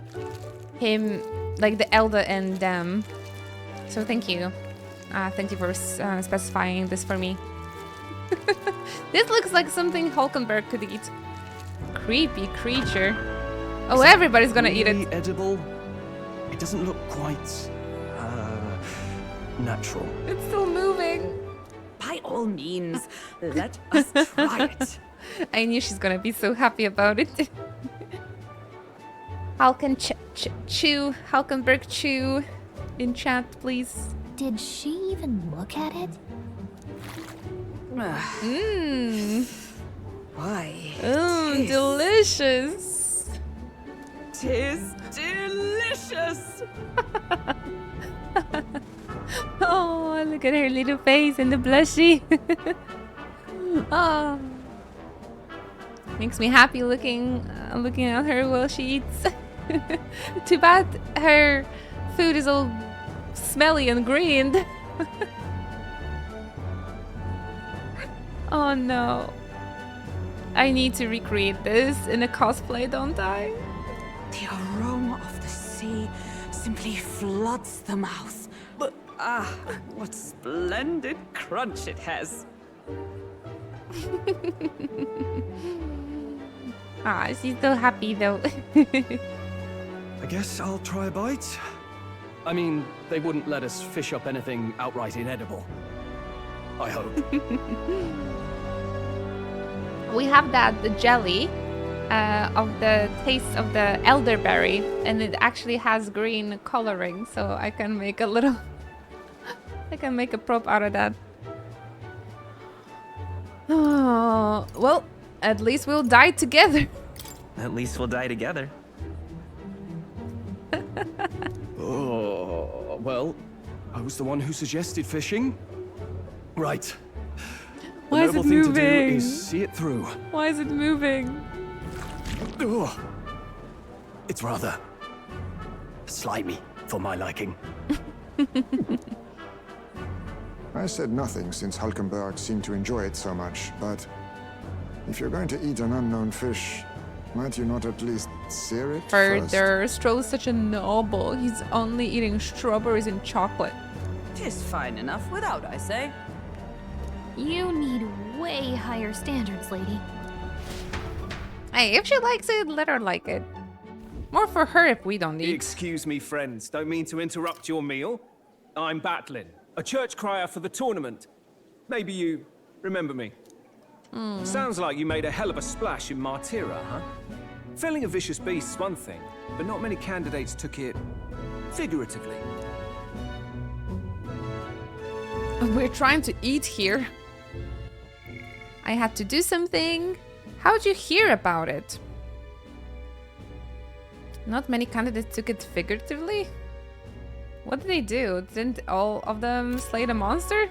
him, like, the elder and them. So thank you. Thank you for specifying this for me. This looks like something Hulkenberg could eat. Creepy creature. Oh, everybody's gonna eat it. Edible? It doesn't look quite natural. It's still moving. By all means, let us try it. I knew she's gonna be so happy about it. Hulkenberg chew in chat, please. Did she even look at it? Mmm. Why? Mmm, delicious. Tis delicious. Oh, look at her little face and the blushy. Oh. Makes me happy looking at her while she eats. Too bad her food is all smelly and green. Oh no. I need to recreate this in a cosplay, don't I? The aroma of the sea simply floods the mouth. But what splendid crunch it has. She's so happy though. I guess I'll try a bite. I mean, they wouldn't let us fish up anything outright inedible. I hope. We have the jelly, of the taste of the elderberry, and it actually has green coloring, so I can make a little I can make a prop out of that. Oh, well, at least we'll die together. At least we'll die together. Oh, well, I was the one who suggested fishing. Right. Why is it moving? The noble thing to do is see it through. Why is it moving? Ugh. It's rather slimy for my liking. I said nothing since Hulkenberg seemed to enjoy it so much, but if you're going to eat an unknown fish, might you not at least sear it Further, Stroll is such a noble. He's only eating strawberries and chocolate. Tis fine enough without, I say. You need way higher standards, lady. Hey, if she likes it, let her like it. More for her if we don't eat. Excuse me, friends. Don't mean to interrupt your meal. I'm Batlin, a church crier for the tournament. Maybe you remember me. Sounds like you made a hell of a splash in Martira, huh? Felling a vicious beast's one thing, but not many candidates took it figuratively. We're trying to eat here. I had to do something. How'd you hear about it? Not many candidates took it figuratively? What did they do? Didn't all of them slay the monster?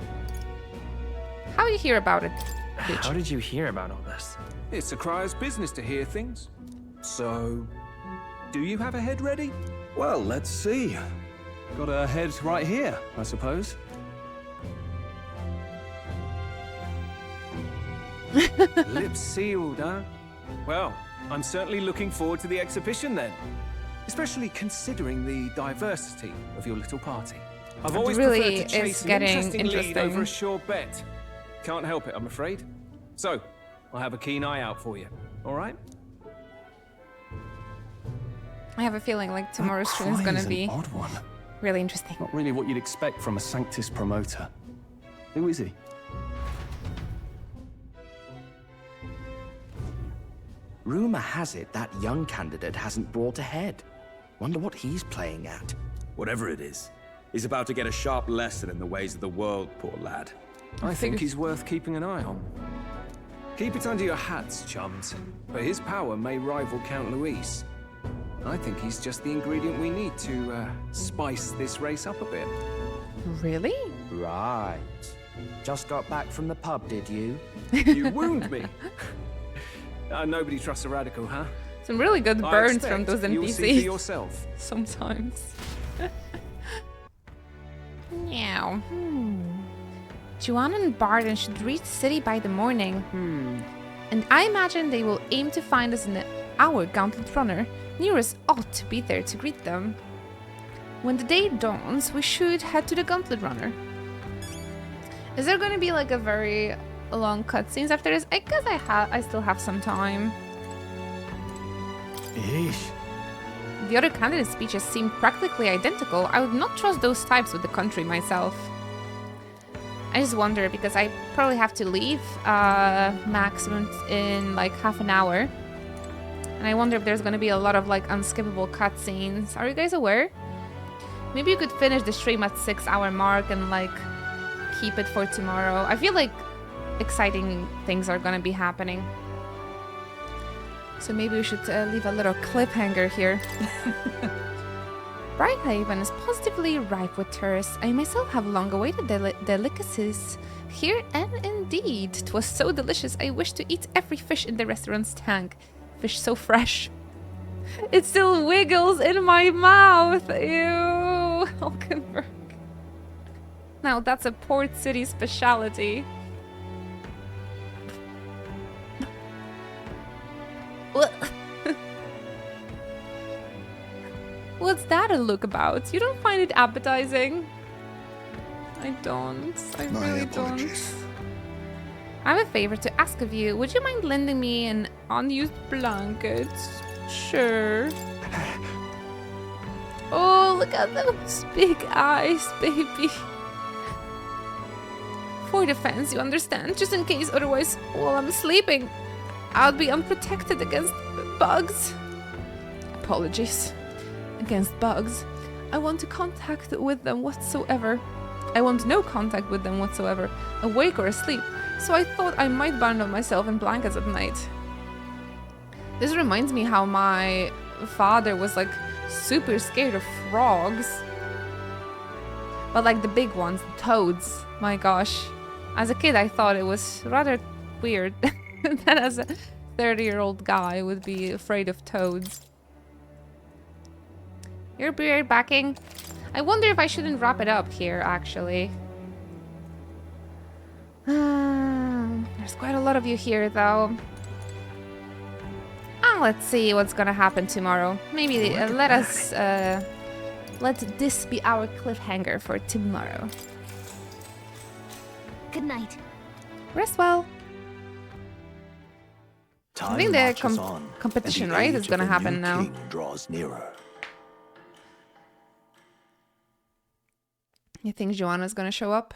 How did you hear about it? Bitch? How did you hear about all this? It's a crier's business to hear things. So, do you have a head ready? Well, let's see. Got a head right here, I suppose. Lips sealed, huh? Well, I'm certainly looking forward to the exhibition then. Especially considering the diversity of your little party. I've always really preferred to chase is getting an interesting lead interesting. over a sure bet. Can't help it, I'm afraid. So, I'll have a keen eye out for you. All right? I have a feeling like tomorrow's stream is Cry gonna is an be odd one. really interesting. Not really what you'd expect from a Sanctus promoter. Who is he? Rumor has it that young candidate hasn't brought ahead. Wonder what he's playing at. Whatever it is, he's about to get a sharp lesson in the ways of the world, poor lad. I think he's worth keeping an eye on. Keep it under your hats, chums. But his power may rival Count Luis. I think he's just the ingredient we need to spice this race up a bit. Really? Right. Just got back from the pub, did you? You wound me. Nobody trusts a radical, huh? Some really good I burns from expect those NPCs. You'll see for yourself. Sometimes. Now. Juan and Barden should reach the city by the morning. And I imagine they will aim to find us in our Gauntlet Runner. Nearest ought to be there to greet them. When the day dawns, we should head to the Gauntlet Runner. Is there going to be like a very long cutscenes after this? I guess I still have some time. The other candidate speeches seem practically identical. I would not trust those types with the country myself. I just wonder because I probably have to leave maximum in like half an hour. And I wonder if there's going to be a lot of like unskippable cutscenes. Are you guys aware? Maybe you could finish the stream at 6-hour mark and like keep it for tomorrow. I feel like exciting things are going to be happening. So maybe we should leave a little cliffhanger here. Brighthaven is positively ripe with tourists. I myself have long awaited delicacies here, and indeed, 'twas so delicious I wish to eat every fish in the restaurant's tank. Fish so fresh. It still wiggles in my mouth. Ew. Hulkenberg. Now that's a port city specialty. What's that a look about? You don't find it appetizing? I don't. I really don't. I have a favor to ask of you. Would you mind lending me an unused blanket? Sure. Oh, look at those big eyes, baby. For defense, you understand? Just in case, otherwise, while I'm sleeping, I'll be unprotected against bugs. Apologies. Against bugs. I want to contact with them whatsoever. I want no contact with them whatsoever, awake or asleep. So I thought I might bundle myself in blankets at night. This reminds me how my father was like super scared of frogs. But like the big ones, the toads. My gosh. As a kid I thought it was rather weird that as a 30-year-old guy would be afraid of toads. You're beard backing. I wonder if I shouldn't wrap it up here actually. There's quite a lot of you here though. Let's see what's gonna happen tomorrow. Maybe let this be our cliffhanger for tomorrow. Good night. Rest well. I think the on, competition, and the right, age is gonna of a happen new now. king draws nearer. You think Joanna's gonna show up?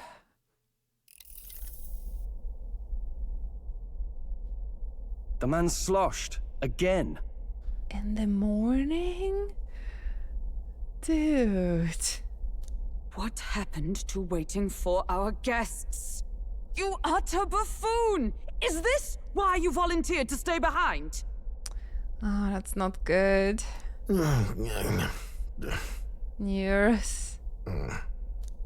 The man's sloshed. Again. In the morning? Dude. What happened to waiting for our guests? You utter buffoon! Is this why you volunteered to stay behind? Oh, that's not good. Yes.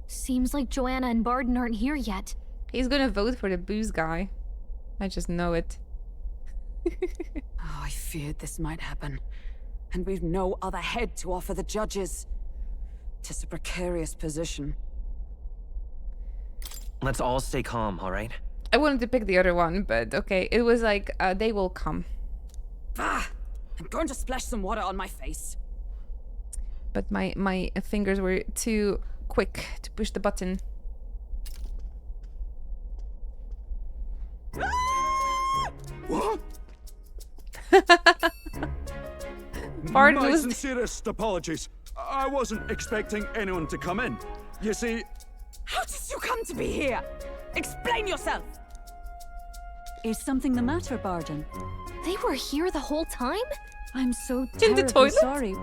Seems like Joanna and Barden aren't here yet. He's gonna vote for the booze guy. I just know it. Oh, I feared this might happen. And we've no other head to offer the judges. 'Tis a precarious position. Let's all stay calm, all right? I wanted to pick the other one, but okay. It was like, they will come. Ah! I'm going to splash some water on my face. But my fingers were too quick to push the button. What? Barden My was... sincerest apologies. I wasn't expecting anyone to come in. You see... How did you come to be here? Explain yourself! Is something the matter, Barden? They were here the whole time? I'm so In the terribly toilet? sorry.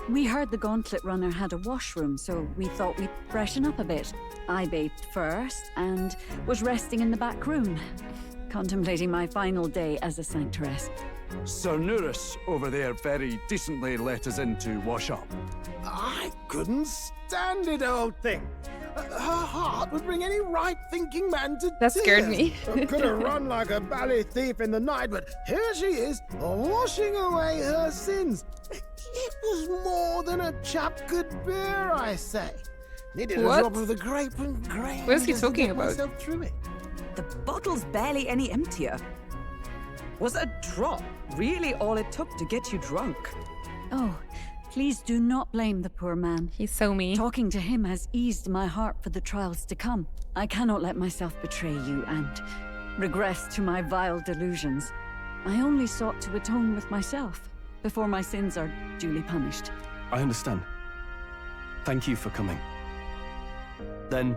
We heard the Gauntlet Runner had a washroom, so we thought we'd freshen up a bit. I bathed first and was resting in the back room, contemplating my final day as a Sanctress. Sir Nuris over there very decently let us in to wash up. I couldn't stand it, old thing. Her heart would bring any right-thinking man to That scared tears. me. I could have run like a bally thief in the night, but here she is, washing away her sins. It was more than a chap could bear, I say. Needed What? a drop of the grape and grain. What is he just to talking get about? myself through it. The bottle's barely any emptier. Was a drop really all it took to get you drunk? Oh, please do not blame the poor man. He's so mean. Talking to him has eased my heart for the trials to come. I cannot let myself betray you and regress to my vile delusions. I only sought to atone with myself before my sins are duly punished. I understand. Thank you for coming. Then,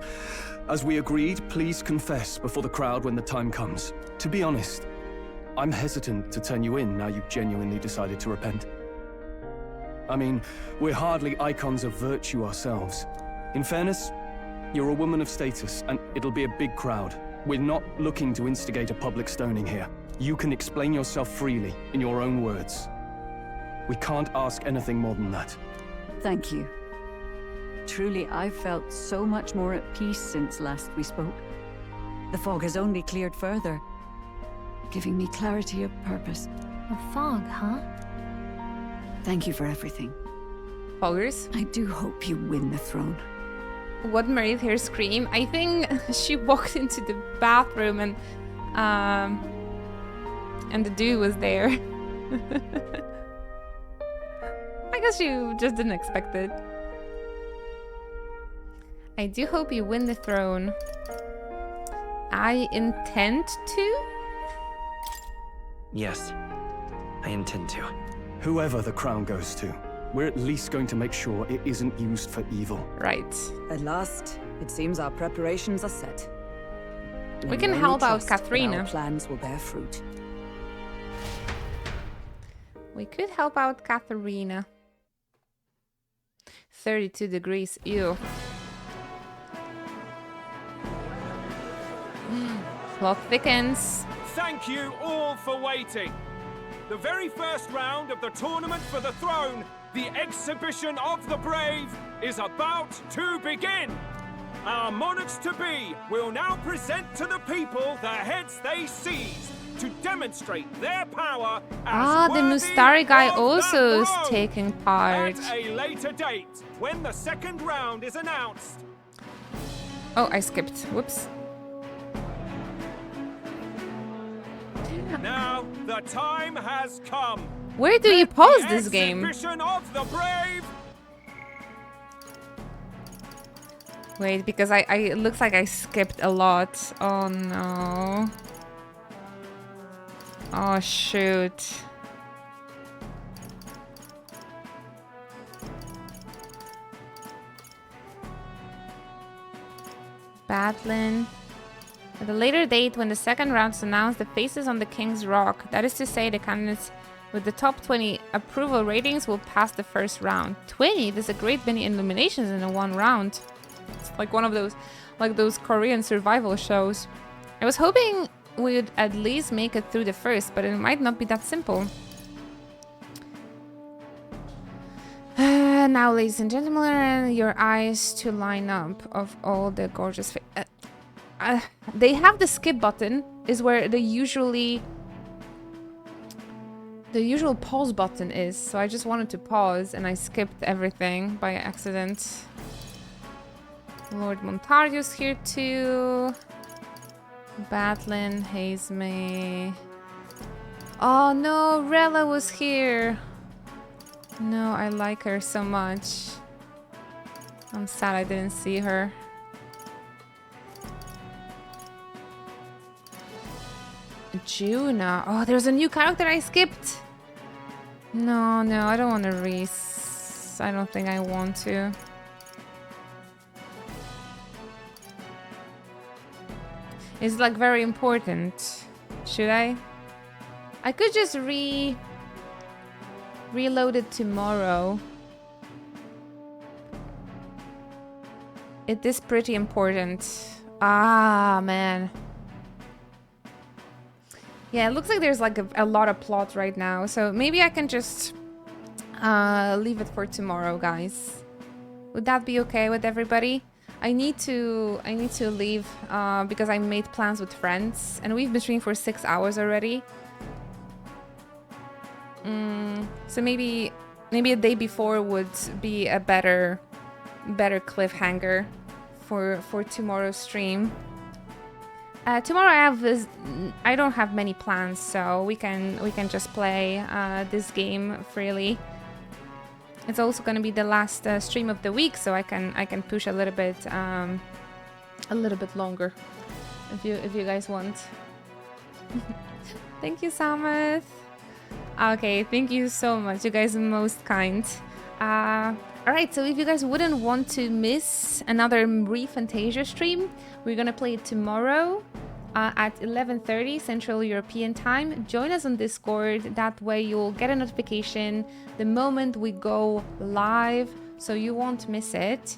as we agreed, please confess before the crowd when the time comes. To be honest, I'm hesitant to turn you in now you've genuinely decided to repent. I mean, we're hardly icons of virtue ourselves. In fairness, you're a woman of status, and it'll be a big crowd. We're not looking to instigate a public stoning here. You can explain yourself freely, in your own words. We can't ask anything more than that. Thank you. Truly, I've felt so much more at peace since last we spoke. The fog has only cleared further, giving me clarity of purpose. A fog, huh? Thank you for everything. Foggers? I do hope you win the throne. What made her scream? I think she walked into the bathroom and the dude was there. I guess you just didn't expect it. I do hope you win the throne. I intend to? Yes, I intend to. Whoever the crown goes to, we're at least going to make sure it isn't used for evil. Right. At last, it seems our preparations are set. We can help out Katharina. Our plans will bear fruit. We could help out Katharina. 32 degrees. Ew. Plot thickens. Thank you all for waiting. The very first round of the tournament for the throne, the exhibition of the brave, is about to begin. Our monarchs-to-be will now present to the people the heads they seized to demonstrate their power as the worthy Mustari guy of the also is throne. taking part. At a later date, when the second round is announced. Oh, I skipped. Whoops. Now the time has come. Where do you pause this game? Exhibition of the brave. Wait, because I it looks like I skipped a lot. Oh no. Oh shoot. Battling. At a later date, when the second round is announced, the faces on the King's Rock, that is to say, the candidates with the top 20 approval ratings will pass the first round. 20? There's a great many eliminations in a one round. It's like one of those, like those Korean survival shows. I was hoping we'd at least make it through the first, but it might not be that simple. Now, ladies and gentlemen, your eyes to line up of all the gorgeous they have the skip button is where the usual pause button is, so I just wanted to pause and I skipped everything by accident. Lord Montario's here too. Batlin, Hazme. Oh no, Rella was here. No, I like her so much. I'm sad I didn't see her. Juna. Oh, there's a new character I skipped. No, I don't want to race. I don't think I want to. It's like very important. Should I? I could just reload it tomorrow. It is pretty important. Ah, man. Yeah, it looks like there's like a lot of plot right now, so maybe I can just leave it for tomorrow, guys. Would that be okay with everybody? I need to leave because I made plans with friends, and we've been streaming for 6 hours already. So maybe a day before would be a better cliffhanger for tomorrow's stream. Tomorrow I don't have many plans, so we can just play this game freely. It's also going to be the last stream of the week, so I can push a little bit longer if you guys want. Thank you, Samuth. Okay, thank you so much. You guys are most kind. Alright, so if you guys wouldn't want to miss another ReFantazio stream, we're gonna play it tomorrow at 11:30 Central European Time. Join us on Discord. That way you'll get a notification the moment we go live, so you won't miss it.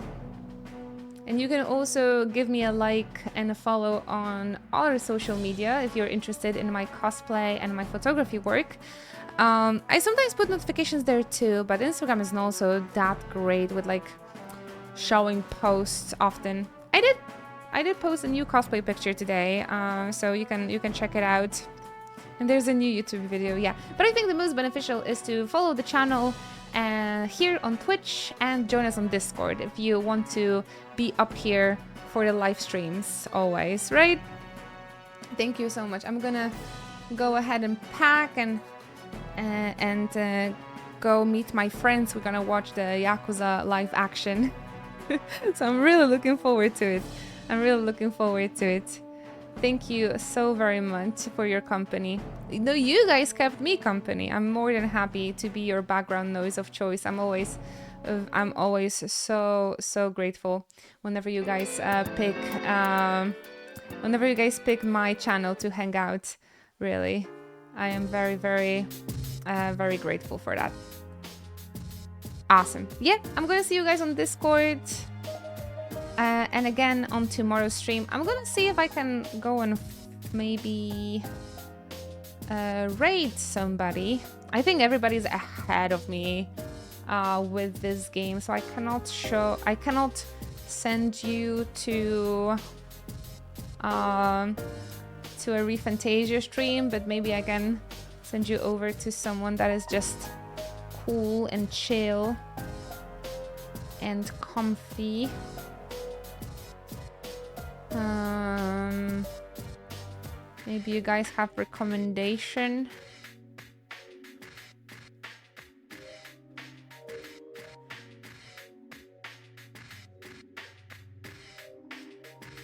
And you can also give me a like and a follow on other social media if you're interested in my cosplay and my photography work. I sometimes put notifications there too, but Instagram isn't also that great with like showing posts often. I did post a new cosplay picture today, so you can check it out. And there's a new YouTube video, yeah. But I think the most beneficial is to follow the channel here on Twitch and join us on Discord if you want to be up here for the live streams always, right? Thank you so much. I'm gonna go ahead and pack and go meet my friends. We're gonna watch the Yakuza live action. So I'm really looking forward to it. Thank you so very much for your company. No, you guys kept me company. I'm more than happy to be your background noise of choice. I'm always so grateful whenever you guys pick my channel to hang out. Really, I am very Very grateful for that. Awesome. Yeah, I'm gonna see you guys on Discord. And again on tomorrow's stream. I'm gonna see if I can go and maybe raid somebody. I think everybody's ahead of me with this game, so I cannot send you to a ReFantazio stream, but maybe I can send you over to someone that is just cool and chill and comfy. Maybe you guys have recommendation.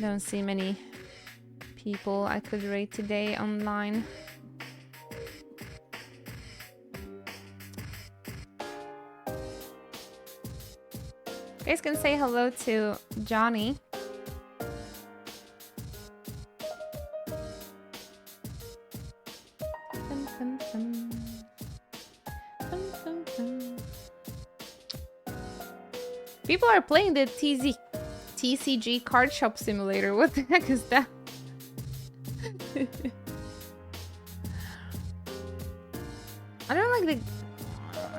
Don't see many people I could rate today online. You guys can say hello to Johnny. People are playing the TCG card shop simulator. What the heck is that? I don't like the...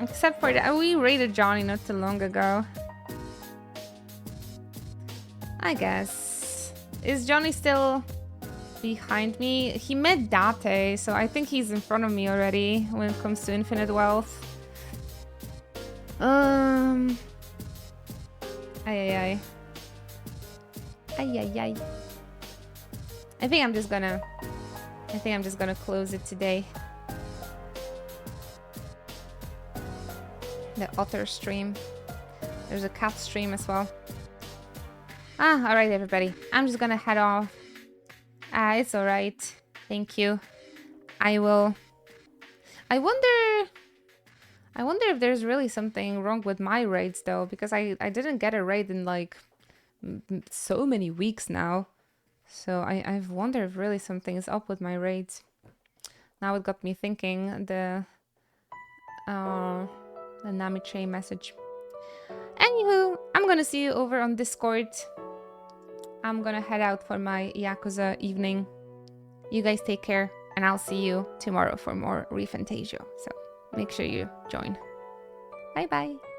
Except for that, we raided Johnny not too long ago. I guess. Is Johnny still behind me? He met Date, so I think he's in front of me already when it comes to infinite wealth. Ay. I think I'm just gonna close it today. The otter stream. There's a cat stream as well. Alright everybody. I'm just gonna head off. It's alright. Thank you. I wonder if there's really something wrong with my raids though, because I didn't get a raid in like so many weeks now. So I've wondered if really something is up with my raids. Now it got me thinking, the Namiche message. Anywho, I'm gonna see you over on Discord. I'm gonna head out for my Yakuza evening. You guys take care, and I'll see you tomorrow for more ReFantazio. So make sure you join. Bye bye.